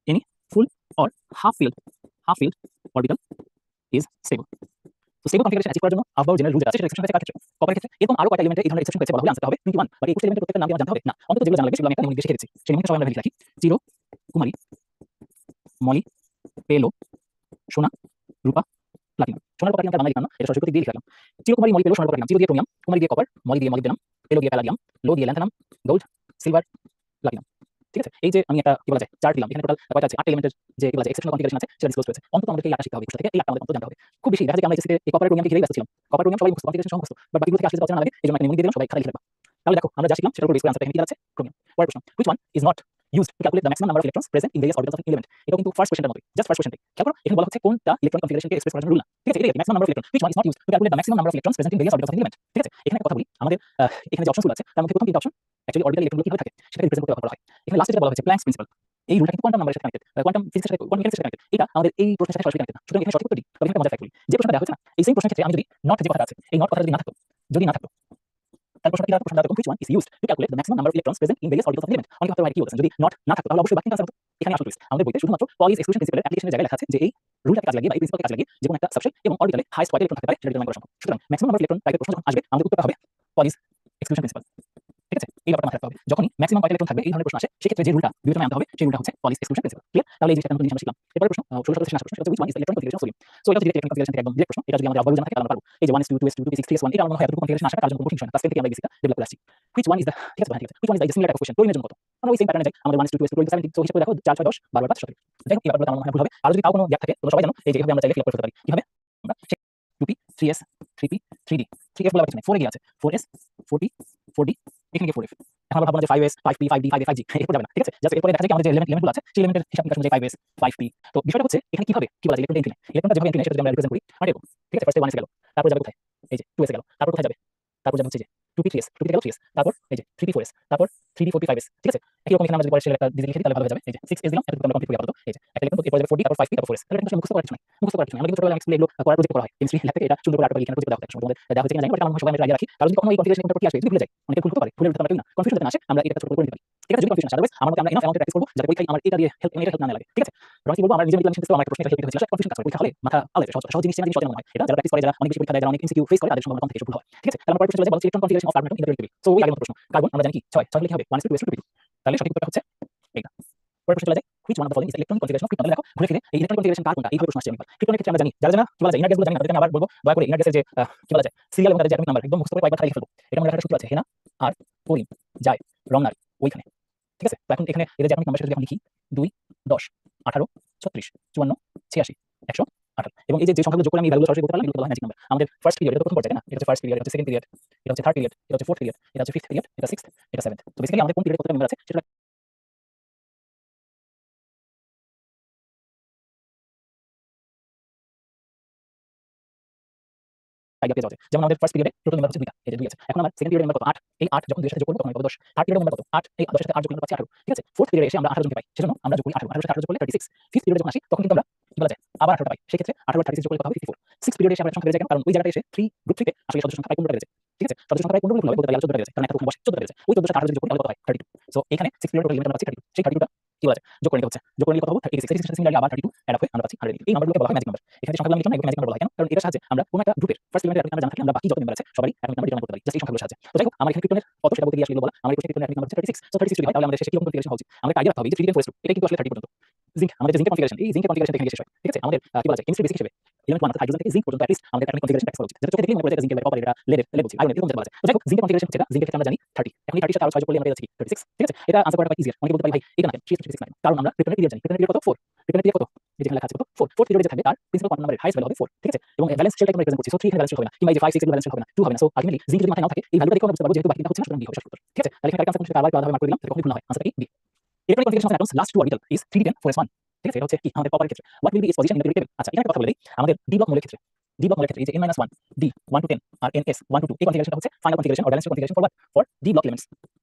any full or half field orbital is stable. তো স্টেবল কনফিগারেশন অ্যাচিভ করার জন্য আফবাউ জেনারেল রুল যেটা আছে সেটা এক্সেপশন হয়েছে কার ক্ষেত্রে? কপারের ক্ষেত্রে। এরকম আরো কয়টা এলিমেন্টে এই ধরনের এক্সেপশন হয়েছে বলা হলে আনসারটা হবে 21 বা এই 21 এলিমেন্টের প্রত্যেকটা নাম দিয়ে জানতে হবে না, অন্তত যেগুলো জানা লাগবে সেগুলো আমি একটা নিয়মিত শিখে দিচ্ছি। সেই নিয়মিত সবাই আমরা লিখে রাখি। চির, কুমারী, মলি, পেলো, সোনা, রূপা, প্লাটিনাম। সোনার প্লাটিনামটা বাংলা লিখলাম না, এটা সরাসরি দিয়ে লিখে রাখলাম। চিরকুমারী, মলি, পেলো, সোনার প্লাটিনাম। চির দিয়ে ক্রোমিয়াম, কুমারী দিয়ে কপার, মলি দিয়ে মলিবডেনাম, পেলো দিয়ে প্যালাডিয়াম, লো দিয়ে ল্যান্থানাম, গোল্ড, সিলভার, প্লাটিনাম। ঠিক ঠিক আছে? এই যে আমি একটা কি বলা যায় চার্ট দিলাম, এখানে টোটাল কয়টা আছে 8 এলিমেন্টের যে কি বলা যায় এক্সেপশনাল কনফিগারেশন আছে সেটা ডিসক্লোজ করেছে। অন্তত আমাদেরকে এই 8টা শিখতে হবে কোর্স থেকে, এই 8টা আমাদের অন্তত জানতে হবে। খুব বেশি দেখা যায় যে আমরা এসএসসি তে এই কপারেট প্রোগ্রামকে ঘিরেই ব্যস্ত ছিলাম। কপারেট প্রোগ্রাম সবাই মুখস্থ, কনফিগারেশন সহ মুখস্থ, বাট বাকিগুলো থেকে আসলে যাতে না লাগে এইজন্য একটা নিয়ম দিয়ে দিলাম, সবাই খাতা লিখে রাখবা। তাহলে দেখো আমরা যা শিখলাম সেটার উপর বেস করে আনসারটা এখানে কি দাঁড়াচ্ছে ক্রোমিয়াম। পরের প্রশ্ন, which one is not used to calculate the maximum number of electrons present in various orbitals of an element? এটা কিন্তু ফার্স্ট কোশ্চেনটার মতোই, জাস্ট ফার্স্ট কোশ্চেনটাই খেয়াল করো। এখানে বলা হচ্ছে কোনটা ইলেকট্রনিক কনফিগারেশনকে এক্সপ্রেস করার জন্য রুল না, ঠিক আছে? এটাই maximum number of electron, which one is not used to calculate the maximum number of electrons present in various orbitals of an element, ঠিক আছে? এখানে একটা কথা বলি, আমাদের এখানে যে অপশনগুলো আছে তার মধ্যে প্রথম তিনটা অপশন অ্যাকচুয়ালি অরবিটাল ইলেকট্রনগুলো কিভাবে থাকে সেটাকে রিপ্রেজেন্ট করতে ব্যবহার করা হয়। এখানে লাস্টে যেটা বলা হয়েছে প্ল্যাঙ্কস প্রিন্সিপাল, এই রুলটা কিন্তু কোয়ান্টাম নাম্বারের সাথে কানেক্টেড, কোয়ান্টাম ফিজিক্সের সাথে, কোয়ান্টাম মেকানিক্সের সাথে কানেক্টেড। এটা আমাদের এই প্রশ্নের সাথে সরাসরি কানেক্টেড না, সুতরাং এখানে সঠিক উত্তর ডি। তবে এখানে একটা মজার ফ্যাক্ট বলি, যে প্রশ্নটা দেওয়া হয়েছে না এই সেম প্রশ্নের ক্ষেত্রে আমি যদি নট যে কথাটা আছে এই নট কথাটা যদি না থাকতো তার প্রশ্নটা কি দাঁড়াতো? প্রশ্নটা এরকম, which one is used to calculate the maximum number of electrons present in various orbitals of an element? অনেকে ভাবতে পারে কি বলছেন, যদি নট না থাকতো তাহলে অবশ্যই বাকি আনসার হতো। এখানে আসল টুইস্ট, আমাদের বইতে শুধুমাত্র পলিস এক্সক্লুশন প্রিন্সিপালের অ্যাপ্লিকেশনের জায়গায় লেখা আছে যে এই রুলটাকে কাজে লাগিয়ে বা এই প্রিন্সিপালকে কাজে লাগিয়ে যে কোনো একটা সাবশেল এবং অরবিটালে হাইয়েস্ট কয়টা ইলেকট্রন থাকতে পারে সেটা ডিটারমাইন করা সম্ভব। সুতরাং ম্যাক্সিমাম নাম্বার অফ ইলেকট্রন টাইপের প্রশ্ন যখন আসবে আমাদের উত্তরটা হবে পলিস এক্সক্লুশন প্রিন্সিপাল, ঠিক আছে? এই ব্যাপারটা মাথায় রাখতে হবে, যখনই ম্যাক্সিমাম কয়টা ইলেকট্রন থাকবে এই ধরনের প্রশ্ন আসে সেক্ষেত্রে যে রুলটা বিবেচনায় আনতে হবে সেই রুলটা হচ্ছে পলিস এক্সক্লুশন প্রিন্সিপাল। ক্লিয়ার? তাহলে এই জিনিসটা নতুন জিনিস আমরা শিখলাম। এরপরের প্রশ্ন 16 সেশন আসা প্রশ্ন হচ্ছে which one is the electron configuration of sodium? So এটা ডিরেক্ট ইলেকট্রন কনফিগারেশন থেকে একদম ডিরেক্ট প্রশ্ন। এটা যদি আমাদের আবার জানা থাকে তাহলে আমরা পারবো। এই যে 1s2 2s2 2p6 3s1 এটা আমার মনে হয় এতটুকু কনফিগারেশন আসাটা তার জন্য কোনো কঠিন বিষয় না। ক্লাস 10 থেকে আমরা বেসিকটা ডেভেলপ করে আসছি। which one is the ঠিক আছে, which one is the similar type of question ক্লোরিনের জন্য কত? আমরা ওই সেম প্যাটার্নে যাই, আমাদের 1s2 2s2 12 17 সো হিসাব করে দেখো 4 6 10 12 5 17। যাই হোক এই ব্যাপারগুলো আমার মনে হয় ভুল হবে। আর যদি তাও কোনো গ্যাপ থাকে তোমরা সবাই জানো এই যে এভাবে আমরা চাইলে ফিল আপ করে ফেলতে পারি। কিভাবে? আমরা 2p 3s 3p 3d 3f বলে আবার কিছু নেই, 4 এ গিয়ে আছে 4s 4p 4d এখানে গিয়ে 4f। এখন আমরা ভাববো না যে 5s 5p 5d 5a 5g এরপর যাবে না, ঠিক আছে? জাস্ট এরপরে দেখা যায় কি আমাদের যে এলিমেন্টগুলো আছে সেই এলিমেন্টের হিসাব নিকাশ অনুযায়ী 5s 5p। তো বিষয়টা হচ্ছে এখানে কিভাবে কি বলা যায় ইলেকট্রনটা এন্ট্রি নেয়, ইলেকট্রনটা যেভাবে এন্ট্রি নেয় সেটা যদি আমরা রিপ্রেজেন্ট করি মানে এরকম, ঠিক আছে? ফার্স্টে 1s গেল, তারপর যাবে কোথায়? এই যে 2s গেল, তারপর কোথায় যাবে? তারপর যাবে হচ্ছে যে 2p 3s 2p তে গেল 3s, তারপর এই যে 3p 4s, তারপর 3d 4p 5s, ঠিক আছে? একই রকম এখানে আমরা যদি পরে একটা ডিজিট লিখে দিই তাহলে ভালো হয়ে যাবে। এই যে 6s দিলাম, এতটুকু আমরা কমপ্লিট করি আপাতত। এই যে একটা লিখলাম, এরপর যাবে 4d, তারপর 5p, তারপর 4s। তাহলে এটা মুখস্থ করার কিছু নাই, মুখস্থ করার কিছু নাই। আমরা কিন্তু ছোটবেলায় অনেক স্কুলে এগুলো করার প্রজেক্ট করা হয়, কেমিস্ট্রি ল্যাব থেকে এটা সুন্দর করে আর্টটা লিখে প্রজেক্ট দেওয়া হয়, তোমাদের দেওয়া হয়েছে কিনা জানি না, বাট আমার সবাই আমরা আগে রাখি। কারণ যদি কখনো এই কনফিগারেশন কোনটা কি আসবে যদি ভুলে যাই, অনেকে ভুল করতে পারে, ভুলের ভিতরে আমরা কেউ না কনফিউশন যাতে না আসে আমরা এটা ছোট করে নিতে পারি। ঠিক আছে? যদি কনফিউশন আসে আদারওয়াইজ আমার মতে আমরা এনাফ অ্যামাউন্টে প্র্যাকটিস করব যাতে পরীক্ষায় আমার এটা দিয়ে হেল্প এটা হেল্প না লাগে, ঠিক আছে? রকি বলবো আমরা নিজে মিলান চিন্তা আমার একটা প্রশ্ন এটা হেল্প হয়েছিল কনফিউশন কাজ করে পরীক্ষা হলে মাথা আলাদা সহজ সহজ জিনিস চেনা জিনিস সচেতন হয়। এটা যারা প্র্যাকটিস করে যারা অনেক বেশি পরীক্ষা দেয় যারা অনেক এমসিকিউ ফেস করে তাদের সম্ভাবনা কম থেকে ভুল হয়, ঠিক আছে? তাহলে আমরা পরের প্রশ্নে চলে যাব electron configuration of carbon atom in the table. So ওই আগের মতো প্রশ্ন, কার্বন আমরা জানি কি 6 6 লিখে হবে 1s2 2s2 2p2। তাহলে সঠিক উত্তরটা হচ্ছে এইটা। পরের প্রশ্নে চলে যাই which one of the following is electronic configuration of krypton? তাহলে দেখো ঘুরে ফিরে এই ইলেকট্রনিক কনফিগারেশন কার কোনটা এইভাবে প্রশ্ন আসছে অনেকবার। ক্রিপ্টনের ক্ষেত্রে আমরা জানি, যারা জানা কি বলা যায় ইনার গ্যাসগুলো জানি না তাদেরকে আমি আবার বলবো দয়া করে ইনার গ্যাসের যে কি বলা যায় সিরিয়াল এবং তাদের যে অ্যাটমিক নাম্বার একদম মুখস্থ করে কয়েকবার লিখে ফেলবো। এটা মনে রাখার সূত্র আছে হেনা আর ক্লোরিন যায় রংনার ওইখানে, ঠিক আছে? তো এখন এখানে এদের যে অ্যাটমিক নাম্বার সেটা যদি আমি লিখি 2 10 18 36 54 86 128 এবং এই যে সংখ্যাগুলো যোগ করে আমি এই ভ্যালুগুলো সরাসরি বলতে পারলাম এগুলো বলা হয় ম্যাজিক নাম্বার। আমাদের ফার্স্ট পিরিয়ড এটা প্রথম পর্যায়ে না, এটা হচ্ছে ফার্স্ট পিরিয়ড, এটা হচ্ছে সেকেন্ড পিরিয়ড, এটা হচ্ছে থার্ড পিরিয়ড, এটা হচ্ছে ফোর্থ পিরিয়ড, এটা হচ্ছে ফিফথ পিরিয়ড, এটা সিক্সথ, এটা সেভেন্থ। তো বেসিক্যালি আমাদের কোন পিরিয়ডে কতটা মেম্বার আছে সেটা আইডিয়া পেয়ে যাচ্ছে। যেমন আমাদের ফার্স্ট পিরিয়ডে টোটাল মেম্বার হচ্ছে 2টা, এই যে 2 আছে। এখন আমার সেকেন্ড পিরিয়ডে মেম্বার কত? 8, এই 8 যখন 2 এর সাথে যোগ করব তখন হবে 10। থার্ড পিরিয়ডে মেম্বার কত? 8, এই 10 এর সাথে 8 যোগ করলে পাচ্ছি 18, ঠিক আছে? ফোর্থ পিরিয়ডে এসে আমরা 18 জনকে পাই, সেজন্য আমরা যোগ করি 18, 18 এর সাথে 18 যোগ করলে 36। ফিফথ পিরিয়ডে যখন আসি তখন কিন্তু আমরা কি বলা যায় আবার 18টা পাই, সেক্ষেত্রে 18 আর 36 যোগ করলে কত হবে 54। সিক্স পিরিয়ডে এসে আমরা সংখ্যা বেড়ে যায় কেন? কারণ ওই জায়গাটায় এসে গ্রুপ 3 তে আসলে সদস্য সংখ্যা প্রায় 15টা বেড়ে যায়, ঠিক আছে? সদস্য সংখ্যা প্রায় 15 গুণ হবে বলতে পারি 14টা বেড়ে যায়, কারণ একটা ওখানে বসে 14টা বেড়ে যায়। ওই 14 সাথে 18 যদি যোগ করি তাহলে কত হয় 32। সো এখানে সিক্স পিরিয়ড টোটাল লিমিট আমরা পাচ্ছি 32, সেই 32টা কি বলা যায় যোগ করে নিতে হচ্ছে, যোগ করে নিলে কত হবে 36, 36 এর সাথে সিমিলারলি আবার 32 অ্যাড আপ হয়ে আমরা পাচ্ছি 180। এই নাম্বারগুলোকে বলা হয় ম্যাজিক নাম্বার। এখানে যে সংখ্যাগুলো আমি লিখলাম এগুলো ম্যাজিক নাম্বার বলা হয় কেন? কারণ এটার সাহায্যে আমরা কোনো একটা গ্রুপের ফার্স্ট এলিমেন্টের অ্যাটমিক নাম্বার জানা থাকলে আমরা বাকি যত মেম্বার আছে সবারই অ্যাটমিক নাম্বার ডিটারমাইন করতে পারি জাস্ট এই সংখ্যাগুলোর সাহায্যে। তো যাই হোক আমার এখানে ক্রিপ্টনের কত সেটা বলতে গিয়ে আসলে এগুলো বলা, আমার এই প্রশ্নে ক্রিপ্টনের অ্যাটমিক নাম্বার হচ্ছে 36। সো 36 যদি হয় তাহলে আমাদের শেষে কি রকম কনফিগারেশন হওয়া উচিত? আমাদের আইডিয়া রাখতে হবে যে 3 4 এটা কিন্তু আসলে 30 পর্যন্ত। জিঙ্ক আমাদের যে জিঙ্কের কনফিগারেশন এই জিঙ্কের কনফিগারেশন এখানে শেষ হয়, ঠিক আছে? আমাদের কি বলা যায় কেমিস্ট্রি বেসিক হিসেবে এলিমেন্ট 1 অর্থাৎ হাইড্রোজেন থেকে জিঙ্ক পর্যন্ত অ্যাট লিস্ট আমাদের অ্যাটমিক কনফিগারেশন প্র্যাকটিস করা উচিত, যেটা চোখে দেখলেই মনে পড়ে যায় জিঙ্কের কপার এটা লেড বলছি আয়রন এরকম যেটা বলা যায়। তো যাই হোক জিঙ্কের কনফিগারেশন হচ্ছে এটা, জিঙ্কের ক্ষেত্রে আমরা জানি 30। এখন এই 30 সাথে আরো 6 যোগ করলে আমরা পেয়ে যাচ্ছি 36, ঠিক আছে? এটা আনসার করাটা ইজিয়ার। অনেকে বলতে পারে ভাই এটা না কেন 36 না কেন? কারণ আমরা ক্রিপ্টনের পিরিয়ড জানি, ক্রিপ্টনের পিরিয়ড কত 4, ক্রিপ্টনের পিরিয়ড কত এই যেখানে লেখা আছে কত 4, ফোর্থ পিরিয়ডে যে থাকবে তার প্রিন্সিপাল কোয়ান্টাম নাম্বারের হাইয়েস্ট ভ্যালু হবে 4, ঠিক আছে? এবং ভ্যালেন্স শেলটাকে আমরা রিপ্রেজেন্ট করছি, সো 3 এখানে ভ্যালেন্স শেল হবে না, কিংবা এই যে 5 6 এগুলো ভ্যালেন্স শেল হবে না, 2 হবে না। সো আলটিমেটলি জিঙ্ক যদি মাথায় নাও থাকে এই ভ্যালুটা দেখে আমরা বুঝতে পারবো যেহেতু বাকি হচ্ছে না সুতরাং বি হবে সঠিক উত্তর, ঠিক আছে? তাহলে এখানে একটা আনসার আবার আলাদা মার্ক করে দিলাম যাতে কখনোই ভুল না হয়, আনসারটা কি B. Electronic configuration of atoms last two orbital is 3d10 4s1, ঠিক আছে? এটা হচ্ছে কি আমাদের কপারের ক্ষেত্রে what will be its position in the periodic table? আচ্ছা এখানে একটা কথা বলে দেই, আমাদের d ব্লক মৌলের ক্ষেত্রে এই যে n - 1 d 1 to 10 R ns 1 to 2 এই কনফিগারেশনটা হচ্ছে final configuration or balanced configuration for what for d block elements.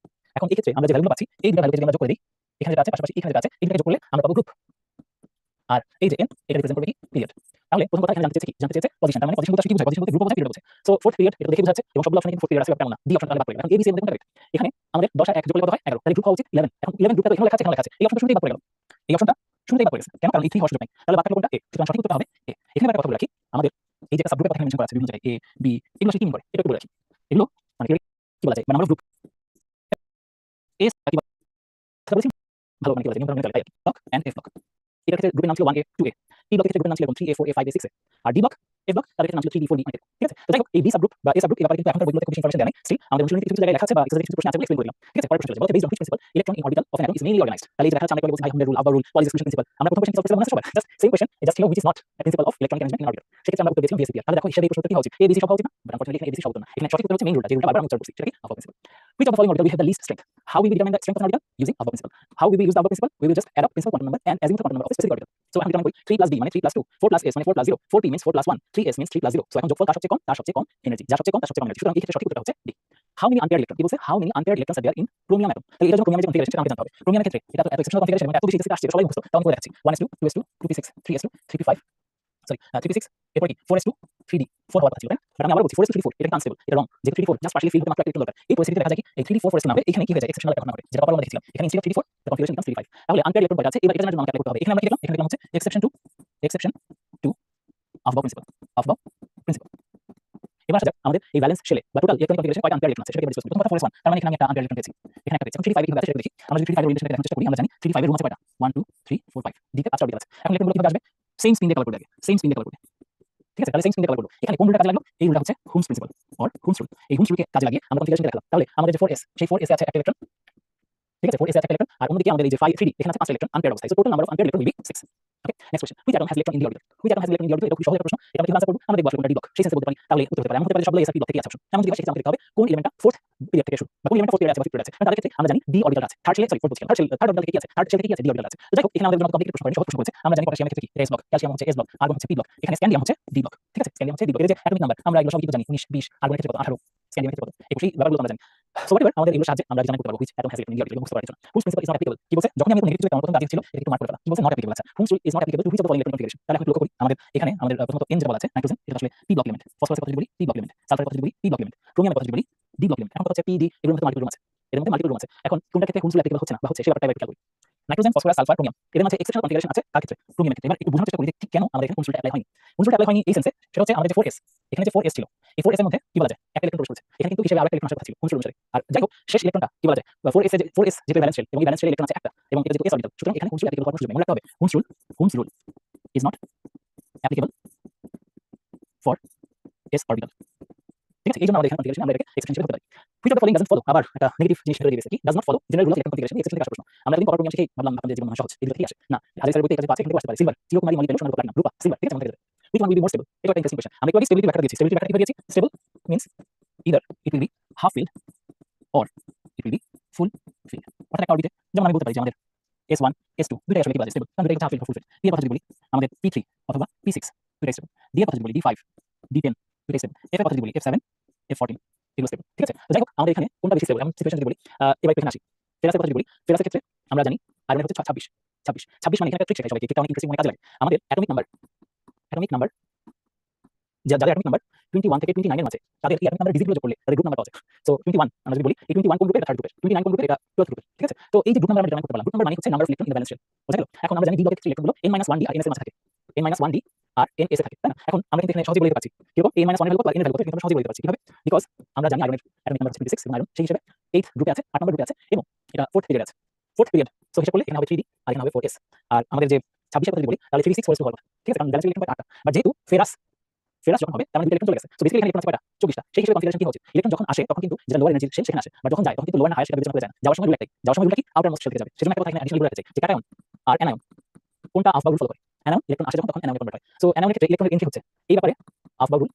এখন এই ক্ষেত্রে আমরা যে ভ্যালুগুলো পাচ্ছি এই দুটো ভ্যালুকে যদি আমরা যোগ করে দেই, এখানে যেটা আছে পাশাপাশি এখানে যেটা আছে এই দুটোকে যোগ করলে আমরা পাবো গ্রুপ, আর এই যে n এটা রিপ্রেজেন্ট করবে কি পিরিয়ড। তাহলে প্রথম কথা এখানে জানতে চেয়েছে পজিশন, তার মানে পজিশন বলতে কি বোঝায়? পজিশন বলতে গ্রুপ বোঝায় পিরিয়ড বোঝায়। সো ফোর্থ পিরিয়ড এটা দেখে বোঝাচ্ছে এবং সবগুলো অপশনে কিন্তু ফোর্থ পিরিয়ড আছে ব্যাপারটা না, ডি অপশন তাহলে বাদ পড়ে গেল। এখন এবিসি এর মধ্যে কোনটা কারেক্ট? এখানে আমাদের 10 আর 1 যোগ করলে কত হয় 11, তাহলে গ্রুপ হওয়া উচিত 11। এখন 11 গ্রুপটা তো এখানে লেখা আছে, এখানে লেখা আছে, এই অপশনটা শুরুতেই বাদ পড়ে গেল, এই অপশনটা শুরুতেই বাদ পড়ে গেছে কেন? কারণ এই 3 হওয়ার সুযোগ নাই, তাহলে বাদ থাকলো কোনটা? এ। সুতরাং সঠিক উত্তরটা হবে এ। এখানে একটা কথা বলে রাখি, আমাদের এই যে একটা সাবগ্রুপের কথা মেনশন করা আছে বিভিন্ন জায়গায় এ বি এগুলো সে কি করে এটা একটু বলে রাখি, এগুলো মানে কি বলা যায় মানে আমরা গ্রুপ এস কি বলছি ভালো মানে কি বলা যায় নিয়ম ধরে তাই ব্লক এন্ড এফ ব্লক। এটার ক্ষেত্রে গ্রুপের নাম ছিল 1a 2a, টি ব্লকের ক্ষেত্রে গ্রুপের নাম ছিল 3a 4a 5a 6a, আর ডি ব্লক এস ব্লক, তাদের ক্ষেত্রে নাম ছিল 3D 4D অনেক, ঠিক আছে? তো যাই হোক এই বি সাবগ্রুপ বা এ সাবগ্রুপ এই ব্যাপারে কিন্তু এখনকার বইগুলোতে খুব বেশি ইনফরমেশন দেয়া নাই। স্টিল আমাদের অনুশীলনীতে কিছু জায়গায় লেখা আছে বা কিছু প্রশ্ন আছে বলে এক্সপ্লেইন করে দিলাম, ঠিক আছে? পরের প্রশ্ন চলে যাবো। Based on which principle electron in orbital of an atom is mainly organised. তাহলে এই যে দেখা যাচ্ছে আমরা বলছি hydrogen rule, alpha rule, Pauli's exclusion principle. আমরা প্রথম কোশ্চেন সলভ করেছিলাম মনে আছে সবার? জাস্ট সেম কোশ্চেন, জাস্ট ছিল which is not a principle of electronic arrangement in orbital. সেক্ষেত্রে আমরা উত্তর দিয়েছিলাম বিএসসি। তাহলে দেখো হিসাবে এই প্রশ্নটা কি হওয়া উচিত? এ বি সি সব হওয়া উচিত না? বাট আনফরচুনেটলি এখানে এবিসি সব হতো না। এখানে সঠিক উত্তর হচ্ছে মেইন রুলটা, যে রুলটা বারবার আমরা উচ্চারণ করছি, সেটা কি alpha principle. Which of the following orbital will have the least strength? How will we determine the strength of an orbital? Using alpha principle. How will we use the alpha principle? We will just add up principal quantum number and assume the quantum number of a specific orbital. So এখন determine করি 3 plus d মানে 3 plus 2, 4 plus s মানে 4 plus 0, 4p means 4 plus 1, 3s means 3 plus 0. So এখন যোগফল কার সবচেয়ে কম? তার সবচেয়ে কম এনার্জি। যার সবচেয়ে কম তার সবচেয়ে কম এনার্জি। সুতরাং এই ক্ষেত্রে সঠিক উত্তরটা হচ্ছে d. How many unpaired electrons? কি বলছে? How many unpaired electrons are there in chromium atom? তাহলে এটা যখন ক্রোমিয়ামের যে কনফিগারেশন সেটা আমাকে জানতে হবে। ক্রোমিয়ামের ক্ষেত্রে এটা তো এত এক্সেপশনাল কনফিগারেশন এবং এত বেশি এক্সেসিভ আসছে, সবাই মুখস্থ। তাও আমি করে দেখাচ্ছি। 1s2, 2s2, 2p6, 3s2, 3p5, sorry 3p6, এরপর কি 4s2, 3d, 4 হওয়ার কথা ছিল, তাই না? বাট আমি আবার বলছি 4s2, 3d4, এটা আনস্টেবল, এটা রং। যেহেতু 3d4 জাস্ট পার্শিয়ালি ফিল হতে মাত্র একটা ইলেকট্রন দরকার। এই পরিস্থিতিতে দেখা যায় কি এই 3d4 4s2 না হয়ে এখানে কি হয়ে যায় এক্সেপশনাল একটা ঘটনা ঘটে, যেটা কপাল আমরা দেখেছিলাম। এখানে instead of 3d4 the configuration becomes 3d5। তাহলে আনপেয়ার ইলেকট্রন কয়টা আছে? এবার এটা জানার জন্য আমাকে অ্যাপ্লাই করতে হবে। এখানে আমরা কি লিখলাম? এখানে লিখলাম হচ্ছে exception to Aufbau principle, Aufbau principle। এবার আসা যাক আমাদের এই ব্যালেন্স শেলে বা টোটাল ইলেকট্রনিক কনফিগারেশনে কয়টা আনপেয়ার ইলেকট্রন আছে সেটা কি ডিসকাস করি। প্রথম কথা 4s1, তার মানে এখানে আমি একটা আনপেয়ার ইলেকট্রন পেয়েছি। এখানে একটা পেয়েছি। এখন 3d5 এ কিভাবে আছে সেটা দেখি। আমরা যদি 3d5 এর রিলেশনটা দেখার চেষ্টা করি, আমরা জানি 3d5 এর রুম আছে কয়টা? 1 2 3 4 5, d তে 5টা অরবিটাল আছে। এখন ইলেকট্রনগুলো কিভাবে আসবে? সেম স্পিন দিয়ে কভার করবে আগে, সেম স্পিন দিয়ে কভার করবে, ঠিক আছে? তাহলে সেম স্পিন দিয়ে কভার করব। এখানে কোন রুলটা কাজে লাগলো? এই রুলটা হচ্ছে হুমস প্রিন্সিপাল অর হুমস রুল। এই হুমস রুলকে কাজে লাগিয়ে আমরা কনফিগারেশনটা দেখালাম। তাহলে আমাদের যে 4s, সেই 4s এ আছে একটা ইলেকট্রন, ঠিক আছে? 4s এ আছে একটা ইলেকট্রন, আর অন্যদিকে আমাদের এই যে 3d এখানে আছে 5টা ইলেকট্রন আনপেয়ার অবস্থায়। So total number of unpair electron will be 6। Okay, next question, which atom has electron in the orbital? Which atom has electron in the orbital? এটা খুব সহজ একটা প্রশ্ন। এটা আমরা কিভাবে আনসার করব? আমরা দেখব আসলে কোনটা ডি ব্লক, সেই সেন্সে বলতে পারি। তাহলে উত্তর হতে পারে এমন হতে পারে সবগুলো এসআর পি ব্লক থেকে আছে অপশন। এমন যদি হয় সেক্ষেত্রে আমাদের দেখতে হবে কোন এলিমেন্টটা 4th পিরিয়ড থেকে শুরু বা কোন এলিমেন্ট 4th পিরিয়ড আছে বা 5th পিরিয়ড আছে। তাদের ক্ষেত্রে আমরা জানি ডি অরবিটাল আছে। থার্ড শেলে, sorry 4th shell, third orbital থেকে কি আছে? থার্ড শেল থেকে কি আছে? ডি অরবিটাল আছে। তো যাই হোক এখানে আমাদের জন্য কমপ্লিকেটেড প্রশ্ন করেনি, সহজ প্রশ্ন করেছে। আমরা জানি পটাশিয়ামের ক্ষেত্রে কি? এস ব্লক, ক্যালসিয়াম হচ্ছে এস ব্লক, আর্গন হচ্ছে পি ব্লক, এখানে স্ক্যান্ডিয়াম হচ্ছে ডি ব্লক, ঠিক আছে? স্ক্যান্ডিয়াম হচ্ছে ডি ব্লক। এই যে অ্যাটমিক নাম্বার আমরা এগুলো সব কিন্তু জানি, 19 20, আর্গনের ক্ষেত্রে কত 18, স্ক্যান্ডিয়ামের ক্ষেত্রে কত 21, এই ব্যাপারগুলো আমরা জানি। সো হোয়াটএভার আমাদের এগুলো সাহায্যে আমরা ডিজাইন করতে পারবো which atom has electron in the orbital, বুঝতে পারার জন্য। হুমস প্রিন্সিপাল ইজ নট অ্যাপ্লিকেবল। কি বলছে? যখন আমি নেগেটিভ ছিল তখন প্রথম দাঁড়িয়ে ছিল এটা একটু মার্ক করে ফেলা। কি বলছে? Not applicable. আচ্ছা, Hund's rule is not applicable to which of the following electronic configuration. তাহলে এখন লক্ষ্য করি আমাদের এখানে আমাদের প্রথমত এন যেটা বলা আছে নাইট্রোজেন, এটা আসলে পি ব্লক এলিমেন্ট। ফসফরাসের কথা যদি বলি পি ব্লক এলিমেন্ট, সালফারের কথা যদি বলি পি ব্লক এলিমেন্ট, ক্রোমিয়ামের কথা যদি বলি ডি ব্লক এলিমেন্ট। এখন কথা হচ্ছে পি ডি এগুলোর মধ্যে মাল্টিপল রুম আছে, এর মধ্যে মাল্টিপল রুম আছে। এখন কোনটা ক্ষেত্রে হুমস রুল অ্যাপ্লিকেবল হচ্ছে না বা হচ্ছে সে ব্যাপারটা এবার খেয়াল করি। নাইট্রোজেন, ফসফরাস, সালফার, ক্রোমিয়াম এদের মাঝে এক্সেপশনাল কনফিগারেশন আছে কার ক্ষেত্রে? ক্রোমিয়ামের ক্ষেত্রে। এবার একটু বোঝার চেষ্টা করি যে ঠিক কেন আমাদের এখানে হুমস রুলটা অ্যাপ্লাই হয়নি। হুমস রুলটা অ্যাপ্লাই হয়নি এই সেন্সে, সেটা হচ্ছে আমাদের যে 4s, এখানে যে 4s ছিল, এই 4s এর মধ্যে কি বলা যায়? একটা ইলেকট্রন প্রবেশ করেছে। এখানে কিন্তু হিসেবে আরেকটা ইলেকট্রন আসার কথা ছিল হুমস রুল অনুসারে। আর যাই হোক শেষ ইলেকট্রনটা কি বলা যায়? 4s এর যে 4s যেটা ব্যালেন্স শেল এবং এই ব্যালেন্স শেলে ইলেকট্রন আছে একটা এবং এটা যেহেতু s অরবিটাল, সুতরাং এখানে হুমস রুল অ্যাপ্লিকেবল হওয়ার কোনো সুযোগ নেই। মনে রাখতে হবে Hund's rule is not applicable for s orbital, ঠিক আছে? এইজন্য আমাদের এখানে কনফিগারেশন আমরা এটাকে এক্সেপশন হিসেবে ধরতে পারি। Which of the following doesn't follow, আবার একটা নেগেটিভ জিনিস ধরে দিয়েছে কি? Does not follow general rule of electron configuration, exception থেকে আসা প্রশ্ন। আমরা যখন কপার ক্রোমিয়াম শিখেই ভাবলাম আপনাদের জীবন মনে সহজ, এগুলো থেকেই আসে না। আজের স্যারের বইতে এটা যেটা আছে এখান থেকে আসতে পারে। সিলভার, চিরকুমারী, মলিবডেনাম, সোনা, প্লাটিনাম, রূপা, সিলভার, ঠিক আছে? আমাদের which one will be more stable? এটা একটা ইন্টারেস্টিং কোয়েশ্চেন। আমরা একটু আগে স্টেবিলিটি ব্যাখ্যা দিয়েছি। স্টেবিলিটি ব্যাখ্যা কিভাবে দিয়েছি? Stable means either it will be half field or it will be full field. অর্থাৎ একটা অরবিটে যেমন আমি বলতে পারি যে আমাদের S1 S2 দুটাই আসলে কি বলা যায়? স্টেবল। কারণ দুটাই হচ্ছে হাফ ফিল্ড বা ফুল ফিল্ড। পি এর কথা যদি বলি আমাদের P3 অথবা P6 দুটাই স্টেবল। ডি এর কথা যদি বলি D5 D10 দুটাই স্টেবল। এফ এর কথা যদি বলি F7 F14 এগুলো স্টেবল, ঠিক আছে? তো যাই হোক আমাদের এখানে কোনটা বেশি স্টেবল এমন সিচুয়েশন যদি বলি, এবার একটু এখানে আসি। ফেরাসের কথা যদি বলি, ফেরাসের ক্ষেত্রে আমরা জানি আয়রনের হচ্ছে 26 মানে এখানে একটা ট্রিক শেখাই সবাইকে, ট্রিকটা অনেক ইন্টারেস্টিং, অনেক কাজে লাগে। আমাদের অ্যাটমিক নাম্বার যাদের অ্যাটমিক নাম্বার 21 থেকে 29 এর মাঝে তাদের এই অ্যাটমিক নাম্বার ডিজিট গুলো যোগ করলে তাদের গ্রুপ নাম্বার পাওয়া যায়। সো 21 আমরা যদি বলি এই 21 কোন গ্রুপের? এটা থার্ড গ্রুপের, 29 কোন গ্রুপের? এটা 12th গ্রুপের, ঠিক আছে? তো এই যে গ্রুপ নাম্বার আমরা ডিটারমাইন করতে পারলাম, গ্রুপ নাম্বার মানে হচ্ছে number of electron in the valence shell, বোঝা গেল? এখন আমরা জানি ডি ব্লকের ইলেকট্রনগুলো n-1d আর ns এর মাঝে থাকে, n-1d আর ns এ থাকে, তাই না? এখন আমরা কিন্তু এখানে সহজেই বলে দিতে পারছি কিরকম n-1 এর ভ্যালু কত আর n এর ভ্যালু কত, এটা আমরা সহজেই বলে দিতে পারছি। কিভাবে? বিকজ আমরা জানি আয়রনের অ্যাটমিক নাম্বার হচ্ছে 26 এবং আয়রন সেই হিসেবে 8th গ্রুপে আছে, 8 নম্বর গ্রুপে আছে এবং এটা 4th পিরিয়ড আছে, 4th পিরিয়ড। সো হিসাব করলে এখানে হবে 3d আর এখানে হবে 4s। আর আমাদের যে 26 এর কথা যদি বলি তাহলে 3d6 4s হওয়ার কথা, ঠিক আছে? কারণ ব্যালেন্স ইলেকট্রন 8টা। বাট যেহেতু ফেরাস যখন হবে তার মানে দুটো ইলেকট্রন চলে গেছে। সো বেসিক্যালি এখানে ইলেকট্রন আছে কয়টা? 24টা। সেই হিসেবে কনফিগারেশন কি হচ্ছে? ইলেকট্রন যখন আসে তখন কিন্তু যেটা লোয়ার এনার্জি শেল সেখানে আসে, বাট যখন যায় তখন কিন্তু লোয়ার না হায়ার সেটা বিবেচনা করে যায় না। যাওয়ার সময় রুল একটাই, যাওয়ার সময় রুলটা কি? আউটার মোস্ট শেল থেকে যাবে। সেজন্য একটা কথা এখানে অ্যাডিশনাল রুল রাখতে চাই যে ক্যাটায়ন আর অ্যানায়ন কোনটা আফবাউ রুল ফলো করে? অ্যানায়ন ইলেকট্রন আসে যখন তখন অ্যানায়নে কনভার্ট হয়। সো অ্যানায়নের ক্ষেত্রে ইলেকট্রনের এন্ট্রি হচ্ছে এই ব্যাপারে Aufbau rule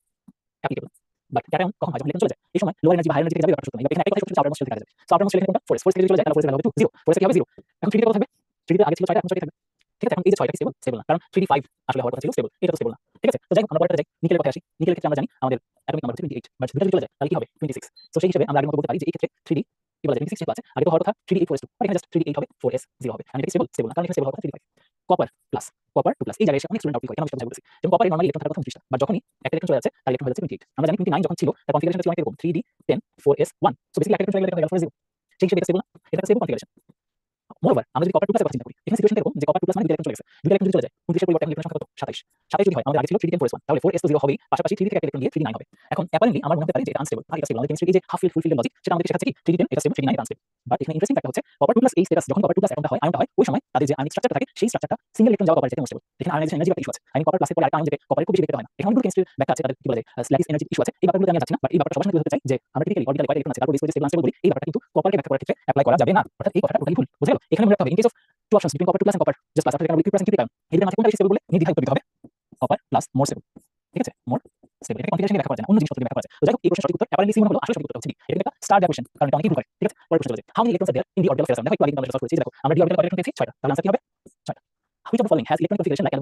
applicable. But cation কখন হয়? যখন ইলেকট্রন চলে যায়। এই সময় লোয়ার এনার্জি বা হায়ার এনার্জি থেকে যাবে ব্যাপারটা সত্য না। এখানে একটা কথা হচ্ছে আউটার মোস্ট শেল থেকে যাবে। সো আউটার মোস্ট শেল এখানে কোনটা? 4s থেকে যদি চলে যায় তাহলে 4s এর ভ্যালু হবে 2 0, 4s কি হবে 0। এখন 3d কত থাকবে? 3d আগে ছিল 6টা এখন 6টা থাকবে, ঠিক আছে? এখন এই যে 6টা কি স্টেবল না, কারণ 3d 5 আসলে হওয়ার কথা ছিল স্টেবল, এটা তো স্টেবল না, ঠিক আছে? তো যাই হোক আমরা পরেরটা যাই, নিকেলের কথায় আসি। নিকেলের ক্ষেত্রে আমরা জানি আমাদের অ্যাটমিক নাম্বার হচ্ছে 28, বাট দুটো যদি চলে যায় তাহলে কি হবে? 26। সো সেই হিসেবে আমরা আগের মতো বলতে পারি যে এই ক্ষেত্রে 3d কি বলা যায় 26 যেহেতু আছে, আগে তো হওয়ার কথা 3d 8 4s2, বাট এখানে জাস্ট 3d 8 হবে 4s 0 হবে। মানে এটা স্টেবল না, কারণ এখানে স্টেবল হওয়ার কথা 3d 5। কপার 2 প্লাস এই জায়গায় এসে অনেক স্টুডেন্ট আউট করে, কেন আমি সেটা বলছি। যেমন কপারের নরমালি ইলেকট্রন থাকার কথা 29টা, বাট যখনই একটা ইলেকট্রন চলে যাচ্ছে তার ইলেকট্রন হয়ে যাচ্ছে 28। আমরা জানি 29 যখন ছিল তার কনফিগারেশন ছিল অনেক এরকম 3d 10 4s 1। সো বেসিক্যালি একটা ইলেকট্রন চলে গেলে 4s 0। সেই হিসেবে এটা স্টেবল না, এটা স্টেবল কনফিগারেশন। মোরওভার আমরা যদি কপার 2 প্লাসের কথা চিন্তা করি, এখানে সিচুয়েশন এরকম যে কপার 2 প্লাস মানে 2 ইলেকট্রন চলে গেছে। 2 ইলেকট্রন যদি চলে যায়, 29 এর পরিবর্তে এখন ইলেকট্রন সংখ্যা কত? 27। 27 যদি হয়, আমাদের আগে ছিল 3d10 4s1, তাহলে 4s তো 0 হবেই, পাশাপাশি 3d থেকে একটা ইলেকট্রন গিয়ে 3d9 হবে। এখন অ্যাপারেন্টলি আমার মনে হতে পারে যে এটা আনস্টেবল। আর এটা স্টেবল। আমাদের কেমিস্ট্রি এই যে হাফ ফিল্ড ফুল ফিল্ডের লজিক, সেটা আমাদের শেখাচ্ছে কি 3d10 এটা স্টেবল, 3d9 এটা আনস্টেবল। বাট এখানে ইন্টারেস্টিং ফ্যাক্টর হচ্ছে কপার 2 প্লাস এই স্ট্যাটাস যখন কপার 2 প্লাস অ্যাটমটা হয়, আয়নটা হয়, ওই সময় তাদের যে আয়নিক স্ট্রাকচারটা থাকে সেই স্ট্রাকচারটা সিঙ্গেল ইলেকট্রন যাওয়া কপার যেটা আনস্টেবল। এখানে আয়নাইজেশন এনার্জি একটা ইস্যু আছে। আই কপার প্লাসের পরে আরেকটা আয়ন যেতে কপারে খুব বেশি দেখতে হয় না। এখানে অনেকগুলো কেমিস্ট্রির ব্যাখ্যা আছে, তাদের কি বলে ল্যাটিস এনার্জি ইস্যু আছে। এই ব্যাপারগুলোতে আমি আর যাচ্ছি না, বাট এই ব্যাপারটা সবার সাথে বলতে চাই যে আমরা ক্রিটিক্যালি অরবিটালে কয়টা ইলেকট্রন আছে তারপর বেস করে স্টেবল আনস্টেবল বলি, এই ব্যাপারটা কিন্তু কপারকে ব্যাখ্যা করার ক্ষেত্রে এপ্লাই করা যাবে না। অর্থাৎ এই কথাটা টোটালি ভুল। বুঝা গেল? এখানে মনে রাখতে হবে in case of two options between copper 2 plus and copper just plus, অর্থাৎ এখানে লিকুইড প্লাস কৃতিক আয়ন, এই দুটোর মাঝে কোনটা বেশি স্টেবল বলে নির্দ্বিধায় উত্তর দিতে হবে কপার প্লাস মোর স্টেবল। ঠিক আছে? মোর স্টেবল। এটা কনফিগারেশন ব্যাখ্যা করা যায় না, অন্য জিনিসপত্র দিয়ে ব্যাখ্যা করা যায়। তো যাই হোক, এই প্রশ্নের সঠিক উত্তর অ্যাপারেন্টলি সি মনে হলো, আসলে সঠিক উত্তর হচ্ছে ডি। এটা কিন্তু একটা স্টার দেওয়া কোশ্চেন, কারণ এটা অনেকেই ভুল করে। ঠিক আছে? পরের প্রশ্ন চলে যাই। How many electrons are there in the orbital of ferrous ion? দেখো একটু আগে কিন্তু আমরা সলভ করেছি। দেখো আমরা ডি অরবিটালে কয়টা ইলেকট্রন পেয়েছি? 6টা। তাহলে आंसर কি হবে? 6টা। Which of the following has electron configuration like